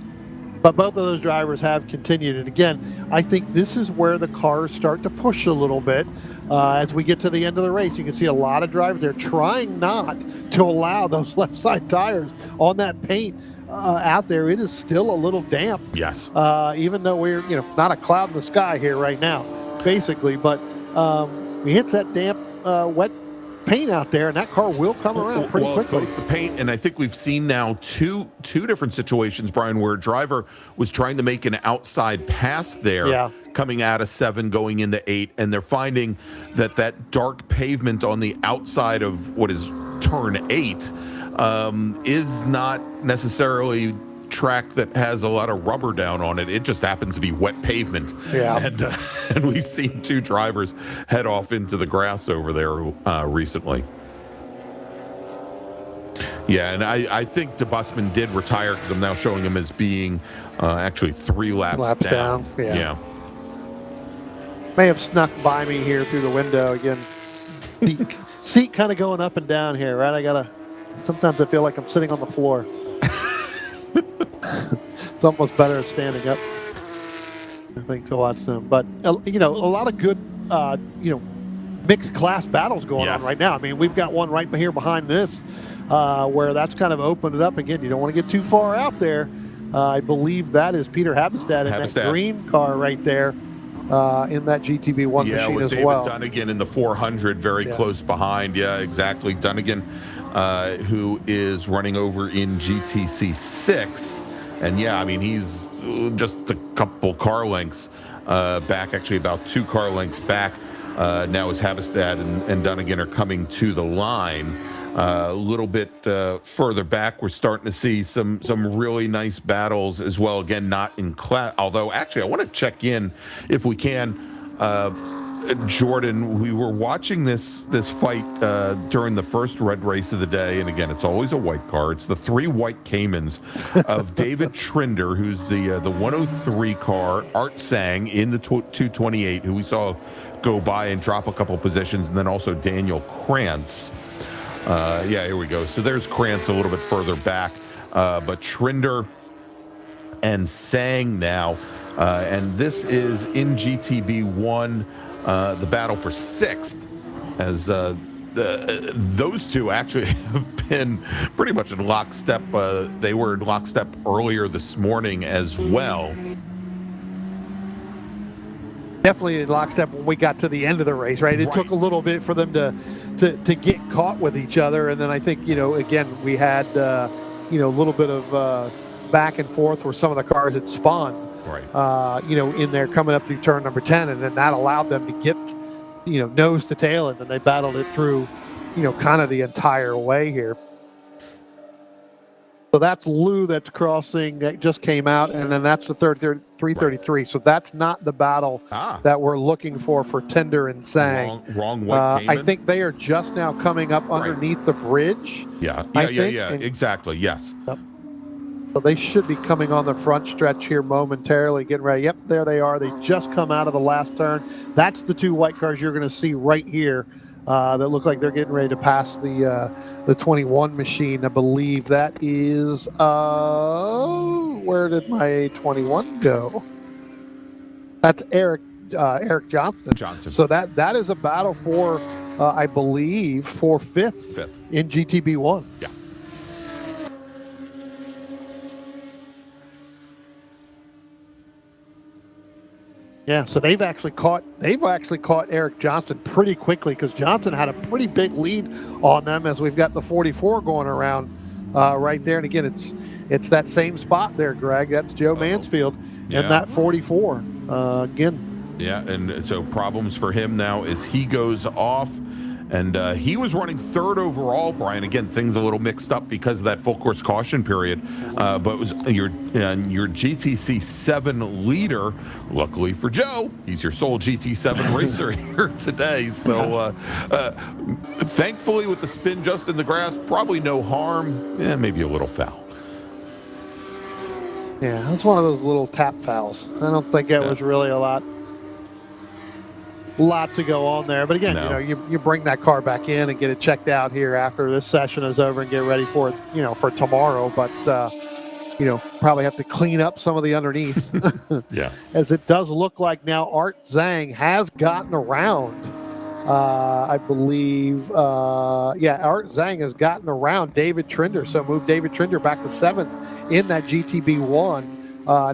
But both of those drivers have continued. And again, I think this is where the cars start to push a little bit as we get to the end of the race. You can see a lot of drivers, they're trying not to allow those left side tires on that paint out there. It is still a little damp. Yes. Even though we're, not a cloud in the sky here right now, basically. But we hit that damp, wet paint out there, and that car will come around pretty quickly. Both the paint, and I think we've seen now two different situations, Brian, where a driver was trying to make an outside pass there, coming out of 7, going into 8, and they're finding that dark pavement on the outside of what is turn 8 is not necessarily track that has a lot of rubber down on it. It just happens to be wet pavement. Yeah. And we've seen 2 drivers head off into the grass over there recently. Yeah, and I think DeBusman did retire because I'm now showing him as being actually 3 laps down. Yeah. May have snuck by me here through the window again. Seat kind of going up and down here, right? Sometimes I feel like I'm sitting on the floor. It's almost better standing up, I think, to watch them. But a lot of good mixed class battles going on right now. I mean, we've got one right here behind this where that's kind of opened it up again. You don't want to get too far out there. I believe that is Peter Habestad in that green car right there in that GTB1 machine with as David well. Dunnigan in the 400 very close behind. Yeah, exactly. Dunnigan, who is running over in GTC 6. And yeah, I mean, he's just a couple car lengths back, actually about 2 car lengths back. Now as Habestad and Dunnigan are coming to the line. A little bit further back, we're starting to see some really nice battles as well. Again, not in class, although actually I want to check in if we can. Jordan, we were watching this fight during the first red race of the day, and again, it's always a white car. It's the 3 white Caymans of David Trinder, who's the 103 car, Art Sang in the 228, who we saw go by and drop a couple positions, and then also Daniel Krantz. Here we go. So there's Krantz a little bit further back, but Trinder and Sang now, and this is in GTB1. The battle for 6th, as those 2 actually have been pretty much in lockstep. They were in lockstep earlier this morning as well. Definitely in lockstep when we got to the end of the race, right? It took a little bit for them to get caught with each other, and then I think again we had a little bit of back and forth where some of the cars had spawned. Right. In there coming up through turn number 10, and then that allowed them to get, nose to tail, and then they battled it through, kind of the entire way here. So that's Lou that's crossing that just came out, and then that's the 333. Right. So that's not the battle that we're looking for Tender and Sang. Wrong white I think they are just now coming up underneath the bridge. Yeah, exactly, yes. Yep. So they should be coming on the front stretch here momentarily, getting ready. Yep, there they are. They just come out of the last turn. That's the two white cars you're going to see right here that look like they're getting ready to pass the 21 machine. I believe that is, where did my 21 go? That's Eric Johnson. So that is a battle for, I believe, for fifth in GTB1. Yeah. Yeah, so they've actually caught Eric Johnson pretty quickly, because Johnson had a pretty big lead on them, as we've got the 44 going around right there. And again, it's that same spot there, Greg. That's Joe Mansfield and that 44 again. Yeah, and so problems for him now is he goes off. And he was running third overall, Brian. Again, things a little mixed up because of that full course caution period. But it was your GTC 7 leader. Luckily for Joe, he's your sole GT7 racer here today. So thankfully, with the spin just in the grass, probably no harm. Maybe a little foul. Yeah, that's one of those little tap fouls. I don't think that was really a lot to go on there, but again, you bring that car back in and get it checked out here after this session is over and get ready for it, for tomorrow. But probably have to clean up some of the underneath. Yeah, as it does look like now Art Zhang has gotten around. I believe, Art Zhang has gotten around David Trinder, so moved David Trinder back to 7th in that GTB1.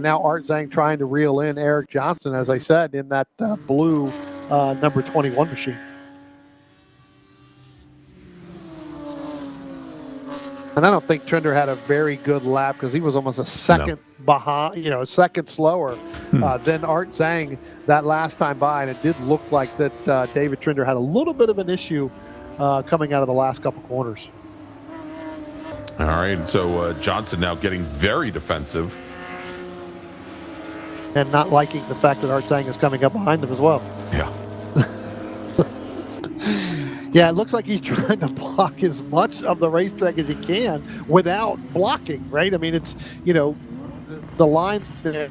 Now Art Zhang trying to reel in Eric Johnson, as I said, in that blue number 21 machine. And I don't think Trinder had a very good lap, because he was almost a second behind, a second slower than Art Zhang that last time by. And it did look like that David Trinder had a little bit of an issue coming out of the last couple corners. All right, so Johnson now getting very defensive. And not liking the fact that Art Zhang is coming up behind him as well. Yeah. Yeah, it looks like he's trying to block as much of the racetrack as he can without blocking, right? I mean, it's, the line,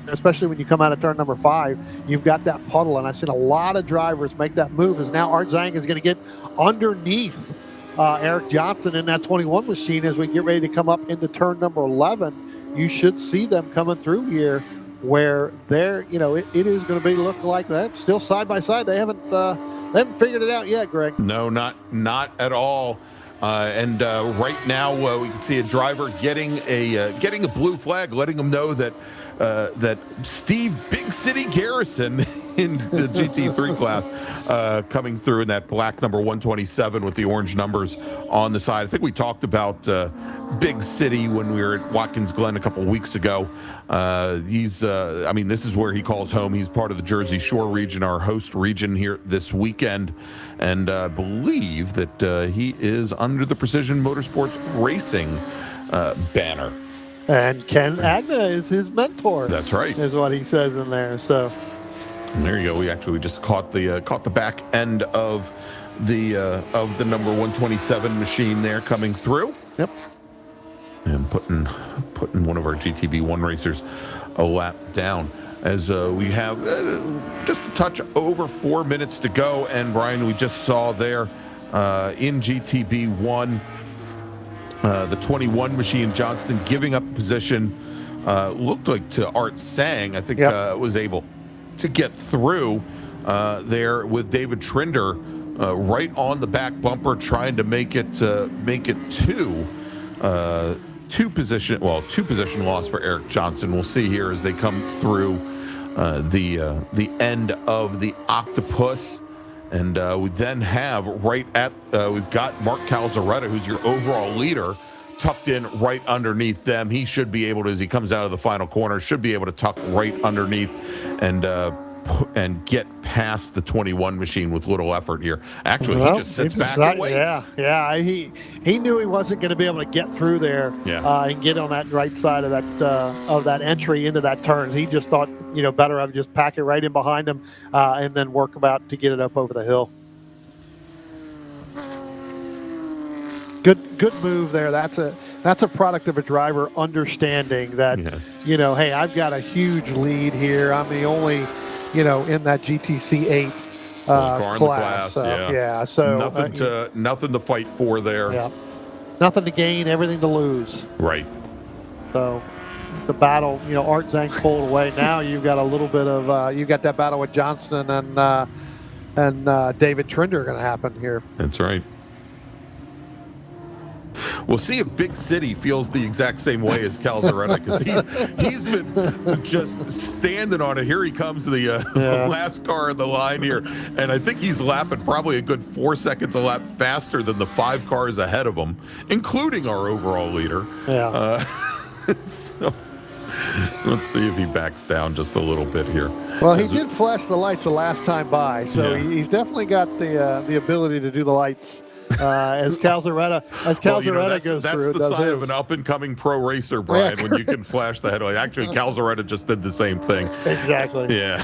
especially when you come out of turn number 5, you've got that puddle, and I've seen a lot of drivers make that move, as now Art Zhang is going to get underneath Eric Johnson in that 21 machine as we get ready to come up into turn number 11. You should see them coming through here, where they're, it is going to be looking like that. Still side by side. They haven't figured it out yet, Greg. No, not at all. And right now we can see a driver getting a blue flag, letting them know that that Steve Big City Garrison in the GT3 class coming through in that black number 127 with the orange numbers on the side. I think we talked about Big City when we were at Watkins Glen a couple weeks ago. He's, this is where he calls home. He's part of the Jersey Shore region, our host region here this weekend, and believe that he is under the Precision Motorsports Racing banner. And Ken Agna is his mentor. That's right. Is what he says in there. So and there you go. We just caught the back end of the number 127 machine there coming through. Yep. And putting one of our GTB1 racers a lap down, as we have just a touch over 4 minutes to go. And Brian, we just saw there in GTB1 the 21 machine, Johnston giving up the position, looked like to Art Zhang. I think was able to get through there with David Trinder right on the back bumper, trying to make it two position loss for Eric Johnson. We'll see here as they come through the end of the octopus. And we then have we've got Mark Calzaretta, who's your overall leader, tucked in right underneath them. He should be able to, as he comes out of the final corner, should be able to tuck right underneath and get past the 21 machine with little effort here. Actually, Well, he just sits back decided- and waits. Yeah. He knew he wasn't going to be able to get through there and get on that right side of that entry into that turn. He just thought, better have just pack it right in behind him and then work about to get it up over the hill. Good move there. That's a product of a driver understanding that, hey, I've got a huge lead here. I'm the only, in that GTC 8 class. So nothing to fight for there. Yeah. Nothing to gain, everything to lose. Right. So the battle, Art Zhang pulled away. Now you've got a little bit of you've got that battle with Johnston and David Trinder going to happen here. That's right. We'll see if Big City feels the exact same way as Calzaretta, because he's been just standing on it. Here he comes, the last car in the line here, and I think he's lapping probably a good 4 seconds a lap faster than the 5 cars ahead of him, including our overall leader. Yeah. So let's see if he backs down just a little bit here. Well, he did flash the lights the last time by, so he's definitely got the ability to do the lights. As Calzaretta goes through. That's the sign of an up-and-coming pro racer, Brian, when you can flash the headlight. Actually, Calzaretta just did the same thing. Exactly. Yeah.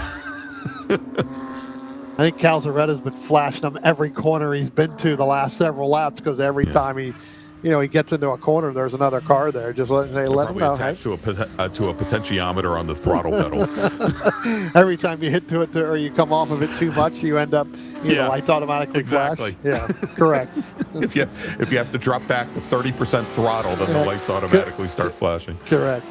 I think Calzaretta's been flashing them every corner he's been to the last several laps, because every time he gets into a corner, there's another car there. Just let him know. Attached to a potentiometer on the throttle pedal. Every time you hit to it or you come off of it too much, you end up the lights automatically flash. Yeah, correct. If you have to drop back to 30% throttle, then the lights automatically start flashing. Correct.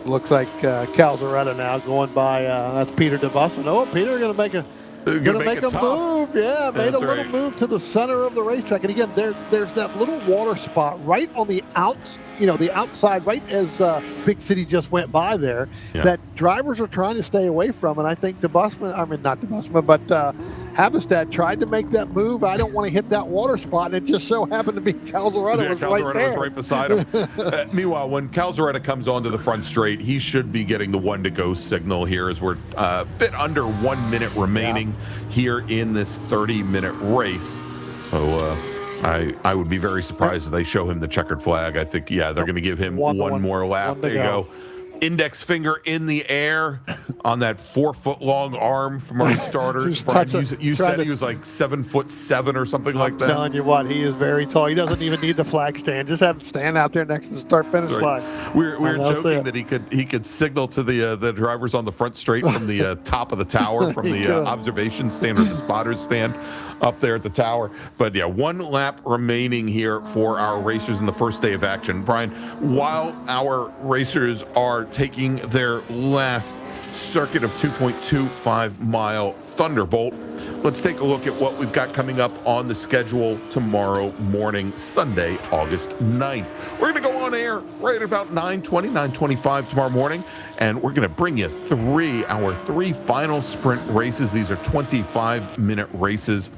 Looks like Calzaretta now going by. That's Peter DeBusman. Oh, Peter going to make a. Going to make a move. Yeah, made a little move to the center of the racetrack. And again, there's that little water spot right on the outside, right as Big City just went by there, that drivers are trying to stay away from. And I think not DeBusman, but Habestad tried to make that move. I don't want to hit that water spot, and it just so happened to be Calzaretta was right there. Was right beside him. Meanwhile, when Calzaretta comes onto the front straight, he should be getting the 1-to-go signal here, as we're a bit under 1 minute remaining here in this 30-minute race. So I would be very surprised if they show him the checkered flag. I think, they're going to give him one more lap. There you go. Index finger in the air on that 4-foot-long arm from our starter. Brian, you said he was like 7'7" or something like that. I'm telling you what, he is very tall. He doesn't even need the flag stand. Just have him stand out there next to the start-finish line. We were joking that he could signal to the drivers on the front straight from the top of the tower, from the observation stand or the spotters stand up there at the tower. But 1 lap remaining here for our racers in the first day of action. Brian, while our racers are taking their last circuit of 2.25-mile Thunderbolt, let's take a look at what we've got coming up on the schedule tomorrow morning, Sunday, August 9th. We're going to go on air right at about 9:20, 9:25 tomorrow morning, and we're going to bring you our 3 final sprint races. These are 25-minute races.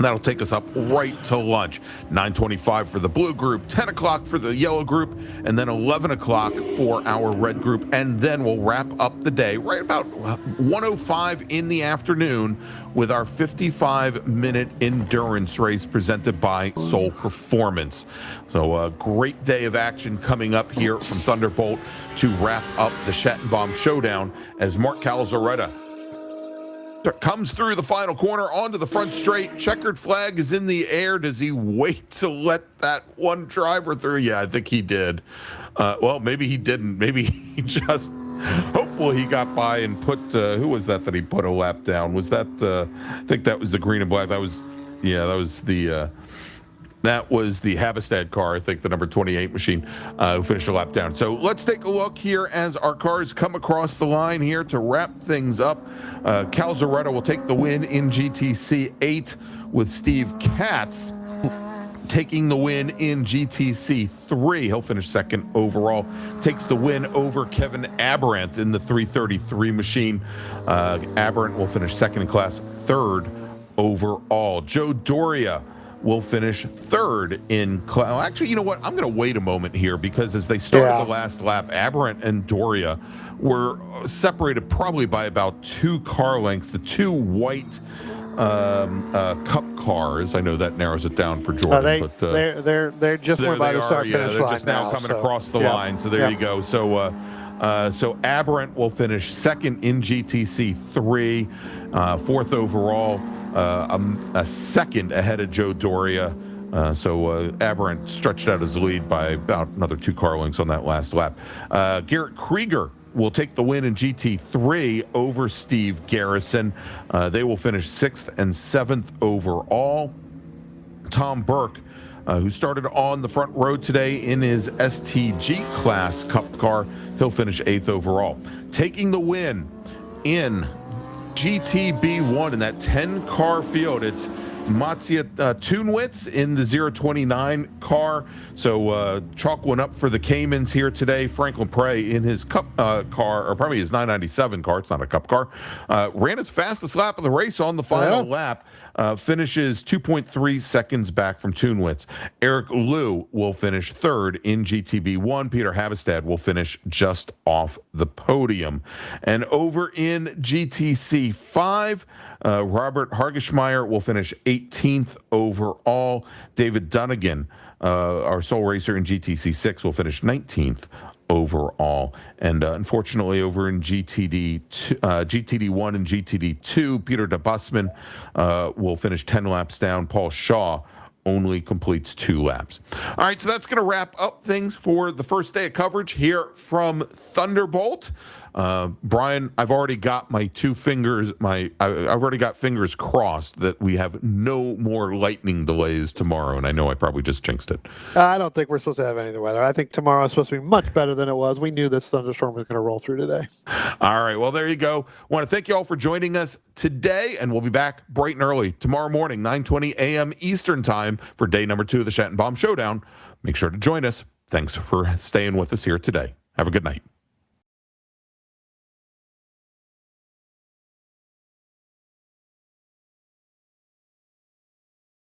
That'll take us up right to lunch. 9:25 for the blue group, 10 o'clock for the yellow group, and then 11 o'clock for our red group. And then we'll wrap up the day right about 1:05 in the afternoon with our 55-minute endurance race presented by Soul Performance. So a great day of action coming up here from Thunderbolt to wrap up the Schattenbaum Showdown as Mark Calzaretta comes through the final corner onto the front straight. Checkered flag is in the air. Does he wait to let that one driver through? Yeah, I think he did. Well, maybe he didn't. Maybe he just... Hopefully he got by and put... who was that he put a lap down? Was that... I think that was the green and black. That was the... That was the Habestad car, I think, the number 28 machine, who finished a lap down. So let's take a look here as our cars come across the line here to wrap things up. Calzaretta will take the win in GTC 8 with Steve Katz taking the win in GTC 3. He'll finish second overall. Takes the win over Kevin Aberrant in the 333 machine. Aberrant will finish second in class, third overall. Joe Doria will finish third in actually, you know what? I'm going to wait a moment here because as they started the last lap, Aberrant and Doria were separated probably by about 2 car lengths. The 2 white Cup cars. I know that narrows it down for Jordan, but they're just there went by they the are. start Yeah, finish they're line just now coming across the line. So there you go. So Aberrant will finish second in GTC 3, fourth overall, a second ahead of Joe Doria. So Aberrant stretched out his lead by about another 2 car lengths on that last lap. Garrett Krieger will take the win in GT3 over Steve Garrison. They will finish 6th and 7th overall. Tom Burke, who started on the front row today in his STG class Cup car, he'll finish 8th overall. Taking the win in GTB1 in that 10-car field, it's Mattia Tunwitz in the 029 car. So chalk one up for the Caymans here today. Franklin Prey in his Cup car, or probably his 997 car. It's not a Cup car. Ran his fastest lap of the race on the final lap. Finishes 2.3 seconds back from Tunwitz. Eric Liu will finish third in GTB1. Peter Havestad will finish just off the podium. And over in GTC 5, Robert Hargeschmeyer will finish 18th overall. David Dunnigan, our sole racer in GTC 6, will finish 19th overall. And unfortunately, over in GTD1 and GTD2, Peter DeBusman will finish 10 laps down. Paul Shaw only completes 2 laps. All right, so that's going to wrap up things for the first day of coverage here from Thunderbolt. Brian, I've already got my 2 fingers, I've already got fingers crossed that we have no more lightning delays tomorrow, and I know I probably just jinxed it. I don't think we're supposed to have any of the weather. I think tomorrow is supposed to be much better than it was. We knew this thunderstorm was going to roll through today. All right, well, there you go. I want to thank you all for joining us today, and we'll be back bright and early tomorrow morning, 9:20 a.m. Eastern Time for day number 2 of the Schattenbaum Showdown. Make sure to join us. Thanks for staying with us here today. Have a good night.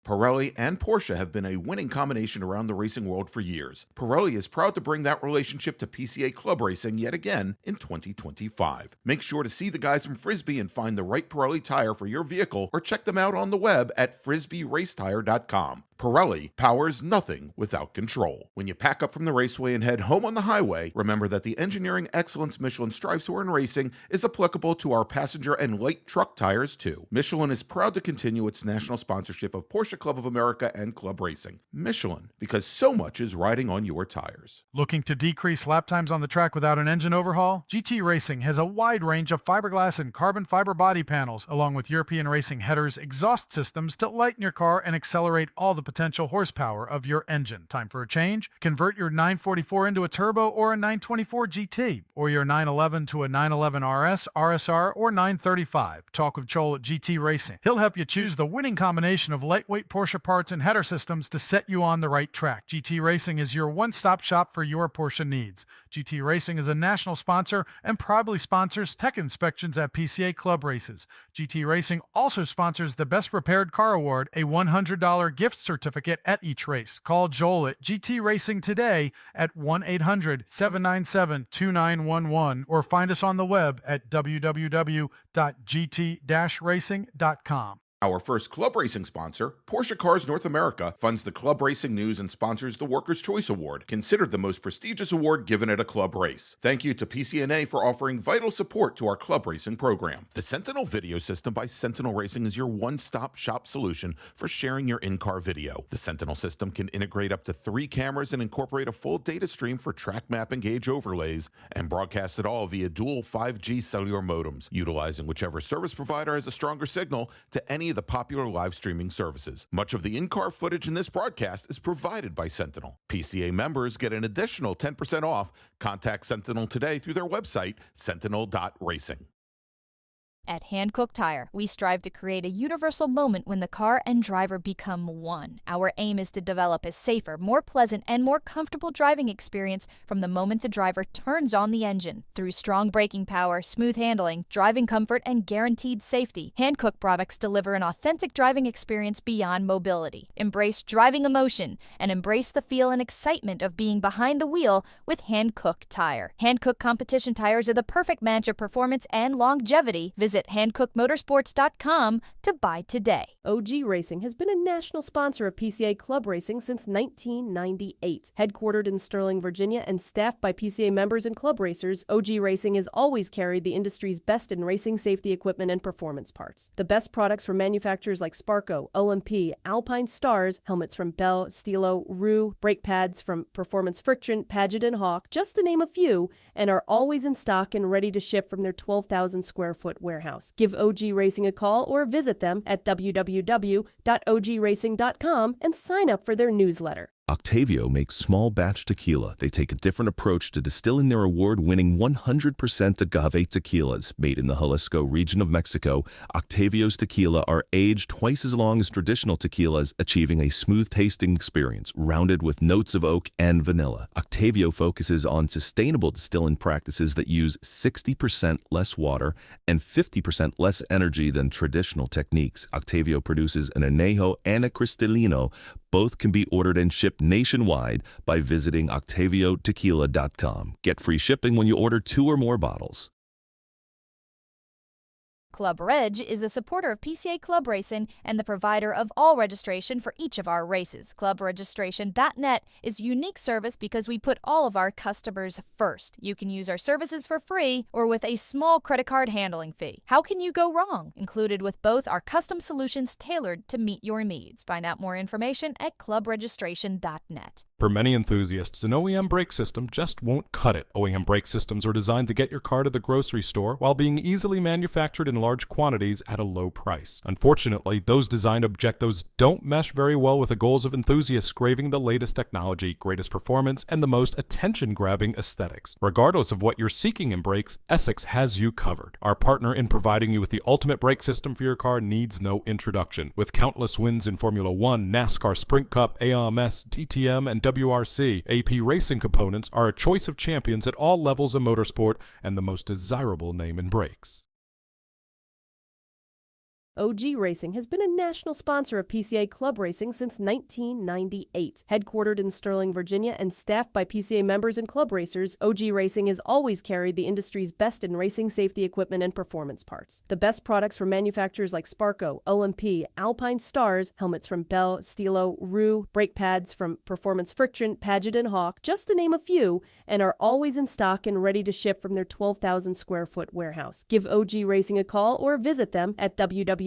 Pirelli and Porsche have been a winning combination around the racing world for years. Pirelli is proud to bring that relationship to PCA Club Racing yet again in 2025. Make sure to see the guys from Frisbee and find the right Pirelli tire for your vehicle, or check them out on the web at frisbeeracetire.com. Pirelli powers nothing without control. When you pack up from the raceway and head home on the highway, remember that the engineering excellence Michelin strives for in racing is applicable to our passenger and light truck tires too. Michelin is proud to continue its national sponsorship of Porsche Club of America and Club Racing. Michelin, because so much is riding on your tires. Looking to decrease lap times on the track without an engine overhaul? GT Racing has a wide range of fiberglass and carbon fiber body panels, along with European racing headers, exhaust systems to lighten your car and accelerate all the potential horsepower of your engine. Time for a change? Convert your 944 into a turbo or a 924 GT, or your 911 to a 911 RS, RSR, or 935. Talk with Joel at GT Racing. He'll help you choose the winning combination of lightweight Porsche parts and header systems to set you on the right track. GT Racing is your one-stop shop for your Porsche needs. GT Racing is a national sponsor and proudly sponsors tech inspections at PCA Club Races. GT Racing also sponsors the Best Repaired Car Award, a $100 gift certificate at each race. Call Joel at GT Racing today at 1-800-797-2911 or find us on the web at www.gt-racing.com. Our first club racing sponsor, Porsche Cars North America, funds the club racing news and sponsors the Workers' Choice Award, considered the most prestigious award given at a club race. Thank you to PCNA for offering vital support to our club racing program. The Sentinel Video System by Sentinel Racing is your one-stop shop solution for sharing your in-car video. The Sentinel system can integrate up to 3 cameras and incorporate a full data stream for track map and gauge overlays, and broadcast it all via dual 5G cellular modems, utilizing whichever service provider has a stronger signal to any of the popular live streaming services. Much of the in-car footage in this broadcast is provided by Sentinel. PCA members get an additional 10% off. Contact Sentinel today through their website, sentinel.racing. At Hankook Tire, we strive to create a universal moment when the car and driver become one. Our aim is to develop a safer, more pleasant, and more comfortable driving experience from the moment the driver turns on the engine. Through strong braking power, smooth handling, driving comfort, and guaranteed safety, Hankook products deliver an authentic driving experience beyond mobility. Embrace driving emotion and embrace the feel and excitement of being behind the wheel with Hankook Tire. Hankook competition tires are the perfect match of performance and longevity. Visit HankookMotorsports.com to buy today. OG Racing has been a national sponsor of PCA Club Racing since 1998. Headquartered in Sterling, Virginia, and staffed by PCA members and club racers, OG Racing has always carried the industry's best in racing safety equipment and performance parts. The best products from manufacturers like Sparco, OMP, Alpine Stars, helmets from Bell, Stilo, Rue, brake pads from Performance Friction, Paget and Hawk, just to name a few, and are always in stock and ready to ship from their 12,000 square foot warehouse. Give OG Racing a call or visit them at www.ogracing.com and sign up for their newsletter. Octavio makes small batch tequila. They take a different approach to distilling their award-winning 100% agave tequilas. Made in the Jalisco region of Mexico, Octavio's tequila are aged twice as long as traditional tequilas, achieving a smooth-tasting experience, rounded with notes of oak and vanilla. Octavio focuses on sustainable distilling practices that use 60% less water and 50% less energy than traditional techniques. Octavio produces an añejo and a cristalino. Both can be ordered and shipped nationwide by visiting OctavioTequila.com. Get free shipping when you order 2 or more bottles. Club Reg is a supporter of PCA Club Racing and the provider of all registration for each of our races. ClubRegistration.net is a unique service because we put all of our customers first. You can use our services for free or with a small credit card handling fee. How can you go wrong? Included with both are custom solutions tailored to meet your needs. Find out more information at ClubRegistration.net. For many enthusiasts, an OEM brake system just won't cut it. OEM brake systems are designed to get your car to the grocery store while being easily manufactured in large quantities at a low price. Unfortunately, those design objectives don't mesh very well with the goals of enthusiasts craving the latest technology, greatest performance, and the most attention-grabbing aesthetics. Regardless of what you're seeking in brakes, Essex has you covered. Our partner in providing you with the ultimate brake system for your car needs no introduction. With countless wins in Formula One, NASCAR Sprint Cup, AMS, DTM, and WRC, AP Racing Components are a choice of champions at all levels of motorsport and the most desirable name in brakes. OG Racing has been a national sponsor of PCA Club Racing since 1998. Headquartered in Sterling, Virginia, and staffed by PCA members and club racers, OG Racing has always carried the industry's best in racing safety equipment and performance parts. The best products from manufacturers like Sparco, OMP, Alpine Stars, helmets from Bell, Stilo, Rue, brake pads from Performance Friction, Paget and Hawk, just to name a few, and are always in stock and ready to ship from their 12,000 square foot warehouse. Give OG Racing a call or visit them at www.ogracing.com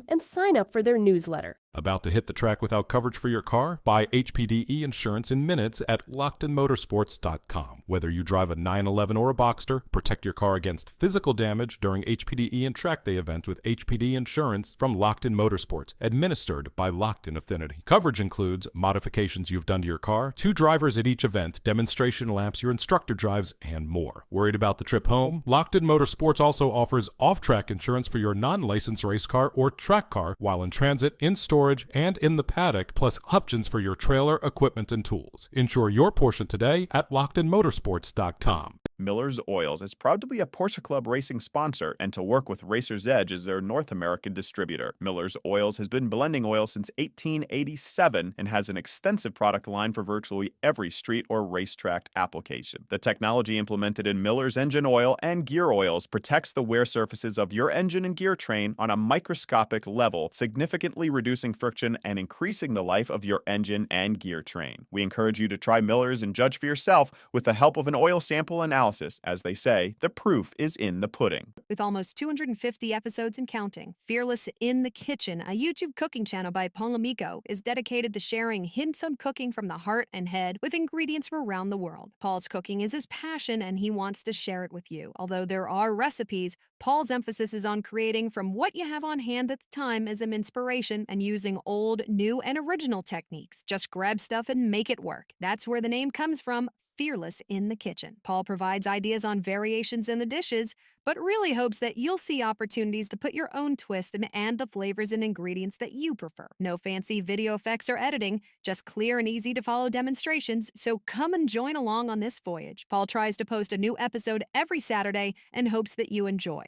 and sign up for their newsletter. About to hit the track without coverage for your car? Buy HPDE insurance in minutes at LockedInMotorsports.com. Whether you drive a 911 or a Boxster, protect your car against physical damage during HPDE and track day events with HPDE insurance from Locked In Motorsports, administered by Locked In Affinity. Coverage includes modifications you've done to your car, 2 drivers at each event, demonstration laps your instructor drives, and more. Worried about the trip home? Locked In Motorsports also offers off-track insurance for your non-licensed race car or track car while in transit, in storage, and in the paddock, plus options for your trailer, equipment, and tools. Insure your portion today at LockedInMotorsports.com. Miller's Oils is proud to be a Porsche Club Racing sponsor and to work with Racers Edge as their North American distributor. Miller's Oils has been blending oil since 1887 and has an extensive product line for virtually every street or racetrack application. The technology implemented in Miller's engine oil and gear oils protects the wear surfaces of your engine and gear train on a microscopic level, significantly reducing friction and increasing the life of your engine and gear train. We encourage you to try Miller's and judge for yourself with the help of an oil sample analysis. As they say, the proof is in the pudding. With almost 250 episodes and counting, Fearless in the Kitchen, a YouTube cooking channel by Paul Amico, is dedicated to sharing hints on cooking from the heart and head with ingredients from around the world. Paul's cooking is his passion and he wants to share it with you. Although there are recipes, Paul's emphasis is on creating from what you have on hand at the time as an inspiration and using using old, new, and original techniques. Just grab stuff and make it work. That's where the name comes from, Fearless in the Kitchen. Paul provides ideas on variations in the dishes, but really hopes that you'll see opportunities to put your own twist and add the flavors and ingredients that you prefer. No fancy video effects or editing, just clear and easy to follow demonstrations, so come and join along on this voyage. Paul tries to post a new episode every Saturday and hopes that you enjoy.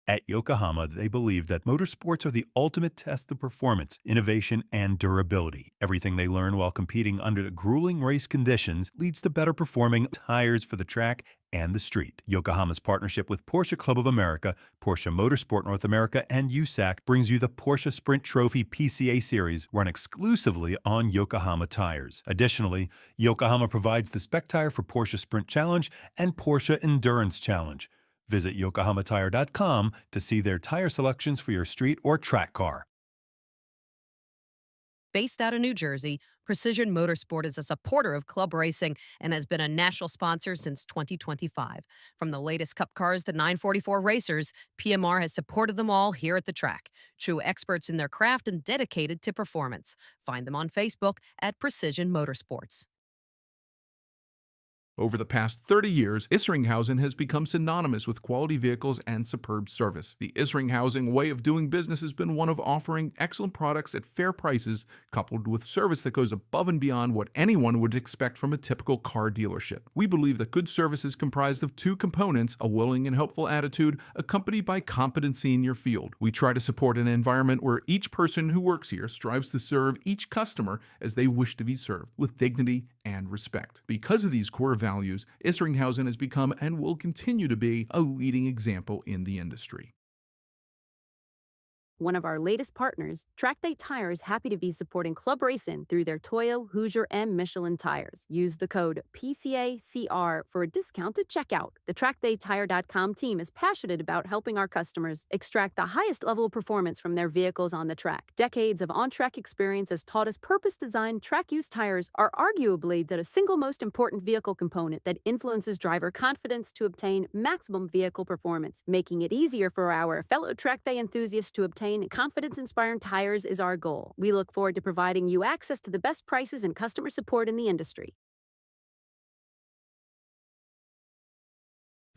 At Yokohama, they believe that motorsports are the ultimate test of performance, innovation, and durability. Everything they learn while competing under the grueling race conditions leads to better performing tires for the track and the street. Yokohama's partnership with Porsche Club of America, Porsche Motorsport North America, and USAC brings you the Porsche Sprint Trophy PCA Series, run exclusively on Yokohama tires. Additionally, Yokohama provides the spec tire for Porsche Sprint Challenge and Porsche Endurance Challenge. Visit yokohamatire.com to see their tire selections for your street or track car. Based out of New Jersey, Precision Motorsport is a supporter of club racing and has been a national sponsor since 2025. From the latest Cup cars to 944 racers, PMR has supported them all here at the track. True experts in their craft and dedicated to performance. Find them on Facebook at Precision Motorsports. Over the past 30 years, Isringhausen has become synonymous with quality vehicles and superb service. The Isringhausen way of doing business has been one of offering excellent products at fair prices, coupled with service that goes above and beyond what anyone would expect from a typical car dealership. We believe that good service is comprised of two components: a willing and helpful attitude, accompanied by competency in your field. We try to support an environment where each person who works here strives to serve each customer as they wish to be served, with dignity and respect. Because of these core values, Isringhausen has become and will continue to be a leading example in the industry. One of our latest partners, Track Day Tire, is happy to be supporting club racing through their Toyo, Hoosier, and Michelin tires. Use the code PCACR for a discount at checkout. The TrackDayTire.com team is passionate about helping our customers extract the highest level of performance from their vehicles on the track. Decades of on-track experience has taught us purpose-designed track-use tires are arguably the single most important vehicle component that influences driver confidence to obtain maximum vehicle performance. Making it easier for our fellow Track Day enthusiasts to obtain confidence-inspiring tires is our goal. We look forward to providing you access to the best prices and customer support in the industry.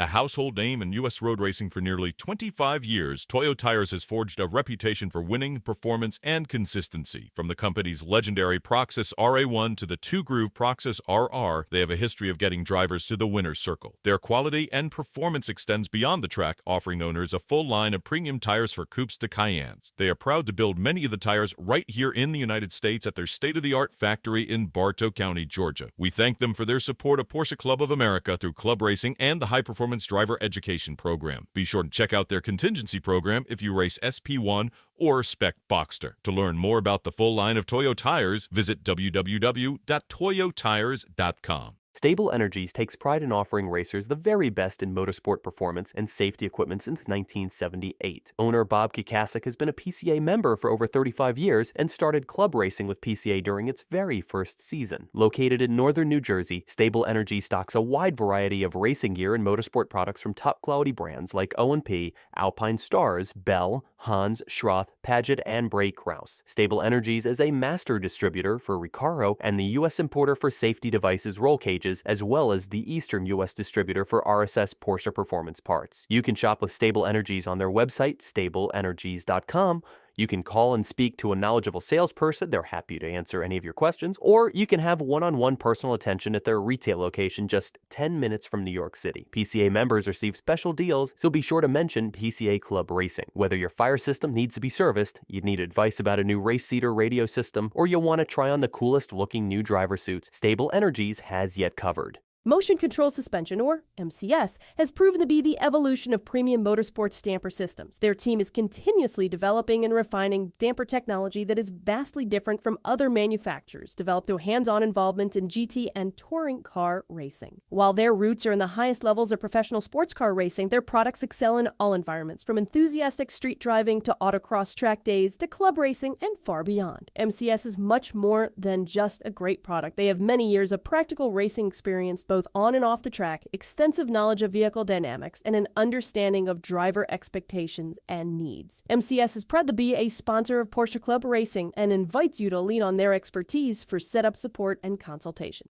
A household name in U.S. road racing for nearly 25 years, Toyo Tires has forged a reputation for winning, performance, and consistency. From the company's legendary Proxys RA1 to the two-groove Proxys RR, they have a history of getting drivers to the winner's circle. Their quality and performance extends beyond the track, offering owners a full line of premium tires for coupes to Cayennes. They are proud to build many of the tires right here in the United States at their state-of-the-art factory in Bartow County, Georgia. We thank them for their support of Porsche Club of America through club racing and the high-performance driver education program. Be sure to check out their contingency program if you race SP1 or Spec Boxster. To learn more about the full line of Toyo tires, visit www.toyotires.com. Stable Energies takes pride in offering racers the very best in motorsport performance and safety equipment since 1978. Owner Bob Kikasik has been a PCA member for over 35 years and started club racing with PCA during its very first season. Located in northern New Jersey, Stable Energy stocks a wide variety of racing gear and motorsport products from top-quality brands like O&P, Alpine Stars, Bell, Hans, Schroth, Paget, and Bray Kraus. Stable Energies is a master distributor for Recaro and the U.S. importer for safety devices roll cages, as well as the Eastern U.S. distributor for RSS Porsche Performance Parts. You can shop with Stable Energies on their website, stableenergies.com. You can call and speak to a knowledgeable salesperson. They're happy to answer any of your questions. Or you can have one-on-one personal attention at their retail location just 10 minutes from New York City. PCA members receive special deals, so be sure to mention PCA Club Racing. Whether your fire system needs to be serviced, you need advice about a new race seater radio system, or you want to try on the coolest looking new driver suits, Stable Energies has you covered. Motion Control Suspension, or MCS, has proven to be the evolution of premium motorsports damper systems. Their team is continuously developing and refining damper technology that is vastly different from other manufacturers, developed through hands-on involvement in GT and touring car racing. While their roots are in the highest levels of professional sports car racing, their products excel in all environments, from enthusiastic street driving to autocross track days to club racing and far beyond. MCS is much more than just a great product. They have many years of practical racing experience, both both on and off the track, extensive knowledge of vehicle dynamics, and an understanding of driver expectations and needs. MCS is proud to be a sponsor of Porsche Club Racing and invites you to lean on their expertise for setup support and consultation.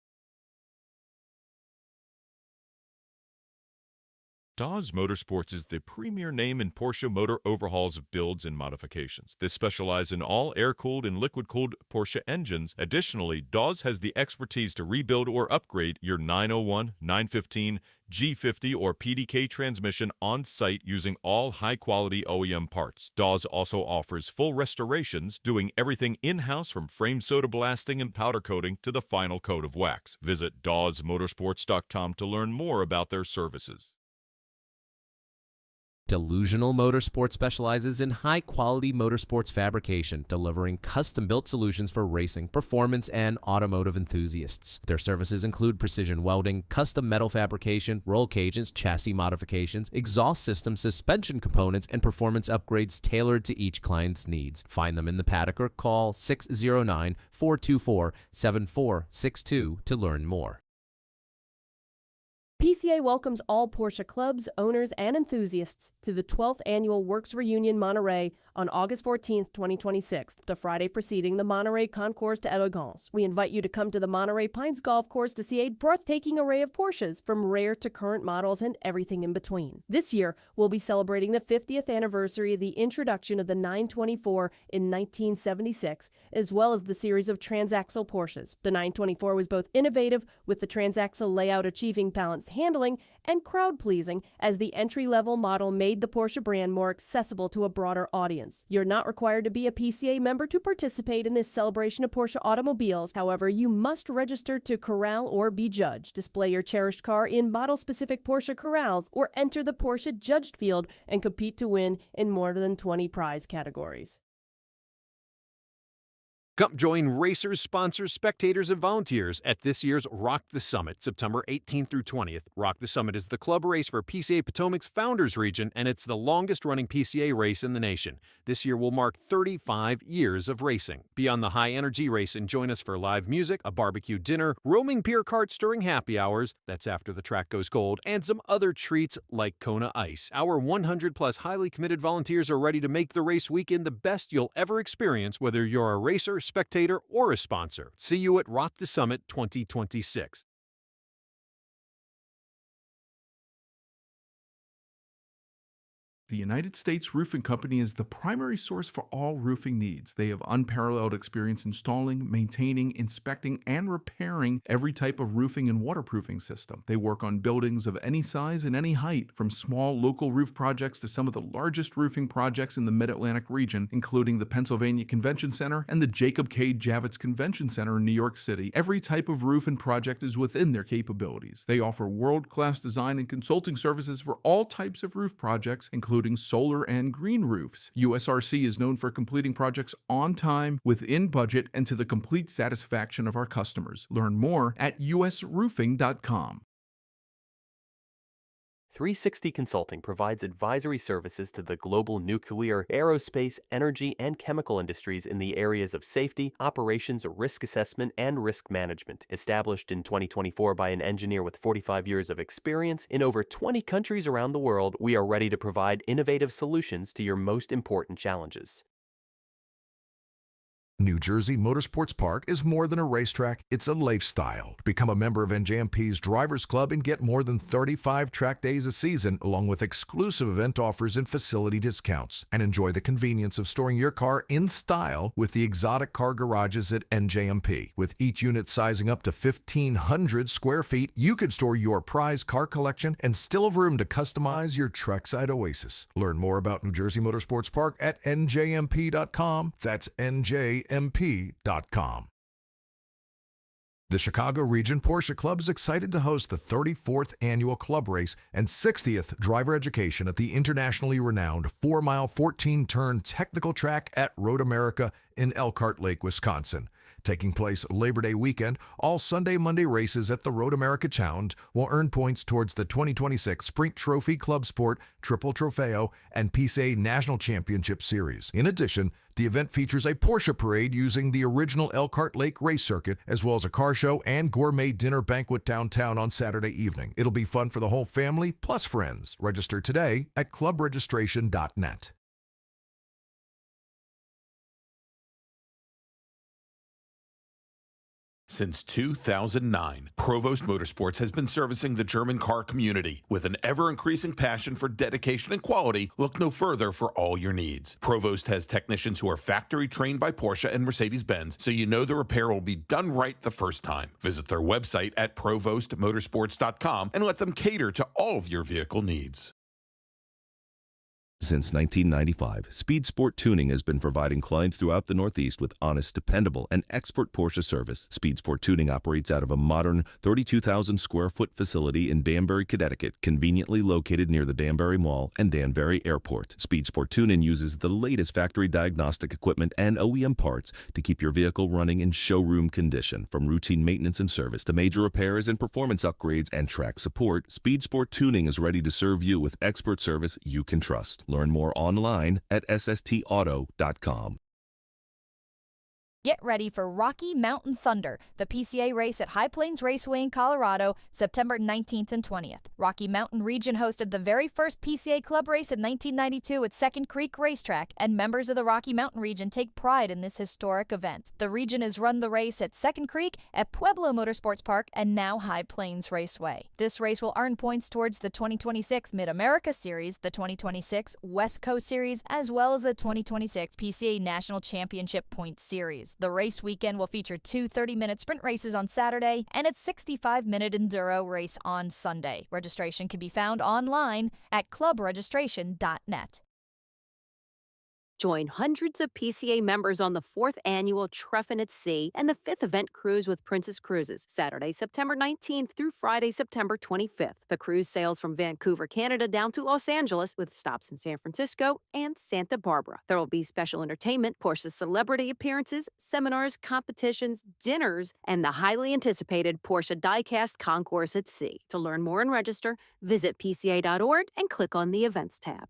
Dawes Motorsports is the premier name in Porsche motor overhauls, builds, and modifications. They specialize in all air-cooled and liquid-cooled Porsche engines. Additionally, Dawes has the expertise to rebuild or upgrade your 901, 915, G50, or PDK transmission on-site using all high-quality OEM parts. Dawes also offers full restorations, doing everything in-house from frame soda blasting and powder coating to the final coat of wax. Visit dawesmotorsports.com to learn more about their services. Delusional Motorsport specializes in high-quality motorsports fabrication, delivering custom-built solutions for racing, performance, and automotive enthusiasts. Their services include precision welding, custom metal fabrication, roll cages, chassis modifications, exhaust systems, suspension components, and performance upgrades tailored to each client's needs. Find them in the paddock or call 609-424-7462 to learn more. PCA welcomes all Porsche clubs, owners, and enthusiasts to the 12th Annual Works Reunion Monterey on August 14th, 2026, the Friday preceding the Monterey Concours d'Elegance. We invite you to come to the Monterey Pines Golf Course to see a breathtaking array of Porsches, from rare to current models and everything in between. This year, we'll be celebrating the 50th anniversary of the introduction of the 924 in 1976, as well as the series of transaxle Porsches. The 924 was both innovative, with the transaxle layout achieving balanced handling, and crowd-pleasing, as the entry-level model made the Porsche brand more accessible to a broader audience. You're not required to be a PCA member to participate in this celebration of Porsche automobiles. However, you must register to corral or be judged, display your cherished car in model-specific Porsche corrals, or enter the Porsche judged field and compete to win in more than 20 prize categories. Come join racers, sponsors, spectators, and volunteers at this year's Rock the Summit, September 18th through 20th. Rock the Summit is the club race for PCA Potomac's Founders Region, and it's the longest-running PCA race in the nation. This year will mark 35 years of racing. Be on the high-energy race and join us for live music, a barbecue dinner, roaming beer carts during happy hours, that's after the track goes cold, and some other treats like Kona Ice. Our 100-plus highly committed volunteers are ready to make the race weekend the best you'll ever experience, whether you're a racer, spectator, or a sponsor. See you at Rock the Summit 2026. The United States Roofing Company is the primary source for all roofing needs. They have unparalleled experience installing, maintaining, inspecting, and repairing every type of roofing and waterproofing system. They work on buildings of any size and any height, from small local roof projects to some of the largest roofing projects in the Mid-Atlantic region, including the Pennsylvania Convention Center and the Jacob K. Javits Convention Center in New York City. Every type of roof and project is within their capabilities. They offer world-class design and consulting services for all types of roof projects, including solar and green roofs. USRC is known for completing projects on time, within budget, and to the complete satisfaction of our customers. Learn more at usroofing.com. 360 Consulting provides advisory services to the global nuclear, aerospace, energy, and chemical industries in the areas of safety, operations, risk assessment, and risk management. Established in 2024 by an engineer with 45 years of experience in over 20 countries around the world, we are ready to provide innovative solutions to your most important challenges. New Jersey Motorsports Park is more than a racetrack, it's a lifestyle. Become a member of NJMP's Drivers Club and get more than 35 track days a season, along with exclusive event offers and facility discounts. And enjoy the convenience of storing your car in style with the exotic car garages at NJMP. With each unit sizing up to 1,500 square feet, you could store your prize car collection and still have room to customize your trackside oasis. Learn more about New Jersey Motorsports Park at njmp.com. That's NJMP.com. The Chicago Region Porsche Club is excited to host the 34th Annual Club Race and 60th Driver Education at the internationally renowned 4-mile, 14-turn technical track at Road America in Elkhart Lake, Wisconsin. Taking place Labor Day weekend, all Sunday-Monday races at the Road America Challenge will earn points towards the 2026 Sprint Trophy Club Sport Triple Trofeo and PCA National Championship Series. In addition, the event features a Porsche parade using the original Elkhart Lake race circuit, as well as a car show and gourmet dinner banquet downtown on Saturday evening. It'll be fun for the whole family plus friends. Register today at clubregistration.net. Since 2009, Provost Motorsports has been servicing the German car community. With an ever-increasing passion for dedication and quality, look no further for all your needs. Provost has technicians who are factory trained by Porsche and Mercedes-Benz, so you know the repair will be done right the first time. Visit their website at provostmotorsports.com and let them cater to all of your vehicle needs. Since 1995, Speed Sport Tuning has been providing clients throughout the Northeast with honest, dependable, and expert Porsche service. Speed Sport Tuning operates out of a modern 32,000 square foot facility in Danbury, Connecticut, conveniently located near the Danbury Mall and Danbury Airport. Speed Sport Tuning uses the latest factory diagnostic equipment and OEM parts to keep your vehicle running in showroom condition. From routine maintenance and service to major repairs and performance upgrades and track support, Speed Sport Tuning is ready to serve you with expert service you can trust. Learn more online at sstauto.com. Get ready for Rocky Mountain Thunder, the PCA race at High Plains Raceway in Colorado, September 19th and 20th. Rocky Mountain Region hosted the very first PCA Club race in 1992 at Second Creek Racetrack, and members of the Rocky Mountain Region take pride in this historic event. The region has run the race at Second Creek, at Pueblo Motorsports Park, and now High Plains Raceway. This race will earn points towards the 2026 Mid-America Series, the 2026 West Coast Series, as well as the 2026 PCA National Championship Points Series. The race weekend will feature two 30-minute sprint races on Saturday and a 65-minute enduro race on Sunday. Registration can be found online at clubregistration.net. Join hundreds of PCA members on the 4th annual Treffin at Sea and the 5th event cruise with Princess Cruises, Saturday, September 19th through Friday, September 25th. The cruise sails from Vancouver, Canada down to Los Angeles with stops in San Francisco and Santa Barbara. There will be special entertainment, Porsche celebrity appearances, seminars, competitions, dinners, and the highly anticipated Porsche Diecast Concourse at Sea. To learn more and register, visit PCA.org and click on the Events tab.